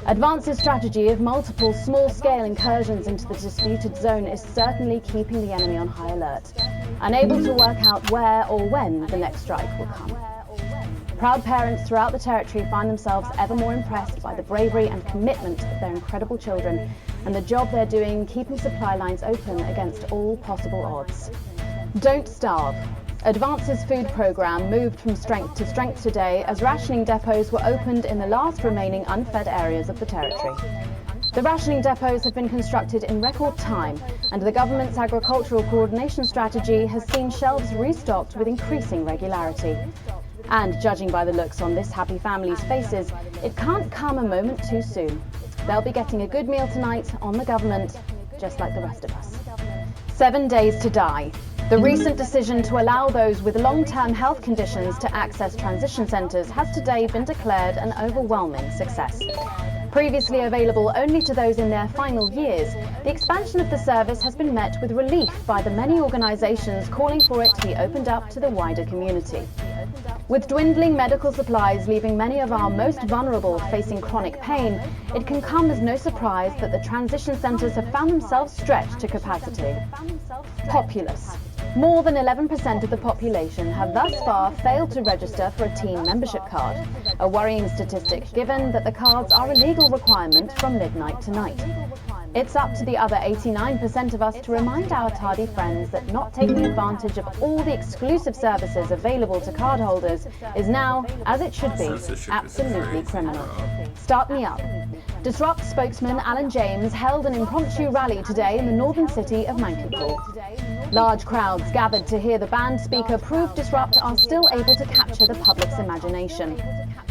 Advance's strategy of multiple small-scale incursions into the disputed zone is certainly keeping the enemy on high alert, unable to work out where or when the next strike will come. Proud parents throughout the territory find themselves ever more impressed by the bravery and commitment of their incredible children and the job they're doing keeping supply lines open against all possible odds. Don't starve. Advance's food programme moved from strength to strength today as rationing depots were opened in the last remaining unfed areas of the territory. The rationing depots have been constructed in record time, and the government's agricultural coordination strategy has seen shelves restocked with increasing regularity. And judging by the looks on this happy family's faces, it can't come a moment too soon. They'll be getting a good meal tonight on the government, just like the rest of us. 7 days to die. The recent decision to allow those with long-term health conditions to access transition centres has today been declared an overwhelming success. Previously available only to those in their final years, the expansion of the service has been met with relief by the many organisations calling for it to be opened up to the wider community. With dwindling medical supplies leaving many of our most vulnerable facing chronic pain, it can come as no surprise that the transition centres have found themselves stretched to capacity. Populace. More than 11% of the population have thus far failed to register for a teen membership card, a worrying statistic given that the cards are a legal requirement from midnight tonight. It's up to the other 89% of us to remind our tardy friends that not taking advantage of all the exclusive services available to cardholders is now, as it should be, absolutely criminal. Start me up. Disrupt spokesman Alan James held an impromptu rally today in the northern city of Mankipool. Large crowds gathered to hear the band speaker prove Disrupt are still able to capture the public's imagination.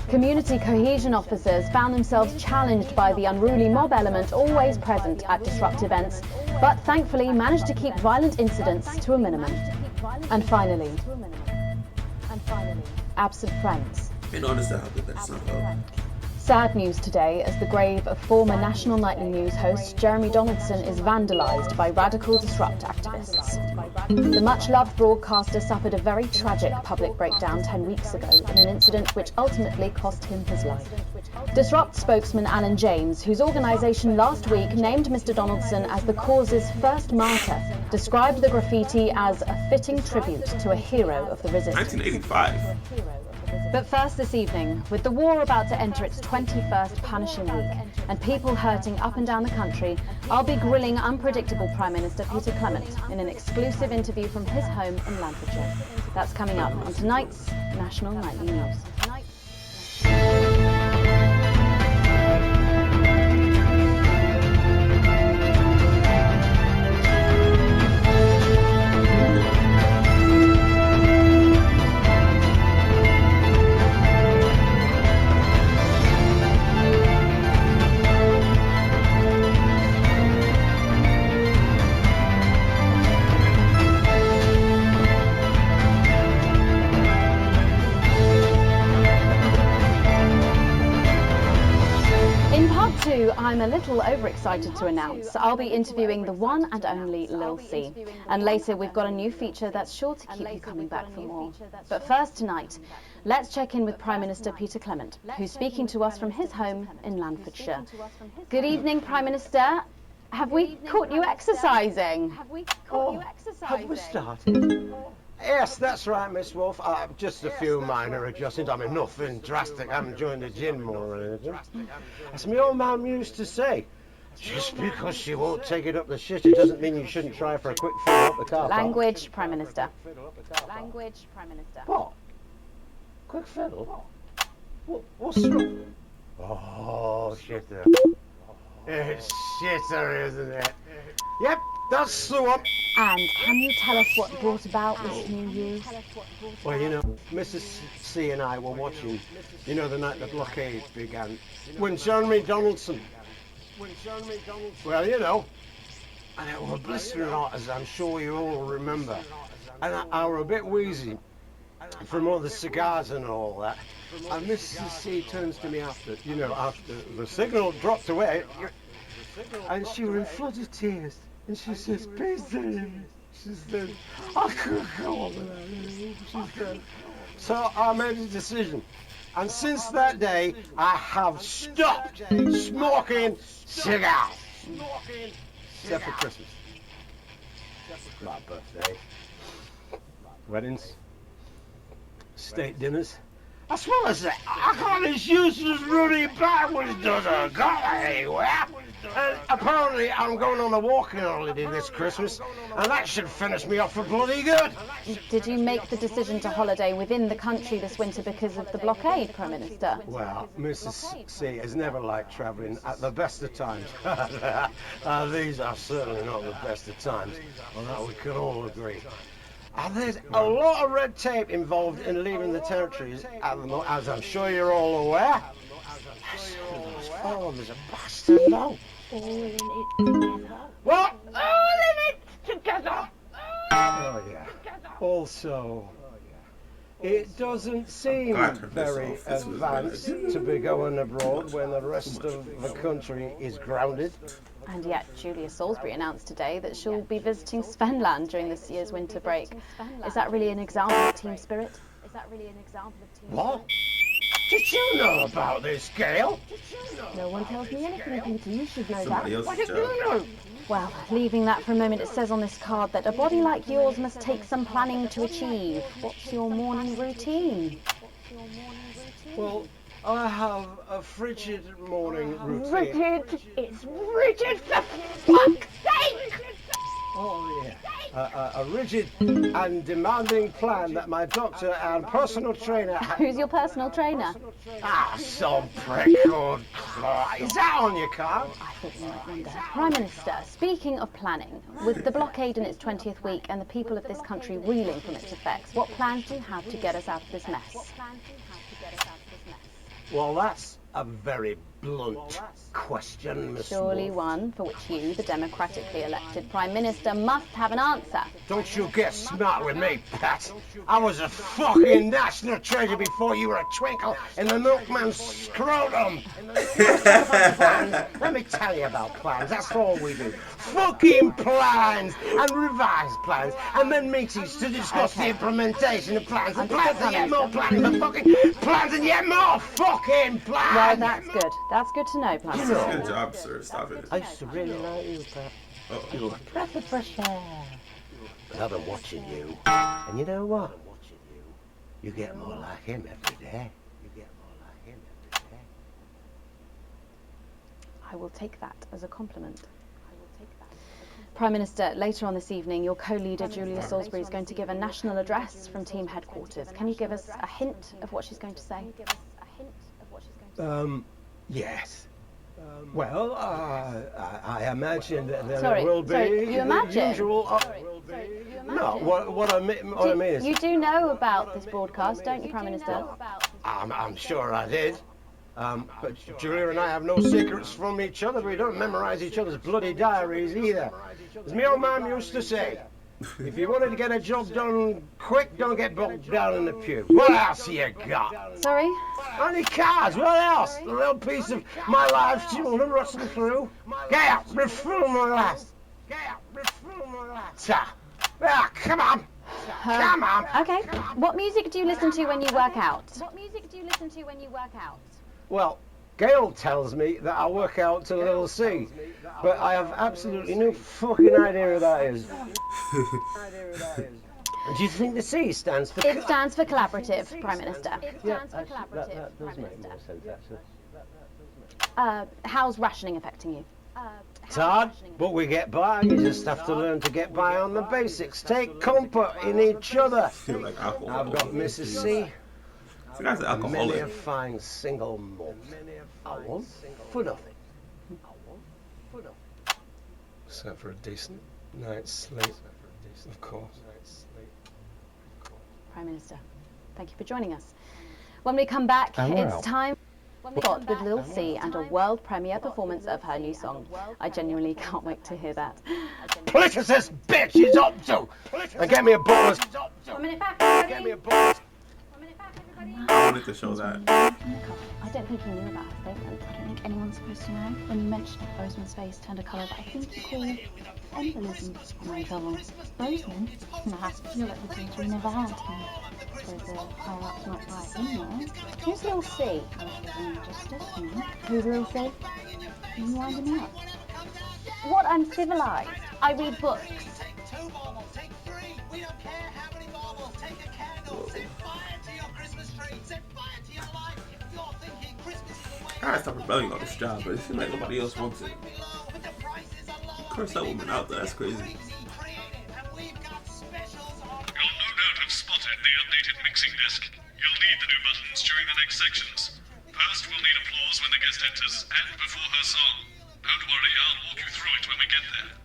Community cohesion officers found themselves challenged by the unruly mob element always present at Disrupt events, but thankfully managed to keep violent incidents to a minimum. And finally, absent friends. You don't understand how good that's not though. Sad news today as the grave of former National Nightly News host Jeremy Donaldson is vandalised by radical Disrupt activists. The much-loved broadcaster suffered a very tragic public breakdown 10 weeks ago in an incident which ultimately cost him his life. Disrupt spokesman Alan James, whose organisation last week named Mr Donaldson as the cause's first martyr, described the graffiti as a fitting tribute to a hero of the resistance. 1985. But first this evening, with the war about to enter its 21st punishing week and people hurting up and down the country, I'll be grilling unpredictable Prime Minister Peter Clement in an exclusive interview from his home in Lancashire. That's coming up on tonight's National Nightly News. too, I'm a little overexcited to announce I'll be interviewing the one and only Lil C. And later we've got a new feature that's sure to keep you coming back for more. But first tonight, let's check in with Prime Minister Peter Clement, who's speaking to us from his home in Lanfordshire. Good evening, Prime Minister. Have we caught you exercising? Have we started? Yes, that's right, Miss Wolf. Just a few minor adjustments. I mean, nothing drastic. I haven't joined the gym or anything. As my old mum used to say, just because she won't take it up the shit, it doesn't mean you shouldn't try for a quick fill up the car park. Language, Prime Minister. Language, Prime Minister. What? Quick fiddle? What's wrong? Oh, shitter. It's shitter, isn't it? Yep, that's the one. And can you tell us what brought about this new year's? Well, you know, Mrs. C and I were watching, you know, the night the blockade began, when Jeremy Donaldson, well, you know, and it was blistering hot, as I'm sure you all remember, and I were a bit wheezy from all the cigars and all that, and Mrs. C turns to me after the signal dropped away, and she was in floods of tears. And she says, Peter, she said, I couldn't go on with that. She said. So I made a decision. And since that day, I have stopped smoking cigars. Except for Christmas. My birthday. Weddings. State dinners. As well as that, I got this useless running backwards doesn't go anywhere. And apparently I'm going on a walking holiday this Christmas, and that should finish me off for bloody good. Did you make the decision to holiday within the country this winter because of the blockade, Prime Minister? Well, Mrs. C has never liked travelling at the best of times. These are certainly not the best of times, on that we can all agree. And there's a lot of red tape involved in leaving the territories, as I'm sure you're all aware. Those forms are bastard long. All in it together. What? All in it together. Oh, yeah. Also, it doesn't seem very advanced to be going abroad when the rest of the country is grounded. And yet, Julia Salisbury announced today that she'll be visiting Svenland during this year's winter break. Is that really an example of team spirit? What? Did you know about this, Gail? No one tells me anything, Peter. You should know that. What did you know? Well, leaving that for a moment, it says on this card that a body like yours must take some planning to achieve. What's your morning routine? Well, I have a frigid morning routine. Rigid. It's rigid for fuck's sake. Oh, yeah. A rigid and demanding plan that my doctor and personal trainer... Who's your personal trainer? Some prick called Clark. Is that on your card? I thought you might wonder. Prime Minister, speaking of planning, with the blockade in its 20th week and the people of this country reeling from its effects, what plans do you have to get us out of this mess? Well, that's a very blunt question, Miss Surely Wolf. one for which you, the democratically elected Prime Minister, must have an answer. Don't you get smart with me, Pat. I was a fucking national treasure before you were a twinkle in the milkman's scrotum. Let me tell you about plans. That's all we do. Fucking plans and revised plans, and then meetings to discuss the implementation of plans and plans and yet more plans and fucking plans and yet more fucking plans. Well, that's good. That's good to know, Prime Minister. Good job, sir. Stop it. I used to really like you, Pat. You're a breath of fresh air. But I've been watching you, and you know what? You get more like him every day. I will take that as a compliment. Prime Minister, later on this evening, your co-leader Julia Salisbury is going to give a national address from team headquarters. Can you give us a hint of what she's going to say? Yes. Well, I imagine that there will be you imagine? the usual... No, what I mean is... You do know about this broadcast, don't you, Prime Minister? I'm sure I did. But Julia and I have no secrets from each other. We don't memorize each other's bloody diaries either. As my old man used to say, If you wanted to get a job done quick, don't get bogged down in the pubes. What else you got? Sorry? Only cars, what else? A little piece of my life do you want to rustle through? Get out, refill my last. Get out, refill my last. Ah, come on. Come on. Okay. What music do you listen to when you work out? What music do you listen to when you work out? Well, Gail tells me that I work out to Little C, but I have absolutely no fucking idea who that is. Do you think the C stands for? It stands for collaborative, Prime Minister. It stands for collaborative. That does make more sense, actually. How's rationing affecting you? It's hard, but we get by. You just have to learn to get by on the basics. Take comfort in each other. Like alcohol. I've got Mrs. C. This guy's an alcoholic. Many a fine single malt. I want for nothing. Except for a decent night's sleep, of course. Prime Minister, thank you for joining us. When we come back, it's time. We've got with Lil C and a world premiere performance of her new song. I genuinely can't wait to hear that. Politicist bitch is up to! And get me a bonus. 1 minute back, everybody. Get me a bonus. 1 minute back, everybody. I wanted to show that. I don't think he knew about her statement. I don't think anyone's supposed to know. When you mentioned it, Bozeman's face turned a colour that I think you call embolism. I'm in trouble. Bozeman? Nah, you're like the teacher we never had. There's a higher-ups might buy it in there. Who's Lil C? Who's Lil C? You winding me up. What? I'm civilised. I read books. I gotta stop rebelling on this job, but it seems like nobody else wants it. Curse that woman out there, that's crazy. You'll no doubt have spotted the updated mixing disc. You'll need the new buttons during the next sections. First, we'll need applause when the guest enters and before her song. Don't worry, I'll walk you through it when we get there.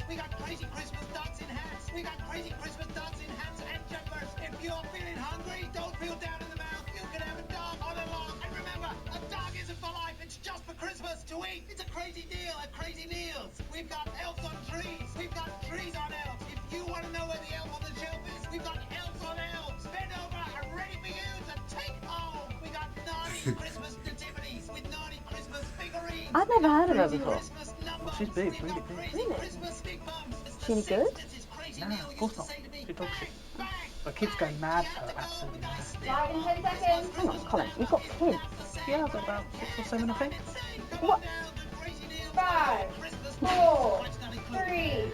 We got crazy Christmas dancing hats. We got crazy Christmas dancing hats and jumpers. If you're feeling hungry, don't feel down in the mouth. You can have a dog all along. And remember, a dog isn't for life. It's just for Christmas to eat. It's a crazy deal at Crazy Meals. We've got elves on trees. We've got trees on elves. If you want to know where the elf on the shelf is, we've got elves on elves. Bend over and ready for you to take home. We got naughty Christmas nativities with naughty Christmas figurines. I've never heard of her before. She's big, really big. Really? Is she any good? No, of course not. She's dog shit. My kid's going mad for her, absolutely mad. Right, in 10 seconds. Hang on, Colin, you've got kids. Yeah, I've got about 6 or 7, I think. What? 5, 4, 3.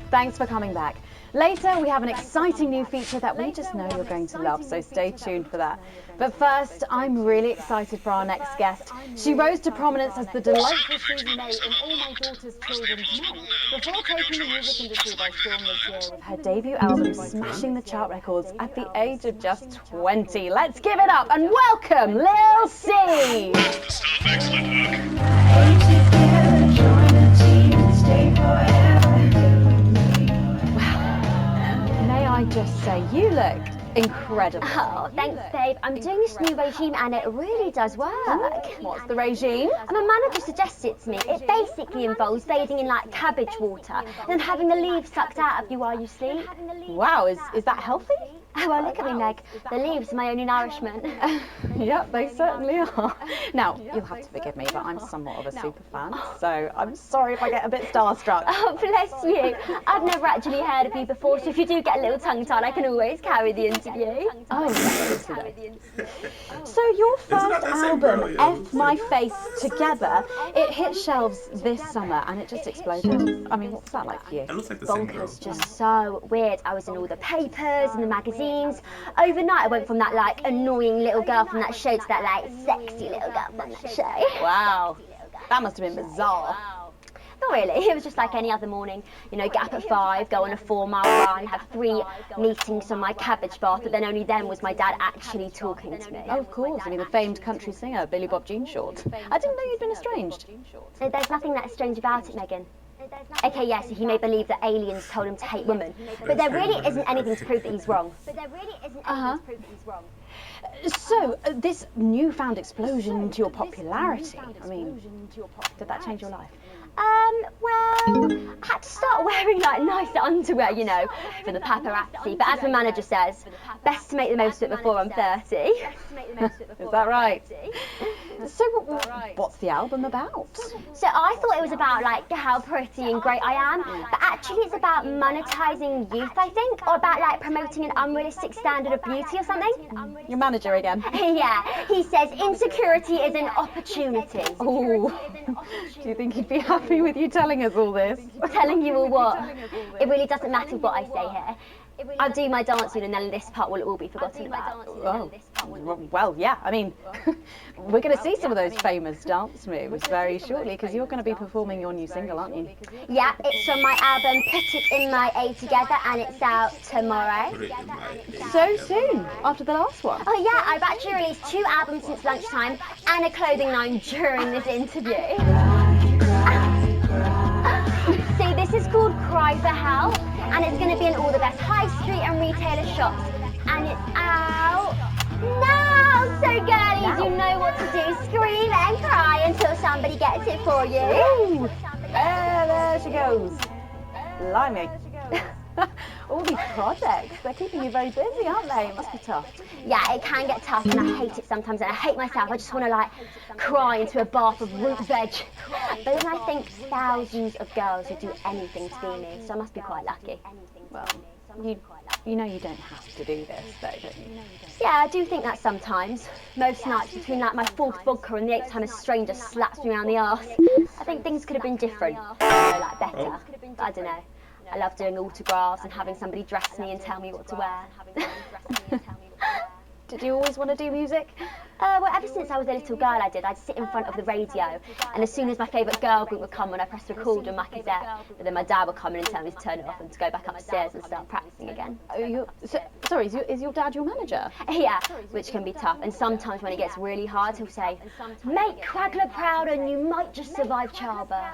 Thanks for coming back. Later, we have an exciting new feature that we just know you're going to love, so stay tuned for that. But first, I'm really excited for our next guest. She rose to prominence as the delightful Susie May in All My Daughter's Children's Men, before taking the music industry by storm this year with her debut album smashing the chart records at the age of just 20. Let's give it up and welcome Lil C! I just say you look incredible. Oh, thanks, babe. I'm doing this new regime and it really does work. What's the regime? My manager suggested it to me. It basically involves bathing in like cabbage water and then having the leaves sucked out of you while you sleep. Wow, is that healthy? Well, look at me, Meg. The leaves are my only nourishment. Yep, they certainly are. Now, you'll have to forgive me, but I'm somewhat of a super fan, so I'm sorry if I get a bit starstruck. Oh, bless you. I've never actually heard of you before, so if you do get a little tongue-tied, I can always carry the interview. Oh, so your first album, F My Face Together, it hit shelves this summer and it just exploded. I mean, what's that like for you? It looks like the same girl. Bonkers, just so weird. I was in all the papers and the magazines. Overnight, I went from that like annoying little girl from that show to that like sexy little girl from that show. Wow, that must have been bizarre. Not really, it was just like any other morning. You know, get up at 5, go on a 4-mile run, have 3 meetings on my cabbage bath, but then only then was my dad actually talking to me. Oh, of course, I mean the famed country singer, Billy Bob Jean Short. I didn't know you'd been estranged. There's nothing that strange about it, Megan. Okay, yes, he may believe that aliens told him to hate women, but there really isn't anything to prove that he's wrong. So, this newfound explosion into your popularity, I mean, did that change your life? Well, I had to start wearing like nice underwear, you know, for the paparazzi. But as my manager says, best to make the most of it before I'm 30. Is that right? So what's the album about? So I thought it was about like how pretty and great I am, but actually it's about monetizing youth, I think, or about like promoting an unrealistic standard of beauty or something. Your manager again? Yeah, he says insecurity is an opportunity. Oh, do you think he'd be happy with you telling us all this? Telling you all what? It really doesn't matter what I say here. I'll do my dancing and then this part will all be forgotten about. Oh, well, yeah, I mean, we're going to see some of those famous dance moves very shortly because you're going to be performing your new single, aren't you? Yeah, it's from my album Put It In My A Together and it's out tomorrow. So soon, after the last one? Oh yeah, I've actually released 2 albums since lunchtime and a clothing line during this interview. See, this is called Cry for Help and it's going to be in all the best high street and retailer shops and it's out now. So girlies, you know what to do. Scream and cry until somebody gets it for you. Ooh, there she goes. Blimey. All these projects, they're keeping you very busy, aren't they? It must be tough. Yeah, it can get tough and I hate it sometimes and I hate myself. I just want to like cry into a bath of root veg. But then I think thousands of girls would do anything to be me, so I must be quite lucky. Well, you know you don't have to do this, though, don't you? Yeah, I do think that sometimes. Most nights between like my 4th vodka and the 8th time a stranger slaps me around the arse. I think things could have been different, you know, like better. But I don't know. I love doing autographs and having somebody dress me and tell me what to wear. Did you always want to do music? Well, ever since I was a little girl I did. I'd sit in front of the radio and as soon as my favourite girl group would come on I pressed record on my cassette, but then my dad would come in and tell me to turn it off and to go back upstairs and start practising again. Sorry, is your dad your manager? Yeah, which can be tough and sometimes when it gets really hard he'll say, make Quagler proud and you might just survive childbirth.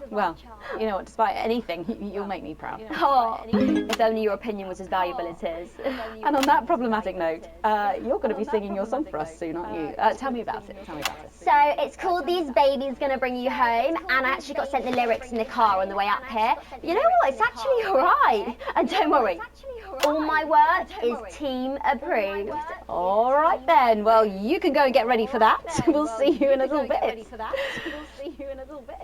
Well, you know what, despite anything, you'll make me proud. Oh, if only your opinion was as valuable as his. And on that problematic note, you're going to be singing your song for us soon, aren't you? Tell me about it, So, it's called These Babies Gonna Bring You Home, and I actually got sent the lyrics in the car on the way up here. But you know what, it's actually alright. And don't worry, all my work is team approved. All right then, well, you can go and get ready for that. We'll see you in a little bit.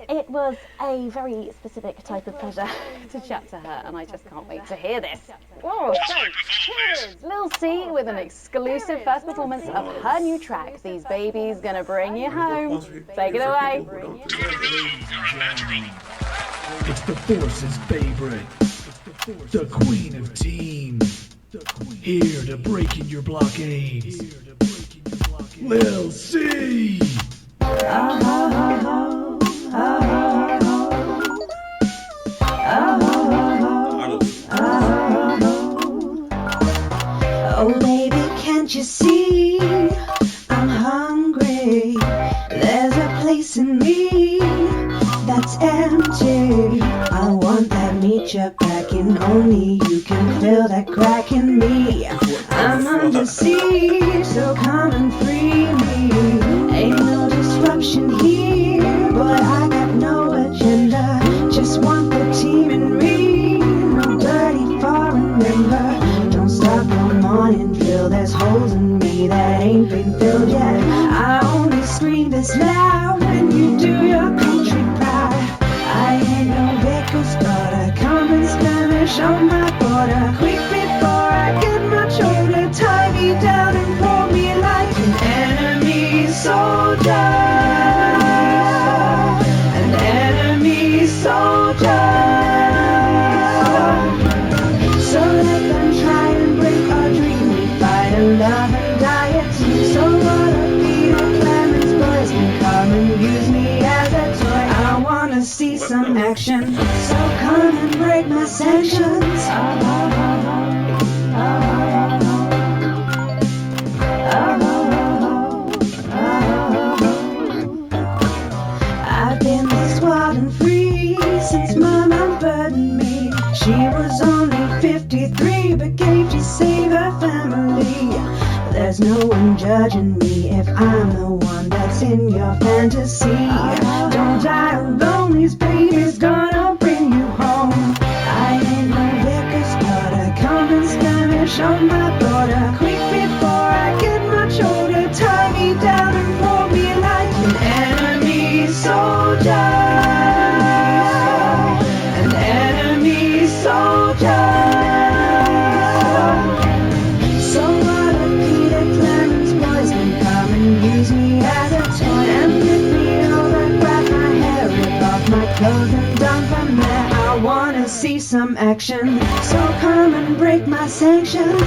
It was a very specific type of pleasure to chat to her, and I just can't wait to hear this. Oh, cheers! Lil C with an exclusive first performance of her new track, These Babies Gonna Bring You Home. Take it away. It's the Force's favorite, the queen of teams, here to break in your blockades, Lil C! Oh baby, can't you see I'm hungry? There's a place in me that's empty. I want that meat you're packing, only you can fill that crack in me. I'm under siege, so come and free me. Ain't no disruption here, but I got no agenda. Just want the team and me, no dirty foreign member. Don't stop one morning, feel there's holes in me that ain't been filled yet. I only scream this loud when you do your country proud. I ain't no baker's daughter, common Spanish on my border. Quick before I get much older, tie me down and pull me like an enemy soldier. An enemy soldier. So let them try and break our dream. We fight and love and diet. So what a Peter Clemens boys can come and use me as a toy. I wanna see some action, so come and break my sanctions. I've been this wild and free since Mama burdened me. She was only 53 but gave to save her family. There's no one judging me if I'm the one that's in your fantasy. Don't die alone, these babies gonna bring you home. I ain't no liquor starter, come and skirmish on my border. Quick before I get much older, tie me down and hold me like an enemy soldier. An enemy soldier. So what if Peter Clemens boys can come and use me as a toy and flip me over, grab my hair, rip off my clothes and down from there? I wanna see some action, so come and break my sanctions.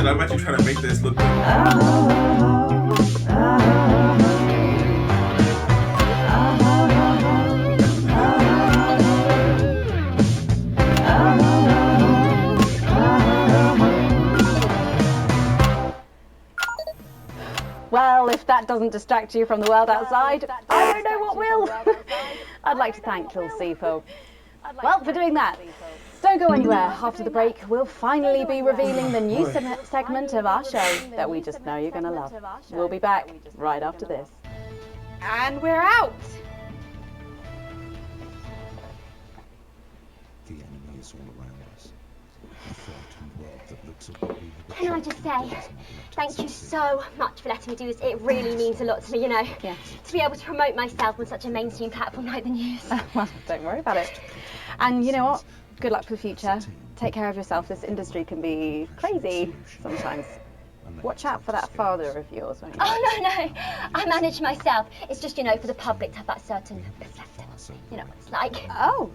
I'm actually trying to make this look good. Well, if that doesn't distract you from the world outside, I don't know what will. I'd like to thank Lil C for doing that. Don't go anywhere. After the break, we'll finally be revealing the new segment of our show that we just know you're going to love. We'll be back right after this. And we're out. The enemy is all around us. A frightened world that looks at what we have. Can I just say, thank you so much for letting me do this. It really means a lot to me, you know. Yeah. To be able to promote myself on such a mainstream platform like the news. Well, don't worry about it. And you know what? Good luck for the future. Take care of yourself. This industry can be crazy sometimes. Watch out for that father of yours, won't you? Oh, no. I manage myself. It's just, you know, for the public to have that certain perception. You know what it's like. Oh,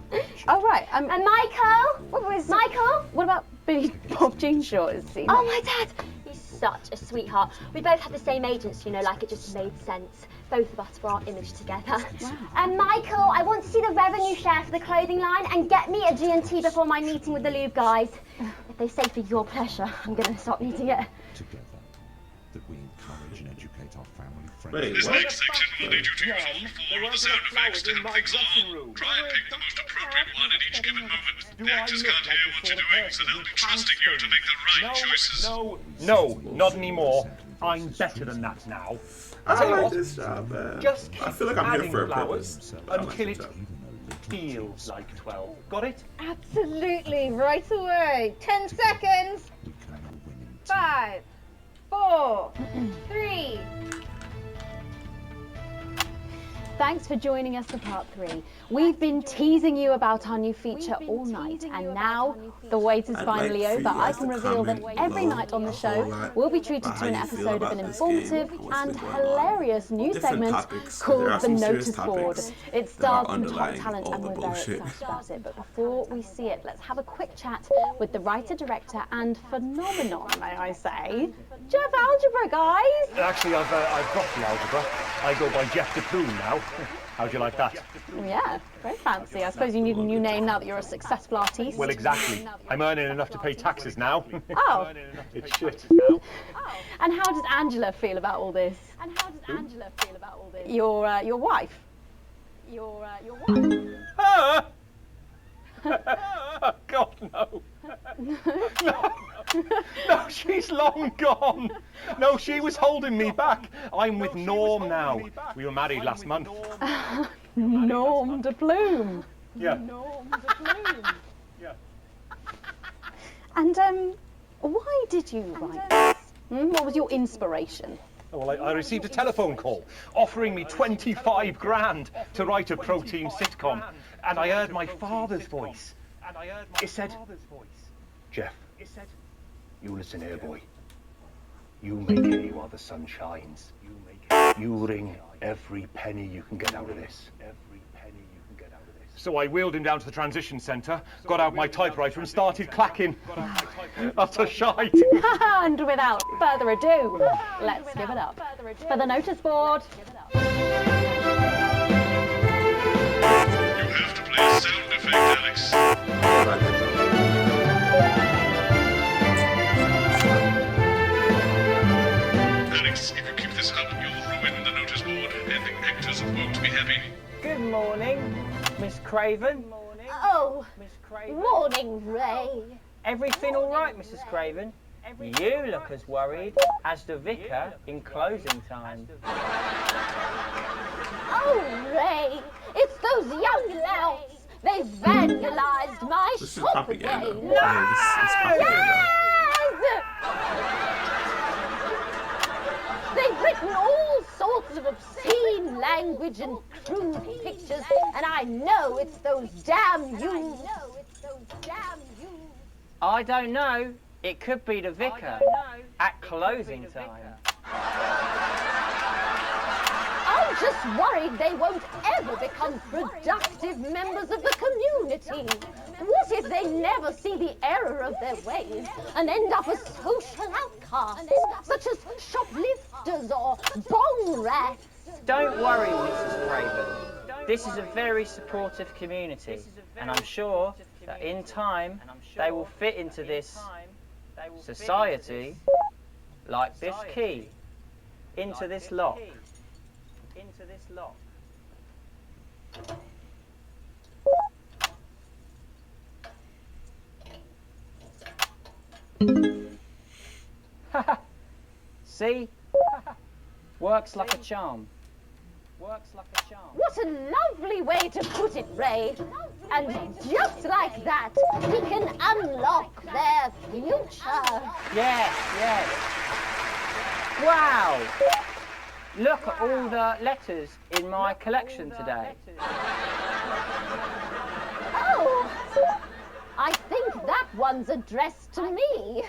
right. And Michael? Michael? What about Billy Bob Jeanshaw's scene? Oh, my dad. He's such a sweetheart. We both had the same agents, you know, like it just made sense. Both of us for our image together. Wow. And Michael, I want to see the revenue share for the clothing line and get me a G&T before my meeting with the lube guys. If they say for your pleasure, I'm going to stop needing it. Together, that we encourage and educate our family friends. Wait, This what? next section will need you to use all four of the sound effects to help things along. Try and pick the most appropriate one at each given moment. The actors can't hear what you're doing, so they'll be trusting you to make the right choices. No, not anymore. I'm better than that now. I like this job, man. Just I feel like I'm here adding for a flowers purpose. until it feels like 12. Got it? Absolutely, right away. 10 seconds. 5, 4, 3. Thanks for joining us for part 3. We've been teasing you about our new feature all night, and now the wait is finally over. I can reveal that every night on the show we'll be treated to an episode of an informative and hilarious new segment called The Notice Board. It stars some top talent and we're very excited about it. But before we see it, let's have a quick chat with the writer, director and phenomenon, may I say, Jeff Algebra, guys! Actually, I've dropped the algebra. I go by Jeff DePoon now. How'd you like that? Yeah, very fancy. I suppose you need a new name now that you're a successful artiste. Well, exactly. I'm earning enough to pay taxes now. Oh. It's shit. And how does Angela feel about all this? Your wife. Your wife. God, no. No, she's long gone. No, she was holding me back. I'm with Norm now. We were married last month. Norm de Plume. Yeah. Norm de Plume. Yeah. And why did you write this? What was your inspiration? Well, I received a telephone call offering me 25 grand to write a pro-team sitcom, and I heard my father's voice. It said, Jeff, you listen here, boy. You make hay while the sun shines. You wring every penny you can get out of this. So I wheeled him down to the transition centre, got out my typewriter and started clacking. Utter shite. And without further ado, let's give it up for the notice board. You have to play sound effects Alex. Alex, if you keep this up, you'll ruin the notice board, and the actors won't be happy. Good morning, Miss Craven. Oh, morning, Ray. Everything all right, Mrs. Craven? You look as worried as the vicar in closing time. Oh, Ray, it's those young louts. They've vandalized my This is shop propaganda. again. No! This is propaganda. They've written all sorts of obscene language and crude pictures, and I know it's those damn youths. I don't know. It could be the vicar at closing time. I'm just worried they won't ever become productive members of the community. What if they never see the error of their ways and end up as social outcasts, such as shoplifters or bong rats? Don't worry, Mrs. Craven. This is a very supportive community, and I'm sure that in time they will fit into this society like this key into this lock. See? Works like a charm. What a lovely way to put it, Ray. And just like that, we can unlock their future. Yes. Wow! Look at all the letters in my collection today. Oh, I think that one's addressed to me.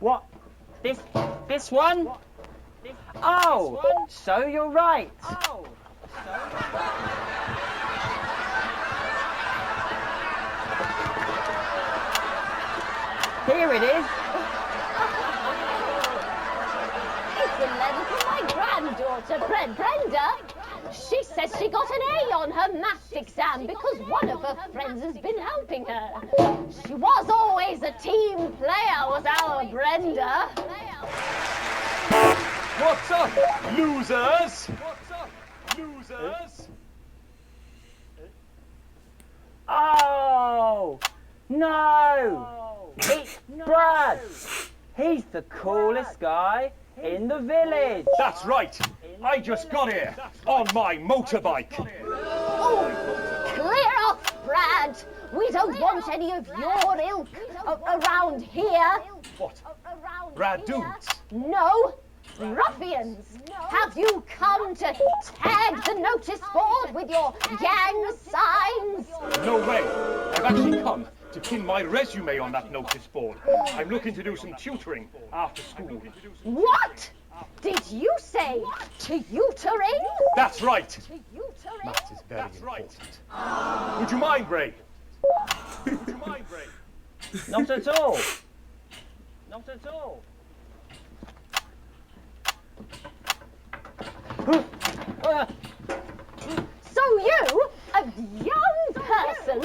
What? This one? Oh, so you're right. Here it is. It's a letter from my granddaughter, Brenda. She says she got an A on her maths exam because one of her friends has been helping her. She was always a team player, was our Brenda. What's up, losers? Oh, no! It's Brad. He's the coolest guy in the village. That's right. I just got here on my motorbike. Oh, clear off, Brad. We don't want any of your ilk around here. What? Brad dudes? No. Ruffians! Have you come to tag the notice board with your gang signs? No way! I've actually come to pin my resume on that notice board. I'm looking to do some tutoring after school. What? Did you say tutoring? That's right! Maths is very important. Would you mind, Ray? Not at all. Not at all. So you, a young person,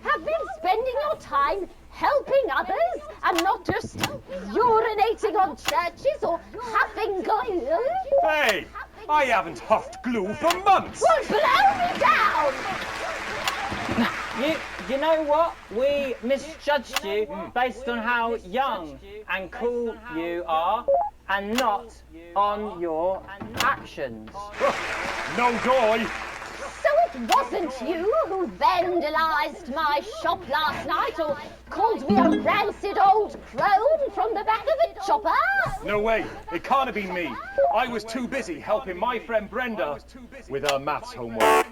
have been spending your time helping others and not just urinating on churches or huffing glue? Hey, I haven't huffed glue for months! Well, blow me down! You know what? We misjudged you based on how young and cool you are and not on your actions. No joy! So it wasn't you who vandalized my shop last night or called me a rancid old crone from the back of a chopper? No way, it can't have been me. I was too busy helping my friend Brenda with her maths homework.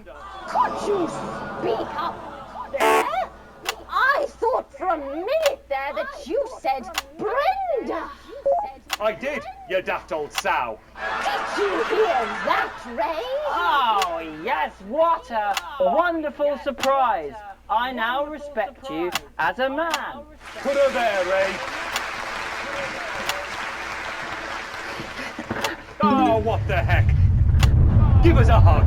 Could you speak up there? I thought for a minute there that you said Brenda. I did, you daft old sow. Did you hear that, Ray? Oh, yes, what a wonderful surprise. I now respect you as a man. Put her there, Ray. Oh, what the heck? Give us a hug.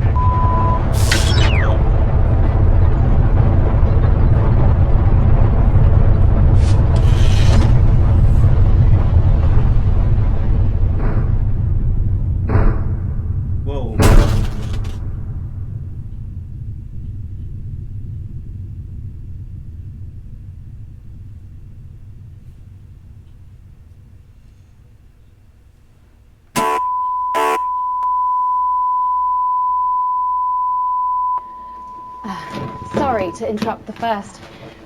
sorry to interrupt the first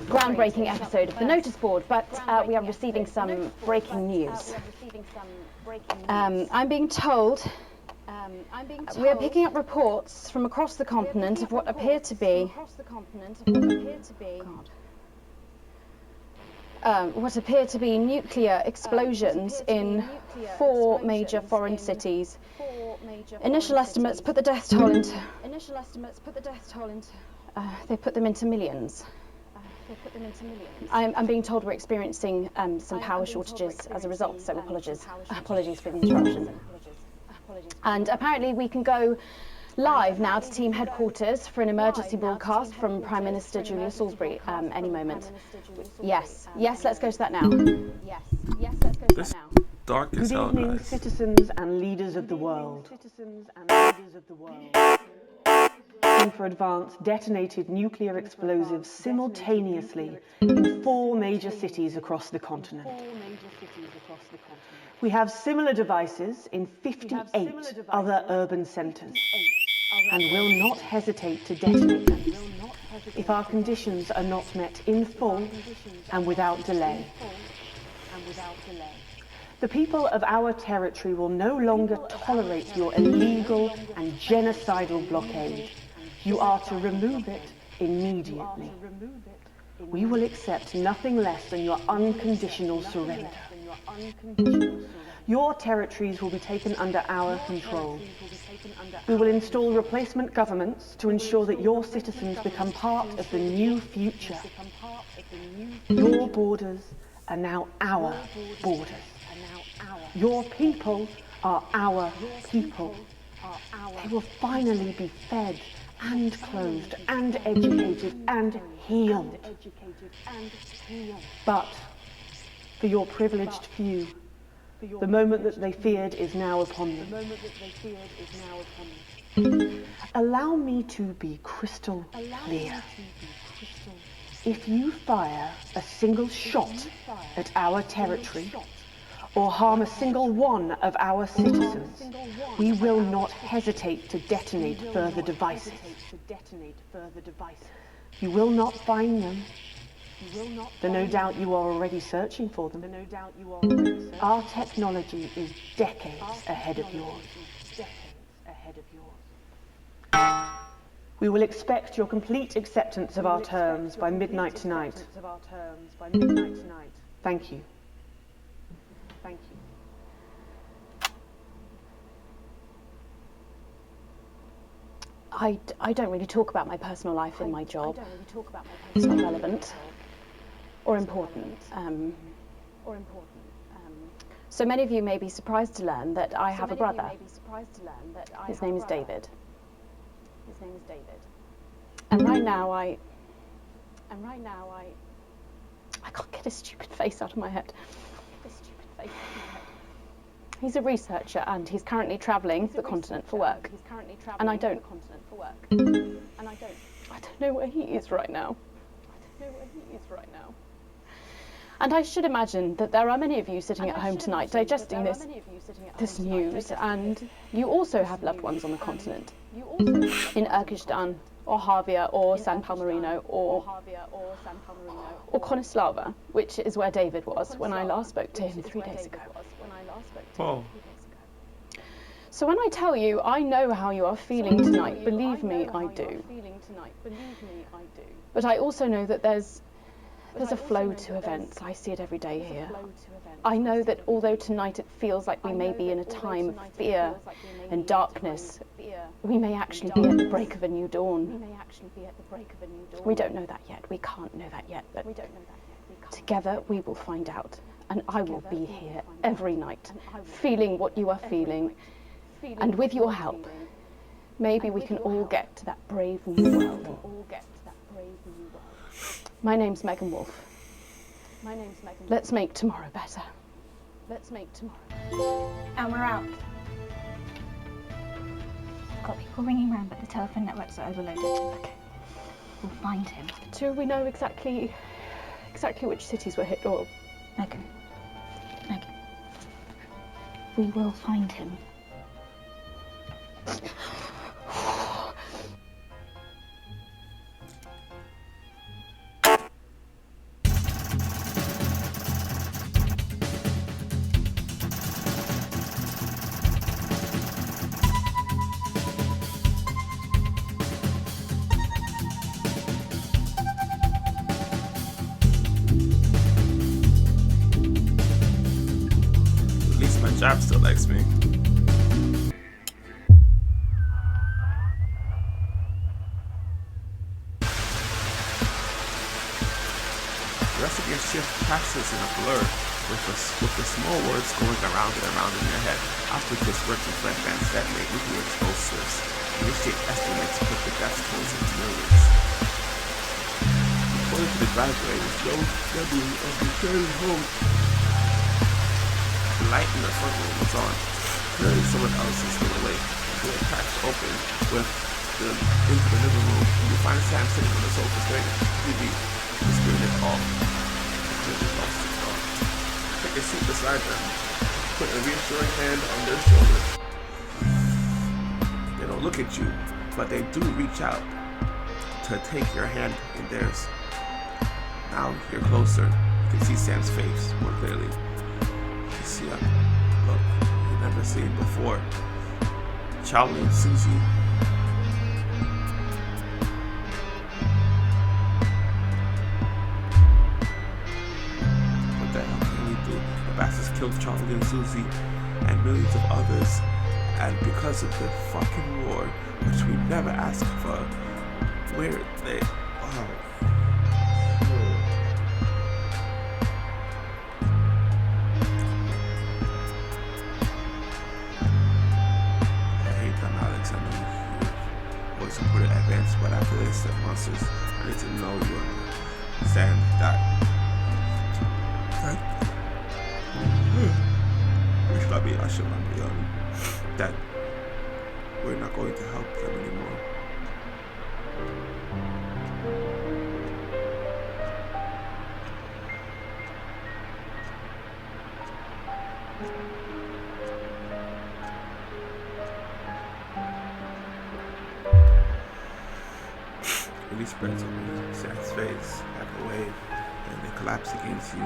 groundbreaking episode of the notice board, but we are receiving some breaking news. I'm being told we are picking up reports from across the continent of what appear to be nuclear explosions in 4 major foreign cities. Initial estimates put the death toll into they put them into millions. I'm being told we're experiencing some power shortages as a result, so apologies for the interruption. And apparently we can go live now to team headquarters for an emergency broadcast from Prime Minister Julia Salisbury any moment. Yes, let's go to that now. This dark as Good hell, evening, guys. citizens and leaders of the world. For advance detonated nuclear explosives simultaneously in 4 major cities across the continent. We have similar devices in 58 other urban centres and will not hesitate to detonate them if our conditions are not met in full and without delay. The people of our territory will no longer tolerate your illegal and genocidal blockade. You are to remove it immediately. We will accept nothing less than your unconditional surrender. Your territories will be taken under our control. We will install replacement governments to ensure that your citizens become part of the new future. Your borders are now our borders. Your people are our people. They will finally be fed and clothed and educated and healed. But for your privileged few, the moment that they feared is now upon them. Allow me to be crystal clear. If you fire a single shot at our territory, or harm a single one of our citizens, we will not hesitate to detonate further devices. You will not find them, though no doubt you are already searching for them. Our technology is decades ahead of yours. We will expect your complete acceptance of our terms by midnight tonight. Thank you. Thank you. I don't really talk about my personal life in my job. It's not relevant or important. So many of you may be surprised to learn that I have a brother. His name is David. And right now I can't get his stupid face out of my head. He's a researcher and he's currently travelling the continent for work. And I don't know where he is right now. And I should imagine that there are many of you sitting at home tonight digesting this news, and you also have loved ones on the continent. In Urkistan, or Havia, or San Palmerino, or Konislava, which is where David was when I last spoke to him 3 days ago. Oh. So when I tell you I know how you are feeling tonight, believe me, I do. But I also know that there's a flow to events. I see it every day here. I know that although tonight it feels like we may be in a time of fear and darkness, we may actually be at the break of a new dawn. We don't know that yet. We can't know that yet. But together we will find out. And I will be here every night, feeling what you are feeling. And with your help, maybe we can all get to that brave new world. My name's Megan Wolf. Let's make tomorrow better. And we're out. Got people ringing around, but the telephone networks are overloaded. Okay. We'll find him. Do we know exactly which cities were hit, or... Megan. We will find him. Strap still likes me. The rest of your shift passes in a blur, with the small words going around and around in your head. After this work reflect and detonate nuclear explosives. Initiate estimates put the death tolls into millions. According to the driveway, with no memory of returning home. The light in the front room is on. Clearly someone else is still awake. The door cracks open into the living room. You find Sam sitting on the sofa staring at the TV. The screen is off. Take a seat beside them. Put a reassuring hand on their shoulder. They don't look at you, but they do reach out to take your hand in theirs. Now you're closer. You can see Sam's face more clearly. You see a look you've never seen before. Charlie and Susie. What the hell can we do? The bastards killed Charlie and Susie and millions of others, and because of the fucking war, which we never asked for, where they are. Supported advance, but after this, the monsters, I need to know you understand that. Which got me, I should remember that we're not going to help them anymore. Really spreads over Sam's face like a wave, and they collapse against you,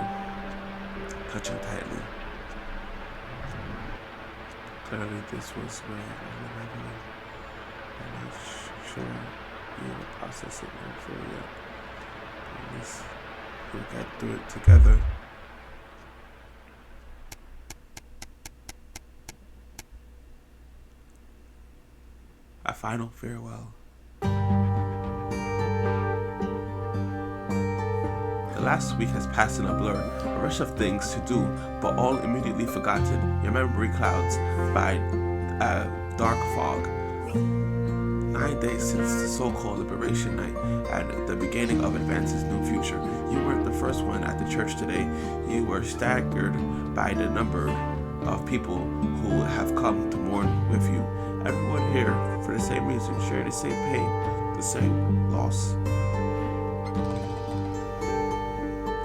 touching tightly. Clearly, this was where all of everything. I'm not sure you will process it more fully yet. At least we'll get through it together. A final farewell. The last week has passed in a blur, a rush of things to do, but all immediately forgotten. Your memory clouds by dark fog. 9 days since the so-called Liberation Night and the beginning of Advance's new future. You weren't the first one at the church today. You were staggered by the number of people who have come to mourn with you. Everyone here, for the same reason, share the same pain, the same loss.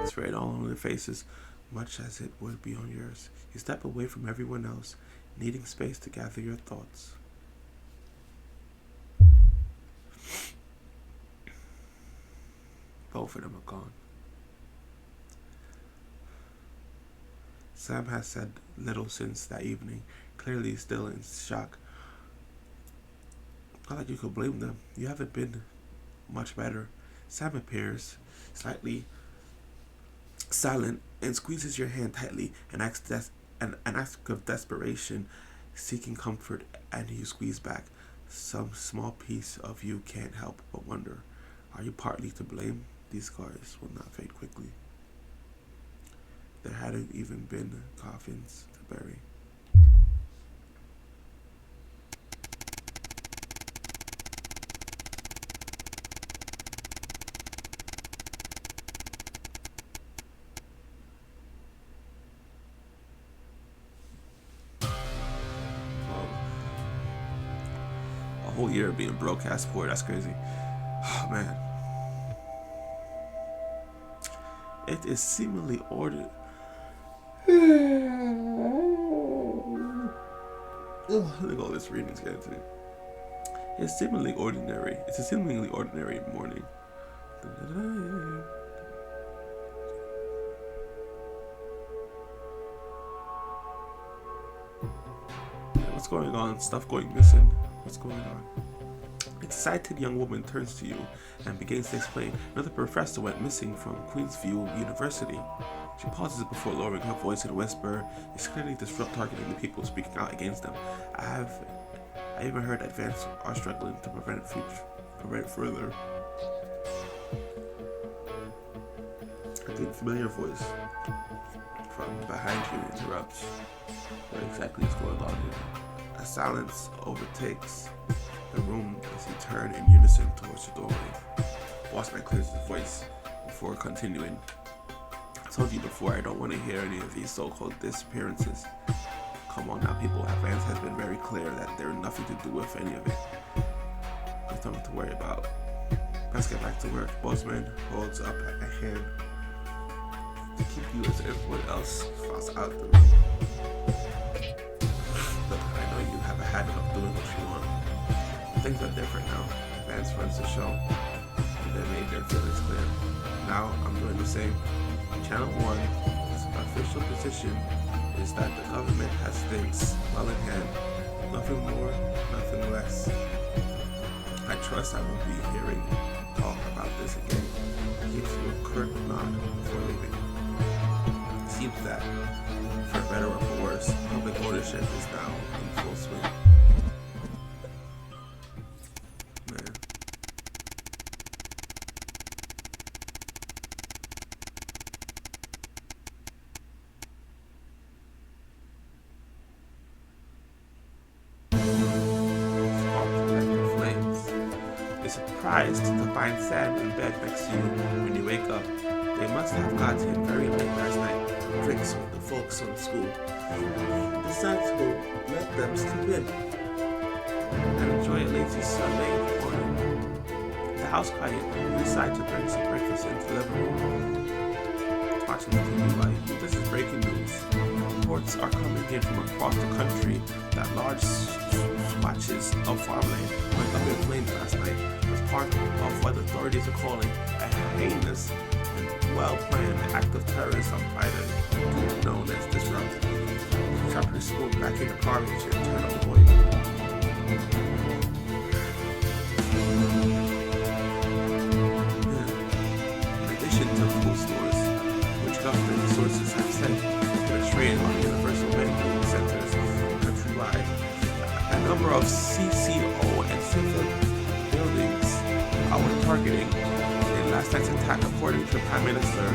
It's right all on their faces, much as it would be on yours. You step away from everyone else, needing space to gather your thoughts. Both of them are gone. Sam has said little since that evening, clearly still in shock. Not that you could blame them. You haven't been much better. Sam appears, slightly silent, and squeezes your hand tightly, an act of desperation, seeking comfort, and you squeeze back. Some small piece of you can't help but wonder, are you partly to blame? These scars will not fade quickly. There hadn't even been coffins to bury. A whole year of being broadcast for, that's crazy. Oh man. It is seemingly ordered. Look at all this reading's getting to me. It's seemingly ordinary. It's a seemingly ordinary morning. What's going on? Stuff going missing. What's going on? An excited young woman turns to you and begins to explain. Another professor went missing from Queensview University. She pauses before lowering her voice in a whisper. It's clearly disrupt targeting the people speaking out against them. I even heard advanced are struggling to prevent further. A deep, familiar voice from behind you interrupts. What exactly is going on here? A silence overtakes the room as you turn in unison towards the doorway. Bossman clears his voice before continuing. I told you before, I don't want to hear any of these so-called disappearances. Come on now, people. Advance has been very clear that there's nothing to do with any of it. There's nothing to worry about. Let's get back to work. Bossman holds up a hand to keep you as everyone else falls out the room. Look, I know you have a habit of doing what you want. Things are different now. Advance runs the show, and they made their feelings clear. Now I'm doing the same. Channel 1's official position is that the government has things well in hand. Nothing more, nothing less. I trust I won't be hearing talk about this again. He gives you a curt nod before leaving. It seems that, for better or for worse, public ownership is now in full swing. Man. Surprised to find Sam in bed next to you when you wake up. They must have got in very late last night, drinks with the folks from school. Besides, who let them sleep in and enjoy a lazy Sunday morning. The house quiet, you decide to bring some breakfast into the living room. Watching the TV while you do. This is breaking news. Reports are coming in from across the country that large swatches of farmland went up in flames last night as part of what authorities are calling a heinous and well-planned act of terrorism by the group known as Disrupt. Drop your spoon back in the garbage and turn on the boil. In addition to food stores, which government sources have said were trained on universal vending centers countrywide, a number of CCO and civil buildings are targeting in last night's attack, according to the Prime Minister.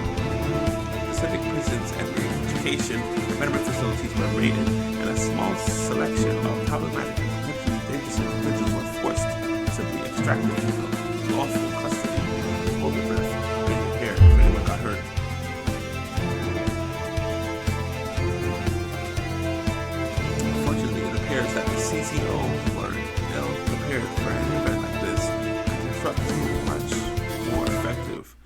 Specific prisons and education betterment facilities were raided, and a small selection of problematic and potentially dangerous individuals were forced to simply extracted from lawful custody, photographed, and repaired if anyone got hurt. Unfortunately, it appears that the CCO were ill prepared for an event like this, and Disrupt proved much more effective,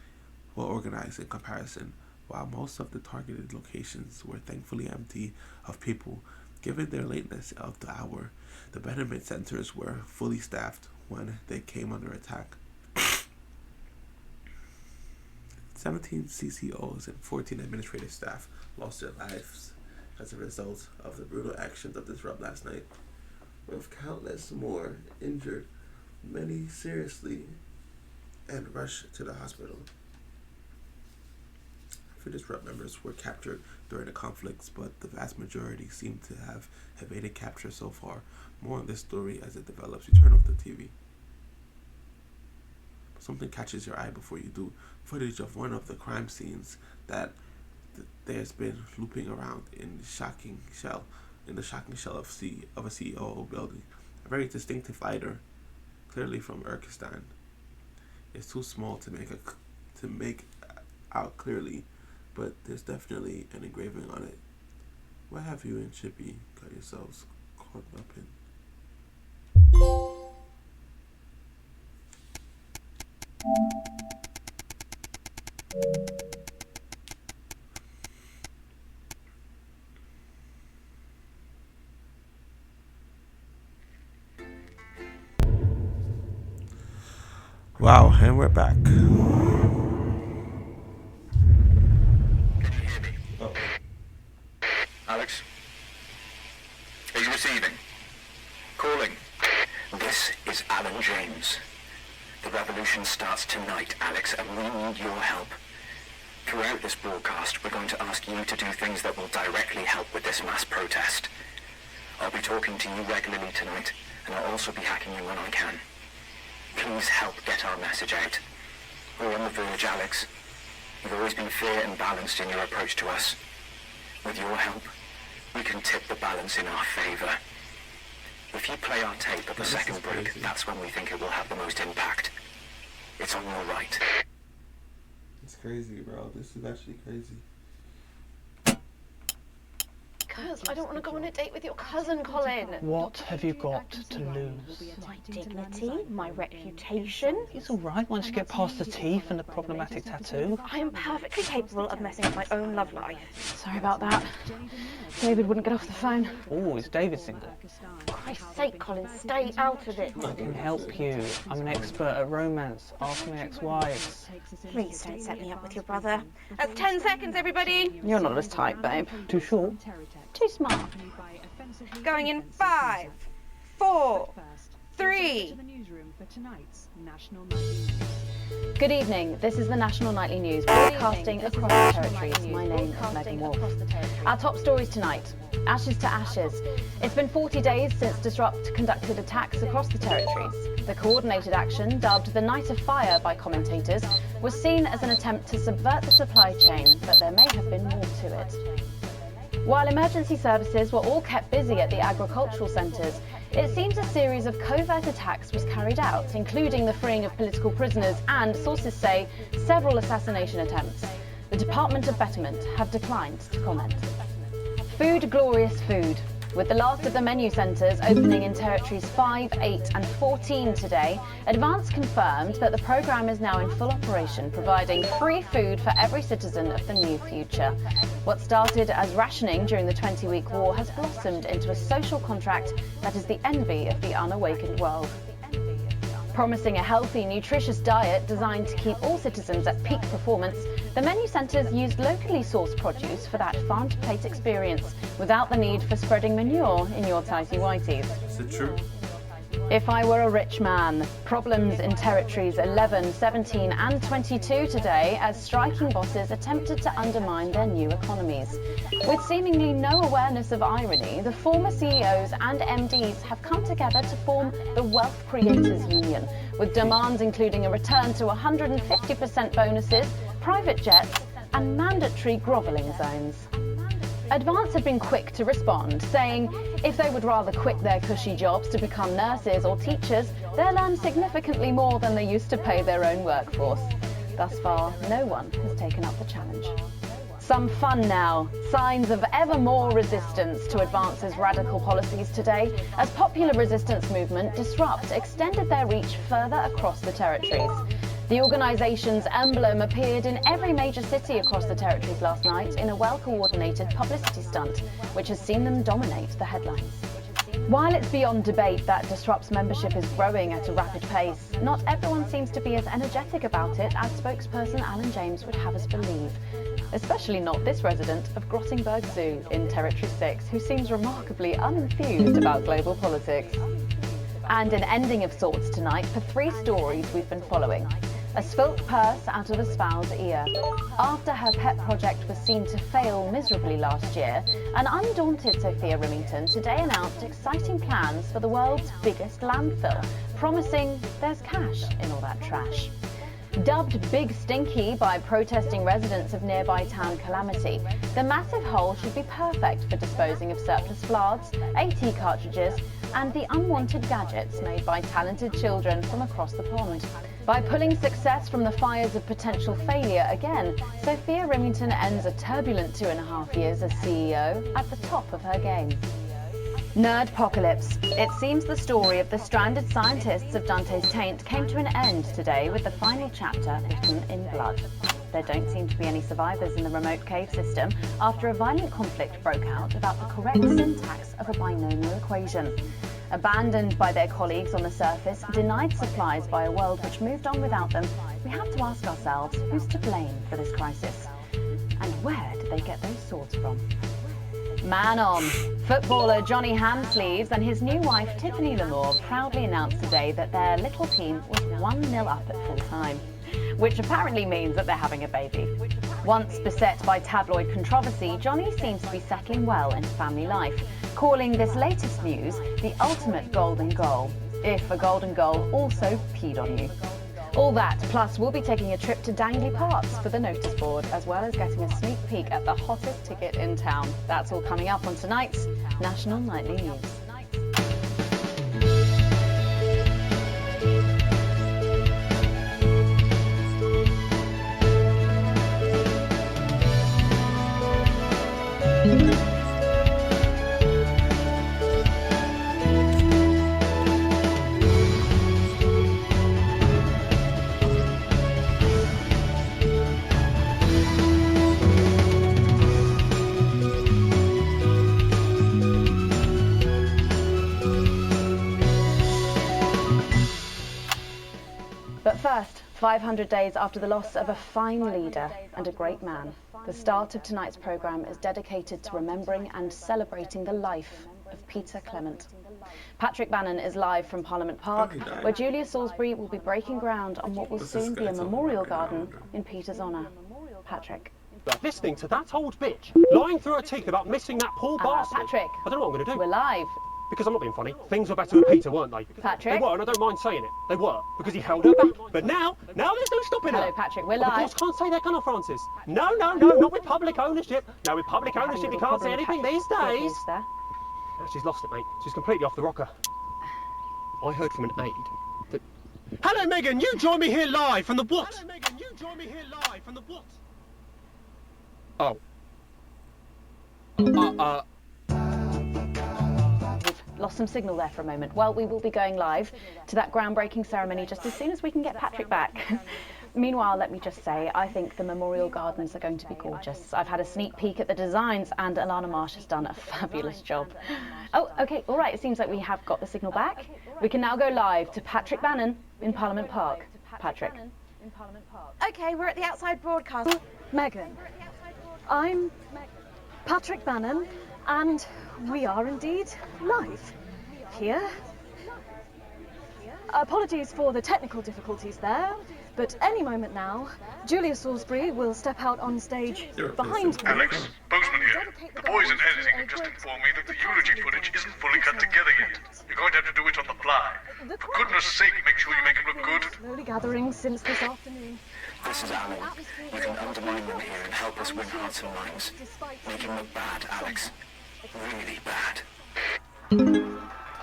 well organized in comparison. While most of the targeted locations were thankfully empty of people, given their lateness of the hour, the betterment centers were fully staffed when they came under attack. 17 CCOs and 14 administrative staff lost their lives as a result of the brutal actions of Disrupt last night, with countless more injured, many seriously, and rushed to the hospital. Disrupt members were captured during the conflicts, but the vast majority seem to have evaded capture so far. More on this story as it develops. You turn off the TV. Something catches your eye before you do. Footage of one of the crime scenes that there's been looping around in the shocking shell of a CEO building. A very distinctive lighter, clearly from Urkistan. It's too small to make out clearly, but there's definitely an engraving on it. What have you and Chippy got yourselves caught up in? Wow, and we're back. Alex? Are you receiving? Calling. This is Alan James. The revolution starts tonight, Alex, and we need your help. Throughout this broadcast, we're going to ask you to do things that will directly help with this mass protest. I'll be talking to you regularly tonight, and I'll also be hacking you when I can. Please help get our message out. We're on the verge, Alex. You've always been fair and balanced in your approach to us. With your help, we can tip the balance in our favour. If you play our tape at the second break, that's when we think it will have the most impact. It's on your right. It's crazy, bro. This is actually crazy. Because I don't want to go on a date with your cousin, Colin. What have you got to lose? My dignity, my reputation. It's all right once you get past the teeth and the problematic tattoo. I am perfectly capable of messing up my own love life. Sorry about that. David wouldn't get off the phone. Oh, is David single? For Christ's sake, Colin, stay out of it. I can help you. I'm an expert at romance. Ask my ex-wives. Please don't set me up with your brother. That's 10 seconds, everybody. You're not as tight, babe. Too short? Too smart. Going in 5, 4, 3. Good evening. This is the National Nightly News, broadcasting across the territories. My name is Megan Wolf. Our top stories tonight. Ashes to ashes. It's been 40 days since Disrupt conducted attacks across the territories. The coordinated action, dubbed the Night of Fire by commentators, was seen as an attempt to subvert the supply chain, but there may have been more to it. While emergency services were all kept busy at the agricultural centres, it seems a series of covert attacks was carried out, including the freeing of political prisoners and, sources say, several assassination attempts. The Department of Betterment have declined to comment. Food, glorious food. With the last of the menu centres opening in territories 5, 8 and 14 today, Advance confirmed that the programme is now in full operation, providing free food for every citizen of the new future. What started as rationing during the 20-week war has blossomed into a social contract that is the envy of the unawakened world. Promising a healthy, nutritious diet designed to keep all citizens at peak performance, the menu centres used locally sourced produce for that farm-to-plate experience, without the need for spreading manure in your tighty whities. Is it true? If I were a rich man. Problems in territories 11, 17 and 22 today as striking bosses attempted to undermine their new economies. With seemingly no awareness of irony, the former CEOs and MDs have come together to form the Wealth Creators Union, with demands including a return to 150% bonuses, private jets and mandatory grovelling zones. Advance had been quick to respond, saying if they would rather quit their cushy jobs to become nurses or teachers, they'll earn significantly more than they used to pay their own workforce. Thus far, no one has taken up the challenge. Some fun now. Signs of ever more resistance to Advance's radical policies today, as popular resistance movement Disrupt extended their reach further across the territories. The organisation's emblem appeared in every major city across the territories last night in a well-coordinated publicity stunt, which has seen them dominate the headlines. While it's beyond debate that Disrupt's membership is growing at a rapid pace, not everyone seems to be as energetic about it as spokesperson Alan James would have us believe. Especially not this resident of Grottingberg Zoo in Territory 6, who seems remarkably unenthused about global politics. And an ending of sorts tonight for 3 stories we've been following. A spilt purse out of a spow's ear. After her pet project was seen to fail miserably last year, an undaunted Sophia Remington today announced exciting plans for the world's biggest landfill, promising there's cash in all that trash. Dubbed Big Stinky by protesting residents of nearby town Calamity, the massive hole should be perfect for disposing of surplus flards, AT cartridges, and the unwanted gadgets made by talented children from across the pond. By pulling success from the fires of potential failure again, Sophia Remington ends a turbulent 2.5 years as CEO at the top of her game. Nerdpocalypse. It seems the story of the stranded scientists of Dante's Taint came to an end today with the final chapter written in blood. There don't seem to be any survivors in the remote cave system after a violent conflict broke out about the correct syntax of a binomial equation. Abandoned by their colleagues on the surface, denied supplies by a world which moved on without them, we have to ask ourselves who's to blame for this crisis? And where did they get those swords from? Man on. Footballer Johnny Hamsleeves and his new wife Tiffany Lamour proudly announced today that their little team was 1-0 up at full time, which apparently means that they're having a baby. Once beset by tabloid controversy, Johnny seems to be settling well into family life, calling this latest news the ultimate golden goal. If a golden goal also peed on you. All that, plus we'll be taking a trip to Dangley Parks for the notice board, as well as getting a sneak peek at the hottest ticket in town. That's all coming up on tonight's National Nightly News. But first, 500 days after the loss of a fine leader and a great man, the start of tonight's programme is dedicated to remembering and celebrating the life of Peter Clement. Patrick Bannon is live from Parliament Park, where Julia Salisbury will be breaking ground on what will soon be a memorial garden in Peter's honour. Patrick. Listening to that old bitch lying through her teeth about missing that poor bastard. Patrick. I don't know what I'm going to do. We're live. Because I'm not being funny. Things were better with Peter, weren't they? Patrick. They were, and I don't mind saying it. They were, because he held her back. But now there's no stopping her. Hello, Patrick, we're Of live. course, can't say that, can I, Francis? No, not with public ownership. No, with public ownership, you can't say anything these days. There. No, she's lost it, mate. She's completely off the rocker. I heard from an aide that... Hello, Megan, you join me here live from the what? Hello, Megan, you join me here live from the what? Oh. We've lost some signal there for a moment. Well, we will be going live to that groundbreaking ceremony just as soon as we can get Patrick back. Meanwhile, let me just say, I think the memorial gardens are going to be gorgeous. I've had a sneak peek at the designs and Alana Marsh has done a fabulous job. Oh, okay, all right, it seems like we have got the signal back. We can now go live to Patrick Bannon in Parliament Park. Patrick. Okay, we're at the outside broadcast. Megan, I'm Patrick Bannon, and we are indeed live here. Apologies for the technical difficulties there, but any moment now, Julia Salisbury will step out on stage behind me. Alex, Bozeman here. The boys in editing have just informed me that the eulogy footage isn't fully cut together yet. You're going to have to do it on the fly. For goodness sake, make sure you make it look good. Slowly gathering since this afternoon. This is Alan. You can undermine them here and help us win hearts and minds. Make him look bad, Alex. Really bad.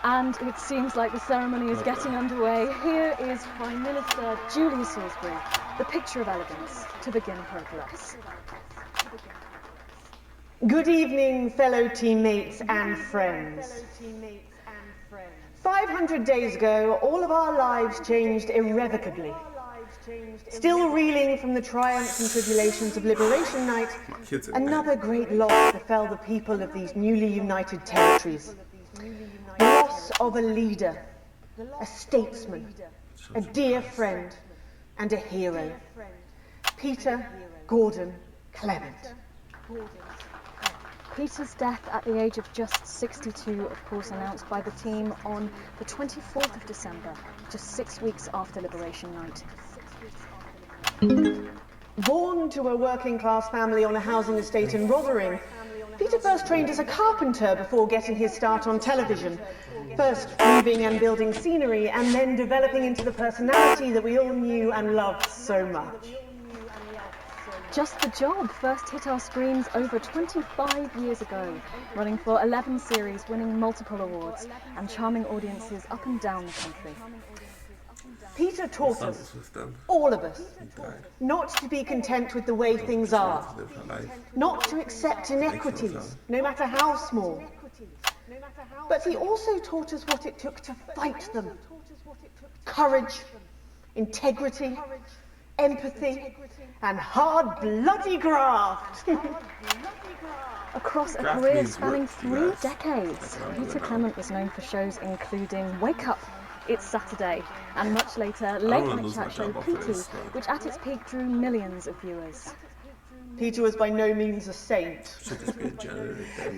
And it seems like the ceremony is getting underway. Here is Prime Minister Julia Salisbury, the picture of elegance, to begin her address. Good evening, fellow teammates and friends. 500 days ago, all of our lives changed irrevocably. Still reeling from the triumphs and tribulations of Liberation Night, another great loss befell the people of these newly united territories. The loss of a leader, a statesman, a dear friend, and a hero. Peter Gordon Clement. Peter's death at the age of just 62, of course, announced by the team on the 24th of December, just 6 weeks after Liberation Night. Born to a working-class family on a housing estate in Rotherham, Peter first trained as a carpenter before getting his start on television. First weaving and building scenery, and then developing into the personality that we all knew and loved so much. Just the Job first hit our screens over 25 years ago, running for 11 series, winning multiple awards, and charming audiences up and down the country. Peter taught us, all of us, not to be content with the way things are, not to accept inequities, no matter how small. But he also taught us what it took to fight them. Courage, integrity, empathy, and hard, bloody graft. Across a career spanning 3 decades, Peter Clement was known for shows including Wake Up, It's Saturday, and much later, Late Night Chat Show Petey, which at its peak drew millions of viewers. Peter was by no means a saint.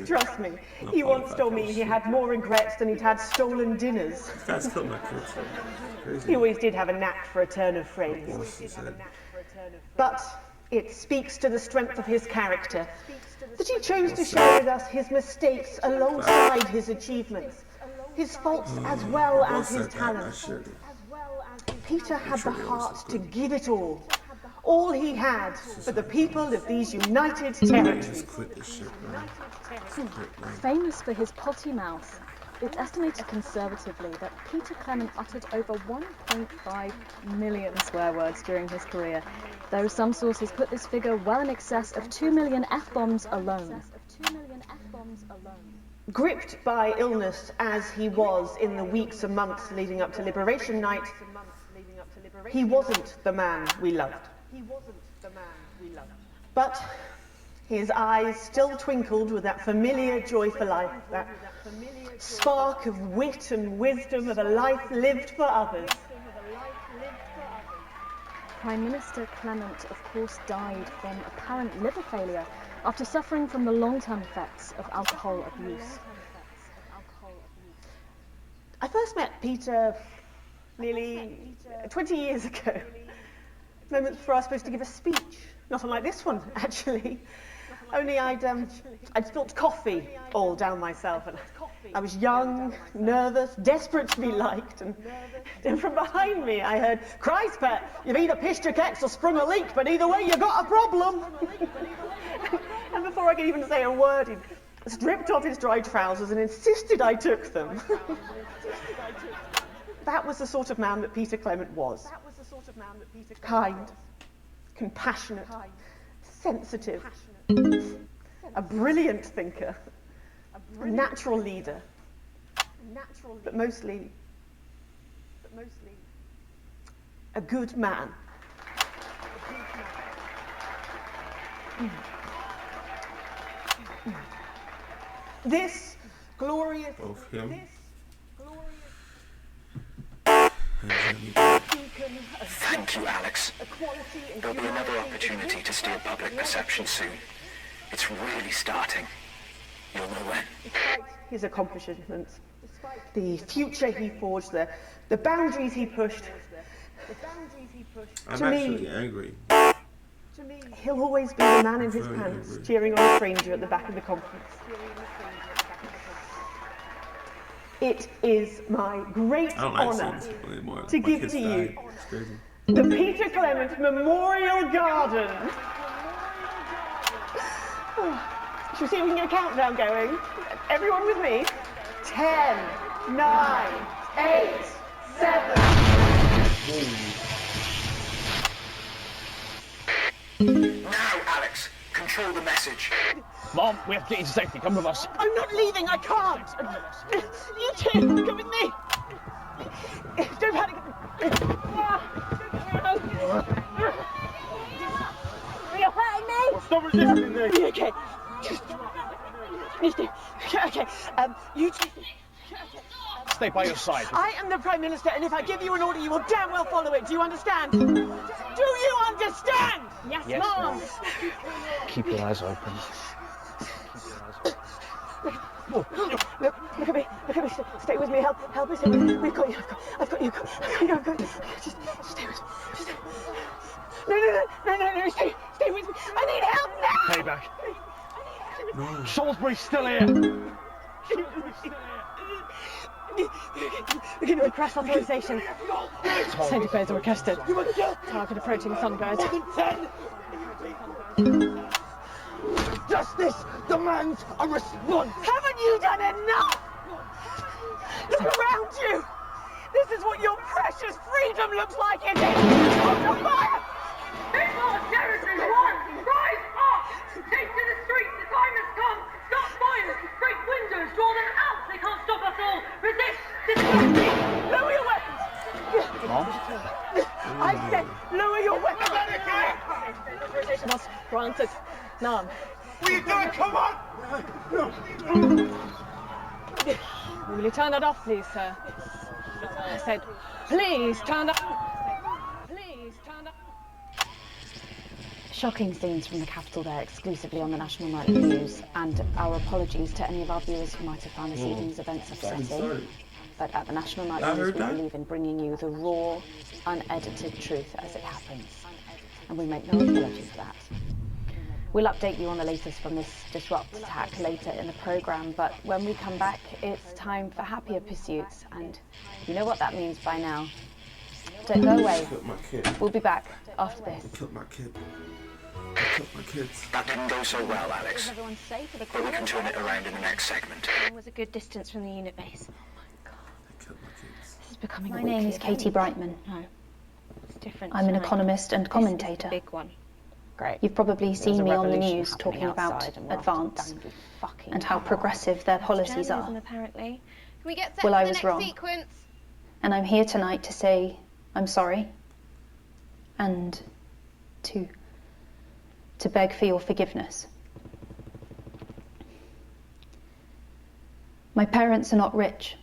Trust me, he once told me he had more regrets than he'd had stolen dinners. He always did have a knack for a turn of phrase. But It speaks to the strength of his character, that he chose to share with us his mistakes alongside his achievements, his faults as well as his talents. Peter had the heart to give it all he had for the people of these united territories. Famous for his potty mouth, it's estimated conservatively that Peter Clement uttered over 1.5 million swear words during his career, though some sources put this figure well in excess of 2 million F-bombs alone. Gripped by illness as he was in the weeks and months leading up to Liberation Night, he wasn't the man we loved. But his eyes still twinkled with that familiar joy for life, that spark of wit and wisdom of a life lived for others. Prime Minister Clement, of course, died from apparent liver failure after suffering from the long-term effects of alcohol abuse. I first met Peter nearly 20 years ago. Moments before I was supposed to give a speech. Not unlike this one, actually. Only I'd spilt coffee all down myself, and I was young, nervous, desperate to be liked, and from behind me I heard, "Christ, Pat, you've either pissed your kecks or sprung a leak, but either way you got a problem." And before I could even say a word, he stripped off his dry trousers and insisted I took them. That was the sort of man that Peter Clement was. Kind, compassionate, sensitive, a brilliant thinker, a natural leader, but mostly a good man. This glorious... Both him. Thank you, Alex. There'll be another opportunity to steal public perception soon. It's really starting. You'll know when. Despite his accomplishments, the future he forged, the boundaries he pushed, I'm to actually me, angry. he'll always be the man in his pants cheering on a stranger at the back of the conference. It is my great honour to give to you the Peter Clement Memorial Garden. Should we see if we can get a countdown going? Everyone with me? 10, 9, 8, 7. Now, Alex, control the message. Mom, we have to get you to safety. Come with us. I'm not leaving, I can't. You two, come with me. Don't panic. You're hurting me? Stop resisting me. Okay. Okay. You two. Stay by your side. I am the Prime Minister, and if I give you an order, you will damn well follow it. Do you understand? Do you understand? Yes, Yes, Mom. Keep your eyes open. Look at me. Stay with me. Help me. Stay with me. We've got you. I've got you. I've got you. Just stay with me. No. Stay with me. I need help now. Payback. No. Salisbury's still here. We're going to request authorization. Safety codes are requested. Target approaching Sunbird. Justice demands a response. Haven't you done enough? Look around you. This is what your precious freedom looks like, is it? On fire! People of territory one, rise up! Take to the streets, the time has come! Stop violence, break windows, draw them out! They can't stop us all! Resist! Lower your weapons! Mom? I said, lower your weapons! Authorization was granted. None. What are you doing? Come on! Will you turn that off, please, sir? I said, please turn that off. Shocking scenes from the capital there, exclusively on the National Nightly News, and our apologies to any of our viewers who might have found this evening's events upsetting. But at the National Nightly News, we believe in bringing you the raw, unedited truth as it happens. and we make no apology for that. We'll update you on the latest from this disrupt attack later in the programme, but when we come back, it's time for happier pursuits, and you know what that means by now. Don't go away. We'll be back after this. I killed my kid. I killed my kids. That didn't go so well, Alex. Everyone's safe for the But we can turn it around in the next segment. It was a good distance from the unit base. I killed my kids. This is becoming My name is Katie Brightman. No. It's different. I'm an tonight. economist and commentator. Big one. Great. You've probably seen me on the news talking about Advance and how progressive their policies Journalism, are. Apparently. Can we get set Well, for I the was next wrong. sequence? And I'm here tonight to say I'm sorry and to beg for your forgiveness. My parents are not rich.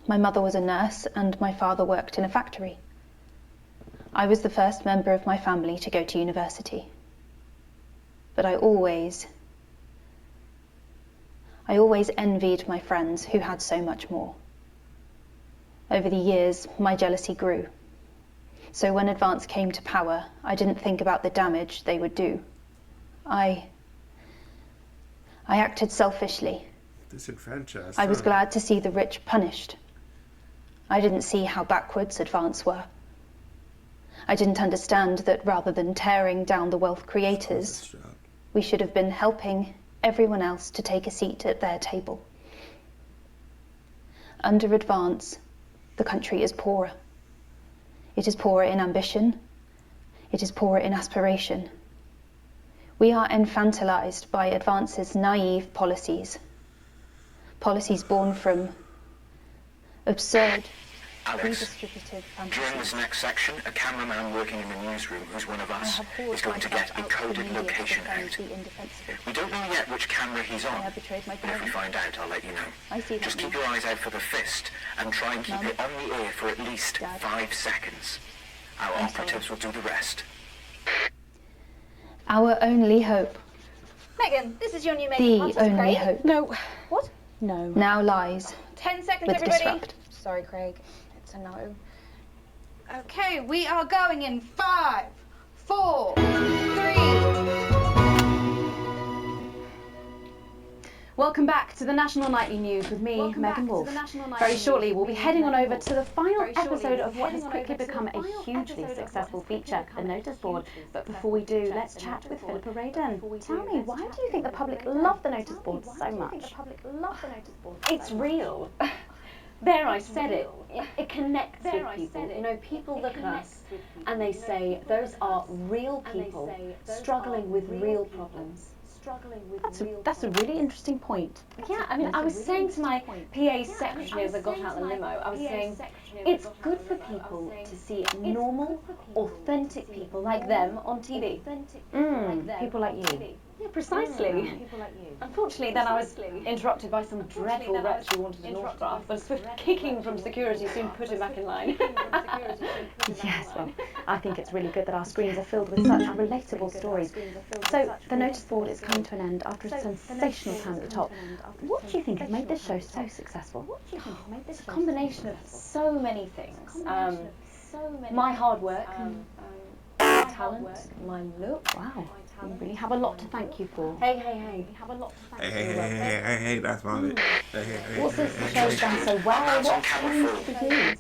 My mother was a nurse and my father worked in a factory. I was the first member of my family to go to university. But I always envied my friends who had so much more. Over the years, my jealousy grew. So when Advance came to power, I didn't think about the damage they would do. I acted selfishly. Disenfranchised. I was glad to see the rich punished. I didn't see how backwards Advance were. I didn't understand that rather than tearing down the wealth creators, we should have been helping everyone else to take a seat at their table. Under Advance, the country is poorer. It is poorer in ambition. It is poorer in aspiration. We are infantilized by Advance's naive policies. Policies born from absurd, Alex, redistributive during fantasies. this next section, a cameraman working in the newsroom who's one of us is going to get a coded location out. We don't know yet which camera he's on, but if we find out, I'll let you know. Just keep your eyes out for the fist and try and keep it on the air for at least 5 seconds. Our operatives will do the rest. Our only hope, Megan, this is your new the makeup artist, only Craig. hope, No. What? no, now lies 10 seconds, with everybody. Disrupt. Sorry, Craig. It's a no. Okay, we are going in 5, 4, 3. Welcome back to the National Nightly News with me, Megan Wolf. Very shortly, we'll be heading on over to the final episode of what has quickly become a hugely successful feature, The Notice Board. But before we do, let's chat with Philippa Radon. Tell me, why do you think the public love the Notice Board so much? It's real. There, I said it. It connects with people. You know, people look at us and they say, those are real people struggling with real problems. That's a really interesting point. Yeah, I mean, I was saying to my PA secretary as I got out the limo, I was saying, it's good for people to see normal, authentic people like them on TV. People like you. Yeah, precisely. Unfortunately, then I was interrupted by some dreadful wretch who wanted an autograph, but a swift kicking from security soon put him back in line. Yes, well, I think it's really good that our screens are filled with such relatable stories. So, the Notice Board is coming to an end after a sensational time at the top. What do you think has made this show so successful? It's a combination of so many things. My hard work, my talent, my look. Wow. You really have a lot to thank you for. Hey. You have a lot to thank you for. Hey, that's my bit. What since the show's done so well, what remains to do?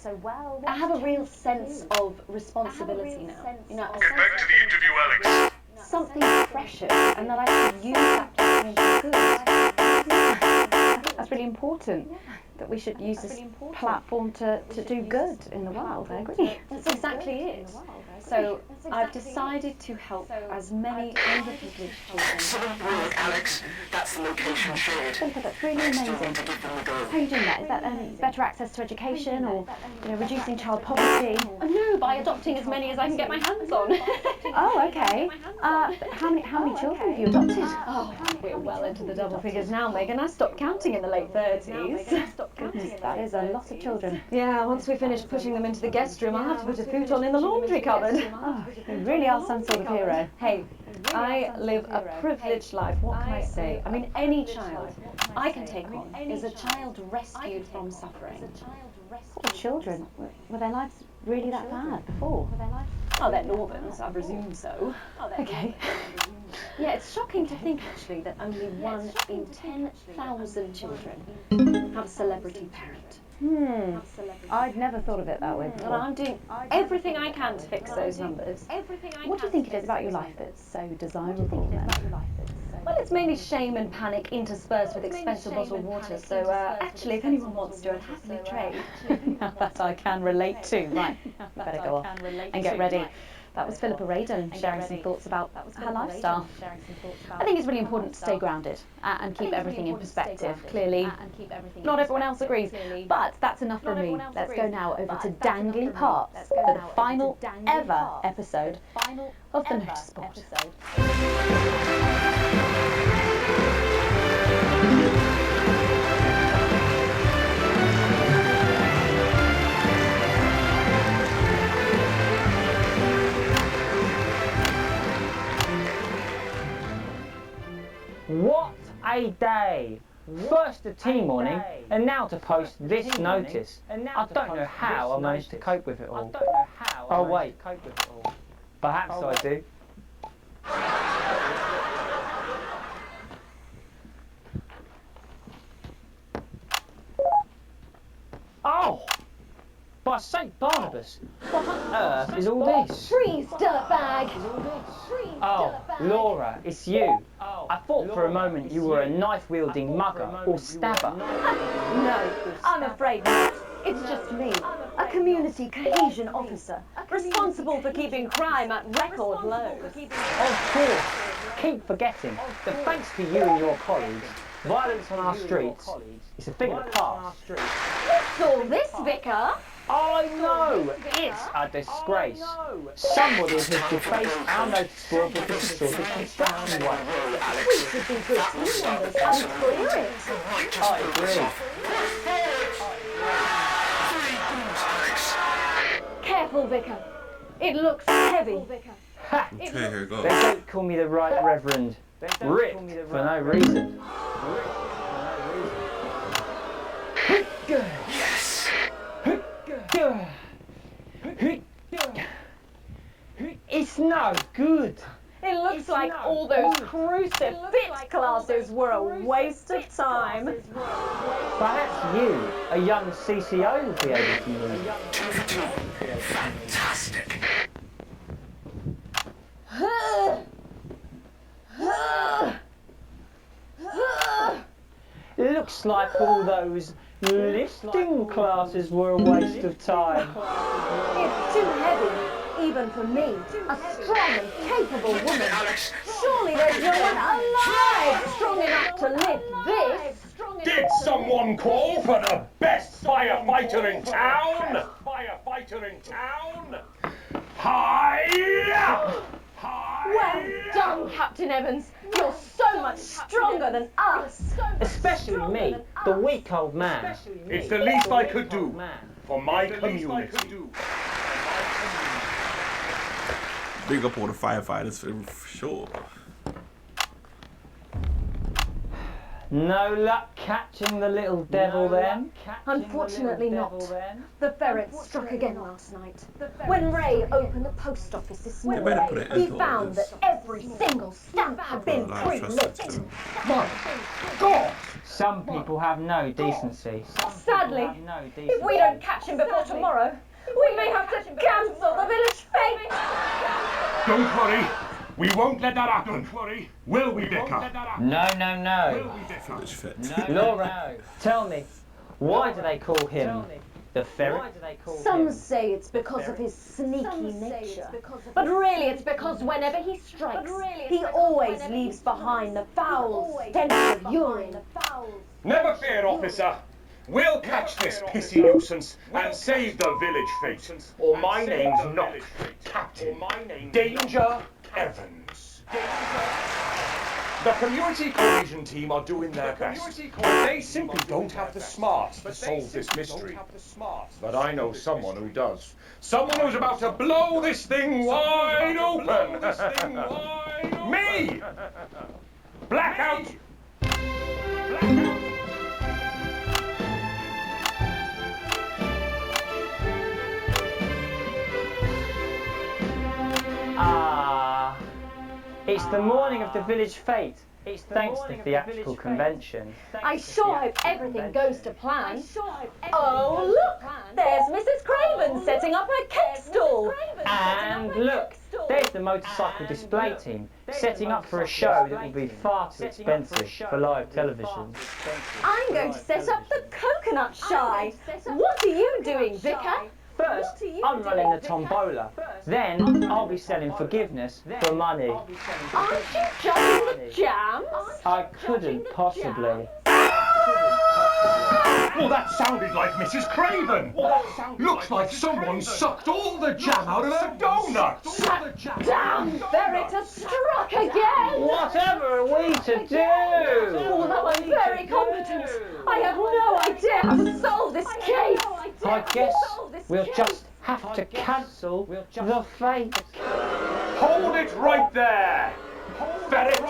I have a real sense of responsibility now. You know, Get back to the interview, Alex. something precious, and that I can use that platform for good. I think that's really important. That we should use this platform to do good in the world. I agree. That's exactly it. So I've decided to help as many underprivileged children. Excellent work, Alex. That's the location shared. That's really amazing. How are you doing that? Is that better access to education, or reducing child poverty? Oh, no, by adopting as many as I can get my hands on. Oh, okay. How many children have you adopted? Oh, we're well into the double figures now, Megan. I stopped counting in the late 30s. Goodness, that is a lot of children. Yeah, once we finish pushing them into the guest room, I'll have to put a futon in the laundry cupboard. Oh, you really are some sort of hero. Hey, I live a privileged life. What can I say? I mean, any child I can take on is a child rescued from suffering. Poor children. Were their lives really that bad before? Oh, they're Normans, I presume so. Okay. Yeah, it's shocking to think actually that only 1 in 10,000 children have a celebrity parent. I'd never thought of it that way And before. I'm doing everything I can to fix those numbers. What do you think it is about your life that's so desirable then? Well, it's mainly shame and panic interspersed with expensive bottled water, so actually, if anyone wants to, I'd happily trade. Now that I can relate to. Right, we better go off and get ready. That was Philippa Radon sharing some thoughts about her lifestyle. I think it's really important to stay grounded and keep everything in perspective. Clearly, not everyone else agrees, but that's enough from me. Let's go now over to Dangly Parts for the final ever episode of the Notice Board. What a day! First a tea morning, and now to post this notice. I don't know how I managed to cope with it all. Oh wait, perhaps I do. Oh! By St. Barnabas, what on earth is all this? Freeze, dirtbag! Oh, Laura, it's you. I thought for a moment you were a knife-wielding mugger or stabber. No, I'm afraid not. It's just me, a community cohesion officer, responsible for keeping crime at record lows. Of course, keep forgetting that thanks to you and your colleagues, violence on our streets is a thing of the past. What's all this, Vicar? I know, it's a disgrace. Somebody has defaced our notice board with this sort of construction work. We should be good team members and clear it. I agree. Careful, Vicar. It looks heavy. Ha! Okay, here we go. They don't call me the Right Reverend. Rick for no reason. Yes. It's no good. It looks like all those crucifix classes were a waste of time. Perhaps you, a young CCO, will be able to move. Fantastic. It looks like all those lifting classes were a waste of time. It's too heavy, even for me, a strong and capable woman. Surely there's no one alive strong enough to lift this. Did someone call for the best firefighter in town? Hi! Well done, Captain Evans. You're so much stronger than us. Especially me, the weak old man. It's the least I could do for my community. Big up all the firefighters for sure. No luck catching the little devil then? Unfortunately not. The ferret struck again last night. When Ray opened the post office this morning, he found that every single stamp had been pre-lit. My God! Some people have no decency. Sadly, if we don't catch him before tomorrow, we may have to cancel the village fete. Don't worry. We won't let that happen. Will we, Vicar? No. Laura, tell me, why do they call him the ferret? Some say it's because of his sneaky nature. But really it's because whenever he strikes, he always leaves behind the foul stench of urine. Never fear, officer. We'll catch this pissy nuisance and save the village fete. Or my name's not Captain Danger Evans. The community cohesion team are doing their best, but they simply don't have the smarts to solve this mystery. But I know someone who does. Someone who's about to blow this thing wide open. Me! Blackout! the morning of the village fete. It's thanks to the theatrical convention. I sure hope everything goes to plan. Oh, look! There's Mrs. Craven setting up her cake stall. And look, there's the motorcycle display team, setting up for a show that will be far too expensive for live television. I'm going to set up the coconut shy. What are you doing, Vicar? First, I'm running the tombola. Then, I'll be selling forgiveness for money. Aren't you judging the jams? I couldn't possibly. Well, that sounded like Mrs. Craven. Looks like someone sucked all the jam out of her donuts. Damn, Ferret has struck again. Whatever are we to do? Although I'm very competent, I have no idea how to solve this case. I guess we'll just have to cancel the fate. Hold it right there. Ferret.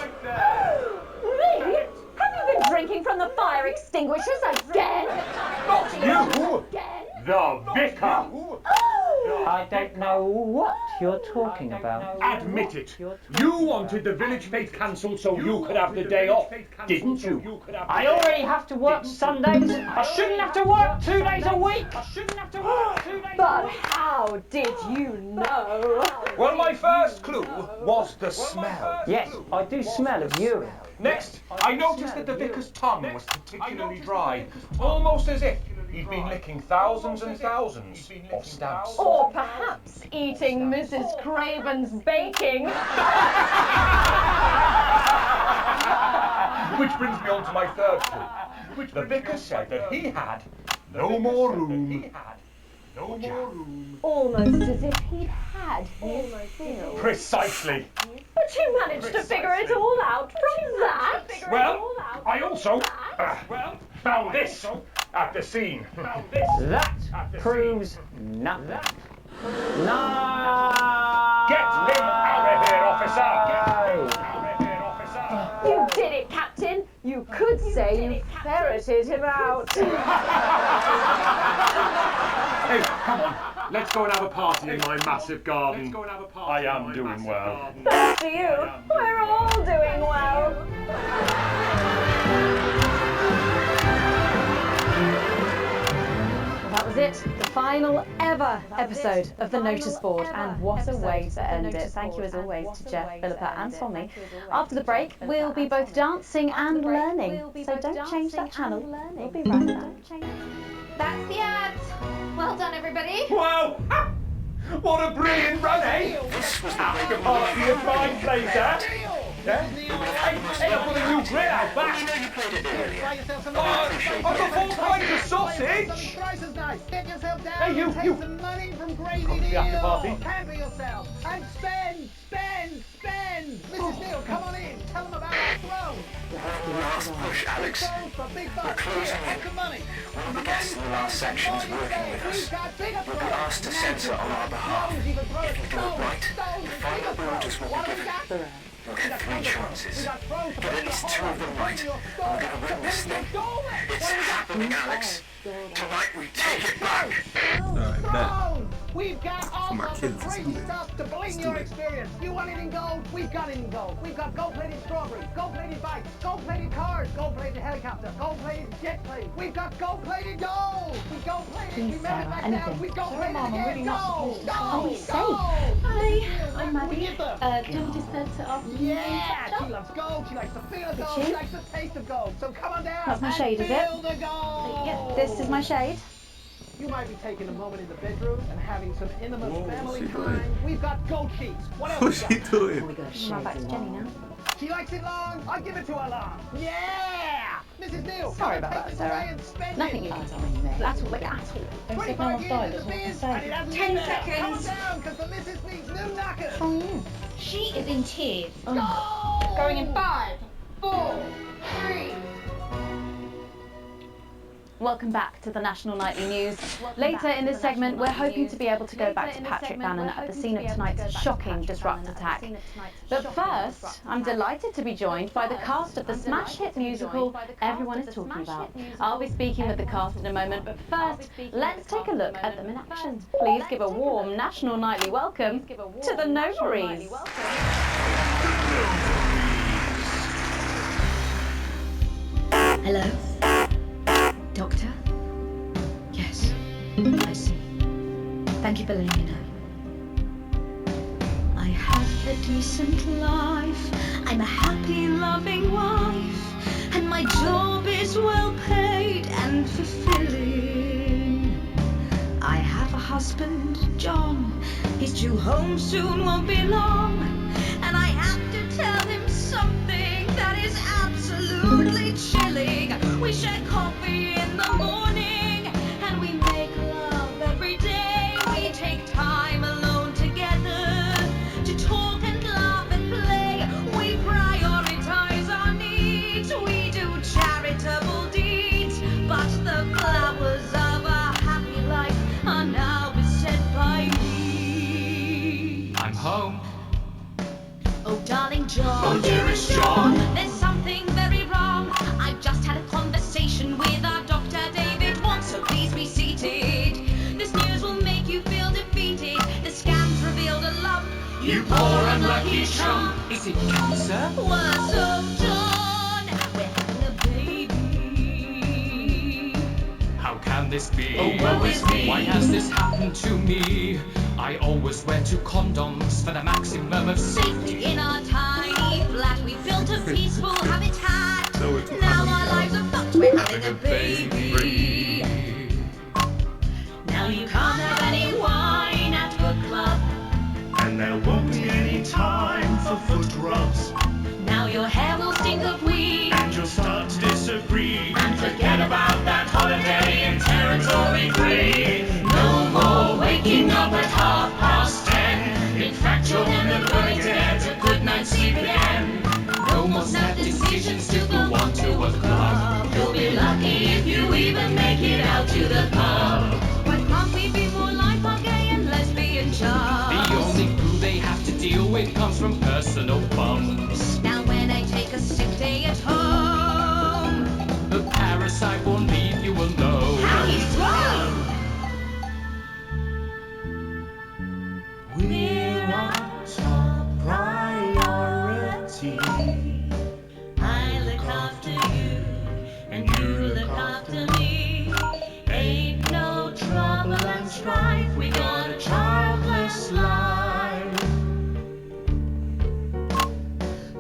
Me? Have you been drinking from the fire extinguishers again? Not you! The Vicar! I don't know what you're talking about. Admit it. You wanted the village fete cancelled so you could have the day off, didn't you? I already have to work Sundays. I shouldn't have to work 2 days a week. But how did you know? Well, my first clue was the smell. Yes, I do smell of urine. Next, I noticed that the vicar's tongue was particularly dry, almost as if he'd been licking thousands and thousands of stamps. Or perhaps eating Mrs. Craven's baking. Which brings me on to my third clue. The vicar said that he had no more room. Almost as if he'd had his fill. Precisely. But you managed to figure it all out from that? Well, I also found this at the scene. That proves nothing. No! Get him out of here, officer! You did it, Captain. You could say you ferreted him out. Hey, come on. Let's go and have a party in my massive garden. I am doing well. Thanks to you, we're all doing well. That was it, the final ever episode of the Notice Board, and what a way to end it. Thank you as always to Jeff, Philippa and Tommy. After the break, we'll be both dancing and learning, so don't change that channel. We'll be right back. That's the ad. Well done, everybody. Wow! What a brilliant run, eh? After party of mine plays that. Yeah? Hey, I've got a new grill out back. I've got 4 pints of sausage. Price is nice. Get yourself down. Hey, you. Take some money from Crazy Come to the after party. Neil. Pamper yourself and spend. Mrs. Neil, come on in. Tell them about our throne. Last push, Alex. We're closing in. All the guests in the last section's working with us. We'll be asked to censor on our behalf. If we do it right, the final orders will be given. We'll get 3 chances. Get at least 2 of them right, and we're going to win this thing. It's happening, Alex. Tonight we take it back. We've got all my sorts of kids, crazy stuff to bling your experience. You want it in gold? We've got it in gold. We've got gold-plated strawberries, gold-plated bikes, gold-plated cars, gold-plated helicopter, gold-plated jet plane. We've got gold-plated gold. We've gold-plated. Please, we melt it Sarah, back anything. down. We've gold-plated Mum, I'm again. really not Gold, supposed to. gold, Are we gold. safe? Hi, I'm Maddie. Do you want me to set it up? Yeah, she loves gold. She likes the feel of gold. She likes the taste of gold. So come on down. That's my shade, is it? Feel the gold. Yeah, this is my shade. You might be taking a moment in the bedroom and having some intimate family what's she time. doing? We've got gold sheets. What else? What's we she got? doing? Right back to Jenny now. She likes it long. I give it to her long. Yeah, Mrs. Neil. Sorry come about and that, take Sarah. this away and spend Nothing it. you can tell me, mate. At all, like at all. Don't say no 25 one's died, years that's in what I the can biz, say. and it hasn't 10 been there. seconds. Calm down, because the missus needs new knackers. Oh, yeah. She is in tears. Go! Going in 5, 4, 3. Welcome back to the National Nightly News. Later in this segment, we're hoping to be able to go back to Patrick Bannon at the scene of tonight's shocking Disrupt attack. But first, I'm delighted to be joined by the cast of the smash hit musical everyone is talking about. I'll be speaking with the cast in a moment, but first, let's take a look at them in action. Please give a warm National Nightly welcome to the Notaries. Hello? Doctor? Yes, I see. Thank you for letting me know. I have a decent life. I'm a happy, loving wife. And my job is well paid and fulfilling. I have a husband, John. He's due home soon, won't be long. And I have to tell him something that is absolutely chilling. We share coffee in the morning, and we make love every day. We take time alone together to talk and laugh and play. We prioritize our needs. We do charitable deeds. But the flowers of our happy life are now beset by me. I'm home. Oh, darling John. Oh, dearest John. There's something very wrong. I've just had a conversation with our Dr. David Wong, so please be seated. This news will make you feel defeated. The scans revealed a lump. You poor unlucky chump. Is it cancer? Worse, oh, John. We're having a baby. How can this be? Oh, woe is me. Why has this happened to me? I always wear 2 condoms for the maximum of Safety in our tiny flat. We built a peaceful habitat. Now our lives are fucked. We're having a baby. Now you can't have any wine at the club. And there won't be any time for foot rubs. Now your hair will stink of weed. And you'll start to disagree. And forget about that holiday in territory 3. No more waking up at 10:30. In fact, you're never going to get a good night's sleep again. No more sad decisions to go on to a club. You'll be lucky if you even make it out to the pub. Why can't we be more like our gay and lesbian chums? The only glue they have to deal with comes from personal bums. Now when I take a sick day at home, The parasite won't leave you alone. how he's thrown. We're our top priority. I look after you, and you look after me. Ain't no trouble and strife. We got a childless life.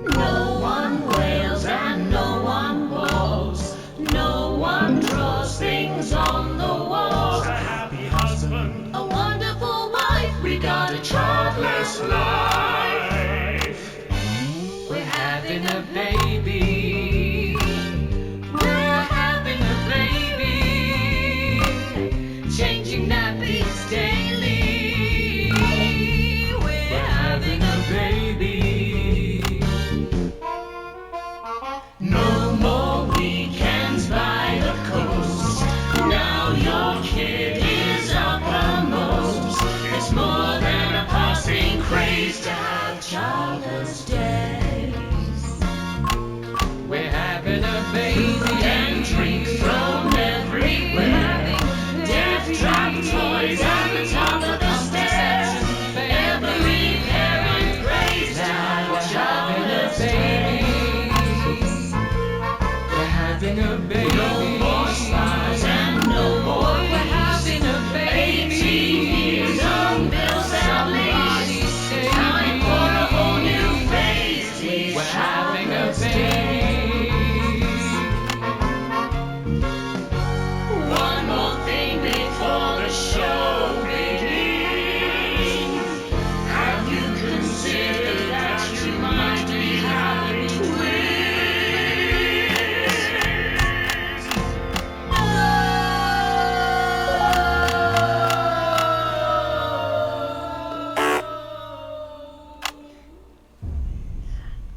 No one wails and no one walls. No one draws things on the walls. A happy husband. A wonderful wife. We got a childless life. We're having a baby. We're having a baby. Changing nappies daily. We're having a baby. No more weekends by the coast. Now your kid is uppermost. It's more than a passing craze to have childless days. We're having a baby. And drink thrown everywhere. Death trap toys at the top of the stairs. Every parent prays to have a childless baby. We're having a baby. No more smiles and no more We're having a baby. 18 years on Bill's at least. Time for a whole new phase. We're having a baby. One more thing before the show begins. Have you considered that you might be having twins?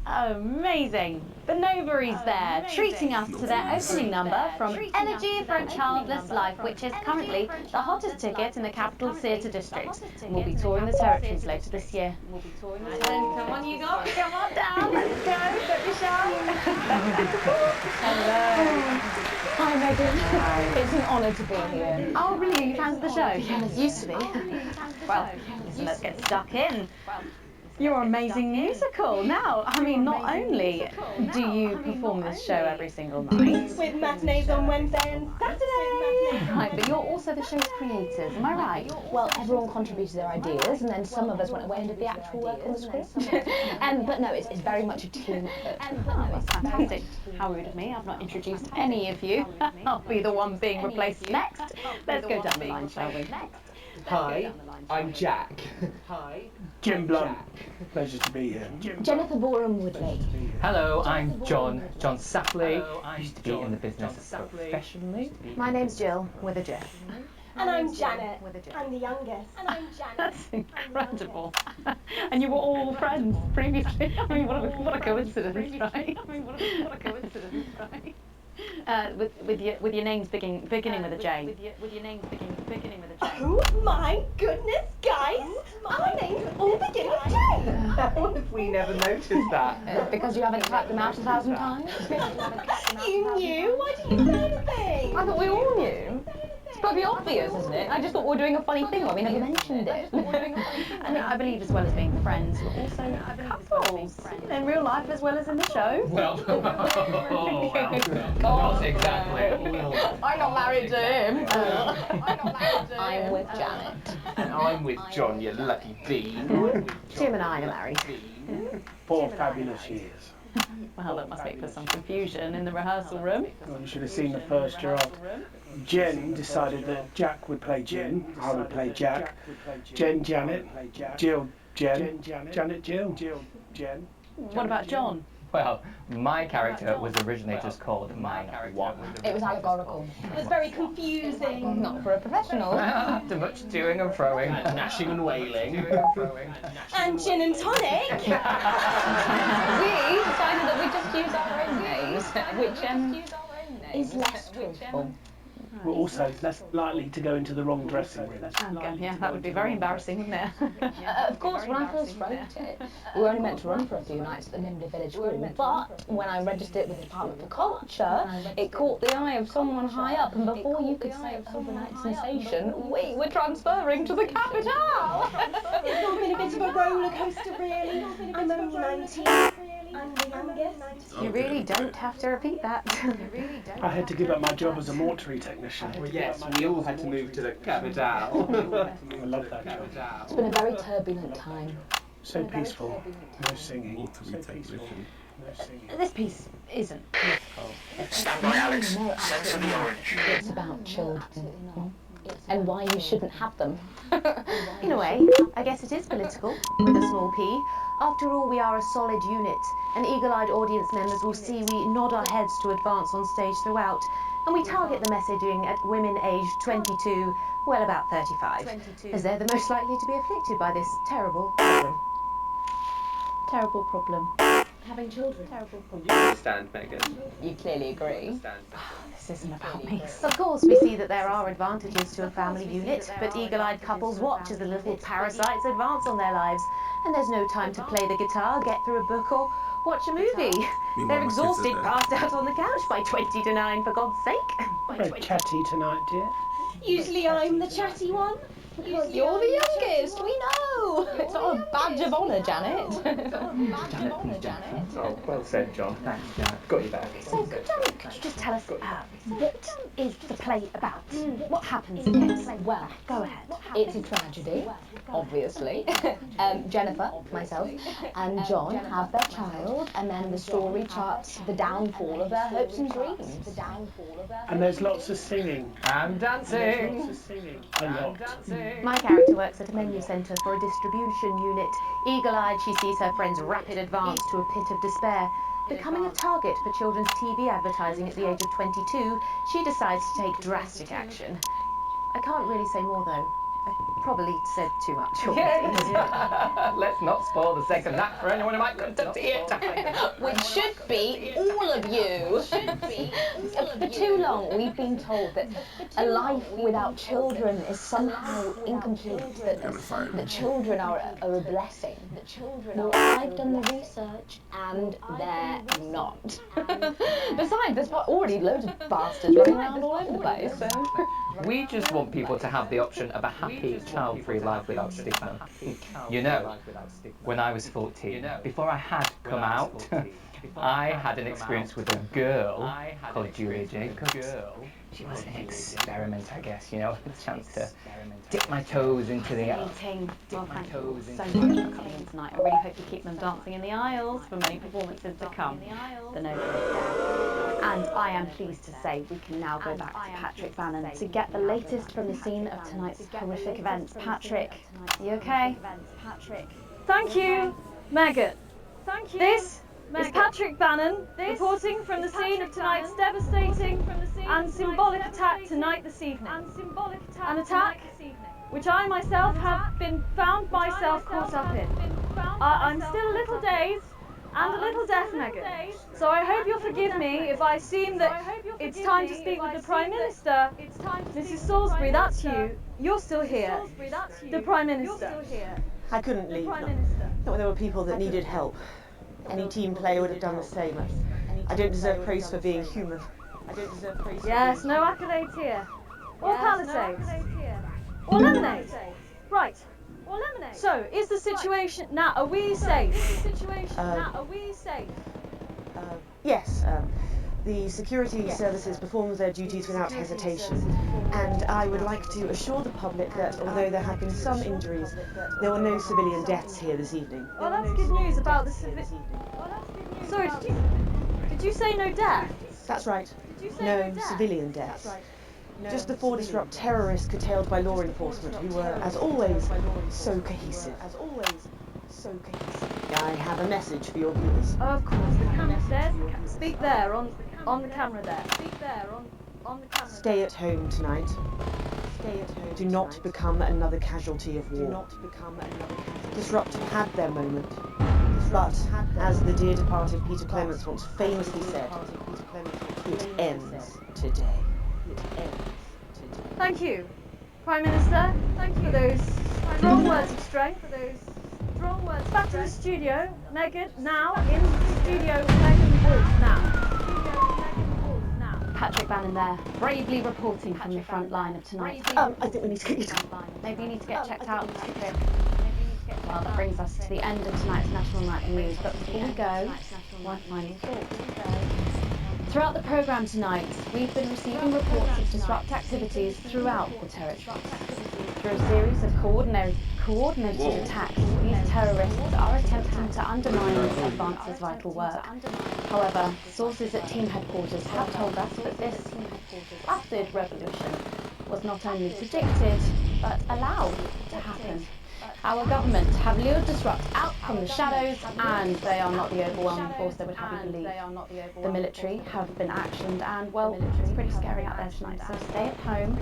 Amazing! The Novaries there, treating us to their opening number from Energy for a Childless Life, which is currently the hottest ticket in the Capital Theatre District. We'll be touring the territories later this year. Come on, you guys. Come on down, let's go, don't be shy. Hello. Hi, Megan. Hi. It's an honour to be here. Oh, really? You fans of the show? Yeah, used to be. Well, listen, let's get stuck in. Your amazing musical. Now, I mean, not only do you perform this show every single night, With matinees on Wednesday and Saturday. Right, but you're also the show's creators, am I right? Well, everyone contributed their ideas, and then some of us went away and did the actual work on the script. But no, it's very much a team effort. Oh, that's fantastic. How rude of me. I've not introduced any of you. I'll be the one being replaced next. Let's go down the line, shall we? Hi, I'm Jack. Hi, Jim Blunt. Pleasure to be here. Jennifer Borum Woodley. Hello, I'm John Sapley. I used to be in the business professionally. My name's Jill, with a J. And I'm Janet. I'm the youngest. And I'm Janet. That's incredible. And you were all friends previously. I mean, what a coincidence, right? With your names beginning with a J. With your names beginning with a J. Oh my goodness, guys! Our names all begin with J. How have we never noticed that? Because you haven't typed them out 1,000 times? You knew? Why didn't you say anything? I thought we all knew. It's pretty obvious, isn't it? I just thought we were doing a funny thing when we never mentioned it. And I believe as well as being friends, we're also couples. In real life as well as in the show. Well, not exactly. I'm not married to him. I'm with Janet. And I'm with John, you lucky bean. Jim and I are married. 4 fabulous years. Well, that must make for some confusion in the rehearsal room. Well, you should have seen the first draft. Jen decided that Jack would play Jen, I would play Jack, Jen Janet, Jill Jen, Janet Jill, Jen. What about John? Well, my character was originally just called Mine One. It was allegorical. It was very confusing. Not for a professional. After much toing and froing, gnashing and wailing. And gin and tonic. We decided that we'd just use our own names, which is less truthful. We're also less likely to go into the wrong dressing room. Okay, yeah, that would be very embarrassing, wouldn't it? Of course, when I first wrote it, we were only meant to run for a few nights at the Nimby Village School, but when I registered it with the Department for Culture, it caught the eye of someone high up, and before you could say overnight sensation, we were transferring to the capital! It's all been a bit of a roller coaster, really. I'm only 19. I'm the youngest. You really don't have to repeat that. I had to give up my job as a mortuary technician. Well, yes, we all had to move to the capital. I love that job. It's been a very turbulent time. So peaceful, no singing. Mortuary technician. This piece isn't musical. Stand by, Alex. Censor the orange. It's about children. And why you shouldn't have them. In a way, I guess it is political, with a small p. After all, we are a solid unit, and eagle-eyed audience members will see we nod our heads to advance on stage throughout, and we target the messaging at women aged 22, well about 35, as they're the most likely to be afflicted by this terrible problem. Terrible problem. Having children. Terrible problem. You understand, Megan? You clearly agree. This isn't about me. Of course, we see that there are advantages to a family unit, but eagle-eyed couples watch as the little parasites advance on their lives, and there's no time to play the guitar, get through a book, or watch a movie. They're exhausted, passed out on the couch by 20 to 9, for God's sake. Very chatty tonight, dear. Usually I'm the chatty one. You're the youngest, we know. It's not a badge of honour, Janet. Oh, well said, John. Thanks, Janet. Got you back. So, Janet, could you just tell us what is the play about? What happens next? Well, go ahead. It's a tragedy, obviously. Jennifer, myself, and John have their child, and then the story charts the downfall of their hopes and dreams. And there's lots of singing. And dancing. Lots of singing. A lot. My character works at a menu centre for a distribution unit. Eagle-eyed, she sees her friend's rapid advance to a pit of despair. Becoming a target for children's TV advertising at the age of 22, she decides to take drastic action. I can't really say more, though. I probably said too much already. Let's not spoil the second act for anyone who might come to see it. Which should be all of you. For too long, we've been told that a life without children is somehow incomplete, that children are a blessing. Well, I've done the research, and they're not. Besides, there's already loads of bastards running around all over the place. We just want people to have the option of a happy child-free life without stigma. You know, when I was 14, before I had come out, I had an experience with a girl called Julia Jacobs. She was an experiment, I guess, you know, a chance to dip my toes into the... Meeting. Well, thank you so much for coming in tonight. I really hope you keep them dancing in the aisles for many performances to come. The note is there. And I am pleased to say we can now go back to Patrick Bannon to get the latest from the scene of tonight's horrific events. Patrick, you okay? Thank you, Megan. Thank you. This is Patrick Bannon reporting from the scene of tonight's devastating and symbolic attack tonight this evening. An attack which I myself have been found myself caught up in. I'm still a little dazed and a little deaf, Megan. So I hope you'll forgive me if I seem that it's time to speak with the Prime Minister. Mrs. Salisbury, that's you. You're still here. The Prime Minister. I couldn't leave. Not when there were people that needed help. Any team player would have done the same. I don't deserve praise for being human. Yes, no accolades here. Or palisades. Or lemonade. Right. Or lemonade. So, is the situation now? Are we safe? Yes. The security services performed their duties without hesitation, and I would like to assure the public that although there have been some injuries, there were no civilian deaths here this evening. Well, that's good news about the Sorry, did you say no deaths? That's right. No civilian deaths. Just the 4 disrupt terrorists curtailed by law enforcement, who were, as always, so cohesive. I have a message for your viewers. Of course, the camera there. Speak there, on the camera there. Speak there, on the camera. Stay at home tonight. Do not become another casualty of war. Disrupt have had their moment. But, as the dear departed Peter Clements once famously said, it ends today. Thank you, Prime Minister. Thank you for those strong words of strength. Back to the studio, Megan. Now in the studio, Megan Wolf. Patrick Bannon there, bravely reporting from the front line of tonight. I think we need to get you down. Maybe you need to get checked out. Well, that brings us to the end of tonight's National Nightly News. But before we go, one final thought. Throughout the programme tonight, we've been receiving reports of disrupt activities throughout the territory. Through a series of coordinated attacks, these terrorists are attempting to undermine Advance's vital work. However, sources at team headquarters have told us that this rapid revolution was not only predicted, but allowed to happen. Our government have lured Disrupt out from the shadows, and they are not the overwhelming force they would have you believe. The military have been actioned, and well, it's pretty scary out there tonight, so stay at home,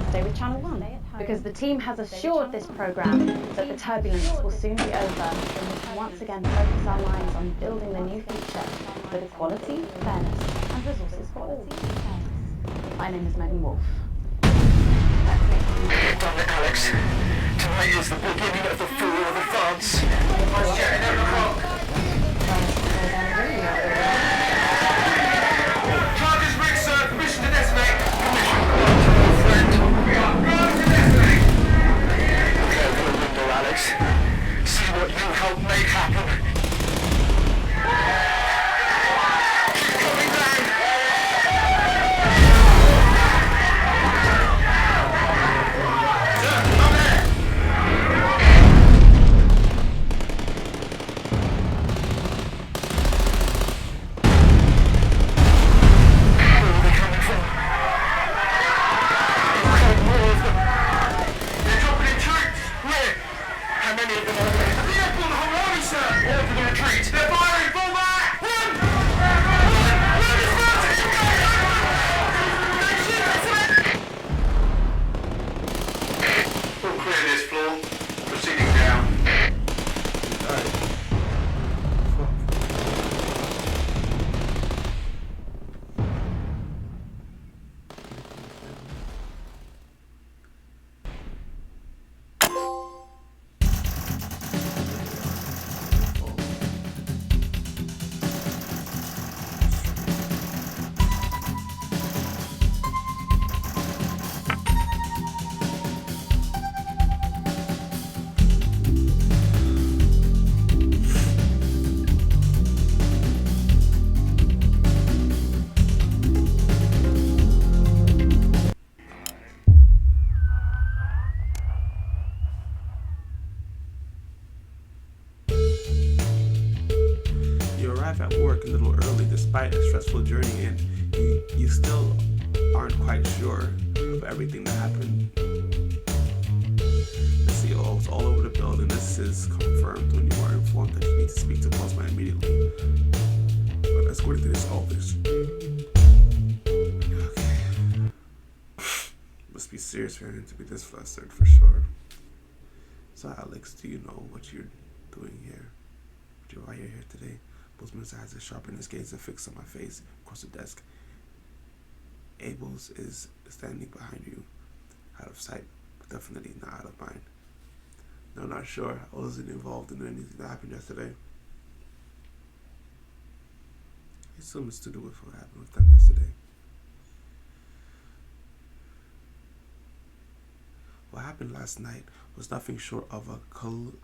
stay with Channel 1, because the team has assured this programme that the turbulence will soon be over, and we can once again focus our minds on building the new future with equality, fairness, and resources for all. My name is Megan Wolf. Damn it, Alex. Tonight is the beginning of the fall of Advance. Let's get it over the Charges rigged, sir. Permission to detonate. Permission granted, my friend. We are going to detonate. Look over the window, Alex. See what you helped make happen. still aren't quite sure of everything that happened. The CEO is all over the building. This is confirmed when you are informed that you need to speak to Postman immediately. But let's go through all this. Okay. Must be serious for him to be this flustered for sure. So Alex, do you know what you're doing here? Why you're here today? Postman's eyes are sharpened, his gaze are fixed on my face across the desk. Abel's is standing behind you, out of sight, but definitely not out of mind. No, not sure. I wasn't involved in anything that happened yesterday. I assume it's to do with what happened with them yesterday. What happened last night was nothing short of a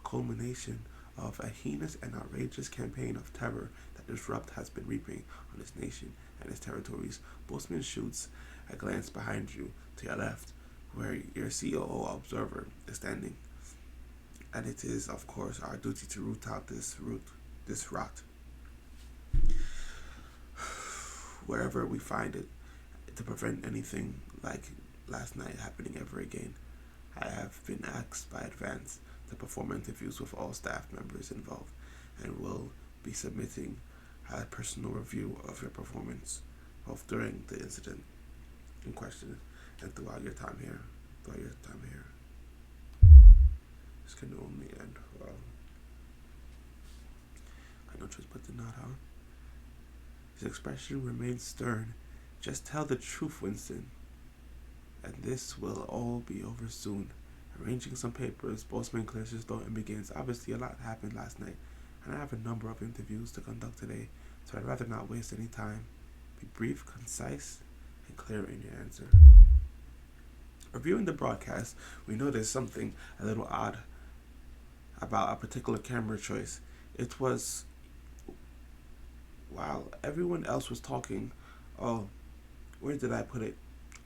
culmination of a heinous and outrageous campaign of terror that Disrupt has been reaping on this nation and its territories. Bossman shoots a glance behind you to your left, where your COO observer is standing. And it is, of course, our duty to root out this rot. Wherever we find it, to prevent anything like last night happening ever again. I have been asked by Advance to perform interviews with all staff members involved and will be submitting a personal review of your performance, both during the incident in question and throughout your time here. This can only end well. I no choice but to nod, huh? His expression remains stern. Just tell the truth, Winston. And this will all be over soon. Arranging some papers, Bossman clears his throat and begins. Obviously, a lot happened last night, and I have a number of interviews to conduct today, so I'd rather not waste any time. Be brief, concise, and clear in your answer. Reviewing the broadcast, we noticed something a little odd about a particular camera choice. It was, while everyone else was talking, oh, where did I put it?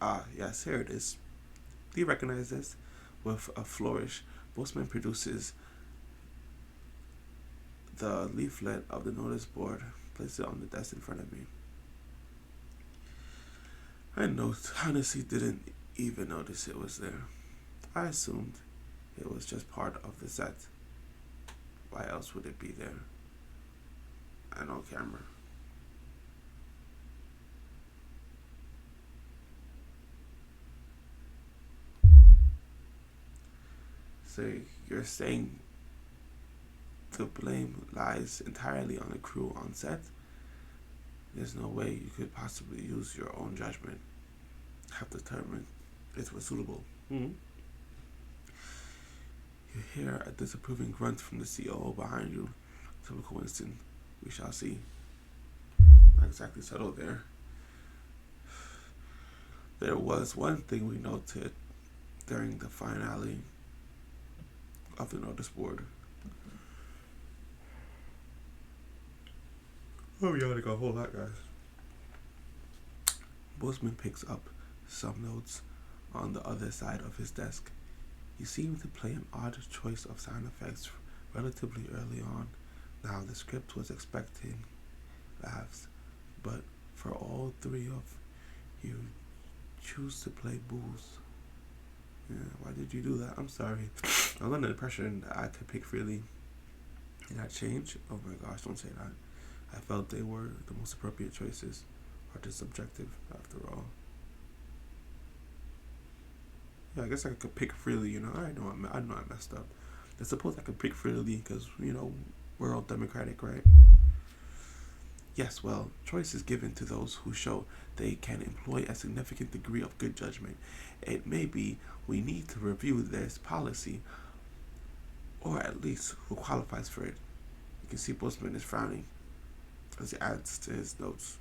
Ah, yes, here it is. Do you recognize this? With a flourish, Bossman produces the leaflet of the notice board, places it on the desk in front of me. I honestly didn't even notice it was there. I assumed it was just part of the set. Why else would it be there and on camera? So you're saying the blame lies entirely on the crew on set? There's no way you could possibly use your own judgment, have determined it was suitable. You hear a disapproving grunt from the COO behind you. Typical Winston. We shall see. Not exactly settled there. There was one thing we noted during the finale of the notice board. Oh, we already got a whole lot, guys. Bossman picks up some notes on the other side of his desk. He seemed to play an odd choice of sound effects relatively early on. Now, the script was expecting laughs, but for all three of you choose to play booze. Yeah, why did you do that? I'm sorry. I was under the impression that I could pick freely. Did that change? Oh my gosh, don't say that. I felt they were the most appropriate choices, or just subjective after all. Yeah, I guess I could pick freely, you know. I know I messed up. I suppose I could pick freely because, you know, we're all democratic, right? Yes, well, choice is given to those who show they can employ a significant degree of good judgment. It may be we need to review this policy, or at least who qualifies for it. You can see Bossman is frowning as he adds to his notes.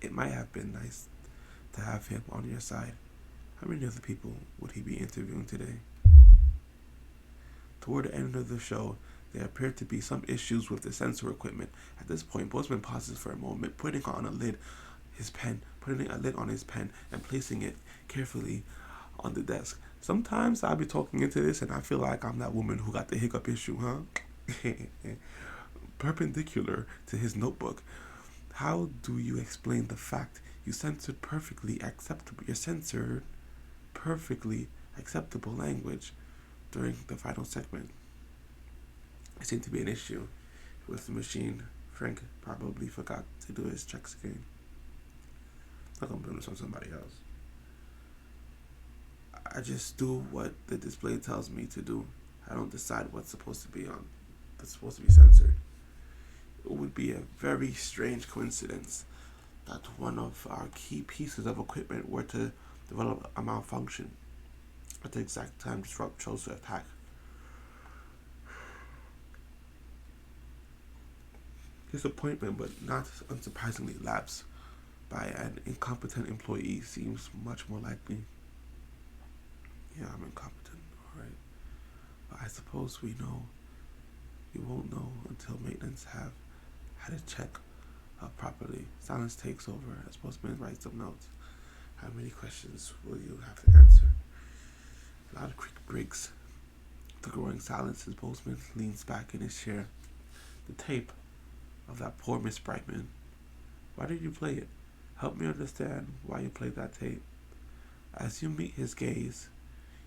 It might have been nice to have him on your side. How many other people would he be interviewing today? Toward the end of the show, there appeared to be some issues with the sensor equipment. At this point, Bossman pauses for a moment, putting a lid on his pen and placing it carefully on the desk. Sometimes I'll be talking into this and I feel like I'm that woman who got the hiccup issue, huh? Perpendicular to his notebook, How do you explain the fact you censored perfectly acceptable language during the final segment? It seemed to be an issue with the machine. Frank probably forgot to do his checks again. I'm not gonna blame this on somebody else. I just do what the display tells me to do. I don't decide what's supposed to be censored. It would be a very strange coincidence that one of our key pieces of equipment were to develop a malfunction at the exact time Disrupt chose to attack. Disappointment, but not unsurprisingly, lapse by an incompetent employee seems much more likely. Yeah, I'm incompetent, alright. But I suppose we won't know until maintenance have had a check properly. Silence takes over as Postman writes some notes. How many questions will you have to answer? Loud creak breaks the growing silence as Postman leans back in his chair. The tape of that poor Miss Brightman. Why did you play it? Help me understand why you played that tape. As you meet his gaze,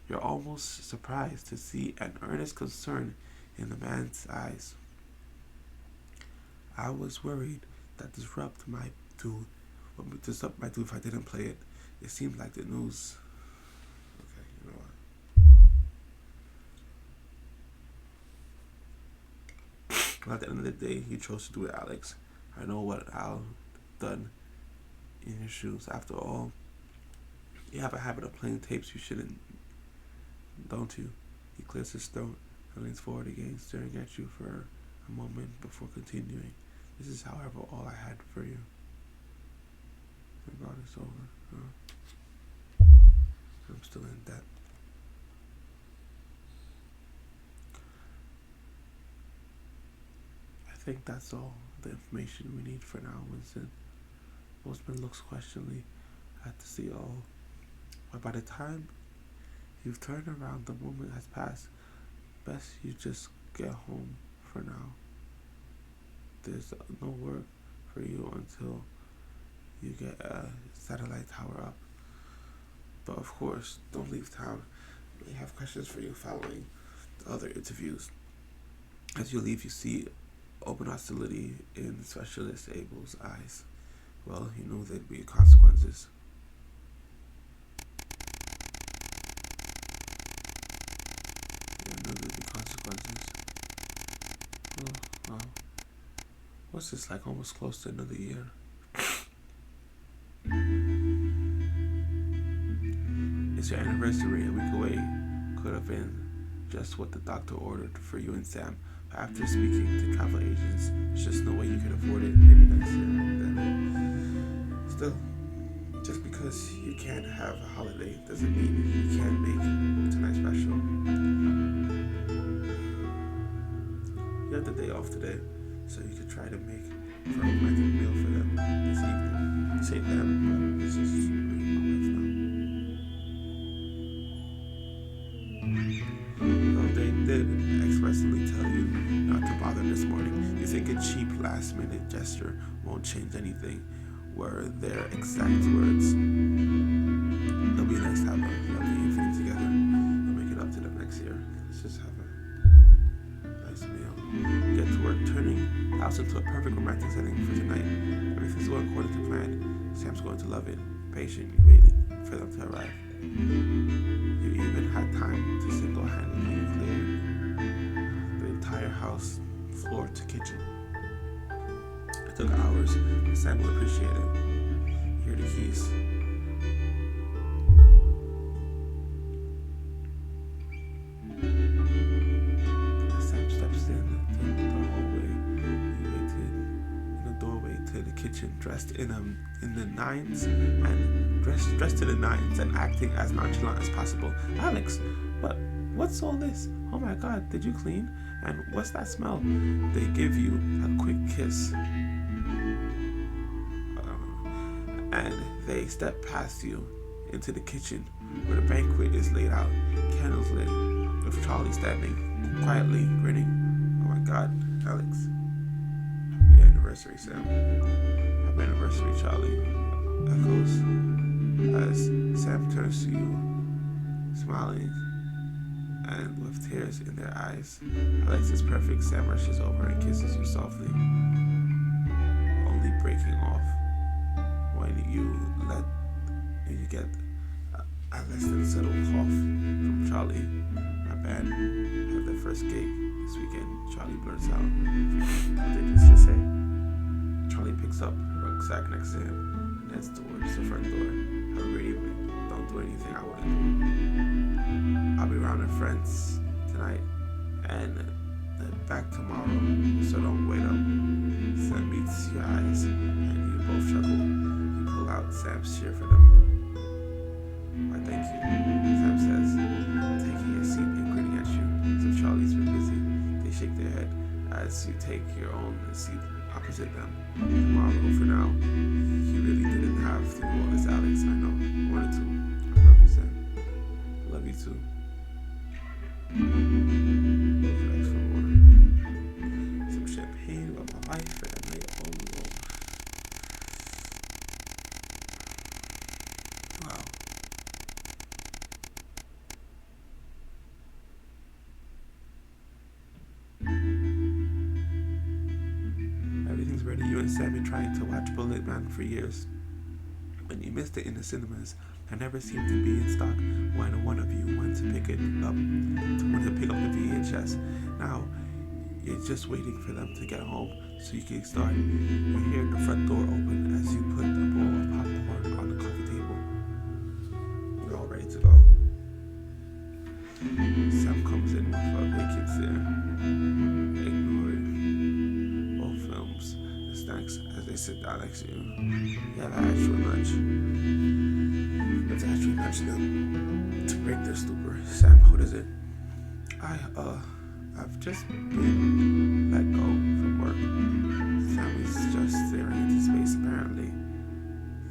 you're almost surprised to see an earnest concern in the man's eyes. I was worried that Disrupt might do if I didn't play it. It seemed like the news. Okay, you know what? At the end of the day, you chose to do it, Alex. I know what Al done in your shoes. After all, you have a habit of playing tapes you shouldn't, don't you? He clears his throat and leans forward again, staring at you for a moment before continuing. This is, however, all I had for you. God, it's over. I'm still in debt. I think that's all the information we need for now, Winston. Postman looks questioningly at the CO. But by the time you've turned around, the moment has passed. Best you just get home for now. There's no work for you until you get a satellite tower up. But of course, don't leave town. We have questions for you following the other interviews. As you leave, you see open hostility in Specialist Abel's eyes. Well, you knew there'd be consequences. Oh, wow. What's this, like almost close to another year? It's your anniversary, a week away. Could have been just what the doctor ordered for you and Sam. But after speaking to travel agents, there's just no way you could afford it. Maybe next year. Then. Still, just because you can't have a holiday doesn't mean you can't make tonight special. You have the day off today, so you could try to make a romantic meal for them this evening. You say them, but this is my wife now. Well, they did expressly tell you not to bother this morning. You think a cheap last-minute gesture won't change anything, were their exact words. It'll be nice to have a lovely evening together. You'll make it up to them next year. Let's just have a nice meal. You get to work, turning the house into a perfect romantic setting for tonight. Everything's going according to plan. Sam's going to love it. Patient, you wait for them to arrive. You even had time to single-handedly clear the entire house, floor to kitchen. It took hours, but Sam will appreciate it. Here are the keys. Sam steps in the hallway. You waited in the doorway to the kitchen, dressed to the nines and acting as nonchalant as possible. Alex, what's all this? Oh my God, did you clean? And what's that smell? They give you a quick kiss. And they step past you into the kitchen where the banquet is laid out, candles lit, with Charlie standing quietly grinning. Oh my God, Alex, happy anniversary. anniversary, Sam. Happy anniversary, Charlie. Echoes as Sam turns to you, smiling and with tears in their eyes. Alex is perfect. Sam rushes over and kisses you softly, only breaking off when you get a less than subtle cough from Charlie. My band have their first gig this weekend. Charlie blurts out, "What did you just say?" Charlie picks up a rucksack next to him and heads towards the front door. "Have a great evening. Don't do anything I wouldn't do. I'll be around with friends tonight and then back tomorrow, so don't wait up." Sam meets your eyes and you both chuckle. You pull out Sam's cheer for them. "Why, thank you," Sam says, taking a seat and grinning at you. So Charlie's been busy. They shake their head as you take your own seat opposite them. "Tomorrow, for now. You really didn't have to do all this, Alex. I know. I wanted to. I love you, Sam. I love you too." Thanks for more. Some champagne about my life and a night all alone. Wow. Everything's ready. You and Sam been trying to watch Bullet Man for years. When you missed it in the cinemas, I never seemed to be in stock when one of you wanted to pick up the VHS. Now, you're just waiting for them to get home so you can start. You hear the front door open as you put a bowl of popcorn on the coffee table. You're all ready to go. Sam comes in with a vacant stare, ignoring both films and snacks as they sit down next to you. Yeah, that actual lunch. Let's actually nudge them to break their stupor. "Sam, what is it?" I've just been let go from work." Sam is just staring into space. Apparently,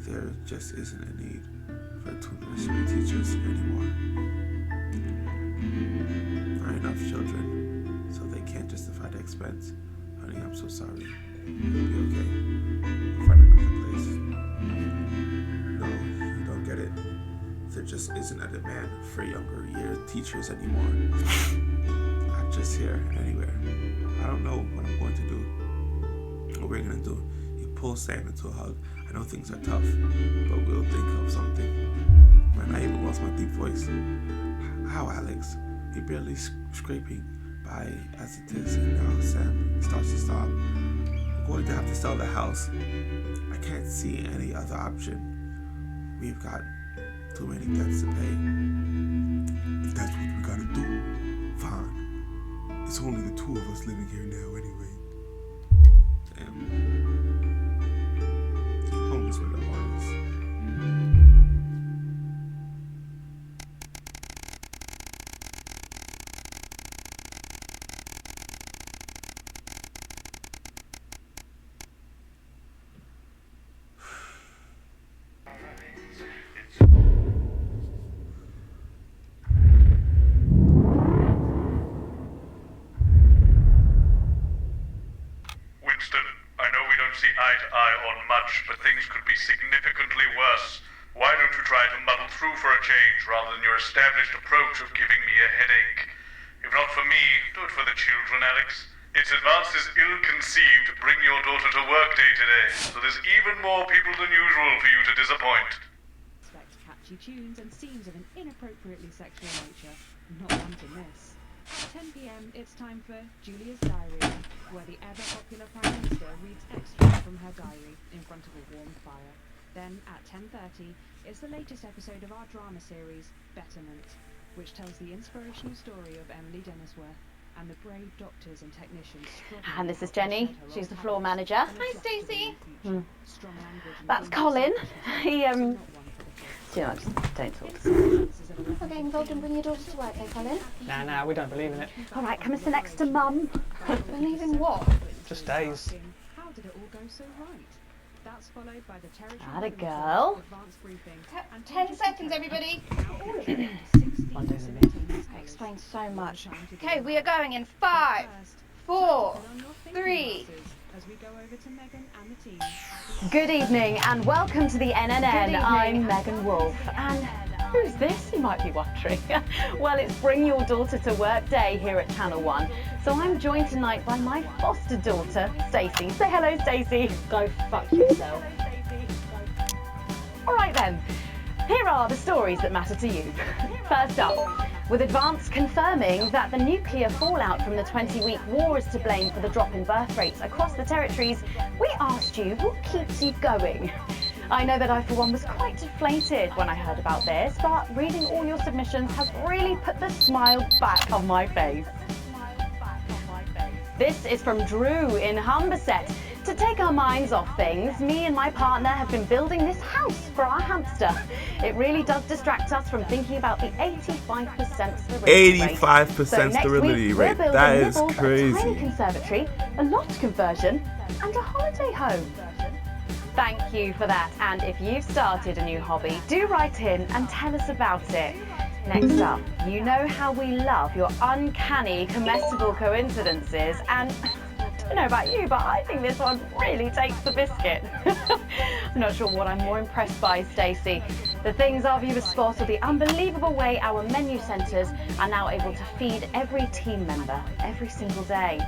there just isn't a need for 2 nursery teachers anymore. Not enough children, so they can't justify the expense. Honey, I'm so sorry. It'll be okay. We'll find another place. No, you don't get it. There just isn't a demand for younger year teachers anymore. Not just here, anywhere. I don't know what I'm going to do. What we're gonna do. You pull Sam into a hug. I know things are tough, but we'll think of something. Man, I even lost my deep voice. How, Alex? You're barely scraping by as it is, and now Sam starts to stop. I'm going to have to sell the house. I can't see any other option. We've got too many debts to pay. If that's what we gotta do, fine. It's only the two of us living here now anyway. Damn. Homes were the hardest. Eye to eye on much, but things could be significantly worse. Why don't you try to muddle through for a change rather than your established approach of giving me a headache? If not for me, do it for the children, Alex. It's advanced as ill-conceived to bring your daughter to work day today, so there's even more people than usual for you to disappoint. Expect catchy tunes and scenes of an inappropriately sexual nature. Not wanting this. At 10 p.m, it's time for Julia's Diary, where the ever-popular Prime Minister reads extracts from her diary in front of a warm fire. Then, at 10:30, it's the latest episode of our drama series, Betterment, which tells the inspirational story of Emily Dennisworth and the brave doctors and technicians struggling. And this is Jenny. She's the floor manager. Hi, Stacey. That's Colin. He just don't talk to me. Not getting involved in bringing your daughter to work, eh, Colin? Nah, we don't believe in it. All right, come and sit next to Mum. Believe in what? Just days. How did it all go so right? That's followed by the territory. Atta girl. 10 seconds, everybody. That explains so much. Okay, we are going in 5, 4, 3, as we go over to Megan and the team. Good evening and welcome to the NNN. I'm Megan Wolf. And who's this, you might be wondering? Well, it's Bring Your Daughter to Work Day here at Channel 1. So I'm joined tonight by my foster daughter, Stacey. Say hello, Stacey. Go fuck yourself. All right then, here are the stories that matter to you. First up, with Advance confirming that the nuclear fallout from the 20-week war is to blame for the drop in birth rates across the territories, we asked you what keeps you going. I know that I, for one, was quite deflated when I heard about this, but reading all your submissions has really put the smile back on my face. This is from Drew in Humberset. To take our minds off things, me and my partner have been building this house for our hamster. It really does distract us from thinking about the 85% sterility rate. 85% sterility rate. That is crazy. A tiny conservatory, a loft conversion, and a holiday home. Thank you for that. And if you've started a new hobby, do write in and tell us about it. Next up, you know how we love your uncanny comestible coincidences, and I don't know about you, but I think this one really takes the biscuit. I'm not sure what I'm more impressed by, Stacey. The things our viewers spot are the unbelievable way our menu centres are now able to feed every team member every single day.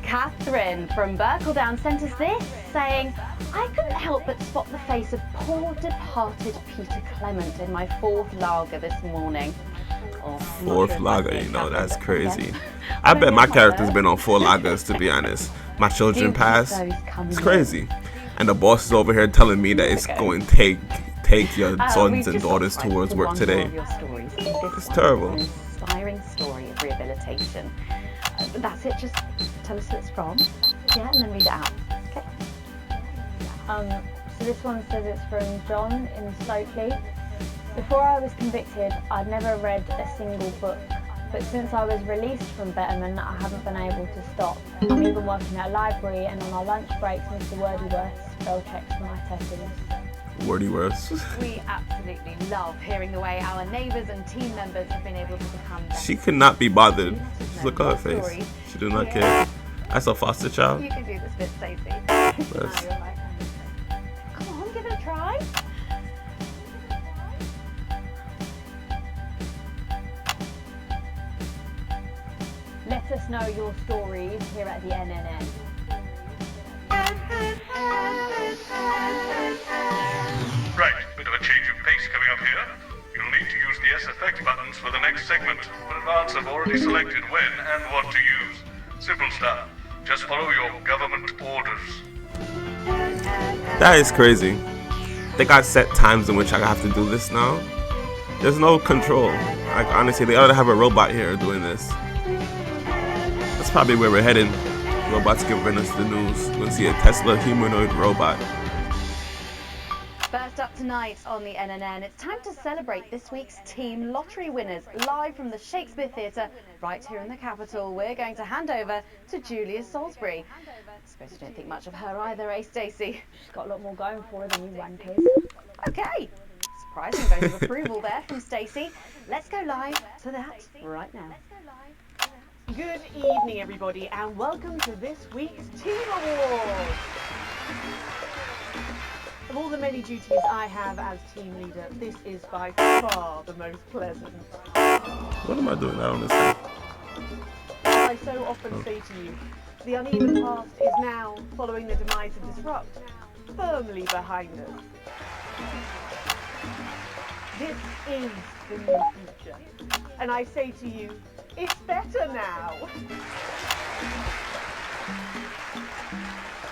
Catherine from Berkeldown sent us this, saying, I couldn't help but spot the face of poor departed Peter Clement in my fourth lager this morning. Fourth lager, you know, that's crazy. I bet my character's been on 4 lagers, to be honest. My children pass. It's crazy. And the boss is over here telling me that it's going to take your sons and daughters towards work today. It's terrible. An inspiring story of rehabilitation. That's it, just tell us who it's from. Yeah, and then read it out. Okay. So this one says it's from John in Stokely. Before I was convicted, I'd never read a single book, but since I was released from Betterman, I haven't been able to stop. I'm even working at a library, and on our lunch breaks, Mr. Wordyworth spell checks for my testings. Wordyworth. We absolutely love hearing the way our neighbours and team members have been able to become better. She could not be bothered. Just look at her face. She do not care. That's a foster child. You can do this bit, Stacey. Yes. Come on, give it a try. Let us know your stories here at the NNN. Right, bit of a change of pace coming up here. You'll need to use the S-Effect buttons for the next segment, but Advance have already selected when and what to use. Simple stuff. Just follow your government orders. That is crazy. They got set times in which I have to do this now. There's no control. Like, honestly, they ought to have a robot here doing this. That's probably where we're headed. Robots giving us the news. We'll see a Tesla humanoid robot. First up tonight on the NNN, it's time to celebrate this week's team lottery winners live from the Shakespeare Theatre right here in the capital. We're going to hand over to Julia Salisbury. I suppose you don't think much of her either, eh, Stacey? She's got a lot more going for her than you wankers. Okay, surprising vote of approval there from Stacey. Let's go live to that right now. Good evening, everybody, and welcome to this week's Team Awards. Of all the many duties I have as team leader, this is by far the most pleasant. What am I doing now on this thing? As I so often say to you, the uneven past is now, following the demise of Disrupt, firmly behind us. This is the new future, and I say to you, it's better now.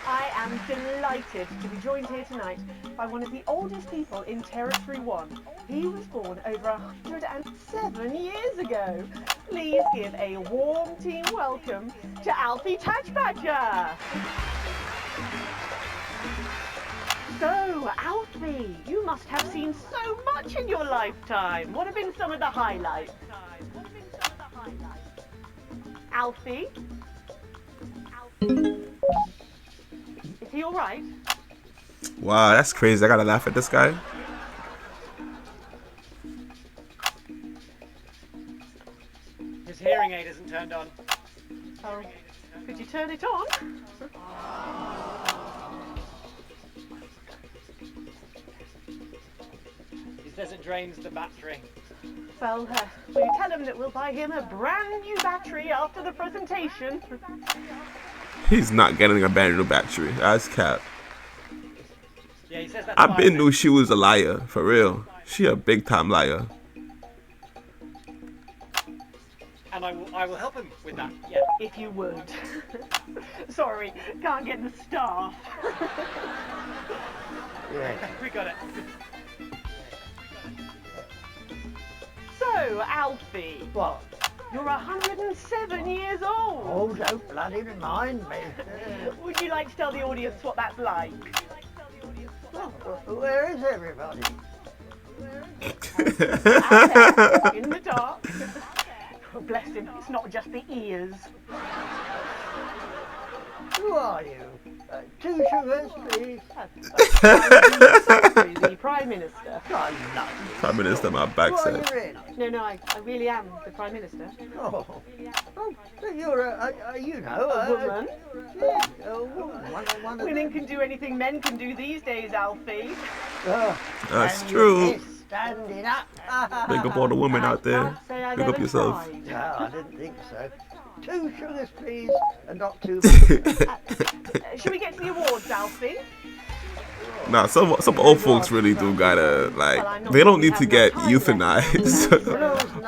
I am delighted to be joined here tonight by one of the oldest people in Territory 1. He was born over 107 years ago. Please give a warm team welcome to Alfie Touchbadger. So, Alfie, you must have seen so much in your lifetime. What have been some of the highlights? Alfie? Is he alright? Wow, that's crazy. I gotta laugh at this guy. His hearing aid isn't turned on. Oh. Could you turn it on? He says it drains the battery. Well, will you tell him that we'll buy him a brand new battery after the presentation? He's not getting a brand new battery. That's cap. Yeah, he says that's I been knew she was a liar, for real. She a big time liar. And I will help him with that. Yeah, if you would. Sorry, can't get the staff. Yeah. We got it. So, Alfie. What? You're 107 years old. Oh, don't bloody remind me. Would you like to tell the audience what that's like? Well, where is everybody? In the dark. Oh, bless him, it's not just the ears. Who are you? 2 sugars, please. The Prime Minister. Prime Minister, my backside. No, I really am the Prime Minister. Oh, so you're a woman. Yeah, a woman. Women can do anything men can do these days, Alfie. That's true. Standing up. Big up all the women out there. Big up yourself. No, I didn't think so. 2 sugars, please, and not too much. Shall we get to the awards, Alfie? Nah, some old folks really do gotta, like, they don't need to get euthanized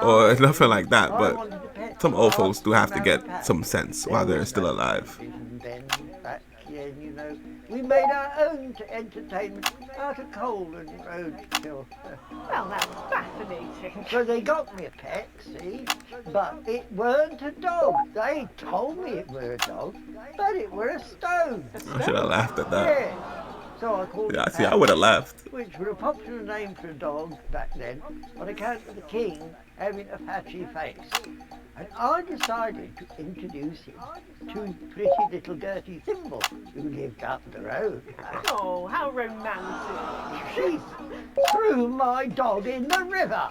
or nothing like that, but some old folks do have to get some sense while they're still alive. You know, we made our own entertainment out of coal and roadkill. Well, that's fascinating. So they got me a pet, see, but it weren't a dog. They told me it were a dog, but it were a stone. I should have laughed at that. Yeah. So I called Yeah, it see, I Pat, would have laughed. which were a popular name for a dog back then, on account of the king having a patchy face. And I decided to introduce him to pretty little Gertie Thimble, who lived up the road. Oh, how romantic. She threw my dog in the river.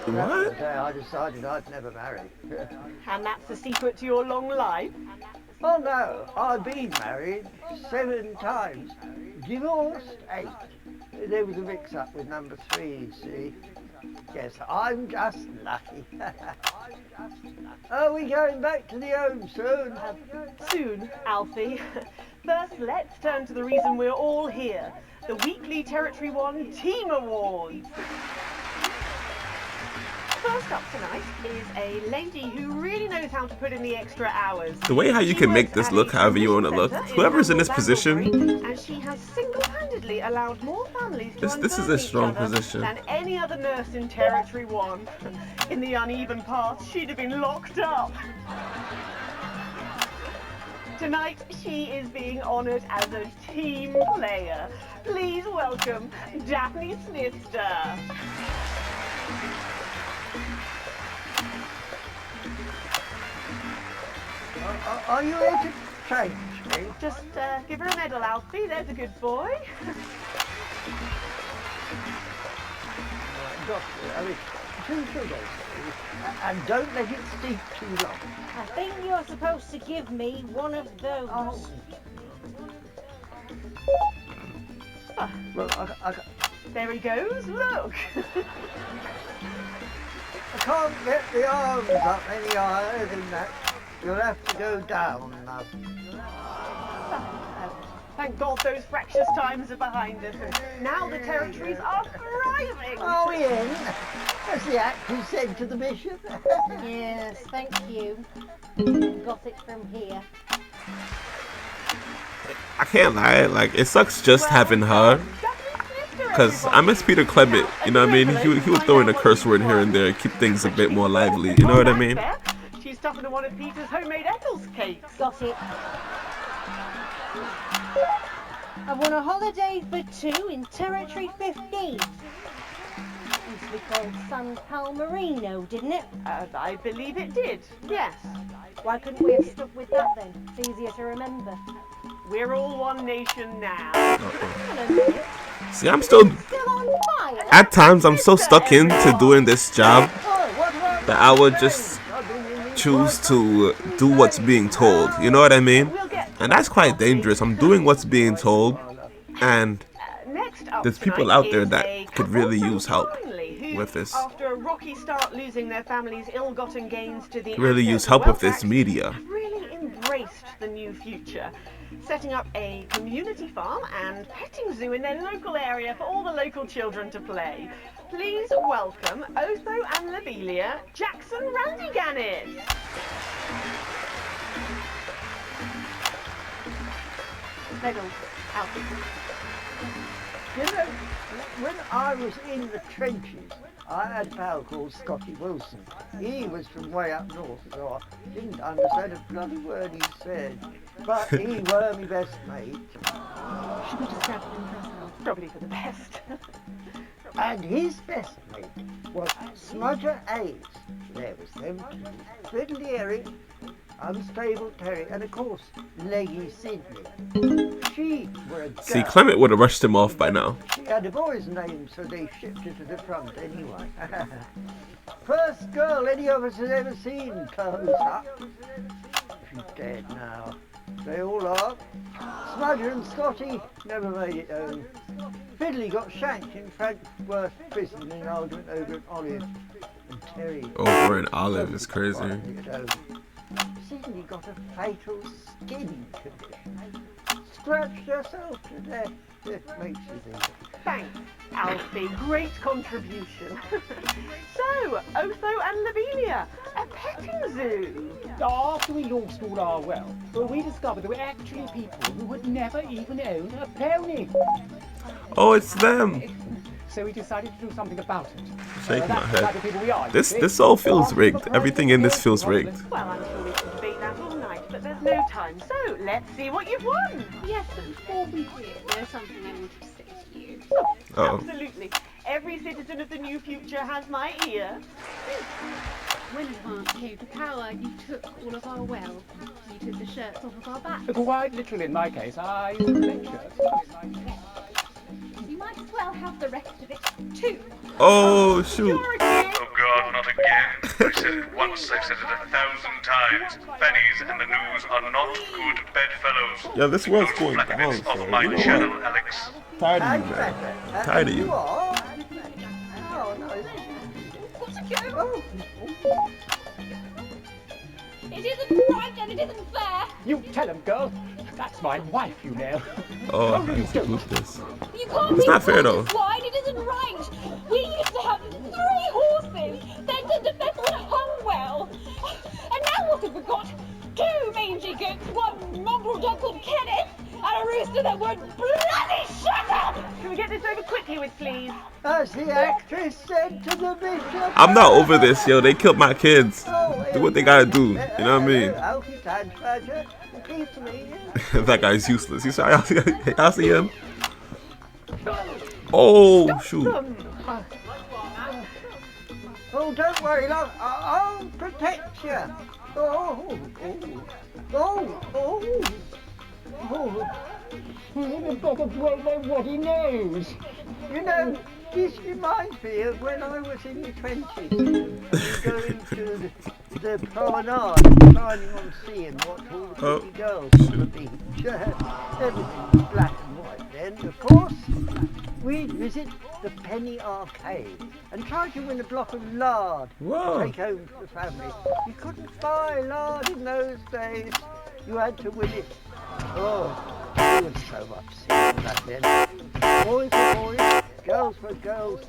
What? That was the day I decided I'd never marry. And that's the secret to your long life? Oh no, I've been married 7 times, divorced 8. There was a mix-up with number 3, you see. Yes, I'm just lucky. Are we going back to the home soon? Soon, Alfie. First, let's turn to the reason we're all here. The weekly Territory 1 Team Awards. First up tonight is a lady who really knows how to put in the extra hours. The way how you can make this look however you want to look, whoever's in this position, and she has single-handedly allowed more families to this is a unburden strong each other position. than any other nurse in Territory 1. In the uneven path, she'd have been locked up. Tonight, she is being honoured as a team player. Please welcome Daphne Snifter. Are you here to change me? Just give her a medal, Alfie. There's a good boy. Doctor, I mean, 2 sugars, please. And don't let it steep too long. I think you're supposed to give me one of those. Oh. Well, there he goes. Look. I can't get the arms up any higher than that. You'll have to go down now. Thank God those fractious times are behind us. Now the territories are thriving. Are we in? As the actor said to the bishop. Yes, thank you. Got it from here. I can't lie, like, it sucks just having her. Because I miss Peter Clement, you know what I mean? He would throw in a curse word here and there, keep things a bit more lively, you know what I mean? She's stuffing to one of Peter's homemade Eccles cakes. Got it. I won a holiday for 2 in Territory 15. Used to be called San Palmerino, didn't it? I believe it did, yes. Why couldn't we have stuck with that then? It's easier to remember. We're all one nation now. See, I'm still... on fire. At times, I'm so stuck into doing this job that I would just choose to do what's being told. You know what I mean? And that's quite dangerous. I'm doing what's being told, and there's people out there that could really use help with this. After a rocky start losing their family's ill-gotten gains to the Really use help with this media. really embraced the new future, setting up a community farm and petting zoo in their local area for all the local children to play. Please welcome Otho and Lobelia Jackson Randy-Gannis. You know, when I was in the trenches, I had a pal called Scotty Wilson. He was from way up north, so I didn't understand a bloody word he said. But he were my best mate. Should we just grab him for ourselves? Probably for the best. And his best mate was Smudger Ace. There was them two. Fiddly Eric, Unstable Terry, and of course, Leggy Sydney. She were a girl. See, Clement would have rushed him off by now. She had a boy's name, so they shipped her to the front anyway. First girl any of us has ever seen close up. She's dead now. They all are. Smudger and Scotty never made it home. Fiddly got shanked in Frankworth prison in an argument over an olive. And Terry... Over an olive is crazy. Sydney got a fatal skin condition. Scratched herself to death. It makes you think. Thanks, Alfie. Great contribution. So, Otho and Lobelia, a petting zoo. After we lost all our wealth, we discovered there were actually people who would never even own a pony. Oh, it's them. So we decided to do something about it. Shaking my That's the type of head. people we are, This all feels rigged. Everything in this feels rigged. Well, I'm sure we can debate that all night, but there's no time. So, let's see what you've won. Yes, but before we do, there's something I wanted to say to you. Uh-oh. Absolutely. Every citizen of the new future has my ear. When advance came to power, you took all of our wealth. You took the shirts off of our backs. Quite literally, in my case, I used to collect shirts. You might as well have the rest of it, too. Oh, shoot. Oh God, not again. I said it once, I've said it 1,000 times. Pennies and the news are not good bedfellows. Yo, this world's going down, Of so my you know channel, what? Alex. Tired of you, man. Tired of you. Oh, no. Oh. It isn't right and it isn't fair. You tell him, girl. That's my wife, you know. Oh, I have to boot this. You can't It's not fair, though. wine, it isn't right. We used to have 3 horses. Then the vessel hung well. And now what have we got? 2 mangy goats, 1 mongrel dog called Kenneth, and a rooster that won't bloody shut up! Can we get this over quickly with, please? As the actress said to the bishop. I'm not over this, yo. They killed my kids. Do what they gotta do. You know what I mean? Alfie Badger, please to me. That guy's useless. You saw y'all see him? Oh, shoot. Oh, don't worry, love. I'll protect you. Oh, oh, oh, oh. He's got a great what he knows. You know, this reminds me of when I was in the 20s. Going to the promenade, climbing on sea and watch all the pretty girls on the beach. Everything was black and white then, of course. We'd visit the Penny Arcade and try to win a block of lard to take home to the family. You couldn't buy lard in those days. You had to win it. Oh, it was so much back then. Boys were boys, girls were girls.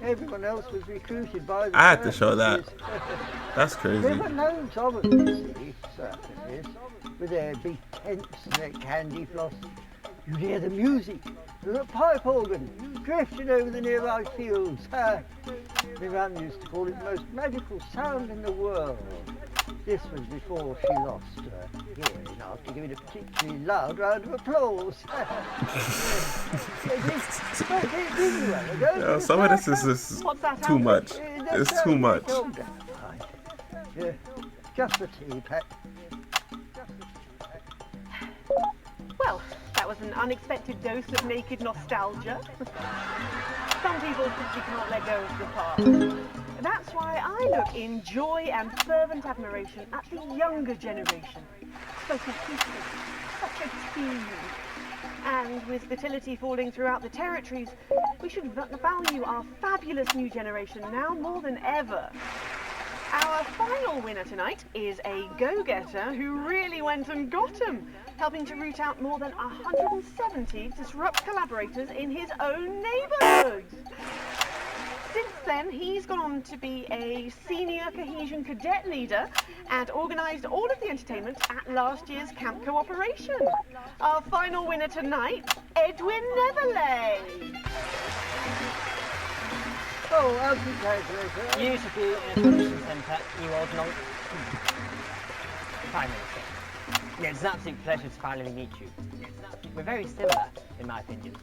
Everyone else was recruited by the I had to show that. That's crazy. There were loads of them, you see, circuses, with their big tents and their candy floss. You'd hear the music, the pipe organ, drifting over the nearby fields. My mum used to call it the most magical sound in the world. This was before she lost her hearing after giving a particularly loud round of applause. Yo, some of this is just too much. It's too much. Just the tea, Pat. Well, that was an unexpected dose of naked nostalgia. Some people simply can't let go of the past. That's That's why I look in joy and fervent admiration at the younger generation. So cohesive, such a team. And with fertility falling throughout the territories, we should value our fabulous new generation now more than ever. Our final winner tonight is a go-getter who really went and got 'em, helping to root out more than 170 disrupt collaborators in his own neighbourhood. Since then, he's gone on to be a senior cohesion cadet leader and organised all of the entertainment at last year's camp cooperation. Our final winner tonight, Edwin Netherley. Oh, congratulations. You should be in a convention centre, you old non... Prime Minister. Yeah, it's an absolute pleasure to finally meet you. We're very similar, in my opinion.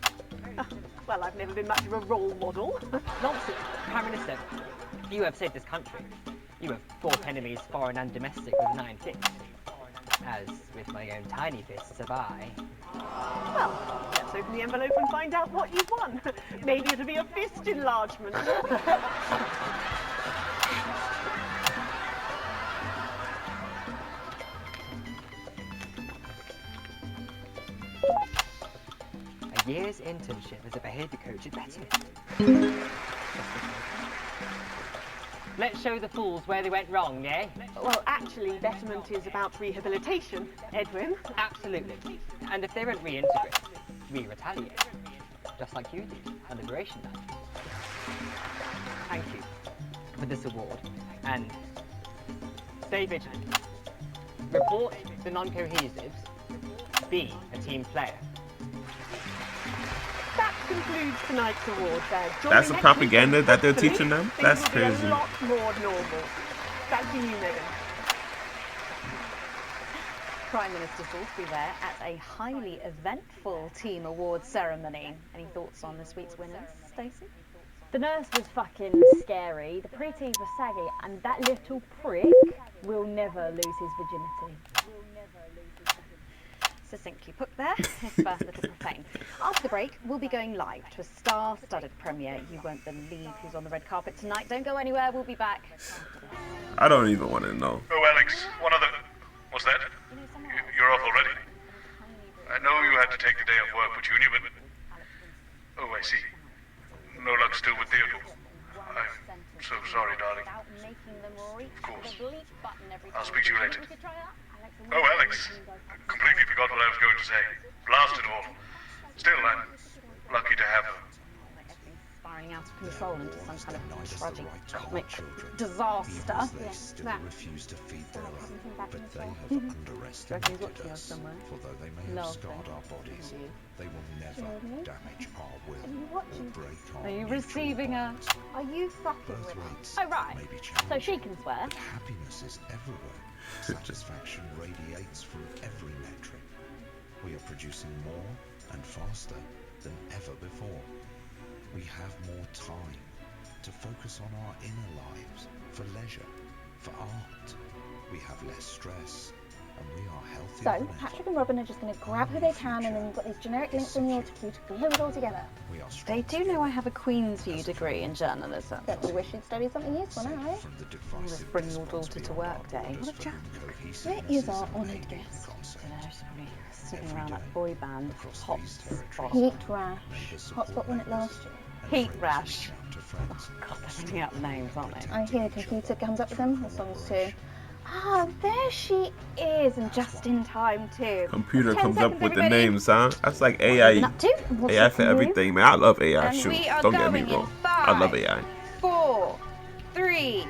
Well, I've never been much of a role model. Nonsense. Prime Minister, you have saved this country. You have fought enemies, foreign and domestic, with an iron fist. As with my own tiny fists have I. Well, let's open the envelope and find out what you've won. Maybe it'll be a fist enlargement. A year's internship as a behaviour coach at Betterment. Let's show the fools where they went wrong, eh? Well, actually, Betterment is about rehabilitation, Edwin. Absolutely. And if they don't reintegrate, we retaliate. Just like you did on Liberation Day. Thank you for this award. And stay vigilant. Report the non-cohesives. Be a team player. That concludes tonight's award fair. That's the propaganda that they're teaching them? That's crazy. A lot more normal. Back to you, Megan. Prime Minister Salisbury there at a highly eventful team awards ceremony. Any thoughts on this week's winners, Stacey? The nurse was fucking scary, the preteens were saggy, and that little prick will never lose his virginity. Succinctly put there, if a little profane. After the break, we'll be going live to a star-studded premiere. You won't believe who's on the red carpet tonight. Don't go anywhere, we'll be back. I don't even want to know. Oh, Alex, one other... What's that? You're off already? I know you had to take the day off work, Petunia, but... Oh, I see. No luck still with Theodore. I'm so sorry, darling. Of course. I'll speak to you later. Oh, Alex. Completely forgot what I was going to say. Blasted all. Still, I'm lucky to have her. Spiraling out of control into some kind of tragic comic disaster. They still refuse to feed their own, but they have underestimated us. For though they may have scarred our bodies, they will never damage our will or break our Are you receiving her? Are you fucking with her? Oh, right. So she can swear. But happiness is everywhere. Satisfaction radiates from every metric. We are producing more and faster than ever before. We have more time to focus on our inner lives, for leisure, for art. We have less stress, and we are healthier than ever. Patrick and Robin are just going to grab who they can, and then you've got these generic links in the autocue to glue it all together. They do know I have a Queen's View degree in journalism. Don't we wish you'd studied something useful now, eh? Let's bring your daughter to work day. What a chap. Where is our honoured guest? Sitting around that boy band, Hotspot. Heat Rash. Hotspot won it last year. Heat Rash. Oh, God, they're running out of names, aren't they? I hear Computer comes up with them, the songs too. Ah, there she is, and just in time too. Computer comes up with the names, huh? That's like AI. AI for everything, man. I love AI. And Shoot, we are don't get me going in wrong. I love AI. 4, 3.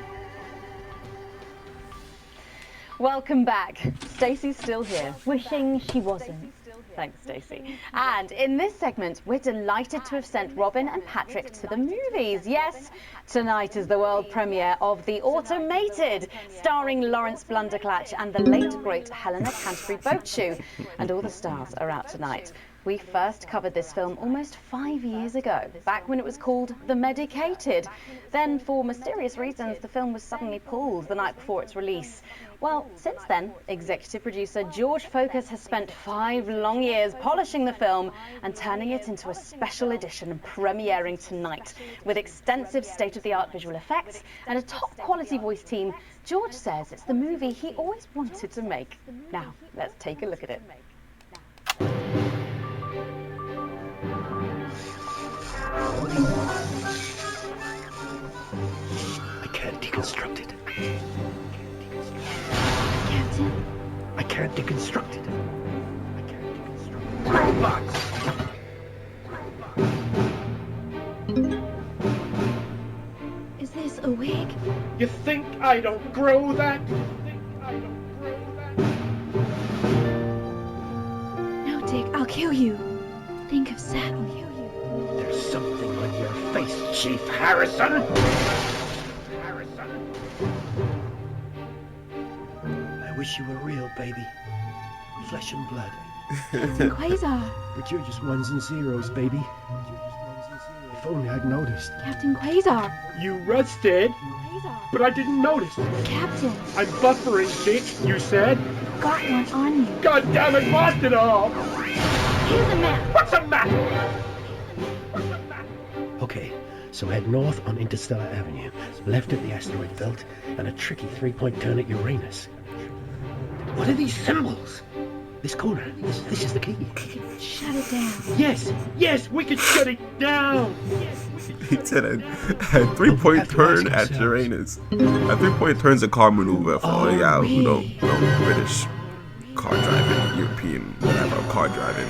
Welcome back. Stacey's still here. Wishing she wasn't. Thanks, Stacey. And in this segment, we're delighted to have sent Robin and Patrick to the movies. Yes, tonight is the world premiere of The Automated, starring Lawrence Blunderclatch and the late, great Helena Canterbury Boatshoe. And all the stars are out tonight. We first covered this film almost 5 years ago, back when it was called The Medicated. Then, for mysterious reasons, the film was suddenly pulled the night before its release. Well, since then, executive producer George Focus has spent 5 long years polishing the film and turning it into a special edition premiering tonight. With extensive state-of-the-art visual effects and a top-quality voice team, George says it's the movie he always wanted to make. Now, let's take a look at it. I can't deconstruct it. Captain? I can't deconstruct it. Is this a wig? You think I don't grow that? No, Dick, I'll kill you. Think of Sat, I'll kill you. There's something on your face, Chief Harrison. I wish you were real, baby. Flesh and blood. Captain Quasar. But you're just ones and zeros, baby. If only I'd noticed. Captain Quasar. You rusted, but I didn't notice. Captain. I'm buffering, Dick, you said. Got one on you. God damn it, lost it all. Here's a map. What's a map? Okay, so head north on Interstellar Avenue, left at the asteroid belt, and a tricky 3-point turn at Uranus. What are these symbols? This corner. This is the key. Shut it down. Yes, we can shut it down. He said a 3-point turn at Uranus. A 3-point turn's a car maneuver for all y'all who don't know British car driving, European, whatever, car driving.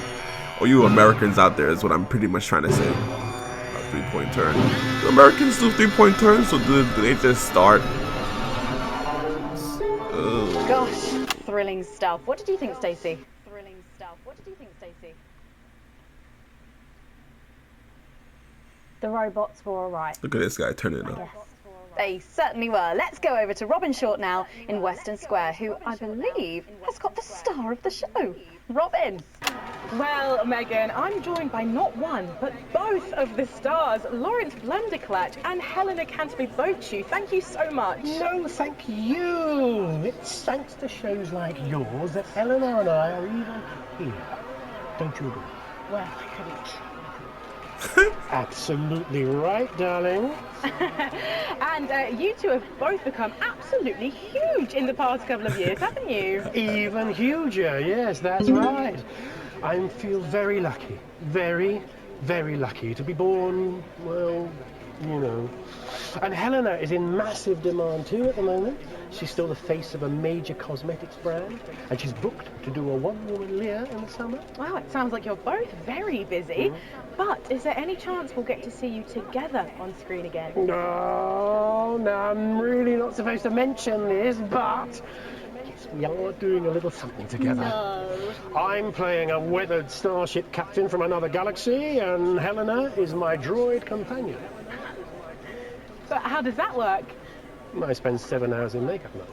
Or you Americans out there is what I'm pretty much trying to say. A 3-point turn. Do Americans do 3-point turns, so do they just start? Gosh, thrilling stuff. What did you think, Stacey? The robots were alright. Look at this guy turning up. They certainly were. Let's go over to Robin Short now in Western Square, who I believe has got the star of the show. Robin. Well, Megan, I'm joined by not one, but both of the stars, Lawrence Blunderclatch and Helena Canterbury-Bochu. Thank you so much. No, thank you. It's thanks to shows like yours that Helena and I are even here. Don't you agree? Well, I couldn't. Absolutely right, darling. And you two have both become absolutely huge in the past couple of years, haven't you? Even huger, yes, that's right. I feel very lucky, very, very lucky to be born, well, you know. And Helena is in massive demand too at the moment. She's still the face of a major cosmetics brand, and she's booked to do a one-woman Lear in the summer. Wow, it sounds like you're both very busy. But is there any chance we'll get to see you together on screen again? No, I'm really not supposed to mention this, but yes, we are doing a little something together. No. I'm playing a weathered starship captain from another galaxy, and Helena is my droid companion. But how does that work? I spend 7 hours in makeup now.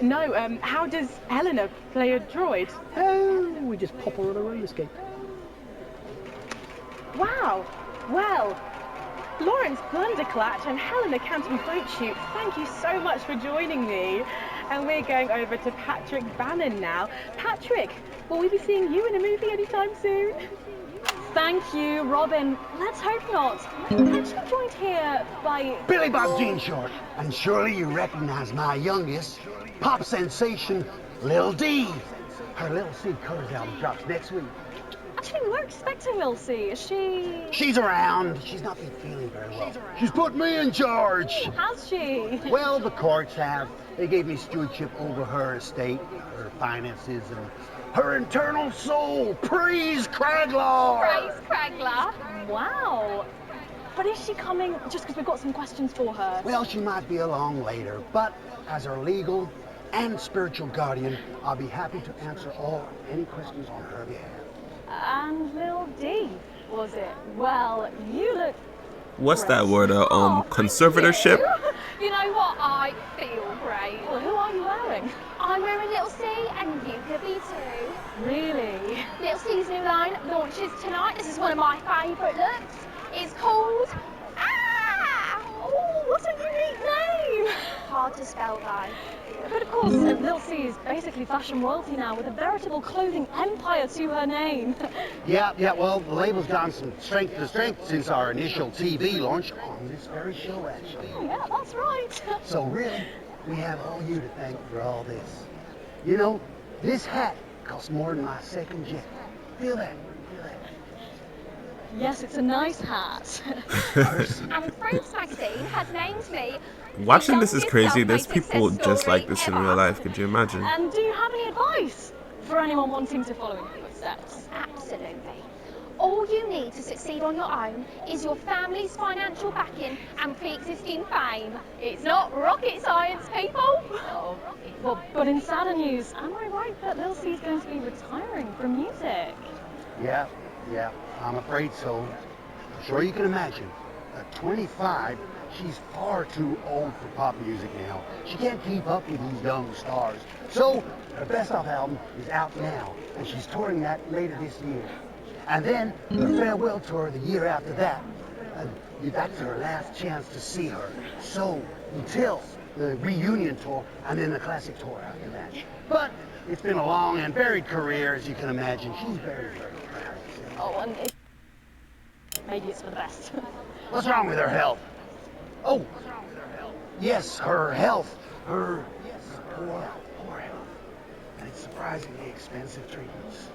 No, how does Helena play a droid? Oh, we just pop her on a roller skate. Wow. Well, Lawrence Blunderclatch and Helena Canterbury-Bochu, thank you so much for joining me. And we're going over to Patrick Bannon now. Patrick, will we be seeing you in a movie anytime soon? Thank you, Robin. Let's hope not. Actually joined here by Billy Bob Jean Short. And surely you recognize my youngest, pop sensation, Lil D. Her Lil C covers album drops next week. Actually, we were expecting Lil C. Is she? She's around. She's not been feeling very well. She's put me in charge. Has she? Well, the courts have. They gave me stewardship over her estate, her finances, and her internal soul. Praise Craglar! Praise Craglar? Wow. But is she coming just because we've got some questions for her? Well, she might be along later, but as her legal and spiritual guardian, I'll be happy to answer any questions on her behalf. And Lil D, was it? Well, you look... What's that word? Conservatorship? You know what? I feel great. Well, who are you wearing? I'm wearing Little C, and you could be too. Really? Little C's new line launches tonight. This is one of my favourite looks. It's called... Oh, what a unique name! Hard to spell, though. But of course, Lil C is basically fashion royalty now, with a veritable clothing empire to her name. Yeah, well, the label's gone from strength to strength since our initial TV launch on this very show, actually. Oh, yeah, that's right. So really, we have all you to thank for all this. You know, this hat costs more than my second jet. Feel that? Yes, it's a nice hat. And Fruits magazine has named me... Watching this is crazy. There's people just like this in real life. Could you imagine? And do you have any advice for anyone wanting to follow in your footsteps? Absolutely. All you need to succeed on your own is your family's financial backing and pre-existing fame. It's not rocket science, people. Oh, but in sadder news, am I right that Lil C is going to be retiring from music? Yeah, I'm afraid so. I'm sure you can imagine. At 25, she's far too old for pop music now. She can't keep up with these young stars. So, her best-of album is out now, and she's touring that later this year. And then, the farewell tour the year after that. That's her last chance to see her. So, until the reunion tour, and then the classic tour after that. But, it's been a long and varied career, as you can imagine. She's very, very proud. Oh, and maybe it's for the best. What's wrong with her health? Oh, yes, her health. Her poor health. And it's surprisingly expensive treatments.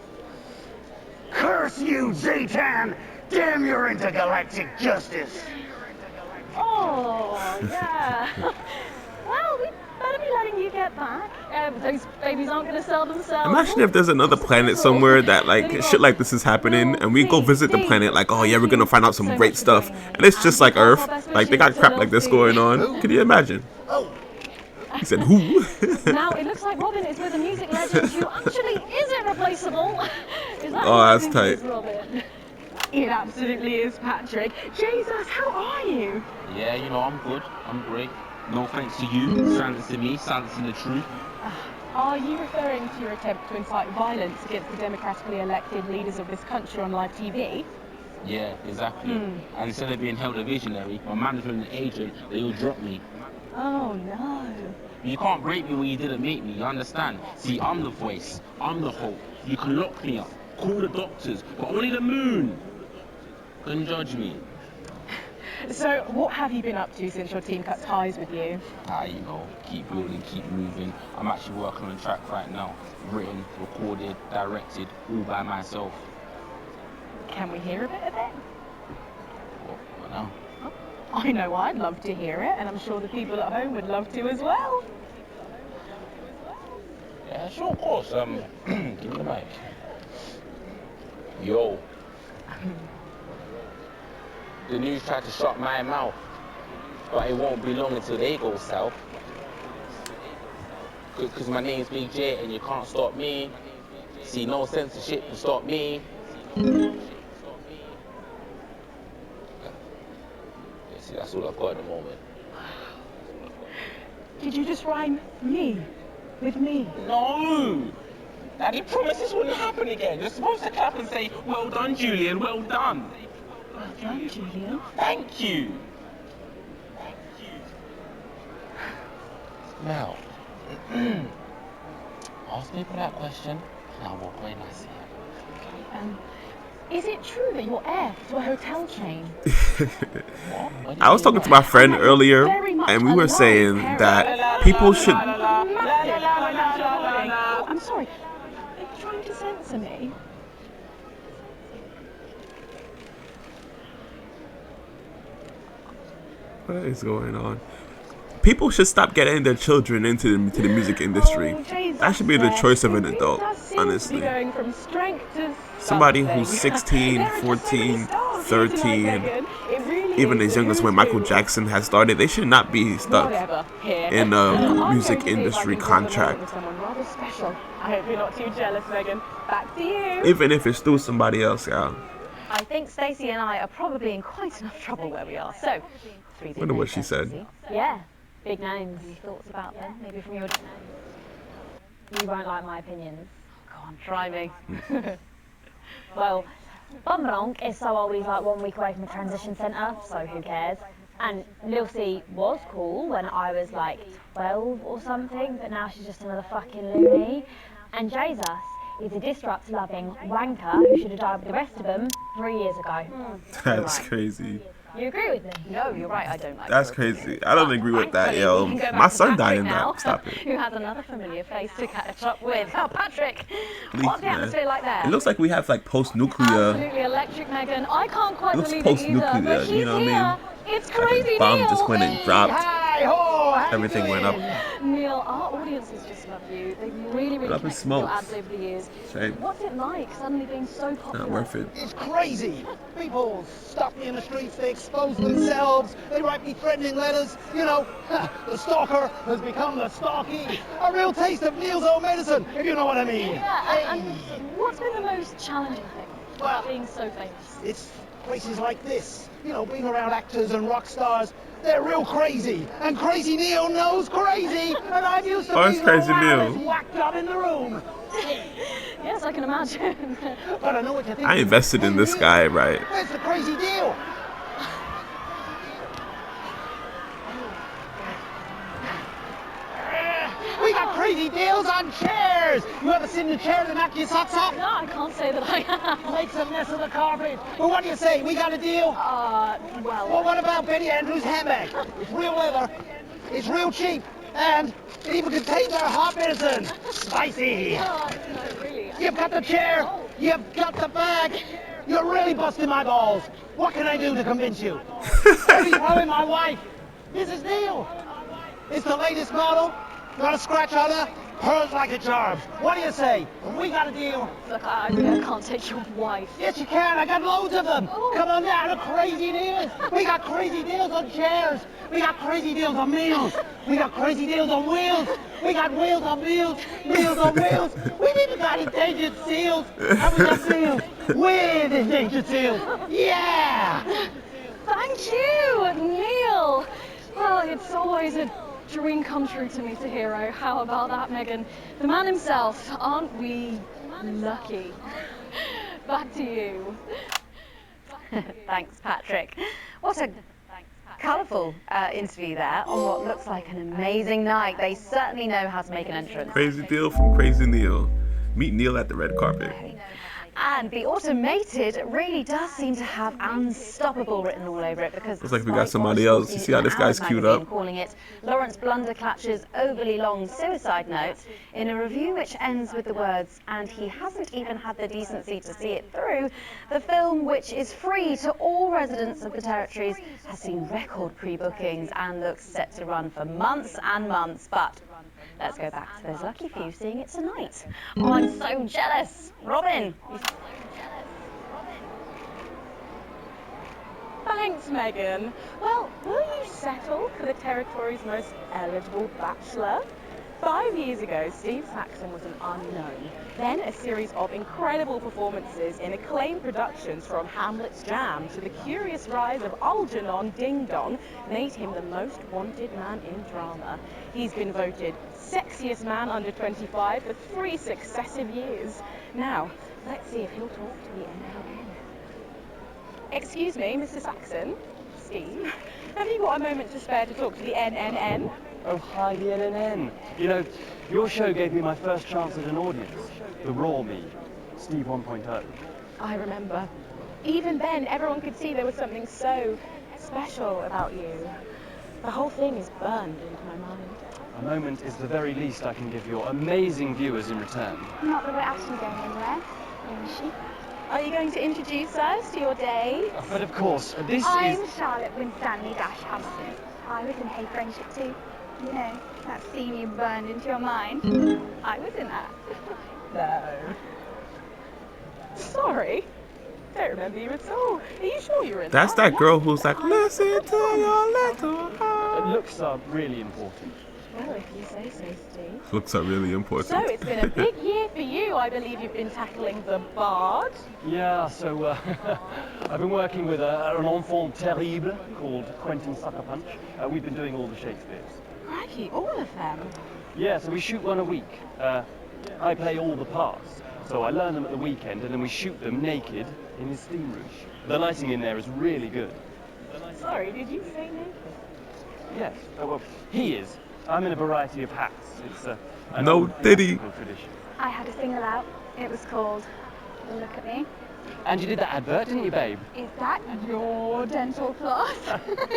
Curse you, Zaytan! Damn your intergalactic justice! Oh, yeah. Well, we better be letting you get back. Those babies aren't going to sell themselves. Imagine if there's another planet somewhere that like shit like this is happening, and we go visit the planet like, oh yeah, we're gonna find out some great stuff, and it's just like Earth, like they got crap like this going on. Can you imagine? He said who? Now it looks like Robin is with a music legend who actually is irreplaceable. Is that Oh, that's tight. Robin? It absolutely is, Patrick. Jesus, how are you? Yeah, you know, I'm good. I'm great. No thanks to you, silencing me, silencing the truth. Are you referring to your attempt to incite violence against the democratically elected leaders of this country on live TV? Yeah, exactly. And instead of being held a visionary, my manager and the agent, they all dropped me. Oh no. You can't break me when you didn't make me, you understand? See, I'm the voice, I'm the hope. You can lock me up, call the doctors, but only the moon can judge me. So, what have you been up to since your team cut ties with you? You know, keep building, keep moving. I'm actually working on a track right now. Written, recorded, directed, all by myself. Can we hear a bit of it? What now? I know I'd love to hear it, and I'm sure the people at home would love to as well. Yeah, sure, of course. Give me the mic. Yo. The news tried to shut my mouth, but it won't be long until they go south. Cause my name's Big J and you can't stop me. See, no censorship can stop me. See, that's all I've got at the moment. Did you just rhyme me with me? No! Daddy promised this wouldn't happen again. You're supposed to clap and say, well done, Julian, well done. Well done, Julian. Thank you. Now, ask people that question, and I'll walk away nicely. Is it true that you're heir to a hotel chain? I was talking to my friend earlier, and we were saying that people should... I'm sorry. Are you trying to censor me? What is going on? People should stop getting their children into the music industry. That should be the choice of an adult, honestly. Going from strength to somebody who's 16, 14, 13, even as young as when Michael Jackson has started, they should not be stuck in a music industry contract. Someone rather special. I hope you're not too jealous, Megan. Back to you. Even if it's through somebody else, yeah. I think Stacey and I are probably in quite enough trouble where we are. So, Wonder what she said. Yeah, big names. Any thoughts about them? Maybe from your... You won't like my opinions. Go on, try me. Well, Bumblonk is so old he's like 1 week away from a transition centre, so who cares? And Lil C was cool when I was like 12 or something, but now she's just another fucking loony. And Jesus is a disrupt-loving wanker who should have died with the rest of them 3 years ago. That's crazy. You agree with me? No, you're right, I don't like That's crazy. I don't agree with that, yo. We can go back My to son died Patrick in now, that. Stop it. who has another familiar face to catch up with. Oh, Patrick, Please, what's the man. atmosphere like there? It looks like we have like post-nuclear. Absolutely electric, Megan. I can't quite It looks believe it either, post-nuclear, but you he's know what I here. mean? It's crazy, Like a bomb Neil. just went and dropped. Hi-ho, Everything went up. Neil, our audiences just love you. They've really, really Up in connected with your smokes. ads over the years. Right. What's it like suddenly being so popular? Not worth it. It's crazy. People stop me in the streets, they expose themselves, they write me threatening letters. You know, the stalker has become the stalky. A real taste of Neil's own medicine, if you know what I mean. Yeah, and what's been the most challenging thing about being so famous? It's places like this. You know, being around actors and rock stars. They're real crazy. And Crazy Neil knows crazy. And I'm used to being Crazy the Neil. loudest whacked up in the room. Yes, I can imagine. But I know what you think. I invested in this guy, right? Where's the crazy deal? We got crazy deals on chairs. You ever sit in a chair that knock your socks off? No, I can't say that I have. Makes a mess of the carpet. Well, what do you say? We got a deal? Well, what about Betty Andrews' handbag? It's real leather. It's real cheap. And it even contains our hot medicine. Spicy. No, really. You've got the chair. You've got the bag. You're really busting my balls. What can I do to convince you? Maybe throwing my wife. This is Neil. It's the latest model. Got a scratch on her. Hers like a charm. What do you say? We got a deal. Look, I can't take your wife. Yes, you can. I got loads of them. Come on down to crazy deals. We got crazy deals on chairs. We got crazy deals on meals. We got crazy deals on wheels. We got wheels on meals. Meals on wheels. We've even got endangered seals. And we got meals with endangered seals. Yeah! Thank you, Neil. Well, it's always a dream come true to meet a hero. How about that, Megan? The man himself. Aren't we lucky? Back to you. Thanks, Patrick. What a colourful interview there on what looks like an amazing night. They certainly know how to make an entrance. Crazy deal from Crazy Neil. Meet Neil at the red carpet. And the automated really does seem to have unstoppable written all over it, because Looks like we got somebody else. You see how this guy's queued up? calling it Lawrence Blunderclatch's overly long suicide note in a review which ends with the words, and he hasn't even had the decency to see it through. The film, which is free to all residents of the territories, has seen record pre-bookings and looks set to run for months and months. But let's go back to those lucky few seeing it tonight. Oh, I'm so jealous. Robin. Thanks, Megan. Well, will you settle for the territory's most eligible bachelor? 5 years ago, Steve Saxon was an unknown. Then a series of incredible performances in acclaimed productions, from Hamlet's Jam to the curious rise of Algernon Ding Dong, made him the most wanted man in drama. He's been voted sexiest man under 25 for 3 successive years. Now, let's see if he'll talk to the NNN. Excuse me, Mr. Saxon. Steve, have you got a moment to spare to talk to the NNN? Oh, hi, the NNN. You know, your show gave me my first chance at an audience. The raw me, Steve 1.0. I remember. Even then, everyone could see there was something so special about you. The whole thing is burned into my mind. A moment is the very least I can give your amazing viewers in return. Not that we're actually going anywhere, is she? Are you going to introduce us to your day? But of course, this I'm is... Charlotte Winstanley-Hampton. I was in Hey Friendship too. You know, that scene you burned into your mind. I was in that. No. Sorry. Don't remember you at all. Are you sure you were in That's that? that girl who's like, listen to your little heart. Looks are really important. Well, if you say so, Steve. Looks are really important. So it's been a big year for you. I believe you've been tackling the Bard. Yeah, so I've been working with an enfant terrible called Quentin Sucker Punch. We've been doing all the Shakespeares. Crikey, all of them. Yeah, so we shoot one a week. I play all the parts, so I learn them at the weekend and then we shoot them naked in his steam room. The lighting in there is really good. Sorry, did you say naked? Yes, well, he is. I'm in a variety of hats. It's an No old diddy. theatrical tradition. I had a single out. It was called Look at Me. And you did that advert, didn't you, babe? Is that your dental floss?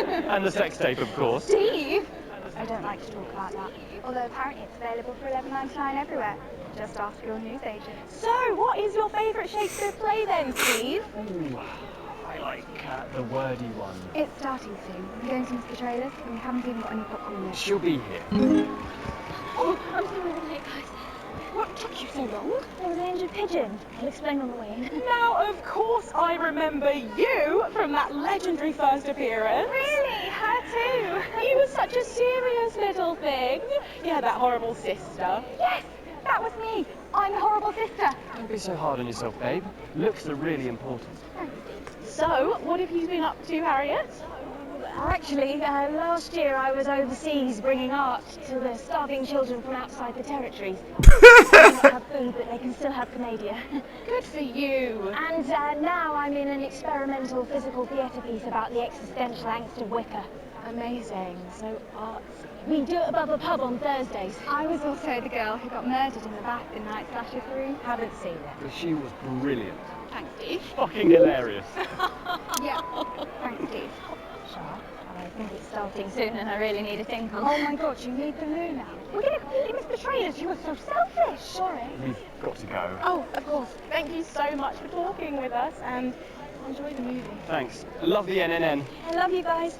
And the sex tape, of course. Steve! I don't like to talk about that. Although apparently it's available for $11.99 everywhere. Just ask your newsagent. So, what is your favourite Shakespeare play then, Steve? Ooh, I like the wordy one. It's starting soon. I'm going to miss the trailers and we haven't even got any popcorn yet. She'll be here. Oh, I'm sorry we're late, guys. What took you so long? There was an injured pigeon. I'll explain on the way in. Now, of course, I remember you from that legendary first appearance. Really? Her too? You were such a serious little thing. You had that horrible sister. Yes, that was me. I'm the horrible sister. Don't be so hard on yourself, babe. Looks are really important. So, what have you been up to, Harriet? Actually, last year I was overseas bringing art to the starving children from outside the territories. They don't have food, but they can still have Canada. Good for you. And now I'm in an experimental physical theatre piece about the existential angst of Wicker. Amazing. So, art. We do it above a pub on Thursdays. I was also the girl who got murdered in the bath in Night Slasher 3. Haven't seen it. But she was brilliant. Thanks, Steve. Fucking hilarious. Yeah. Thanks, Steve. Sure. I think it's starting soon and I really need a tinkle. Oh my god, you need the loo now. We're going to completely miss the trailers. You were so selfish. Sorry. We've got to go. Oh, of course. Thank you so much for talking with us and enjoy the movie. Thanks. Love the NNN. I love you guys.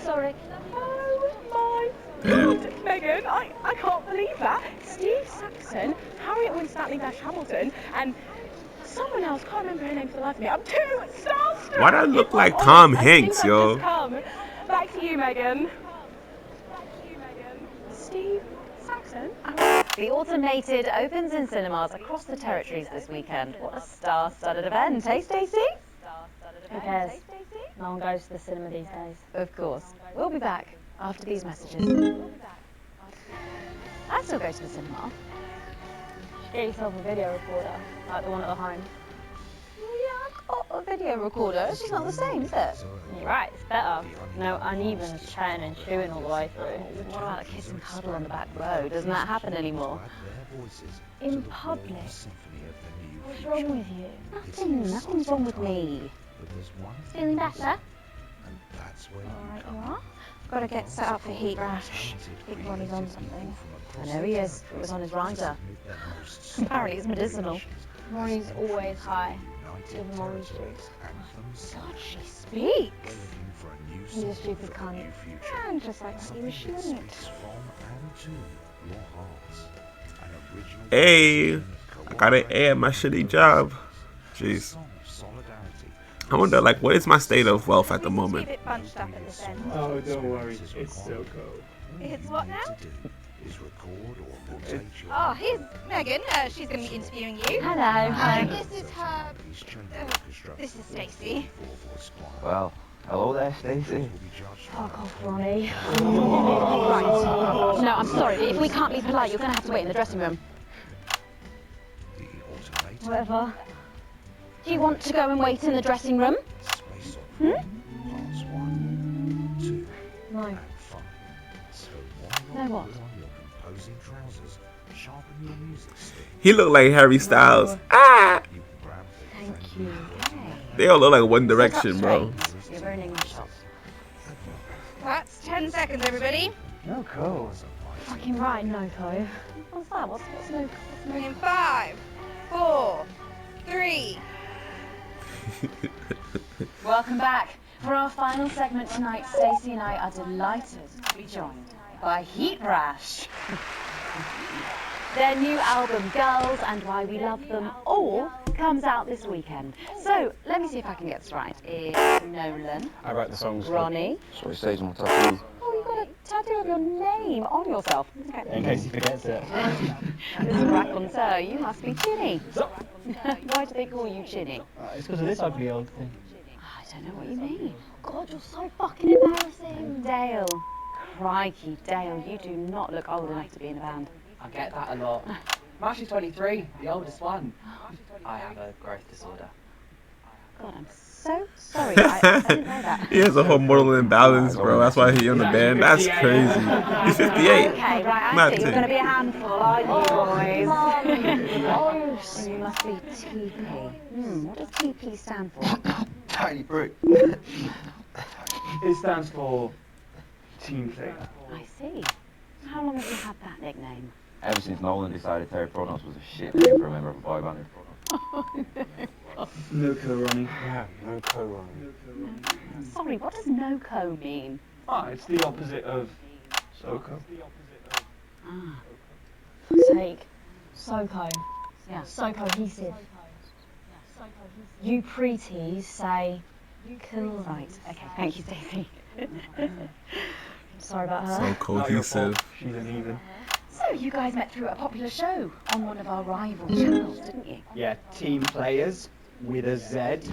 Sorry. Oh my God, Megan, I can't believe that. Steve Saxon, Harriet Winstanley-Hamilton, and someone else, can't remember her name for the life of me. I'm too starstruck. Why do I look like Tom Hanks, yo? Back to you, Megan. Steve Saxon. The Automated opens in cinemas across the territories this weekend. What a star-studded event, hey Stacey? Who cares? No one goes to the cinema these days. Of course. We'll be back after these messages. I still go to the cinema. Get yourself a video recorder, like the one at the home. Oh, a video recorder. It's just not the same, is it? You're right, it's better. No uneven chatting and chewing all the way through. What about a kiss and cuddle on the back row? Doesn't that happen anymore? In public? What's wrong with you? Nothing's wrong with me. Feeling better? Alright, you are? Gotta get set up for heat rash. Big Ronnie's on something. I know he is. It was on his rider. Apparently it's medicinal. Ronnie's always high. Even orange juice. God, she speaks. He's a stupid cunt. And just like he was shouldn't. Hey, I got an A at my shitty job. Jeez. I wonder, like, what is my state of wealth at the moment? Oh, don't worry. It's so cold. It's what now? Oh, here's Megan. She's going to be interviewing you. Hello. Hi. This is her. This is Stacey. Well, hello there, Stacey. Fuck off, Ronnie. Right. No, I'm sorry. If we can't be polite, you're going to have to wait in the dressing room. Whatever. Do you want to go and wait in the dressing room? No. No what? He looked like Harry Styles. Ah! Thank you. They all look like One Direction, bro. You're ruining my shot. That's 10 seconds, everybody. No code. Fucking right, no code. What's that? What's no? In 5, 4, 3. Welcome back. For our final segment tonight, Stacey and I are delighted to be joined by Heat Rash. Their new album, Girls and Why We Love Them All, comes out this weekend. So, let me see if I can get this right. It's Nolan. I write the songs. Ronnie. So it stays on my tattoo. Oh, you got a tattoo of your name on yourself. Okay. In case he forgets it. Mr. Raconteur, you must be Chinny. Why do they call you Chinny? It's because of this ugly old thing. I don't know what you mean. God, you're so fucking embarrassing. Dale. Crikey, Dale, you do not look old enough to be in a band. I get that a lot. Mash is 23, the oldest one. I have a growth disorder. God, I'm so sorry. I didn't know that. He has a hormonal imbalance, bro. That's why he's on the band. That's crazy. He's 58. Okay, right, I Mad see. You're thing. going to be a handful, aren't you, boys? Oh, So you must be TP. What does TP stand for? Tiny brick. It stands for team player. I see. How long have you had that nickname? Ever since Nolan decided Terry Pronos was a shit name for a member of a boy band. No co-running. Yeah, no co-running. Sorry, what does no-co mean? Ah, it's the opposite of SoCo. Ah. Fuck's sake. So-co. Yeah. So cohesive. You pretees say cool. Right, okay, thank you, Stacey. Sorry about her. So cohesive. She's an even. So you guys met through a popular show on one of our rival channels, didn't you? Yeah, team players with a Z.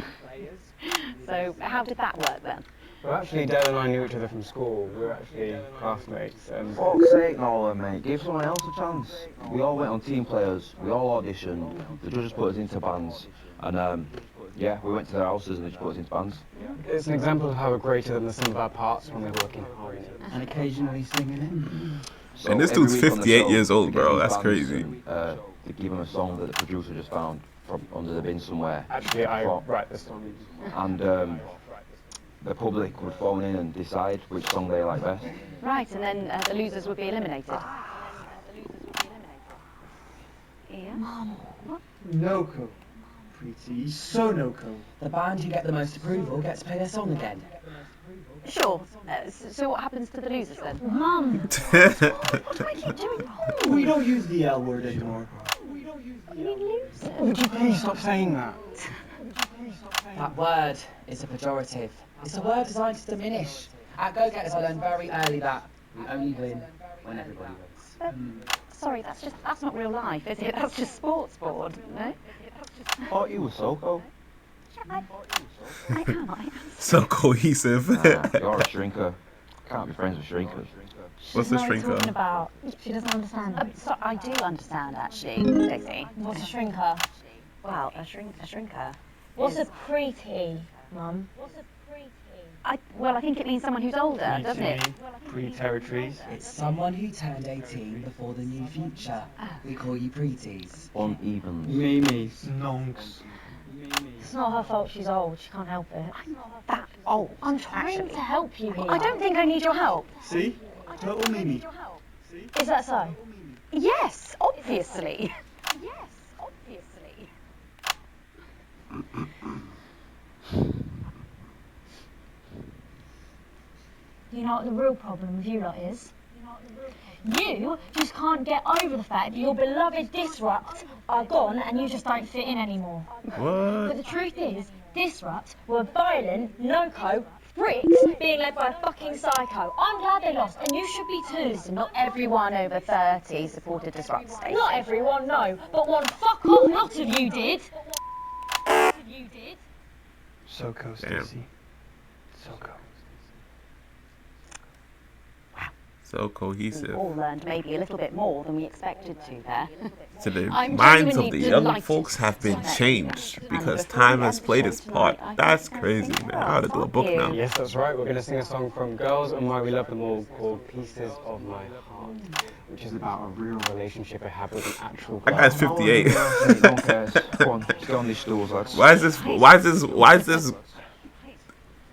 So how did that work then? Well, actually, Dale and I knew each other from school. We were actually classmates. And Fuck's sake, Nolan, mate. Give someone else a chance. We all went on team players. We all auditioned. The judges put us into bands. And, yeah, we went to their houses and they just put us into bands. it's an example of how we're greater than the sum of our parts when we're working hard. And occasionally singing it. So And this every dude's week on the 58 show, years old, they get bro. these That's bands crazy. and, they give him a song that the producer just found from under the bin somewhere. Actually, I From- write the song. And the public would phone in and decide which song they like best. Right, and then the losers would be eliminated. Yeah. Mum. No-co. Pretty. So no-co. The band who get the most approval gets to play their song again. Sure. So what happens to the losers then? Mum. What do I keep doing wrong? We don't use the L word anymore. Would you please stop saying that? That word is a pejorative. It's a word designed to diminish. At Go-Getters, I learned very early that we only win when everybody wins. Sorry, that's not real life, is it? That's just sports board, no? Thought you were SoCo. I am. So cohesive. You're a shrinker. Can't be friends with shrinkers. What's a What are you talking shrinker? about? She doesn't understand. So I do understand, actually, Stacey. What's a shrinker? Well, a shrinker. What's a is- pretty, Mum? Well, I think it means someone who's older, doesn't it? Pre-territories. It's someone who turned 18 before the new future. We call you pretees. Uneven. Mimis. Nonks. It's not her fault she's old. She can't help it. I'm not that old. I'm trying actually. to help you here. I don't think I need your help. See? Total Mimi. Is that so? Yes, obviously. Yes, obviously. You know what the real problem with you lot is? You just can't get over the fact that your beloved Disrupt are gone and you just don't fit in anymore. What? But the truth is, Disrupt were violent, no-co, freaks being led by a fucking psycho. I'm glad they lost, and you should be too. Listen, not everyone over 30 supported Disrupt, Stacey. Not everyone, no, but one fuck off lot of you did. SoCo, Stacey. SoCo. So cohesive. We all learned maybe a little bit more than we expected to there. So the I'm minds of genuinely the young delighted folks have been to changed meet you. because And before time we has end the played show its part. tonight, I That's think crazy, man. I ought to do a book now. Yes, that's right. We're going to sing a song from Girls and Why We Love Them All called Pieces of My Heart, which is about a real relationship I have with an actual That guy's 58. No one cares. Come on, let's get on these stools, lads. Why is this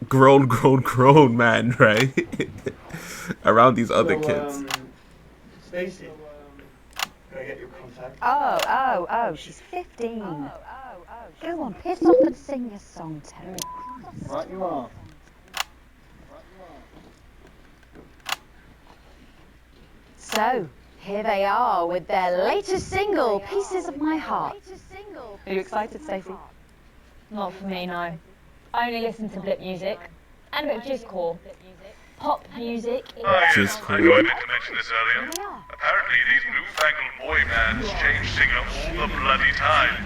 grown man, right? Around these other kids. Stacey, can I get your contact? Oh, she's 15. Go on, piss off and sing your song, Terry. Right you are. So, here they are with their latest single, Pieces of My Heart. Are you excited, Stacey? Not for me, no. I only listen to blip music and a bit of jizzcore. Pop music. Just I cool. meant to mention this earlier. Apparently, these newfangled boy bands change singer all the bloody time.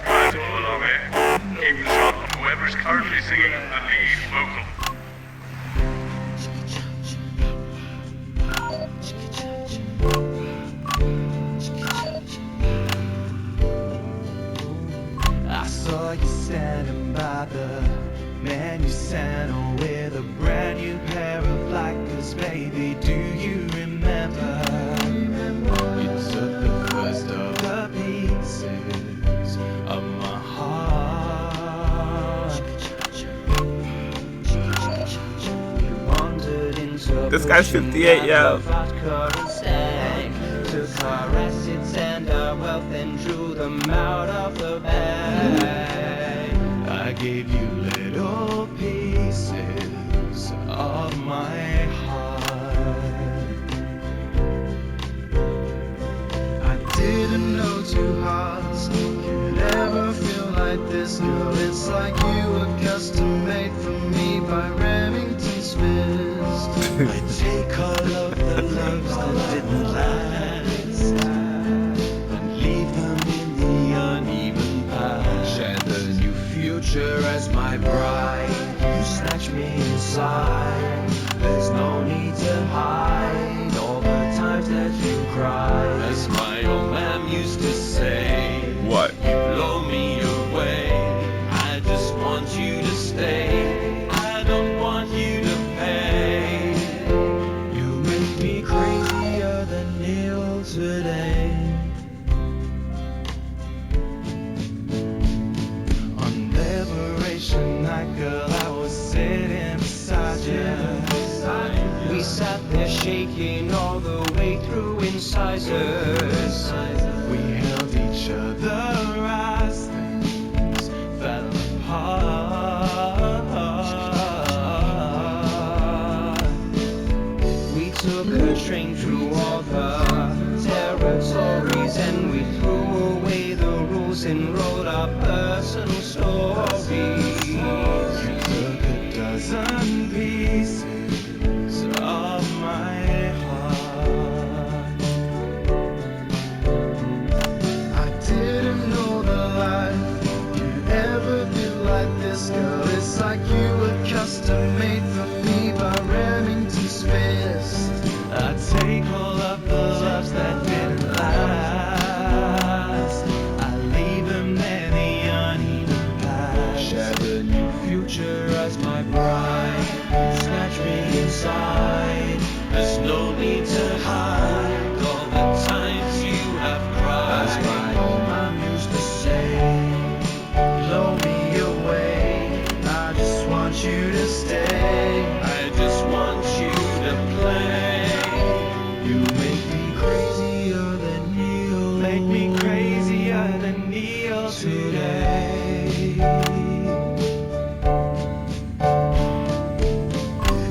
Try to follow along, eh? Keep the shot on whoever's currently singing the lead vocal. This guy's 58, yo. Took our assets and our wealth and drew them out of the bag. I gave you little pieces of my heart. I didn't know two hearts could ever feel like this, girl. It's like you were custom made for me by Remington Smith. I take all of the loves that didn't last and leave them in the uneven past. Share the new future as my bride. You snatch me inside. There's no need to hide all the times that you cried. As my old man used to say, what? You blow me away. I just want you to stay. I don't want you to pay. You make me crazier than Neil today. On Liberation Night, girl, I was sitting beside you. We sat there shaking all the way through incisors. We held each other as things fell apart. We took a train through all the territories and we threw away the rules and wrote our personal stories. You took a dozen pieces of my heart. I didn't know the life could ever be like this, girl. It's like you were custom made for me by Remington's fist. I take all of the loves that didn't last. I leave them there, the uneven past. Share the new future as my bride. Snatch me inside. There's no need to hide all the times you have cried. As my old man used to say, blow me away. I just want you to stay. I just want you to play. You make me crazier than Neil. Make me crazier than Neil today.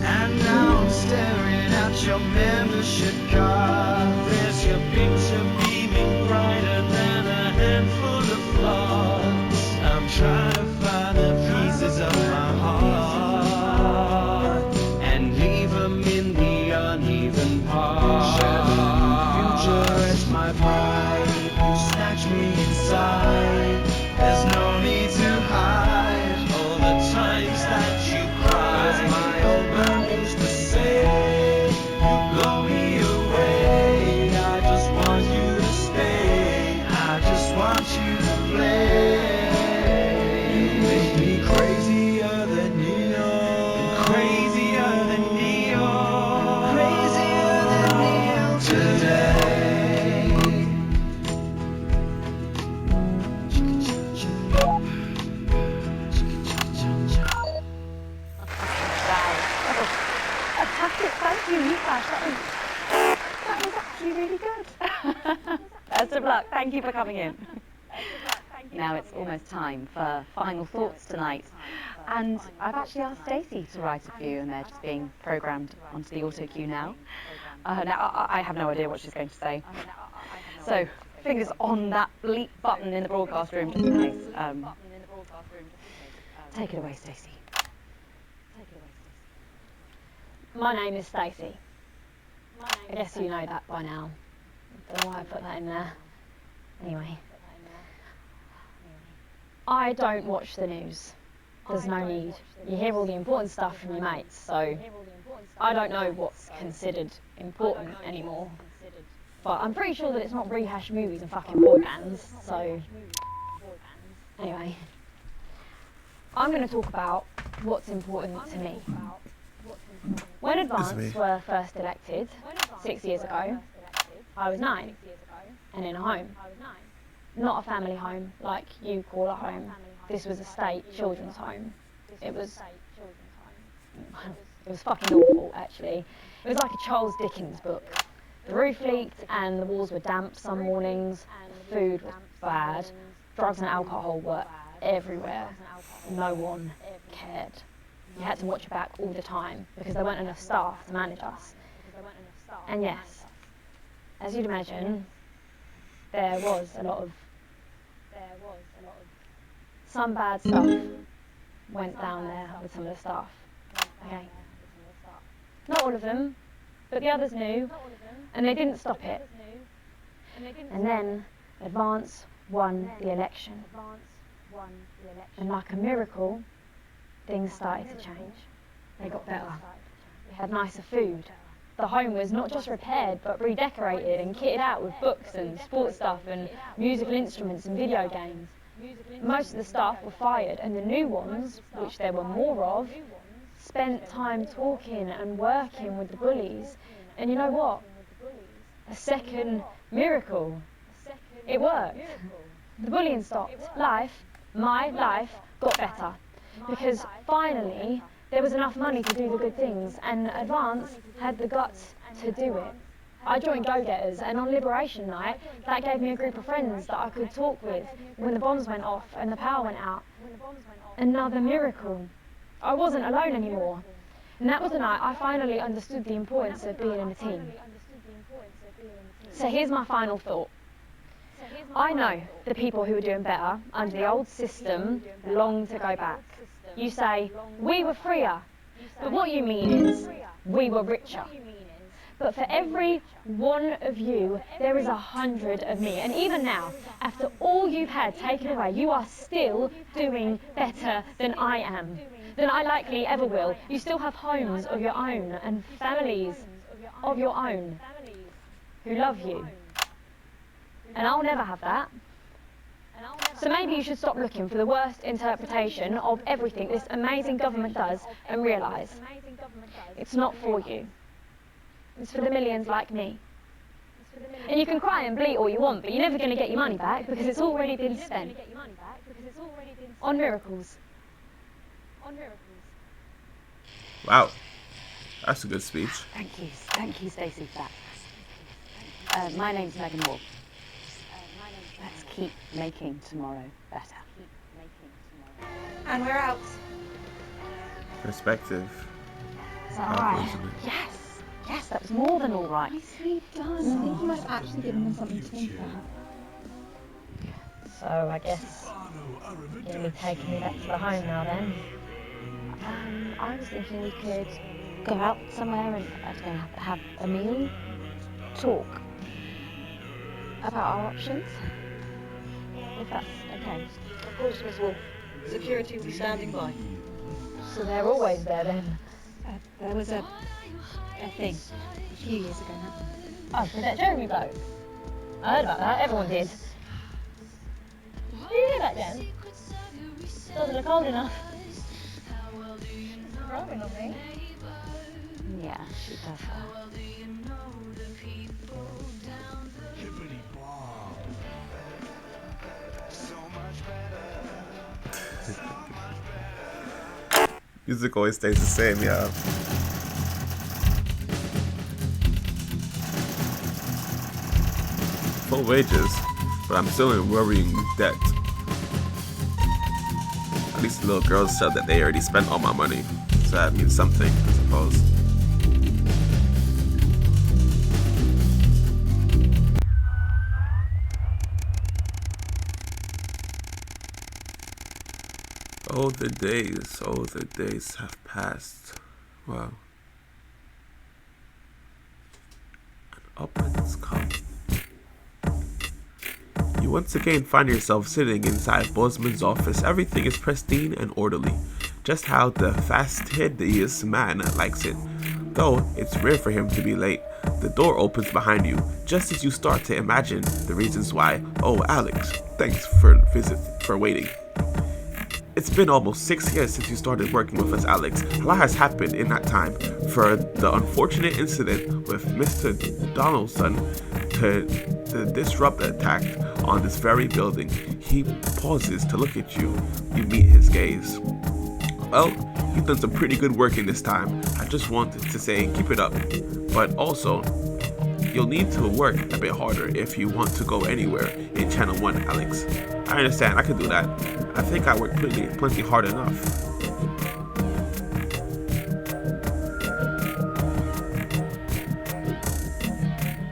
And now I'm staring at your membership card. There's your picture beaming brighter than a handful of flaws. I'm trying to find the pieces of my heart and leave them in the uneven parts. Share the new future as my bride. You snatch me inside. There's no need to hide all the times that you cried. As my old man used to say, you blow me away. I just want you to stay. I just want you to play. You make me crazier than Neil. Crazier than Neil. Crazier than Neil today. Thank you, Nicash. That was actually really good. Best of luck. Thank you for coming in. Now it's almost time for final thoughts tonight. And I've actually asked Stacey to write a few, and they're just being programmed onto the auto cue now. Now, I have no idea what she's going to say. So, fingers on that bleep button in the broadcast room, just in case. Take it away, Stacey. My name is Stacey. I guess you know that by now. Don't know why I put that in there. Anyway. I don't watch the news. There's no need. You hear all the important stuff from your mates, so I don't know what's considered important anymore. But I'm pretty sure that it's not rehashed movies and fucking boy bands, so... Anyway. I'm going to talk about what's important to me. When Advance were first elected, 6 years ago, I was 9, and in a home. Not a family home, like you call a home. This was a state children's home. It was fucking awful, actually. It was like a Charles Dickens book. The roof leaked and the walls were damp some mornings. The food was bad. Drugs and alcohol were everywhere. No one cared. You had to watch your back all the time because there weren't enough staff to manage us. And yes, as you'd imagine, there was a lot of some bad stuff went down there with some of the staff. Okay. Not all of them, but the others knew, and they didn't stop it. And then Advance won the election. And like a miracle, things started to change. They got better. We had nicer food. The home was not just repaired, but redecorated and kitted out with books and sports stuff and musical instruments and video games. Most of the staff were fired, and the new ones, which there were more of, spent time talking and working with the bullies. And you know what? A second miracle. It worked. The bullying stopped. My life, got better. Because finally, there was enough money to do the good things, and Advance had the guts to do it. I joined Go-Getters, and on Liberation Night, that gave me a group of friends that I could talk with when the bombs went off and the power went out. Another miracle. I wasn't alone anymore. And that was the night I finally understood the importance of being in a team. So here's my final thought. I know the people who were doing better under the old system long to go back. You say, we were freer, but what you mean is, we were richer. But for every one of you, there is 100 of me. And even now, after all you've had taken away, you are still doing better than I am, than I likely ever will. You still have homes of your own and families of your own who love you. And I'll never have that. So maybe you should stop looking for the worst interpretation of everything this amazing government does and realise it's not for you. It's for the millions like me. And you can cry and bleat all you want, but you're never going to get your money back because it's already been spent on miracles. Wow, that's a good speech. Thank you, Stacey, for that. My name's Megan Wall. Let's keep making tomorrow better. And we're out. Perspective. Is that all right? Yes, that was more than all right. Nicely done. I think you might have actually given them something to think about. So I guess you're going to be taking me back to the home now then. I was thinking we could go out somewhere and, I don't know, have a meal, talk about our options, if that's okay. Of course, Miss Wolf. Security will be standing by. So they're always there then? There was a thing a few years ago now. Oh, with that Jeremy bloke? I heard about that, everyone did. Did you hear that, Jen? Doesn't look old enough. Growing on me. Yeah, she does that. Music always stays the same, yeah. Full wages, but I'm still in worrying debt. At least the little girls said that they already spent all my money, so that means something, I suppose. Oh, the days have passed. Wow. And upwards come. You once again find yourself sitting inside Bozeman's office. Everything is pristine and orderly, just how the fastidious man likes it. Though it's rare for him to be late, the door opens behind you, just as you start to imagine the reasons why. Oh, Alex, thanks for waiting. It's been almost 6 years since you started working with us, Alex. A lot has happened in that time. For the unfortunate incident with Mr. Donaldson to disrupt the attack on this very building, he pauses to look at you. You meet his gaze. Well, you've done some pretty good work in this time. I just wanted to say keep it up. But also, you'll need to work a bit harder if you want to go anywhere in Channel 1, Alex. I understand, I can do that. I think I worked plenty hard enough.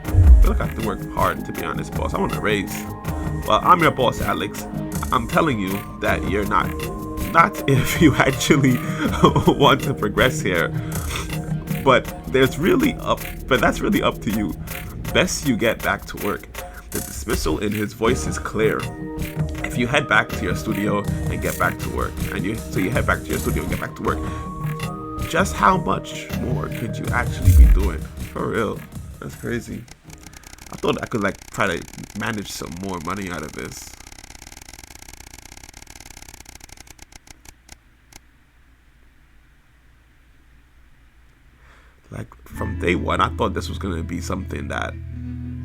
I feel like I have to work hard, to be honest, boss. I want a raise. Well, I'm your boss, Alex. I'm telling you that you're not. Not if you actually want to progress here. But that's really up to you. Best you get back to work. The dismissal in his voice is clear. If you head back to your studio and get back to work, so you head back to your studio and get back to work, just how much more could you actually be doing? For real, that's crazy. I thought I could like try to manage some more money out of this. Like from day one, I thought this was going to be something that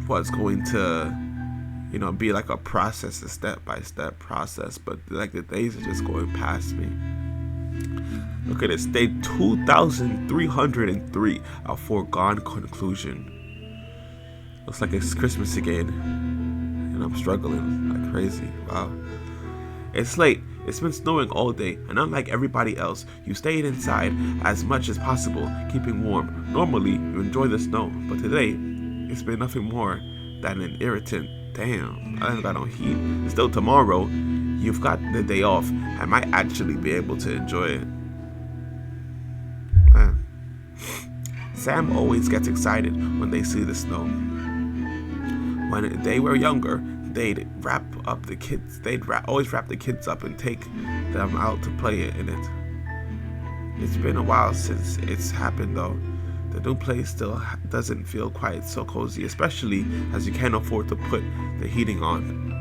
was going to, you know, be like a process, a step-by-step process. But like the days are just going past me. Look at this, day 2,303, a foregone conclusion. Looks like it's Christmas again, and I'm struggling like crazy. Wow. It's late. It's been snowing all day, and unlike everybody else, you stayed inside as much as possible, keeping warm. Normally, you enjoy the snow, but today, it's been nothing more than an irritant. Damn, I haven't got no heat. Still, tomorrow, you've got the day off. I might actually be able to enjoy it. Man. Sam always gets excited when they see the snow. When they were younger, they'd always wrap the kids up and take them out to play in it. It's been a while since it's happened though. The new place still doesn't feel quite so cozy, especially as you can't afford to put the heating on.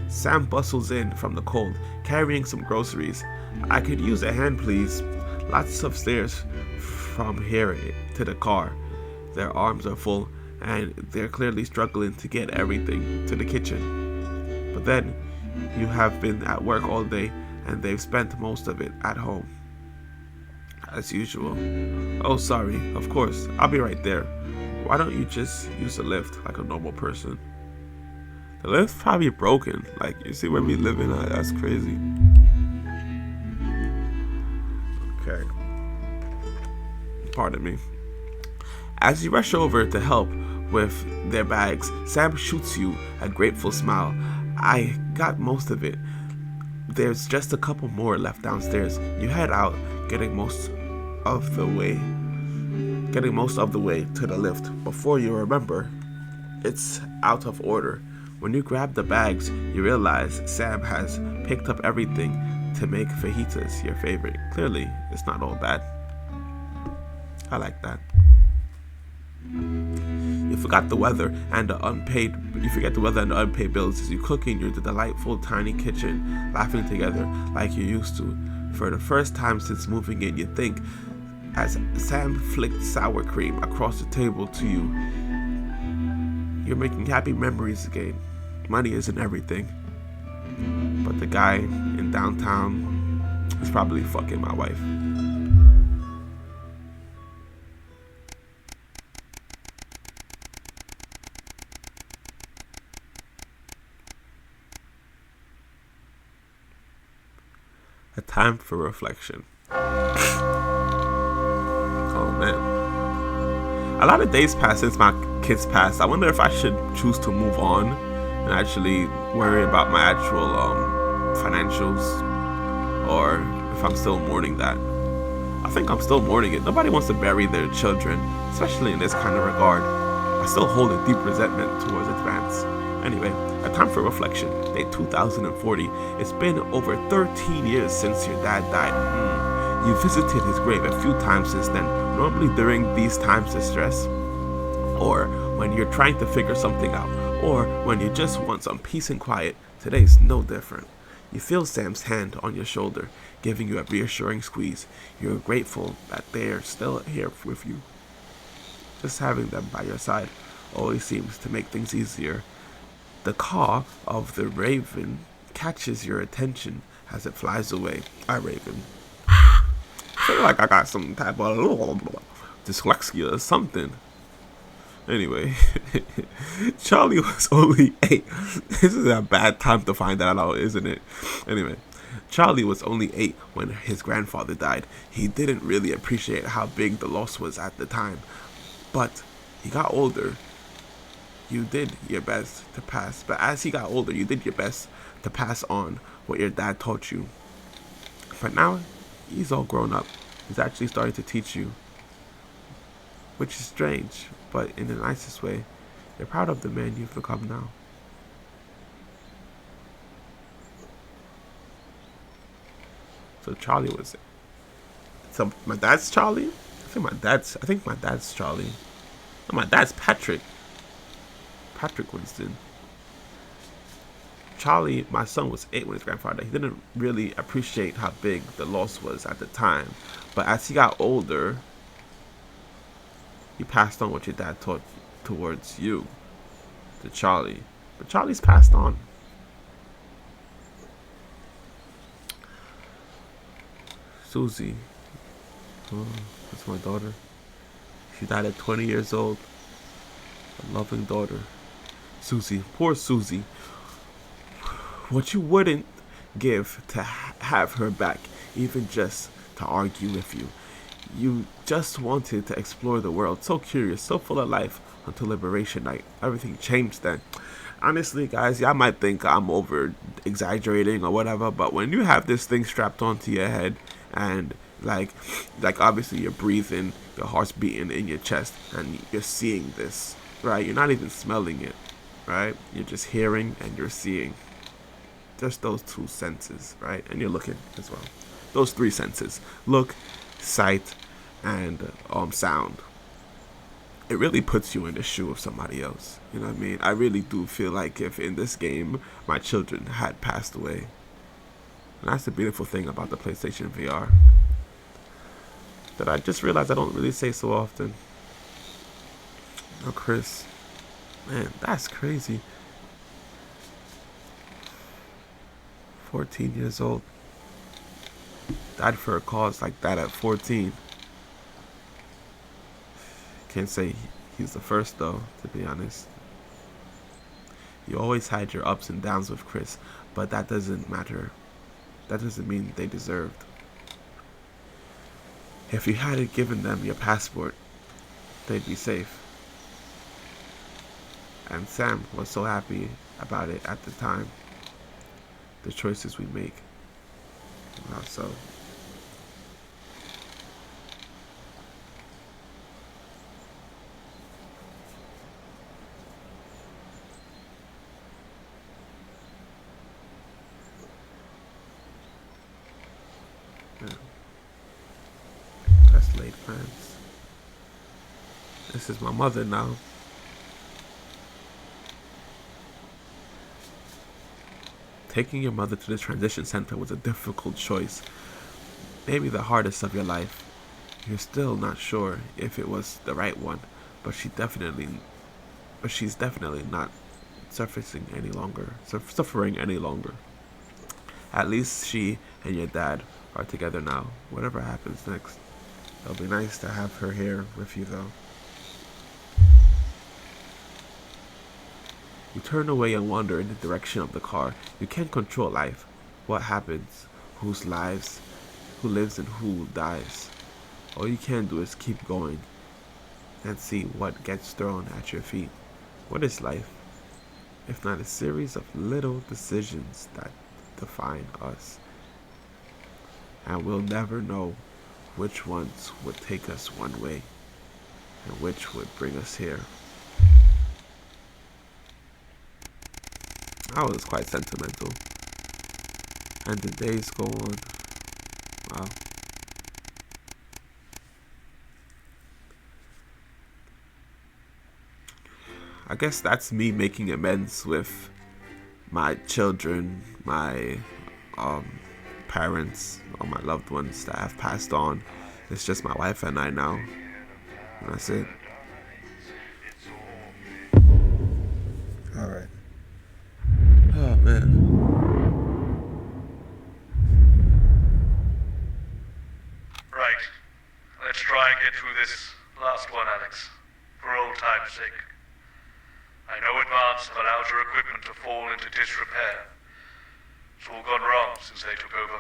Sam bustles in from the cold, carrying some groceries. I could use a hand, please. Lots of stairs from here to the car. Their arms are full, and they're clearly struggling to get everything to the kitchen. But then, you have been at work all day, and they've spent most of it at home. As usual. Oh, sorry, of course, I'll be right there. Why don't you just use the lift like a normal person? The lift's probably broken. Like, you see where we live in? That's crazy. Okay. Pardon me. As you rush over to help with their bags, Sam shoots you a grateful smile. I got most of it. There's just a couple more left downstairs. You head out, getting most of the way to the lift. Before you remember, it's out of order. When you grab the bags, you realize Sam has picked up everything to make fajitas your favorite. Clearly, it's not all bad. I like that. You forget the weather and the unpaid bills as you cook in your delightful tiny kitchen, laughing together like you used to. For the first time since moving in, you think, as Sam flicked sour cream across the table to you, you're making happy memories again. Money isn't everything, but the guy in downtown is probably fucking my wife. A time for reflection. Oh man. A lot of days passed since my kids passed. I wonder if I should choose to move on and actually worry about my actual financials, or if I'm still mourning that. I think I'm still mourning it. Nobody wants to bury their children, especially in this kind of regard. I still hold a deep resentment towards Advance. Anyway, a time for reflection, day 2040. It's been over 13 years since your dad died. You visited his grave a few times since then, normally during these times of stress, or when you're trying to figure something out, or when you just want some peace and quiet. Today's no different. You feel Sam's hand on your shoulder, giving you a reassuring squeeze. You're grateful that they're still here with you. Just having them by your side always seems to make things easier. The caw of the raven catches your attention as it flies away. I Raven. I feel like I got some type of dyslexia or something. Anyway, Charlie was only 8. This is a bad time to find that out, isn't it? Anyway, Charlie was only 8 when his grandfather died. He didn't really appreciate how big the loss was at the time, but he got older. You did your best to pass, but as he got older, you did your best to pass on what your dad taught you. But now, he's all grown up. He's actually starting to teach you, which is strange, but in the nicest way. You're proud of the man you've become now. So Charlie was it. So my dad's Charlie? I think my dad's Charlie. No, my dad's Patrick. Patrick Winston. Charlie, my son, was 8 when his grandfather died. He didn't really appreciate how big the loss was at the time. But as he got older, he passed on what your dad taught towards you, to Charlie. But Charlie's passed on. Susie. Oh, that's my daughter. She died at 20 years old. A loving daughter. Susie. Poor Susie. What you wouldn't give to have her back, even just to argue with you. You just wanted to explore the world, so curious, so full of life, until Liberation Night. Everything changed then. Honestly, guys, y'all might think I'm over exaggerating or whatever, but when you have this thing strapped onto your head, and like obviously you're breathing, your heart's beating in your chest, and you're seeing this, right? You're not even smelling it, right? You're just hearing and you're seeing. Just those 2 senses, right? And you're looking as well. Those 3 senses: look, sight, and sound. It really puts you in the shoe of somebody else. You know what I mean? I really do feel like if in this game my children had passed away. And that's the beautiful thing about the PlayStation VR, that I just realized I don't really say so often. Oh, Chris. Man, that's crazy. 14 years old. Died for a cause like that at 14. Can't say he's the first though, to be honest. You always had your ups and downs with Chris, but that doesn't matter. That doesn't mean they deserved. If you hadn't given them your passport, they'd be safe. And Sam was so happy about it at the time. The choices we make. How so? Yeah. That's late, friends. This is my mother now. Taking your mother to the transition center was a difficult choice. Maybe the hardest of your life. You're still not sure if it was the right one, but she's definitely not suffering any longer. At least she and your dad are together now. Whatever happens next, it'll be nice to have her here with you though. You turn away and wander in the direction of the car. You can't control life. What happens, who lives and who dies. All you can do is keep going and see what gets thrown at your feet. What is life, if not a series of little decisions that define us? And we'll never know which ones would take us one way and which would bring us here. I was quite sentimental. And the days go on. Wow. I guess that's me making amends with my children, my parents, all my loved ones that have passed on. It's just my wife and I now. And that's it. Alright. Oh man. get through this last one, Alex, for old time's sake. I know Advance have allowed your equipment to fall into disrepair. It's all gone wrong since they took over.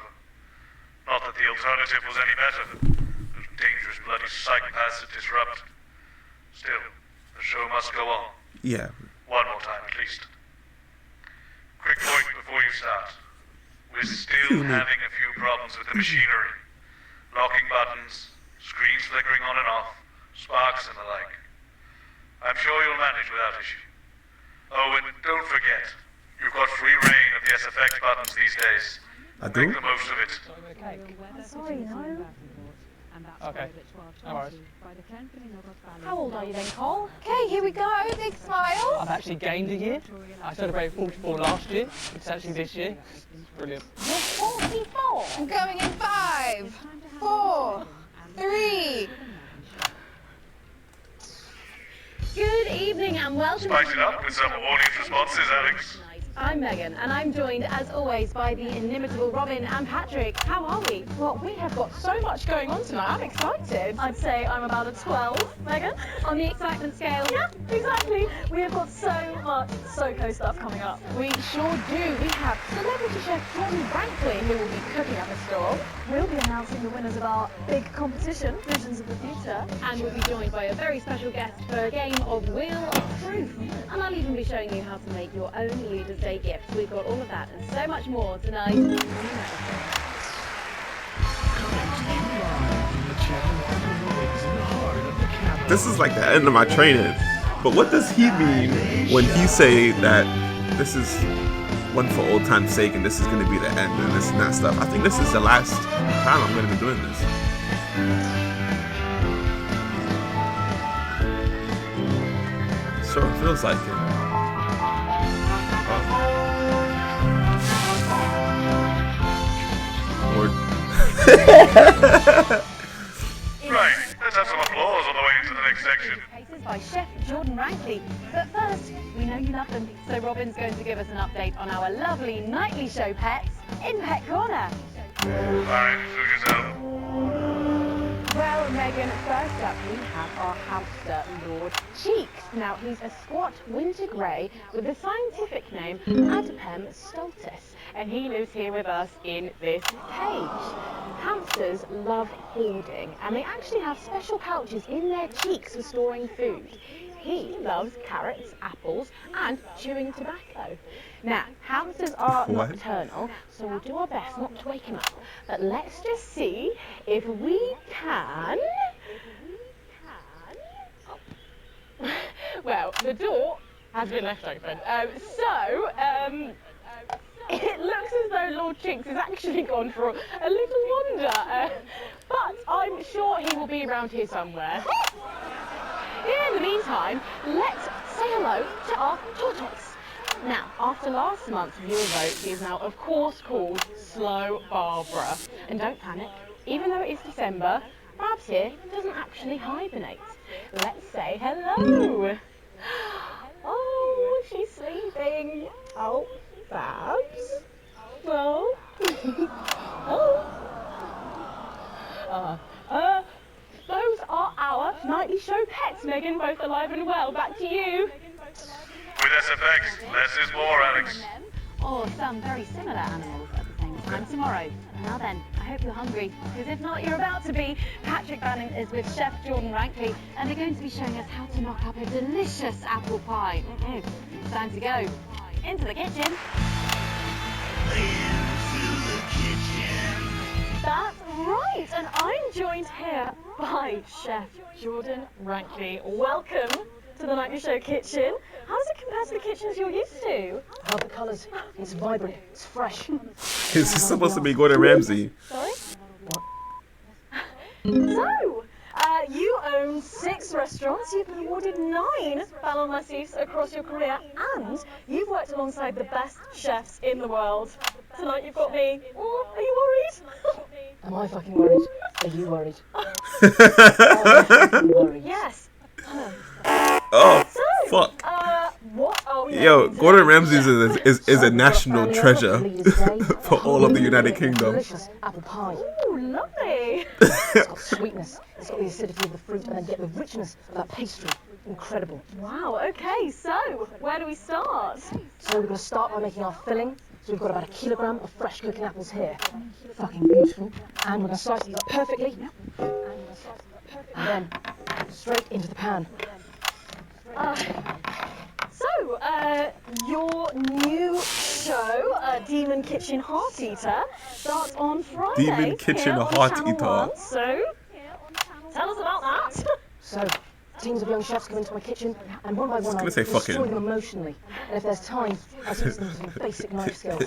Not that the alternative was any better. Those dangerous bloody psychopaths that disrupt. Still, the show must go on. Yeah. One more time, at least. Quick point before you start. We're still having a few problems with the machinery. Locking buttons, screens flickering on and off, sparks and the like. I'm sure you'll manage without issue. Oh, and don't forget, you've got free reign of the SFX buttons these days. I do? Make the most of it. Sorry, no. Okay. No worries. How old are you then, Cole? Okay, here we go. Big smile. I've actually gained a year. I celebrated 44 last year. It's actually this year. It's brilliant. You're 44. I'm going in 5, 4, 3. Good evening and welcome. Spice it up with some audience responses, Alex. I'm Megan, and I'm joined, as always, by the inimitable Robin and Patrick. How are we? Well, we have got so much going on tonight. I'm excited. I'd say I'm about a 12, Megan, on the excitement scale. Yeah, exactly. We have got so much SoCo stuff coming up. We sure do. We have celebrity chef Jordan Brankley, who will be cooking up a storm. We'll be announcing the winners of our big competition, Visions of the Future. And we'll be joined by a very special guest for a game of Wheel of Proof. And I'll even be showing you how to make your own Leader's Day gift. We've got all of that and so much more tonight. This is like the end of my training. But what does he mean when he say that this is one for old time's sake and this is going to be the end and this and that stuff? I think this is the last time I'm going to be doing this. Sure feels like it. Right, let's have some applause on the way into the next section. Cases by Chef Jordan Rankley. But first, we know you love them, so Robin's going to give us an update on our lovely nightly show pets in Pet Corner. Alright, suit yourself. Well, Megan, first up we have our hamster, Lord Cheeks. Now, he's a squat winter grey with the scientific name Adipem stultus, and he lives here with us in this cage. Hamsters love hoarding, and they actually have special pouches in their cheeks for storing food. He loves carrots, apples, and chewing tobacco. Now, hamsters are nocturnal, so we'll do our best not to wake him up. But let's just see if we can... Well, the door has been left open. It looks as though Lord Cheeks has actually gone for a little wander. But I'm sure he will be around here somewhere. In the meantime, let's say hello to our tortoise. Now, after last month's viewer vote, he is now, of course, called Slow Barbara. And don't panic, even though it is December, Babs here doesn't actually hibernate. Let's say hello. Oh, she's sleeping. Oh, Babs. Oh. Those are our nightly show pets, Megan, both alive and well. Back to you. With SFX, less is more, Alex. Or some very similar animals at the same time tomorrow. Now then, I hope you're hungry, because if not, you're about to be. Patrick Bannon is with Chef Jordan Rankley, and they're going to be showing us how to knock up a delicious apple pie. Time to go into the kitchen. That's right, and I'm joined here by Chef Jordan Rankley. Welcome to the Nightly Show kitchen. How does it compare to the kitchens you're used to? I love the colours. It's vibrant. It's fresh. Is this supposed to be Gordon Ramsay? Sorry? So, you own 6 restaurants, you've been awarded 9 Ballon d'Or across your career, and you've worked alongside the best chefs in the world. Tonight you've got me. Oh, are you worried? Am I fucking worried? Are you worried? Yes. Oh, So, fuck. what are we Yo, making Gordon Ramsay is a national treasure for all of the United Kingdom. Delicious apple pie. Ooh, lovely. It's got sweetness. It's got the acidity of the fruit, and then get the richness of that pastry. Incredible. Wow, okay, so where do we start? So we're going to start by making our filling. So we've got about 1 kilogram of fresh cooking apples here. Fucking beautiful. And we're going to slice these up perfectly. And then straight into the pan. Your new show, Demon Kitchen Heart Eater, starts on Friday. Demon Kitchen here on Heart Channel Eater. 1, so tell us about that. So, teams of young chefs come into my kitchen, and one by one I gonna say destroy fucking. them emotionally. And if there's time, I teach them some basic knife skills.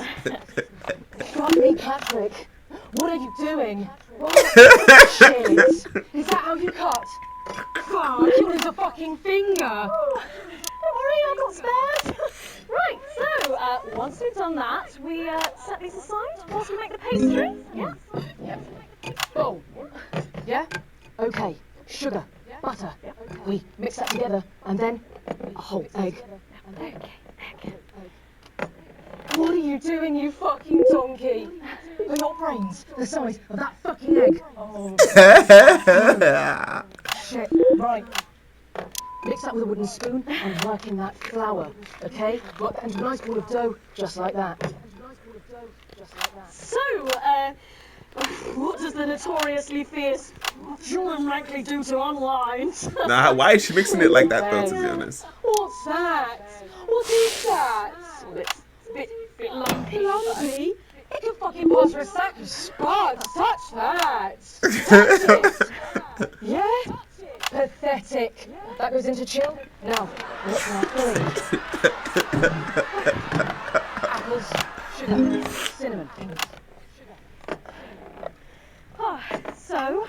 God me, Patrick. What are you doing? Shit. Is that how you cut? Fuck, you lose a fucking finger. Don't worry, I got spared. Right, so once we've done that, we set these aside whilst we make the pastry. Yeah? Yep. Oh. Yeah? Okay. Sugar. Butter. We mix that together, and then a whole egg. What are you doing, you fucking donkey? Are your brains the size of that fucking egg? Oh. Shit. Right. Mix that with a wooden spoon and work in that flour, okay? Work that into a nice ball of dough, just like that. So, what does the notoriously fierce John Rankley do to unwind? Nah, why is she mixing it like that though, to be honest? What's that? What is that? Bit lumpy. Lumpy? It could fucking pass for a sack of sparks. Touch that. Touch it. Yeah? Pathetic. That goes into chill. Now, what's our filling? Apples, sugar, cinnamon. So,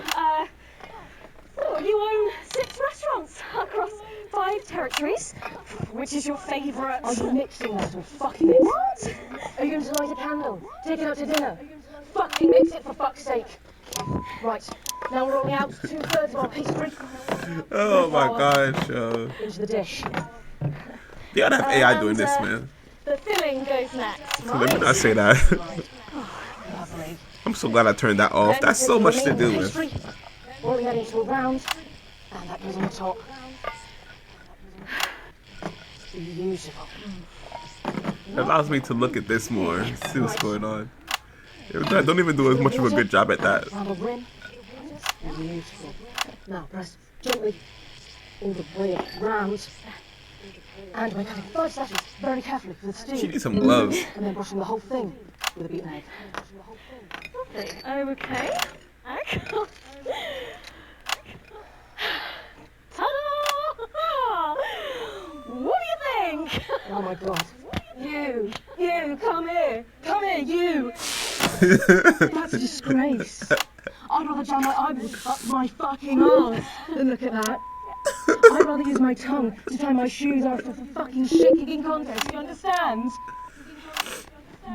you own 6 restaurants across 5 territories. Which is your favourite? Are you mixing that or fucking it? What? Are you going to light a candle? Take it out to dinner? Fucking mix it for fuck's sake. Right, now we're rolling out 2/3 of our pastry. Oh my gosh, yo. Into the dish. You gotta have AI doing this, man. The filling goes next. So let me not say that. I'm so glad I turned that off. That's so much to do with. Rolling that into a round, and that goes on the top. Beautiful. It allows me to look at this more, see what's going on. I don't even do as much of a good job at that. Round the rim. Beautiful. Now press gently all the way around. And we're cutting 5 slashes very carefully with steam. She needs some gloves. And then brushing the whole thing with a beaten egg. Okay. Ta-da! What do you think? Oh my god. You, come here, you. That's a disgrace. I'd rather jam my eyeballs up my fucking arse than look at that. I'd rather use my tongue to tie my shoes after the fucking shit-kicking contest, you understand?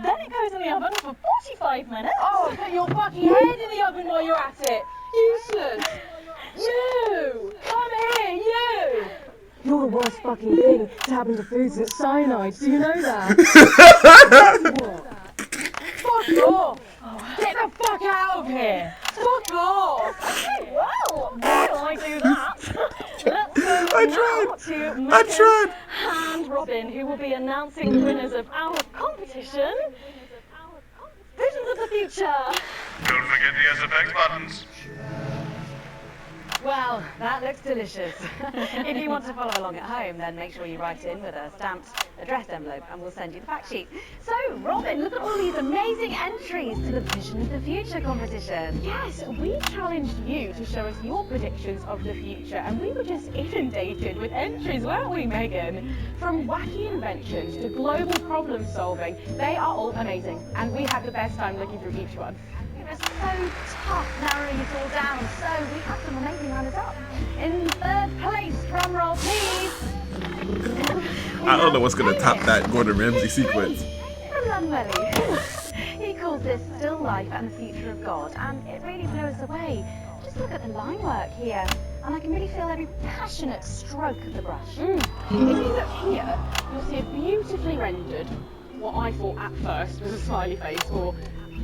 Then it goes in the oven for 45 minutes. Oh, put your fucking head in the oven while you're at it. Useless. You, come here, you. You're the worst fucking thing to happen to foods that's cyanide. Do you know that? Fuck off. Get the fuck out of here. Fuck off. Okay, well, while I do that, let's go to Megan I tried. and Robin, who will be announcing the winners of our competition. Visions of the Future. Don't forget the SFX buttons. Well, that looks delicious. If you want to follow along at home, then make sure you write in with a stamped addressed envelope and we'll send you the fact sheet. So, Robin, look at all these amazing entries to the Vision of the Future competition. Yes, we challenged you to show us your predictions of the future, and we were just inundated with entries, weren't we, Megan? From wacky inventions to global problem solving, they are all amazing, and we had the best time looking through each one. It was so tough narrowing it all down, so we have some amazing runners up. In 3rd place, drumroll please. I don't know what's gonna top that Gordon Ramsay sequence. He calls this still life and the future of God, and it really blew us away. Just look at the line work here. and I can really feel every passionate stroke of the brush. If you look here, you'll see a beautifully rendered, what I thought at first was a smiley face or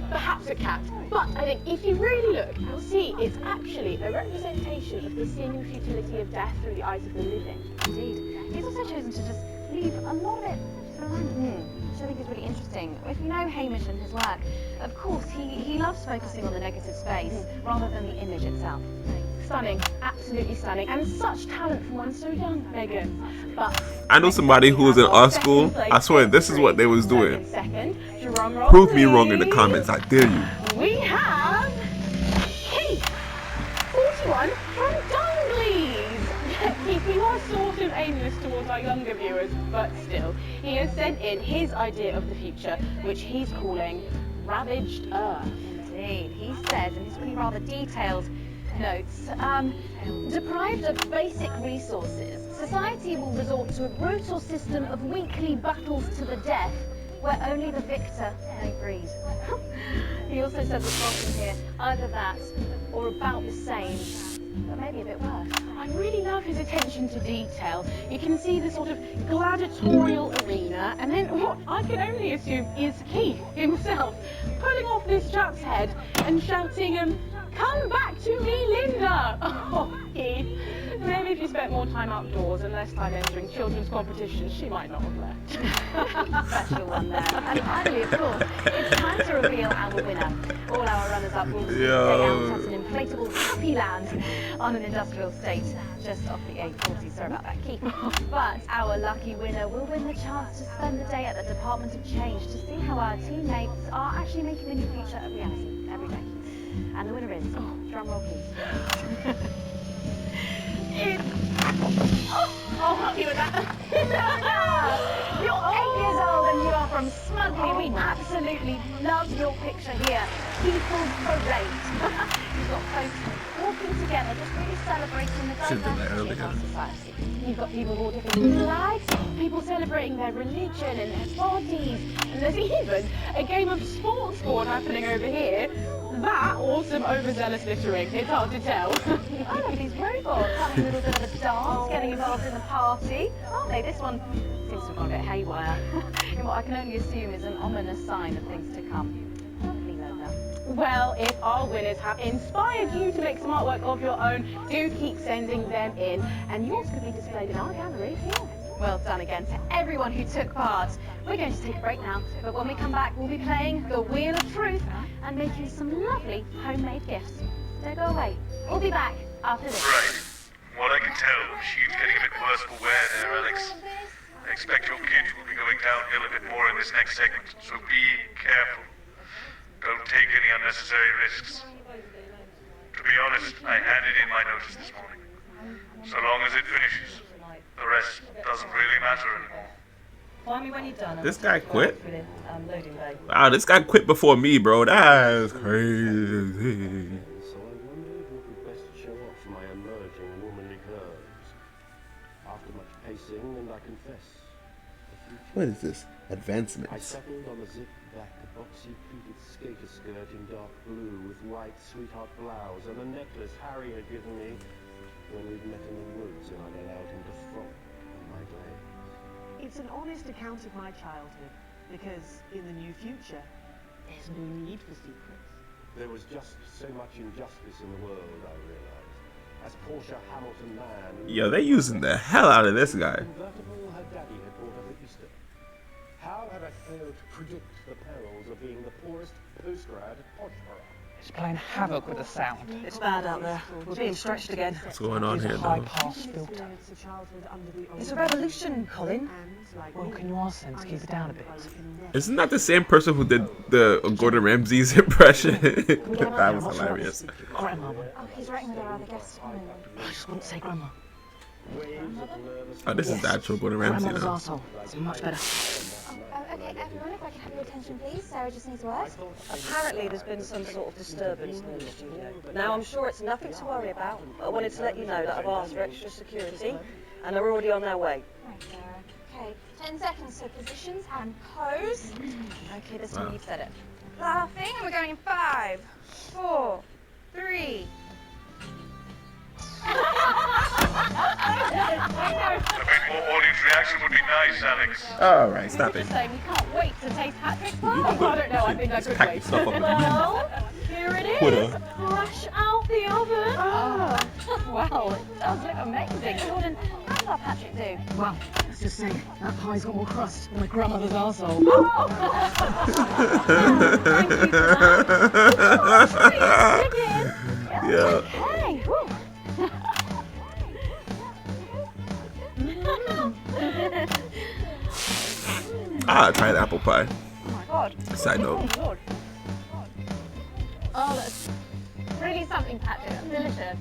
perhaps a cat. But I think if you really look, you'll see it's actually a representation of the sin and futility of death through the eyes of the living. Indeed. He's also chosen to just leave a lot of it blank, which I think is really interesting. If you know Hamish and his work, of course, he loves focusing on the negative space rather than the image itself. Stunning, absolutely stunning, and such talent from one so young, Megan. But I know somebody who was in art school. I swear this is what they was doing. second, drum roll, Prove me wrong in the comments, I dare you. We have Keith, 41 from Dungleys. Keith, you are sort of aimless towards our younger viewers, but still, he has sent in his idea of the future, which he's calling Ravaged Earth. Indeed, he says in his really rather detailed notes, deprived of basic resources, society will resort to a brutal system of weekly battles to the death, where only the victor may breed. He also says the bottom here, either that or about the same, but maybe a bit worse. I really love his attention to detail. You can see the sort of gladiatorial arena, and then what I can only assume is Keith himself pulling off this chap's head and shouting, "Come back to me, Linda!" Oh, Keith. Maybe if you spent more time outdoors and less time entering children's competitions, she might not have left. Special one there. And finally, of course, it's time to reveal our winner. All our runners-up will stay out at an inflatable happy land on an industrial estate just off the A40. Sorry about that, Keith. But our lucky winner will win the chance to spend the day at the Department of Change to see how our teammates are actually making the new future a reality every day. And the winner is, drum roll please. I'll help you with that. You're 8 years old and you are from Smugly. We absolutely love your picture here. People's Parade. You've got folks walking together, just really celebrating the diversity of our society. You've got people of all different flags, people celebrating their religion and their bodies, and there's even a game of sports board happening over here. That or some overzealous littering, it's hard to tell. Oh, look at these robots having a little bit of a dance, getting involved in the party. Aren't they? This one seems to have gone a bit haywire. In what I can only assume is an ominous sign of things to come. Well, if our winners have inspired you to make some artwork of your own, do keep sending them in, and yours could be displayed in our gallery here. Well done again to everyone who took part. We're going to take a break now, but when we come back, we'll be playing the Wheel of Truth and making some lovely homemade gifts. Don't go away. We'll be back after this. Right. What I can tell, she's getting a bit worse for wear there, Alex. I expect your kid will be going downhill a bit more in this next segment, so be careful. Don't take any unnecessary risks. To be honest, I handed in my notice this morning. So long as it finishes, the rest doesn't really matter anymore. Find me when you're done. This guy quit? Loading bay. Wow, this guy quit before me, bro. That's crazy. So I wondered what would best show off my emerging womanly curves. After much pacing, and I confess, What is this? I Advancements. settled on a zip-back, boxy pleated skater skirt in dark blue with white sweetheart blouse and a necklace Harry had given me when we'd met in the woods and I'd allowed him to frolic on my glade. It's an honest account of my childhood, because in the new future, there's no need for secrets. There was just so much injustice in the world, I realized. As Portia Hamilton Mann... Yo, they using the hell out of this guy. Convertible her daddy had bought her for Easter. How had I failed to predict the perils of being the poorest postgrad at Podgeborough? It's playing havoc with the sound. It's bad out there. We're being stretched again. What's going on here, High though? pass filter. It's a revolution, Colin. Well, can you ask them to keep it down a bit? Isn't that the same person who did the Gordon Ramsay's impression? That was hilarious. Grandma. Oh, he's writing with our other guests. I just wouldn't say grandma. Oh, this is the actual Gordon Ramsay Grandmother's now. arsehole. It's much better. Okay, everyone, if I can have your attention, please. Sarah just needs words. Apparently there's been some sort of disturbance in the studio. Now I'm sure it's nothing to worry about. I wanted to let you know that I've asked for extra security and they're already on their way. Right, Sarah. Okay, 10 seconds, so positions and pose. Okay, this time you've said it. Laughing, and we're going in 5, 4, 3, A bit more audience reaction would be nice, Alex. Alright, stop We it. just say we can't wait to taste Patrick's pie. I don't know, I think I could Pack wait. yourself up in Well, here it is. Twitter. Fresh out the oven. Oh, well, it does look amazing. Jordan, how did our Patrick do? Well, let's just say that pie's got more crust than my grandmother's arsehole. Yeah. Hey, whew. I tried apple pie. Oh my god. Side note. Oh, that's really something, Patrick. That's delicious.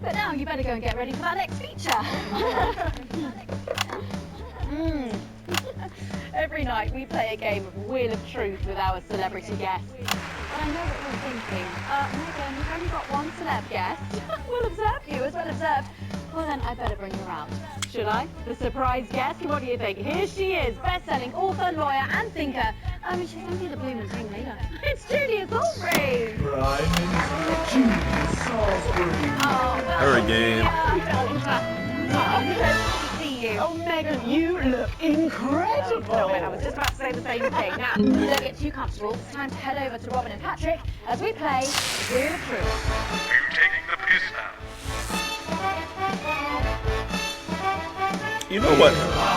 But now you better go and get ready for that next feature. Every night we play a game of Wheel of Truth with our celebrity guests. But I know what you're thinking. Megan, we've only got one celeb guest. We'll observe you as well observe. Well then, I better bring you around. Should I? The surprise guest? What do you think? Here she is, best-selling author, lawyer and thinker. She's only the blooming thing later. It's Julia Salisbury! Prime Minister Julia Salisbury. Her again. Oh, Megan, you look incredible. No, I was just about to say the same thing. Now, don't get too comfortable. It's time to head over to Robin and Patrick as we play Wheel of Truth. Are you taking the piss now? You know what?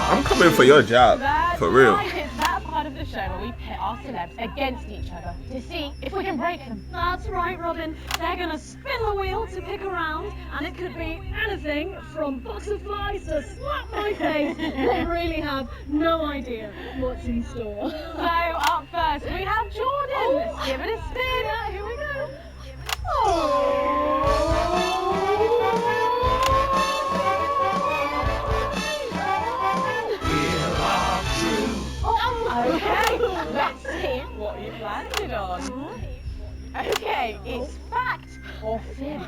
I'm coming for your job. For real. It's that part of the show where we pit our celebs against each other to see if we can break them. That's right, Robin. They're going to spin the wheel to pick a round, and it could be anything from butterflies to slap my face. They really have no idea what's in store. So up first we have Jordan. Let's give it a spin. Here we go. Okay, let's see what you've landed on. Okay, it's fact or fib.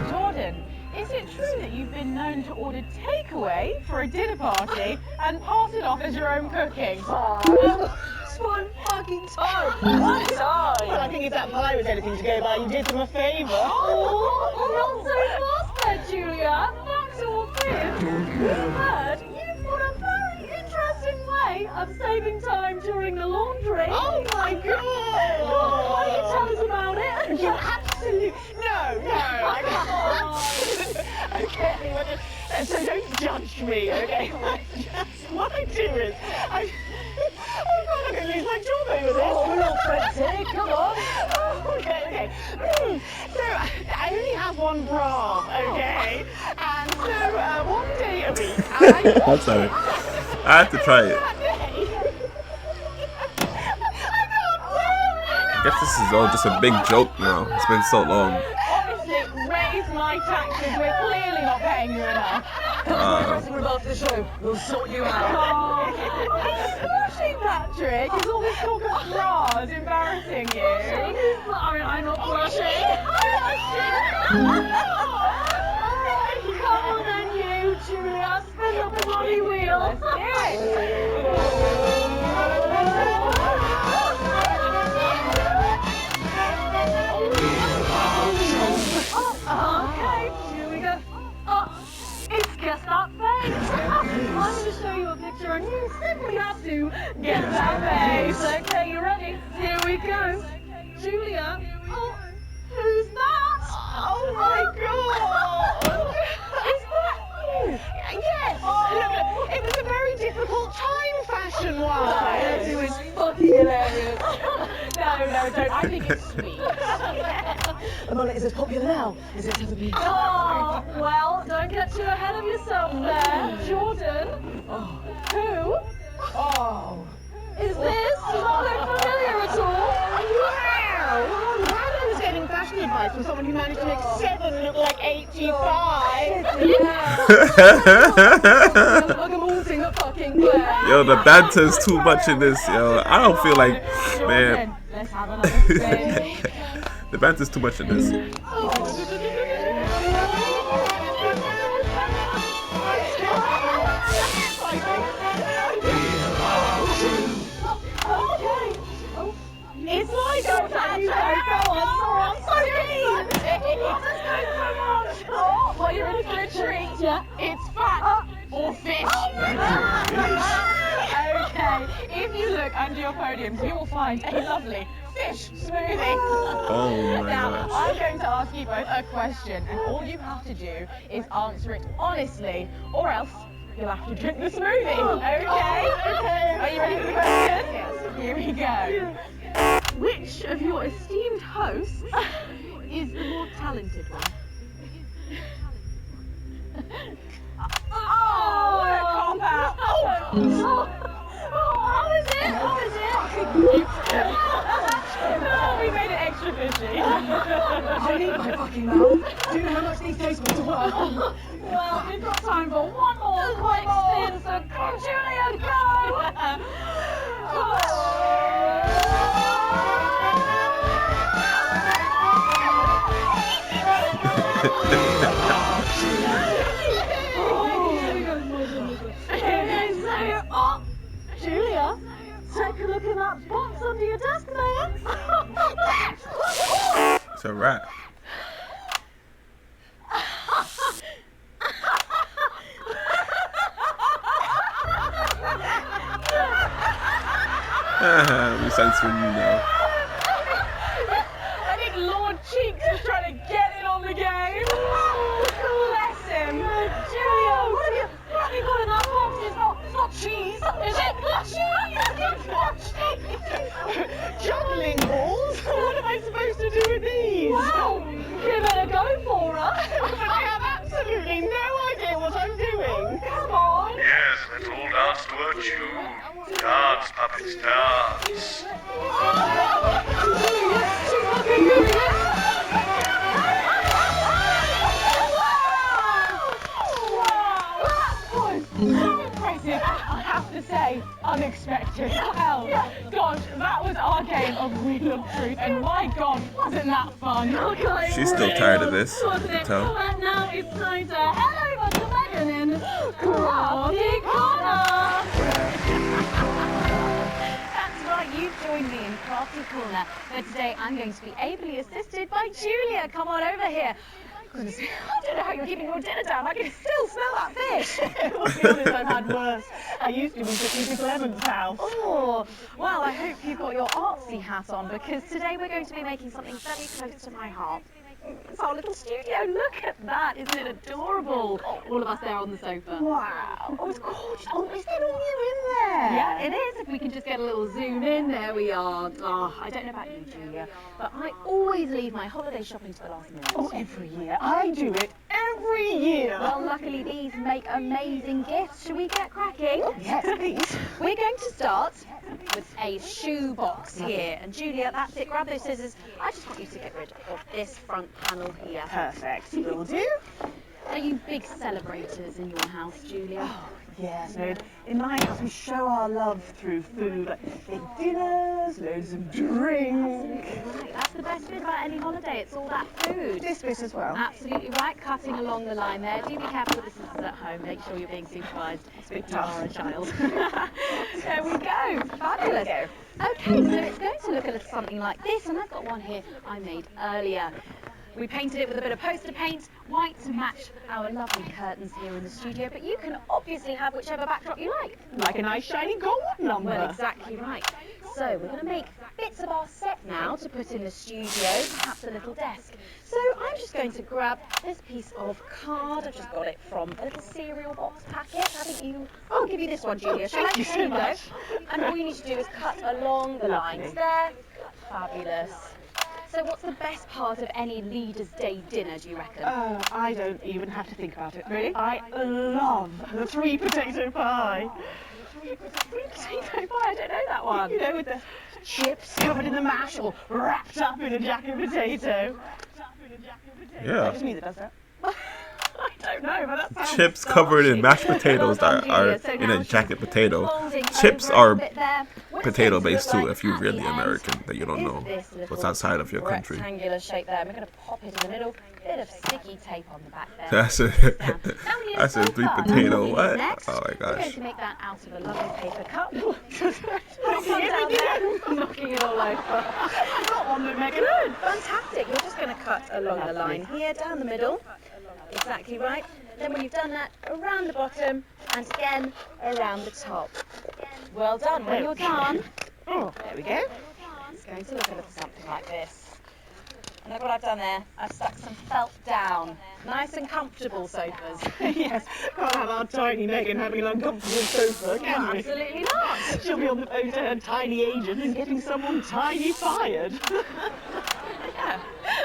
Jordan, is it true that you've been known to order takeaway for a dinner party and pass it off as your own cooking? Just one fucking time. One time. Well, I think if that pie was anything to go by, you did them a favour. Oh, not so fast there, Julia. Fact or fib? We've heard you've got a very interesting way of saving time during the laundry. Oh my God! Why don't you tell us about it? You absolutely... No, I can't. Okay, so don't judge me, okay? What I do is, oh God, I'm going to lose my job over this. Oh, not frantic, come on. Okay. So, I only have one bra, okay? And so, one day a week, I'm sorry. I have to try it. I guess this is all just a big joke now. It's been so long. Honestly, raise my taxes. We're clearly not paying you enough. Pressing rebuff the show. We'll sort you out. It's blushing, Patrick. Is all this talk of bras embarrassing you? I'm not blushing. Come on then, you, Julia. Spin up the bloody wheel. Let's do it. Okay, here we go. It's guess that face. I'm going to show you a picture and you simply have to Get that face. Okay, you ready? Here we go. Julia. Oh, who's that? Oh my God! Is that you? Yes! Look, it was a very difficult time fashion-wise. It was fucking hilarious. No, don't. I think it's sweet. Amanda, is it popular now? Is it ever been? Oh, well, don't get too ahead of yourself there. Jordan. Who? Oh. Is this? Does that look familiar at all? Wow! I was getting fashion advice from someone who managed to make 7 look like 85. Like I'm all in the fucking play. Yo, the banter's too much in this, yo. I don't feel like, man. Let's have another spin. The banter's too much in this. It's my go, Patrick. Go on. I'm so keen. Yeah, it's fat or fish. Okay, if you look under your podiums, you will find a lovely fish smoothie. Oh my Now, gosh. I'm going to ask you both a question, and all you have to do is answer it honestly, or else you'll have to drink the smoothie. Okay? Okay. Are you ready for the question? Yes. Here we go. Which of your esteemed hosts is the more talented one? Oh, what a cop out! How is it? Oh, we made it extra fishy. I need my fucking mouth. Do you know how much these days go to work? Well, we've got time for one more quick spin, so come Julia, go! Julia, take a look at that box under your desk there. It's a wrap. We're censoring you now. I think Lord Cheeks is trying to get in on the game. Bless him. Julia, what have you got in that box? It's not cheese. Is it not cheese? It's not cheese. Juggling balls? What am I supposed to do with these? Well, you better go for her. But I have absolutely no idea what I'm doing. Come on. Yes, let's all dance to a tune. Dance, puppets, dance. Impressive, I have to say, unexpected. Well, gosh, that was our game of Wheel of Truth, and my God, wasn't that fun? She's still tired of this. I can tell. And now it's time to head over to Megan in Crafty Corner. That's right, you've joined me in Crafty Corner, but today I'm going to be ably assisted by Julia. Come on over here. Goodness, I don't know how you're keeping your dinner down. I can still smell that fish. To be honest, I've had worse. I used to be cooking to Clement's house. Oh, well, I hope you've got your artsy hat on, because today we're going to be making something very close to my heart. It's our little studio. Look at that. Isn't it adorable? All of us there on the sofa. Wow. Oh, it's gorgeous. Oh, is there all you in there? Yeah, it is. If we can just get a little zoom in, there we are. Oh, I don't know about you, Julia, but I always leave my holiday shopping to the last minute. Oh, every year. I do it every year. Well, luckily these make amazing gifts. Shall we get cracking? Yes, please. We're going to start with a shoe box here. And Julia, that's it. Grab those scissors. I just want you to get rid of this front panel here. Perfect. Will do. Are you big celebrators in your house, Julia? Oh, yes, no. In my house, we show our love through food, like big dinners, loads of drink. Right, that's the best bit about any holiday. It's all that food. This bit as well. Absolutely right. Cutting along the line there. Do be careful with the scissors at home. Make sure you're being supervised. bit You tough. are a child. There we go. Fabulous. Okay, so it's going to look a little something like this, and I've got one here I made earlier. We painted it with a bit of poster paint, white to match our lovely curtains here in the studio, but you can obviously have whichever backdrop you like. Like a nice shiny gold number. Well, exactly right. So we're going to make bits of our set now to put in the studio, perhaps a little desk. So I'm just going to grab this piece of card. I've just got it from a little cereal box packet. I'll give you this one, Julia. Shall I? Thank you so There go. much. And all you need to do is cut along the lines there. Fabulous. So what's the best part of any Leaders' Day dinner, do you reckon? I don't even have to think about it. Really? I love the 3 potato pie. 3 potato pie? I don't know that one. You know, with the chips covered in the mash or wrapped up in a jacket potato. Yeah. It's just me that does that. I don't know, but that sounds Chips covered in mashed potatoes that are in a jacket potato. Chips are potato based too, if you're really American, that you don't know what's outside of your country. Rectangular shape there. We're going to pop it in the middle. Bit of sticky tape on the back there. That's a 3 potato. What? Next, Oh my we're going gosh. to make that out of a lovely paper cup. Knocking it all over. I've got one that Megan. Good, fantastic. You're just going to cut along the line here, down the middle. Exactly right. Then when you've done that, around the bottom and again around the top. Well done. When you're done, there we go. It's going to look a little something like this. And look what I've done there. I've stuck some felt down. Nice and comfortable sofas. Yes, can't have our tiny Megan having an uncomfortable sofa, can we? Absolutely not. She'll be on the phone to her tiny agent and getting someone tiny fired. Yeah.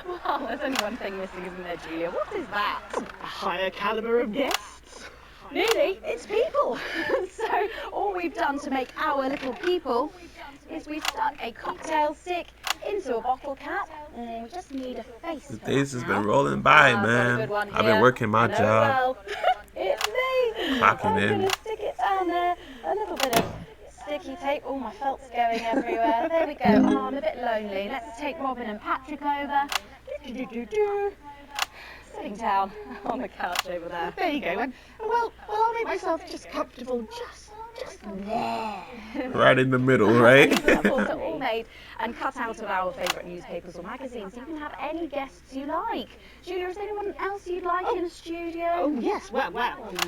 Well, there's only one thing missing, isn't there, Julia? What is that? A higher calibre of guests. Nearly. It's people. So all we've done to make our little people is we've stuck a cocktail stick into a bottle cap, and then we just need a face. The days has been rolling by, man. I've been working my job. It's me. Clocking I'm in. gonna stick it down there. A little bit of sticky tape. Oh, my felt's going everywhere. There we go. Oh, I'm a bit lonely. Let's take Robin and Patrick over. Sitting down on the couch over there. There you go. And, well, I'll make myself just comfortable just there. Right in the middle, right? Of course, they're all made and cut out of our favourite newspapers or magazines. You can have any guests you like. Julia, is there anyone else you'd like in the studio? Oh, yes. Well,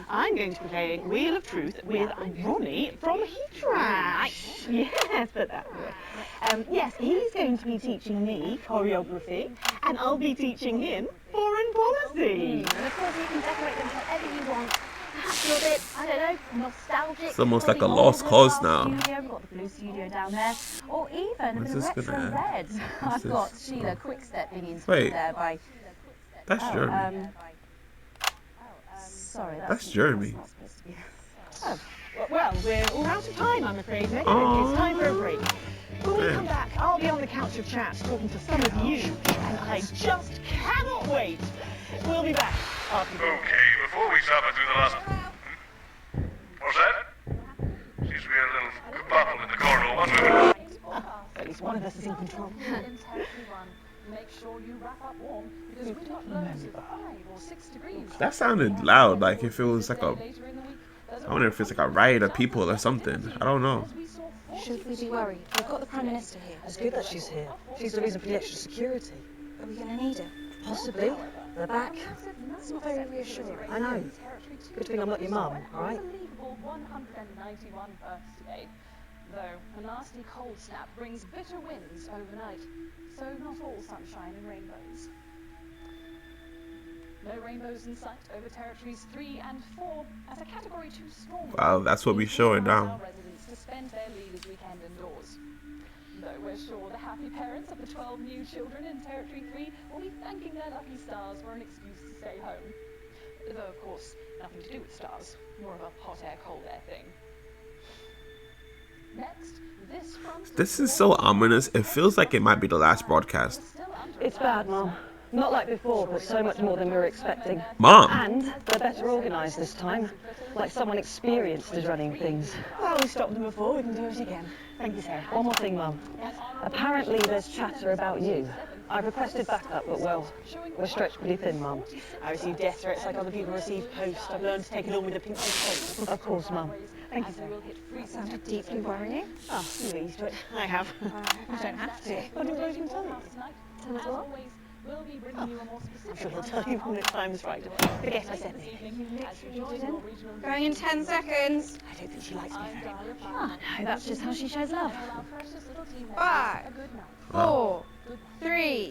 I'm going to be playing Wheel of Truth with Ronnie from Heatwave. Nice. Yes, but that way. Yes, he's going to be teaching me choreography, and I'll be teaching him foreign policy. And of course, you can decorate them however you want. Perhaps a little bit, I don't know, nostalgic. It's almost like a lost cause now. Studio. We've got the blue studio down there, or even a bit of retro red. I've got Sheila quick-stepping into there by. That's Jeremy. Sorry, that's Jeremy. Oh, well, we're all out of time, I'm afraid, Megan. It's time for a break. When we come back, I'll be on the couch of chat talking to some of you, and I just cannot wait. We'll be back after this. Okay, before we stop and do the last... What's that? Seems to be a little kerfuffle in the corridor. One moment. At least one of us is in control. Make sure you wrap up warm because we got lows of 5 or 6 degrees. That sounded loud, like if it was like a... I wonder if it's like a riot of people or something. I don't know. Should we be worried? We've got the Prime Minister here. It's good that she's here. She's the reason for the extra security. Are we going to need her? Possibly. The back. That's not very reassuring. I know. Good thing I'm not your mum, alright? 191 births today. Though a nasty cold snap brings bitter winds overnight, so not all sunshine and rainbows. No rainbows in sight over territories 3 and 4 as a Category 2 storm. Wow, that's what we showing now. Residents to spend their leaders' weekend indoors. Though we're sure the happy parents of the 12 new children in Territory 3 will be thanking their lucky stars for an excuse to stay home. Though, of course, nothing to do with stars, more of a hot air, cold air thing. Next, This is so ominous. It feels like it might be the last broadcast. It's bad, Mum. Not like before, but so much more than we were expecting. Mom! And they're better organised this time. Like someone experienced is running things. Well, we stopped them before, we can do it again. Thank you, Sarah. One more thing, Mum. Apparently there's chatter about you. I've requested backup, but well, we're stretched pretty thin, Mum. I receive death threats like other people receive post. I've learned to take it all with a pinch of salt. Of course, Mum. Thank you, Sarah. That sounded deeply worrying. Oh, you're used to it. I have. I don't have to. What do you guys tell me? Tell us what? I'm sure he'll tell you when the time's right. Forget I said me. Going in 10 seconds. I don't think she likes me very much. Oh, no, that's just how she shows love. 5, 4, 3.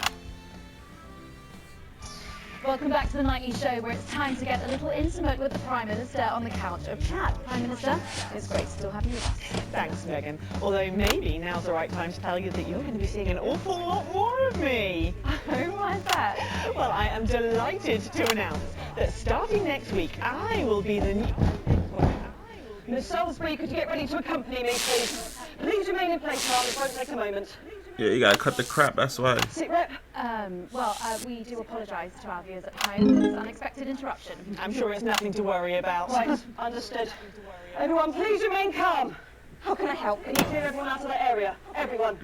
Welcome back to the nightly show where it's time to get a little intimate with the Prime Minister on the couch of chat. Prime Minister, it's great to still have you with us. Thanks, Megan. Although maybe now's the right time to tell you that you're going to be seeing an awful lot more of me. Oh, why is that? Well, I am delighted to announce that starting next week, I will be the new... Miss Salisbury, could you get ready to accompany me, please? Please remain in place, Mum. It won't take a moment. Yeah, you gotta cut the crap, that's why. Sit rep. We do apologise to our viewers at home for this unexpected interruption. I'm sure it's nothing to worry about. Right, understood. Everyone, please remain calm. How can I help? Can you clear everyone out of the area? Everyone.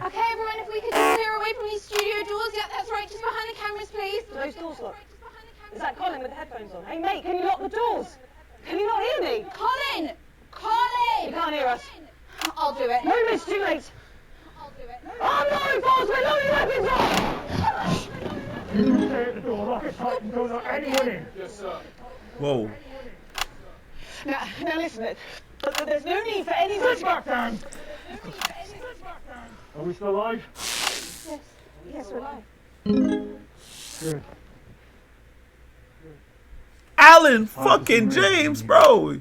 Okay, everyone, if we could just clear away from these studio doors. Yeah, that's right, just behind the cameras, please. Those doors locked. Is that Colin with the headphones on? Hey, mate, can you lock the doors? Can you not hear me? Colin! Colin! You can't hear us. I'll do it. No, miss, too late. I'll do it. I'm not involved with loading weapons on! The door, lock it tight and don't let anyone in. Yes, sir. Whoa. Now listen, there's no need for any such background. Are we still alive? Yes, we're live. Good. Alan fucking James, bro.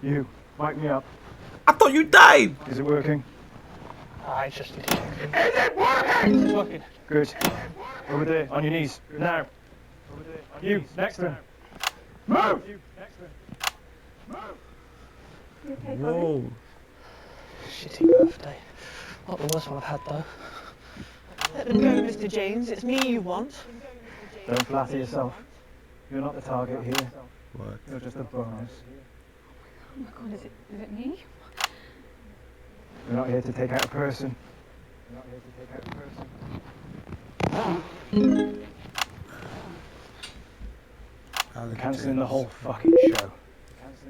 You, mic me up. I thought you died. Is it working? It's just... Is it working? It's working. Good. Over there, on your knees. Now. You, next to him. Move! Whoa. Shitty birthday. Not the worst one I've had though. Let them go, Mr. James. It's me you want. Don't flatter yourself. You're not the target here. What? You're just a bonus. Oh my god, is it me? You're not here to take out a person. You're not here to take out a person. We're cancelling the whole fucking show.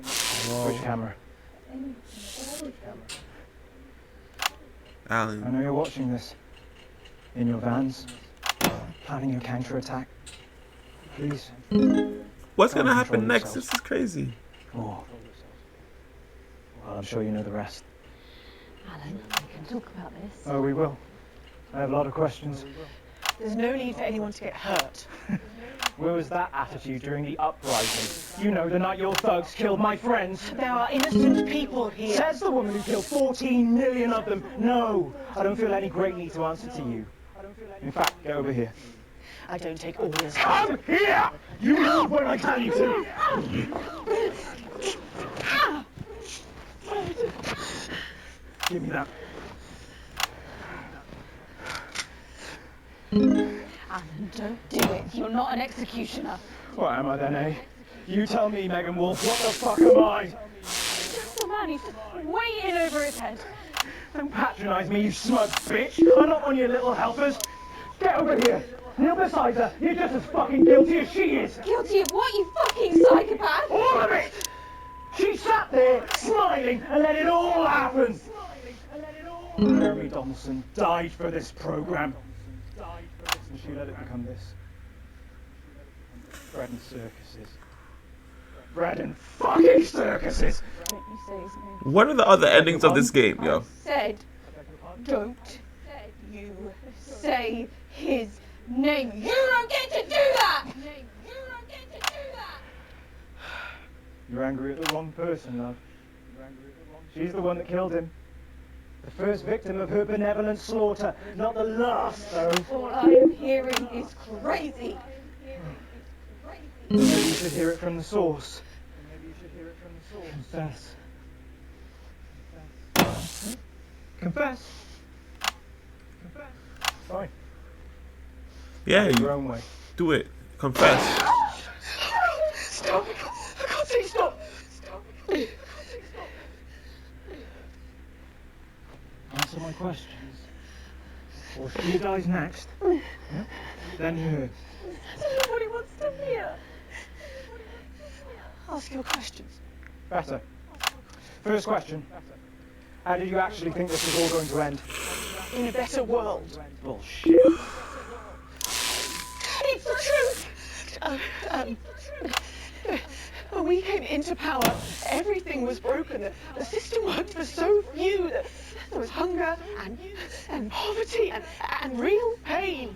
Switch camera. Alan. I know you're watching this. In your vans. Planning your counter-attack. Please. What's gonna happen next? This is crazy. Oh. Well, I'm sure you know the rest. Alan, we can talk about this. Oh, we will. I have a lot of questions. There's no need for anyone to get hurt. Where was that attitude during the Uprising? You know, the night your thugs killed my friends. There are innocent people here. Says the woman who killed 14 million of them. No, I don't feel any great need to answer to you. In fact, get over here. I don't take orders. Come here! You move when I tell you to! Give me that. Alan, don't do it. You're not an executioner. What am I then, eh? You tell me, Megan Wolf, what the fuck am I? Just a man who's way in over his head. Don't patronise me, you smug bitch! I'm not one of your little helpers! Get over here! Kneel beside her! You're just as fucking guilty as she is! Guilty of what, you fucking psychopath? All of it! She sat there, smiling, and let it all happen! Jeremy Donaldson died for this programme. And she let it become this. Bread and circuses. Bread and fucking circuses! Don't you say his name. What are the other endings of this game, yo? Said, don't you say his name. You don't get to do that! You're angry at the wrong person, love. She's the one that killed him. The first victim of her benevolent slaughter, not the last, though. All I am hearing is crazy. Maybe you should hear it from the source. Confess. Confess. Fine. Yeah, Your own way. do it. Confess. Stop! I can't say stop! Stop! Answer my questions. Or she dies next. Yeah? Then her. Nobody wants to hear. Ask your questions. Better. First question. How did you actually think this was all going to end? In a better world. Bullshit. It's the truth! When we came into power, everything was broken. The system worked for so few. There was hunger and poverty and real pain.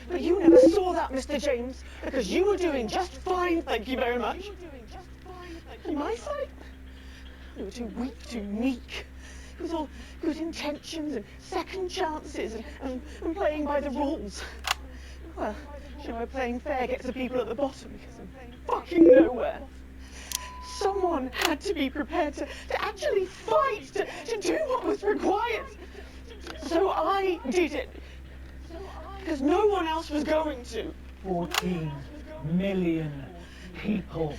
But you never saw that, Mr. James, because you were doing just fine, thank you very much. On my side, you were too weak, too meek. It was all good intentions and second chances and playing by the rules. Well, you know, playing fair gets the people at the bottom because I'm fucking nowhere. Someone had to be prepared to actually fight, to do what was required. So I did it. Because no one else was going to. 14 million people.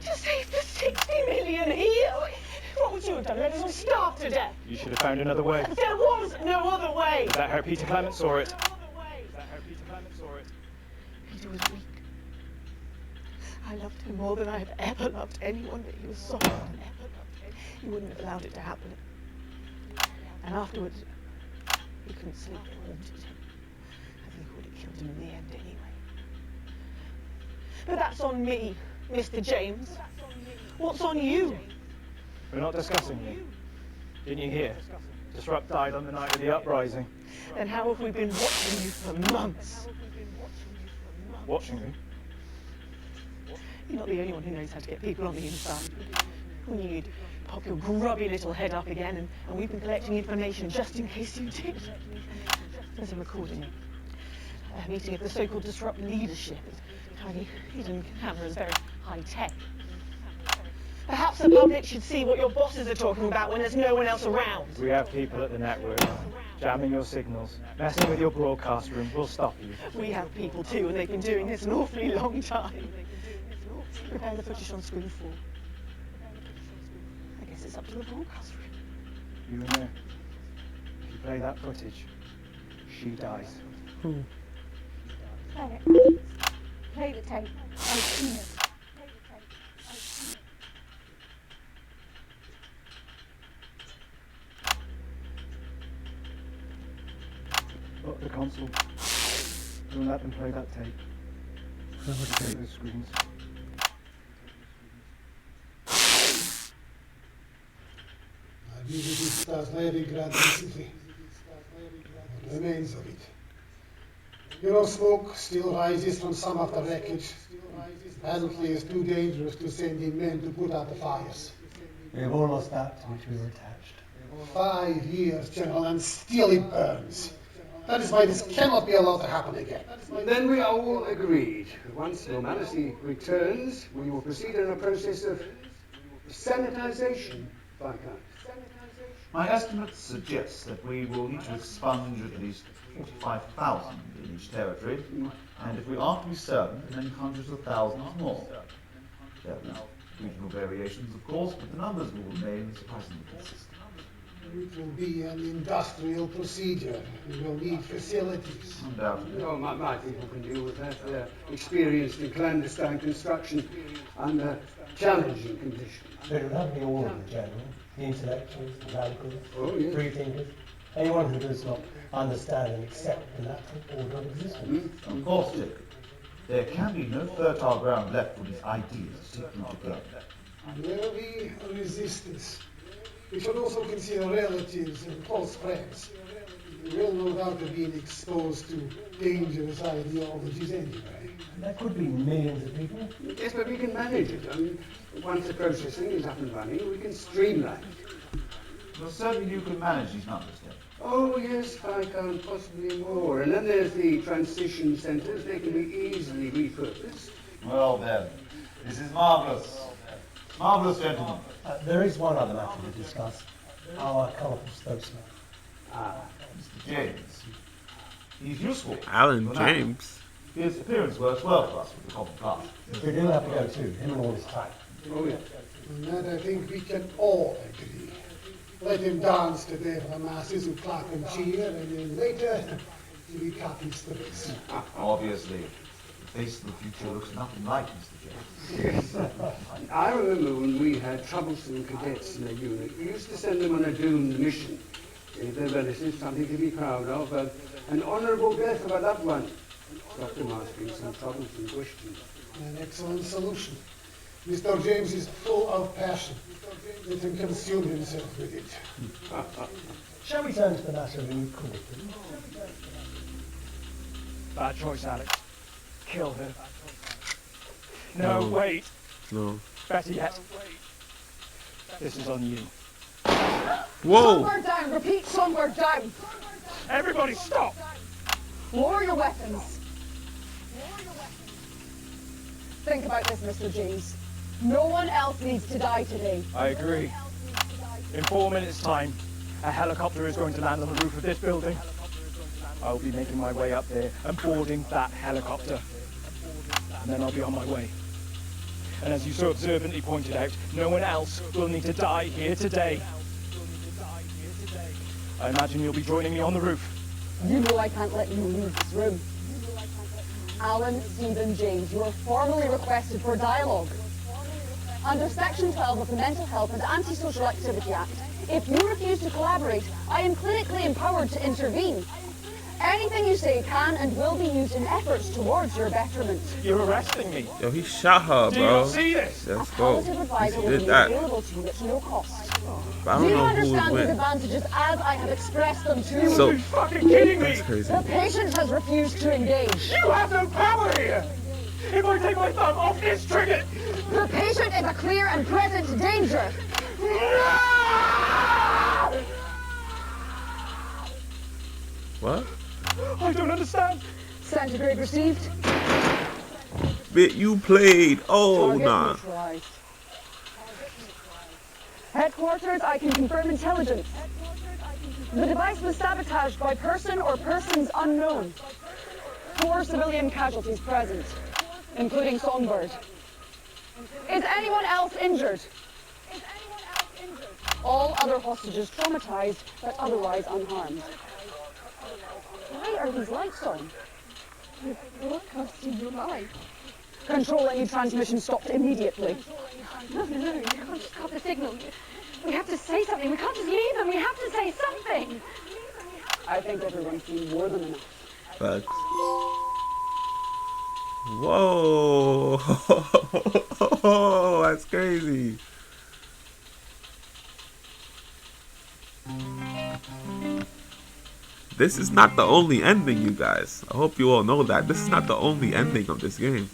To save the 60 million here? What would you have done? Let us all starve to death? You should have found another way. There was no other way. Is that how Peter Clement saw it? Peter was weak. I loved him more than I have ever loved anyone, but he was soft and ever loved him. He wouldn't have allowed it to happen. And afterwards, he couldn't sleep, it haunted him. I think it would have killed him in the end anyway. But that's on me, Mr. James. What's on you? We're not discussing you. Didn't you hear? Disrupt died on the night of the Uprising. Then how have we been watching you for months? Watching you? You're not the only one who knows how to get people on the inside. We knew you'd pop your grubby little head up again, and we've been collecting information just in case you did. There's a recording. A meeting of the so-called Disrupt leadership. Tiny hidden cameras, very high-tech. Perhaps the public should see what your bosses are talking about when there's no one else around. We have people at the network jamming your signals, messing with your broadcast room. We'll stop you. We have people too, and they've been doing this an awfully long time. Prepare the footage on screen 4. I guess it's up to the broadcast room. You and her. If you play that footage, she dies. Play it. Play the tape. I've seen it. Lock the console. Don't let them play that tape. Take the screens. I visited Sterility recently. What remains of it. Smoke still rises from some of the wreckage. Apparently it's too dangerous to send in men to put out the fires. We have all lost that to which we were attached. 5 years, General, and still it burns. That is why this cannot be allowed to happen again. Then we are all agreed. Once normality returns, we will proceed in a process of sanitization, Viscount. My estimates suggest that we will need to expunge at least 45,000 in each territory, and if we are to be certain, then hundreds of thousands more. There will be regional variations, of course, but the numbers will remain surprisingly consistent. It will be an industrial procedure. We will need facilities. Undoubtedly. Oh, my people can deal with that. They're experienced in clandestine construction under challenging conditions. But it would have to be all of the general, the intellectuals, the radicals, free thinkers, anyone who does not understand and accept the natural order of existence. Of course, Jacob. There can be no fertile ground left for these ideas to take root again. There will be a resistance. We should also consider relatives and close friends. We will no doubt have been exposed to dangerous ideologies anyway. There could be millions of people. Yes, but we can manage it. I mean, once the processing is up and running, we can streamline it. Well, certainly you can manage these numbers, then. Oh, yes, Viscount, possibly more. And then there's the transition centres. They can be easily repurposed. Well, then, this is marvellous. Marvellous, gentlemen. There is one other matter to discuss. Our colourful spokesman. Mr. James. He's useful. Alan James. His appearance works well for us with the common class. We do have to go too, him and all his time. Oh, yeah. On that I think we can all agree. Let him dance to the masses who clap and cheer, and then later he copies the rest. Obviously, the face of the future looks nothing like Mr. James. Yes. I remember when we had troublesome cadets in a unit, we used to send them on a doomed mission. Give their relatives something to be proud of, an honourable death of a loved one. Stop them asking some troublesome questions. An excellent solution. Mr. James is full of passion. Let him consume himself with it. Shall we turn to the matter of new curriculum? Bad choice, Alex. Kill her. No, wait. No. Better yet. This is on you. Whoa! Somewhere down. Repeat, somewhere down. Everybody stop! Lower your weapons. Think about this, Mr. James. No one else needs to die today. I agree. In 4 minutes' time, a helicopter is going to land on the roof of this building. I'll be making my way up there and boarding that helicopter. And then I'll be on my way. And as you so observantly pointed out, no one else will need to die here today. I imagine you'll be joining me on the roof. You know I can't let you leave this room. Alan Stephen James, you are formally requested for dialogue. Under Section 12 of the Mental Health and Antisocial Activity Act, if you refuse to collaborate, I am clinically empowered to intervene. Anything you say can and will be used in efforts towards your betterment. You're arresting me. Yo, he shot her, Do you bro. not see this? Let's A go. positive advisor will He be did that. available to you at no cost. But I Do don't you know who understand would these win. advantages as I have expressed them to you? So, You're fucking kidding me. that's crazy. The patient has refused to engage. You have no power here. If I take my thumb off this trigger. The patient is a clear and present danger. What? I don't understand. Centigrade received. Bit you played. Oh, Target nah. neutralized. Headquarters, I can confirm intelligence. The device was sabotaged by person or persons unknown. 4 civilian casualties present, including Songbird. Is anyone else injured? All other hostages traumatized, but otherwise unharmed. Why are these lights on? You're broadcasting your life. Control any transmission stopped immediately. No, you can't just cut the signal. We have to say something. We can't just leave them. We have to say something. I think everyone's seen more than enough. Facts. Whoa. That's crazy. This is not the only ending, you guys. I hope you all know that. This is not the only ending of this game.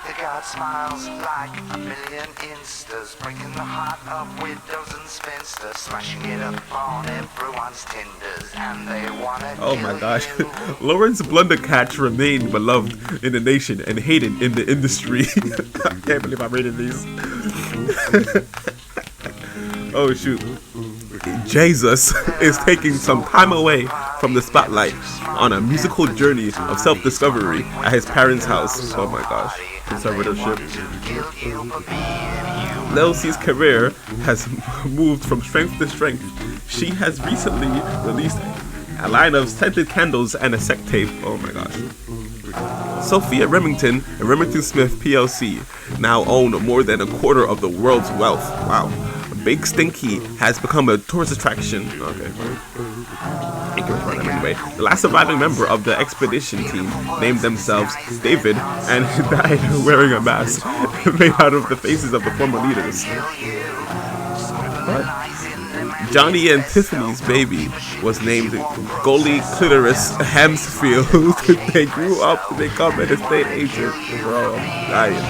The God smiles like a million instas, breaking the heart of widows and spinsters, smashing it up on everyone's tinders, and they wanna Oh my gosh. Lawrence Blundercatch remained beloved in the nation and hated in the industry. I can't believe I'm reading these. Oh shoot. Jesus is taking some time away from the spotlight on a musical journey of self-discovery at his parents' house. Oh my gosh. Conservatorship. Lil C's career has moved from strength to strength. She has recently released a line of scented candles and a sex tape. Oh my gosh. Sophia Remington and Remington Smith PLC now own more than a quarter of the world's wealth. Wow. Big Stinky has become a tourist attraction. Okay. Anyway, the last surviving member of the expedition team named themselves David and died wearing a mask made out of the faces of the former leaders. What? Johnny and Tiffany's baby was named Goalie Clitoris Hamsfield. They grew up to become an estate agent. Bro, I'm dying.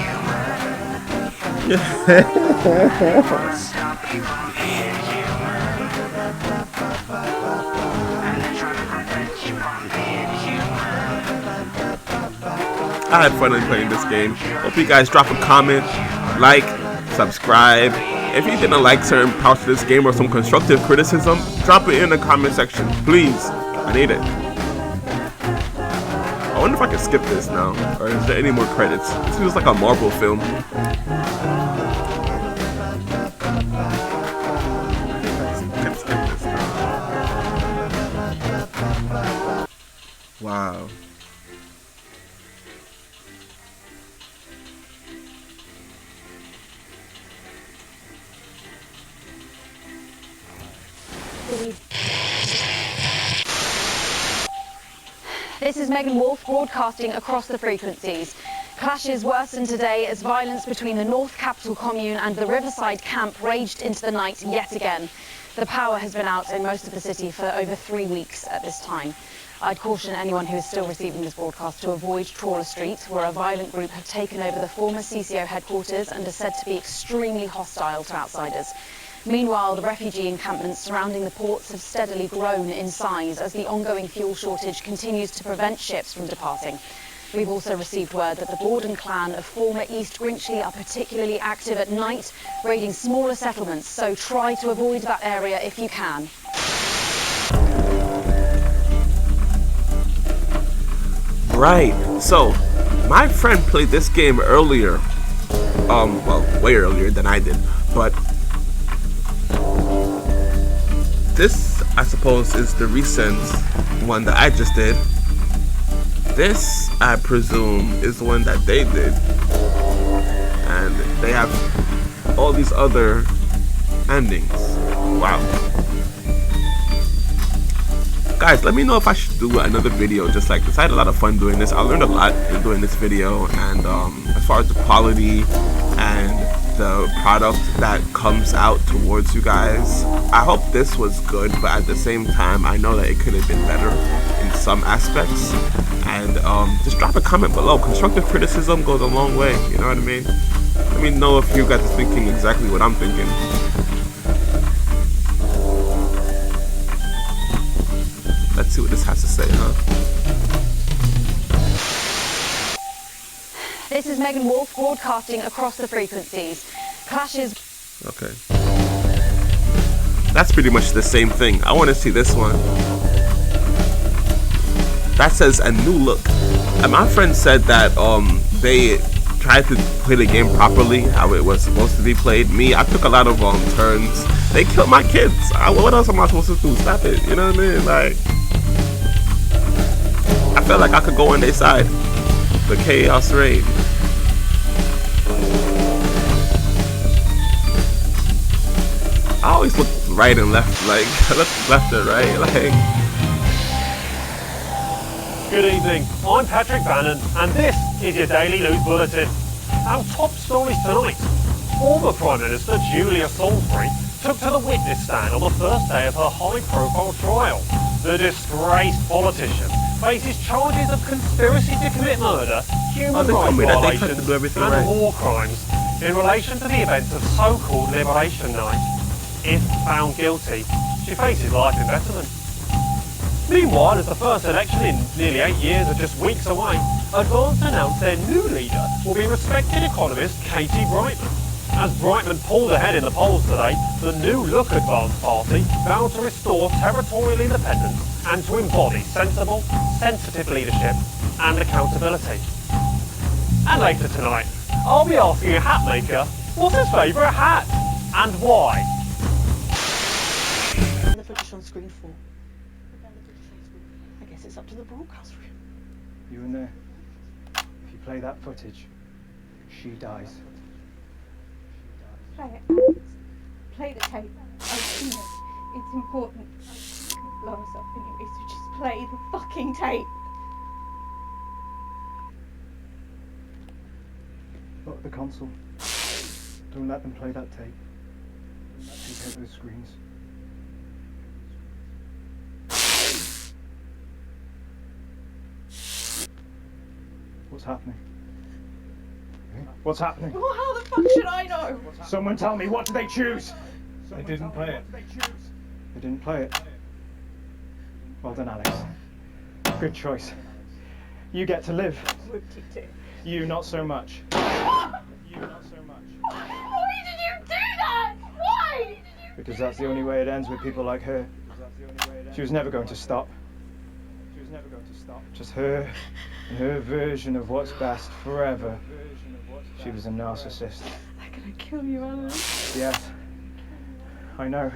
I had fun in playing this game. Hope you guys drop a comment, like, subscribe. If you didn't like certain parts of this game or some constructive criticism, drop it in the comment section, please. I need it. I wonder if I can skip this now, or is there any more credits? This feels like a Marvel film. Wow. This is Megan Wolf broadcasting across the frequencies. Clashes worsened today as violence between the North Capital Commune and the Riverside camp raged into the night yet again. The power has been out in most of the city for over 3 weeks at this time. I'd caution anyone who is still receiving this broadcast to avoid Trawler Street, where a violent group have taken over the former CCO headquarters and are said to be extremely hostile to outsiders. Meanwhile, the refugee encampments surrounding the ports have steadily grown in size as the ongoing fuel shortage continues to prevent ships from departing. We've also received word that the Borden clan of former East Grinchley are particularly active at night, raiding smaller settlements, so try to avoid that area if you can. Right, so my friend played this game earlier, well, way earlier than I did, but this, I suppose, is the recent one that I just did. This, I presume, is the one that they did, and they have all these other endings. Wow. guys, let me know if I should do another video just like this. I had a lot of fun doing this. I learned a lot in doing this video, and as far as the quality and the product that comes out towards you guys, I hope this was good, but at the same time I know that it could have been better in some aspects. And just drop a comment below. Constructive criticism goes a long way, you know what I mean? Let me know if you guys are thinking exactly what I'm thinking. Let's see what this has to say, huh? This is Megan Wolf broadcasting across the frequencies. Clashes. Okay. That's pretty much the same thing. I want to see this one. That says a new look. And my friend said that they tried to play the game properly, how it was supposed to be played. Me, I took a lot of turns. They killed my kids. What else am I supposed to do? Stop it. You know what I mean? Like, I felt like I could go on their side. The Chaos Raid. I always look right and left, like, look left and right, like. Good evening, I'm Patrick Bannon, and this is your Daily News Bulletin. Our top stories tonight. Former Prime Minister Julia Salisbury took to the witness stand on the first day of her high-profile trial. The disgraced politician faces charges of conspiracy to commit murder, human rights violations, and war crimes in relation to the events of so-called Liberation Night. If found guilty, she faces life imprisonment. Meanwhile, as the first election in nearly 8 years are just weeks away, Advance announced their new leader will be respected economist Katie Brightman. As Brightman pulled ahead in the polls today, the New Look Advance party vowed to restore territorial independence and to embody sensible, sensitive leadership and accountability. And later tonight, I'll be asking a hat maker what's his favourite hat and why. The footage on screen 4. I guess it's up to the broadcast room. You in there? If you play that footage, she dies. Play it. Play the tape. I've seen it. It's important. It can blow us up anyway, so just play the fucking tape. Lock the console. Don't let them play that tape. Take out those screens. What's happening? What's happening? Well, how the fuck should I know? Someone tell me, what did they choose? They didn't play it. They didn't play it. Well done, Alex. Good choice. You get to live. You not so much. You not so much. Why did you do that? Why? Because that's the only way it ends with people like her. She was never going to stop. She was never going to stop. Just her and her version of what's best forever. She was a narcissist. They're gonna kill you, Alex. Yes, I know.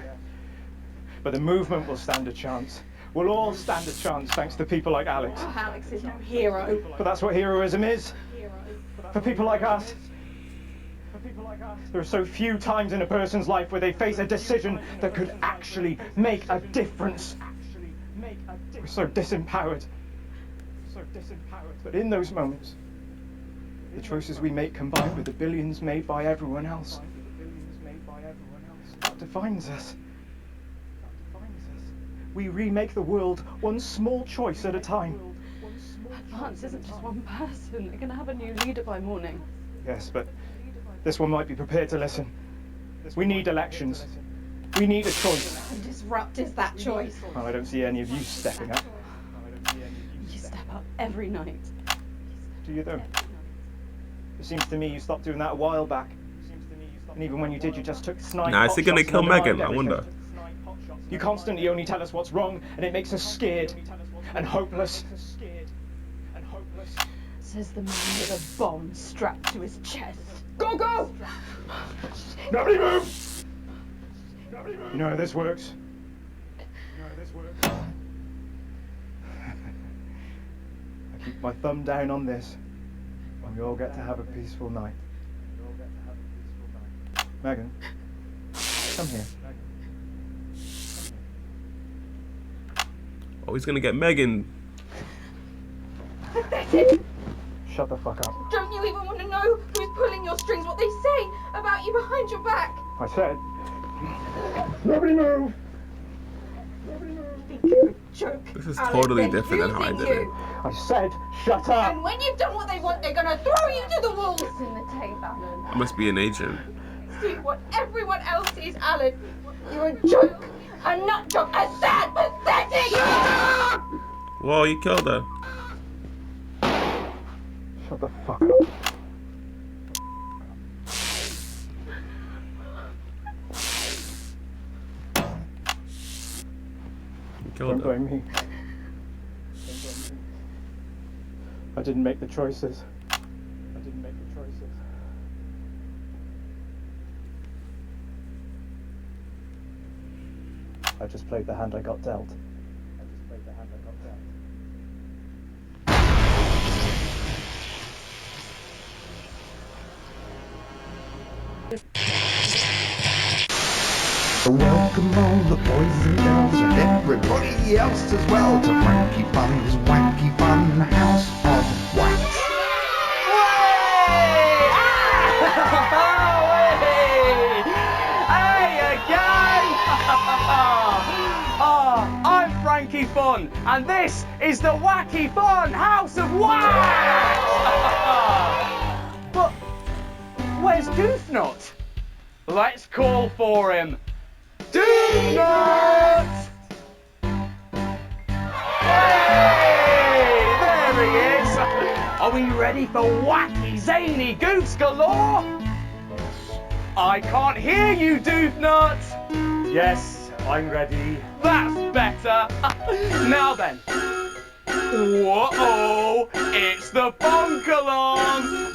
But the movement will stand a chance. We'll all stand a chance thanks to people like Alex. Oh, Alex is no hero. But that's what heroism is. For people like us. There are so few times in a person's life where they face a decision that could actually make a difference. We're so disempowered. But in those moments, the choices we make combined with the billions made by everyone else, that defines us. We remake the world one small choice at a time. Advance isn't just one person. They're gonna have a new leader by morning. Yes, but this one might be prepared to listen. We need elections. We need a choice. And disrupt is that choice. Well, I don't see any of you stepping up. You step up every night. Do you though? It seems to me you stopped doing that a while back. And even when you did, you just took snide Nah, is he gonna kill Megan? I wonder. You constantly only tell us what's wrong, and it makes us scared and hopeless. Says the man with a bomb strapped to his chest. Go, go! Nobody move! You know how this works? I keep my thumb down on this, and we all get to have a peaceful night. Megan, come here. Oh, he's gonna get Megan. Pathetic. Shut the fuck up. Don't you even want to know who's pulling your strings, what they say about you behind your back? I said... Nobody move! Joke. This is totally different than how I did it. I said, shut up! And when you've done what they want, they're gonna throw you to the wolves. In the tape, Alan. I must be an agent. See what everyone else sees, Alan. You're a joke. A nut joke. A sad, pathetic. Whoa, you killed her. Shut the fuck up. Don't blame me. I didn't make the choices. I just played the hand I got dealt. Welcome all the boys and girls and everybody else as well to Frankie Fun's Wacky Fun House of Wax. Hey again! I'm Frankie Fun, and this is the Wacky Fun House of Wax! But where's Doofnut? Let's call for him. Doofnut! Hey, there he is. Are we ready for wacky, zany goofs galore? I can't hear you, Doofnut. Yes, I'm ready. That's better. Now then. Whoa, it's the Bonkalong.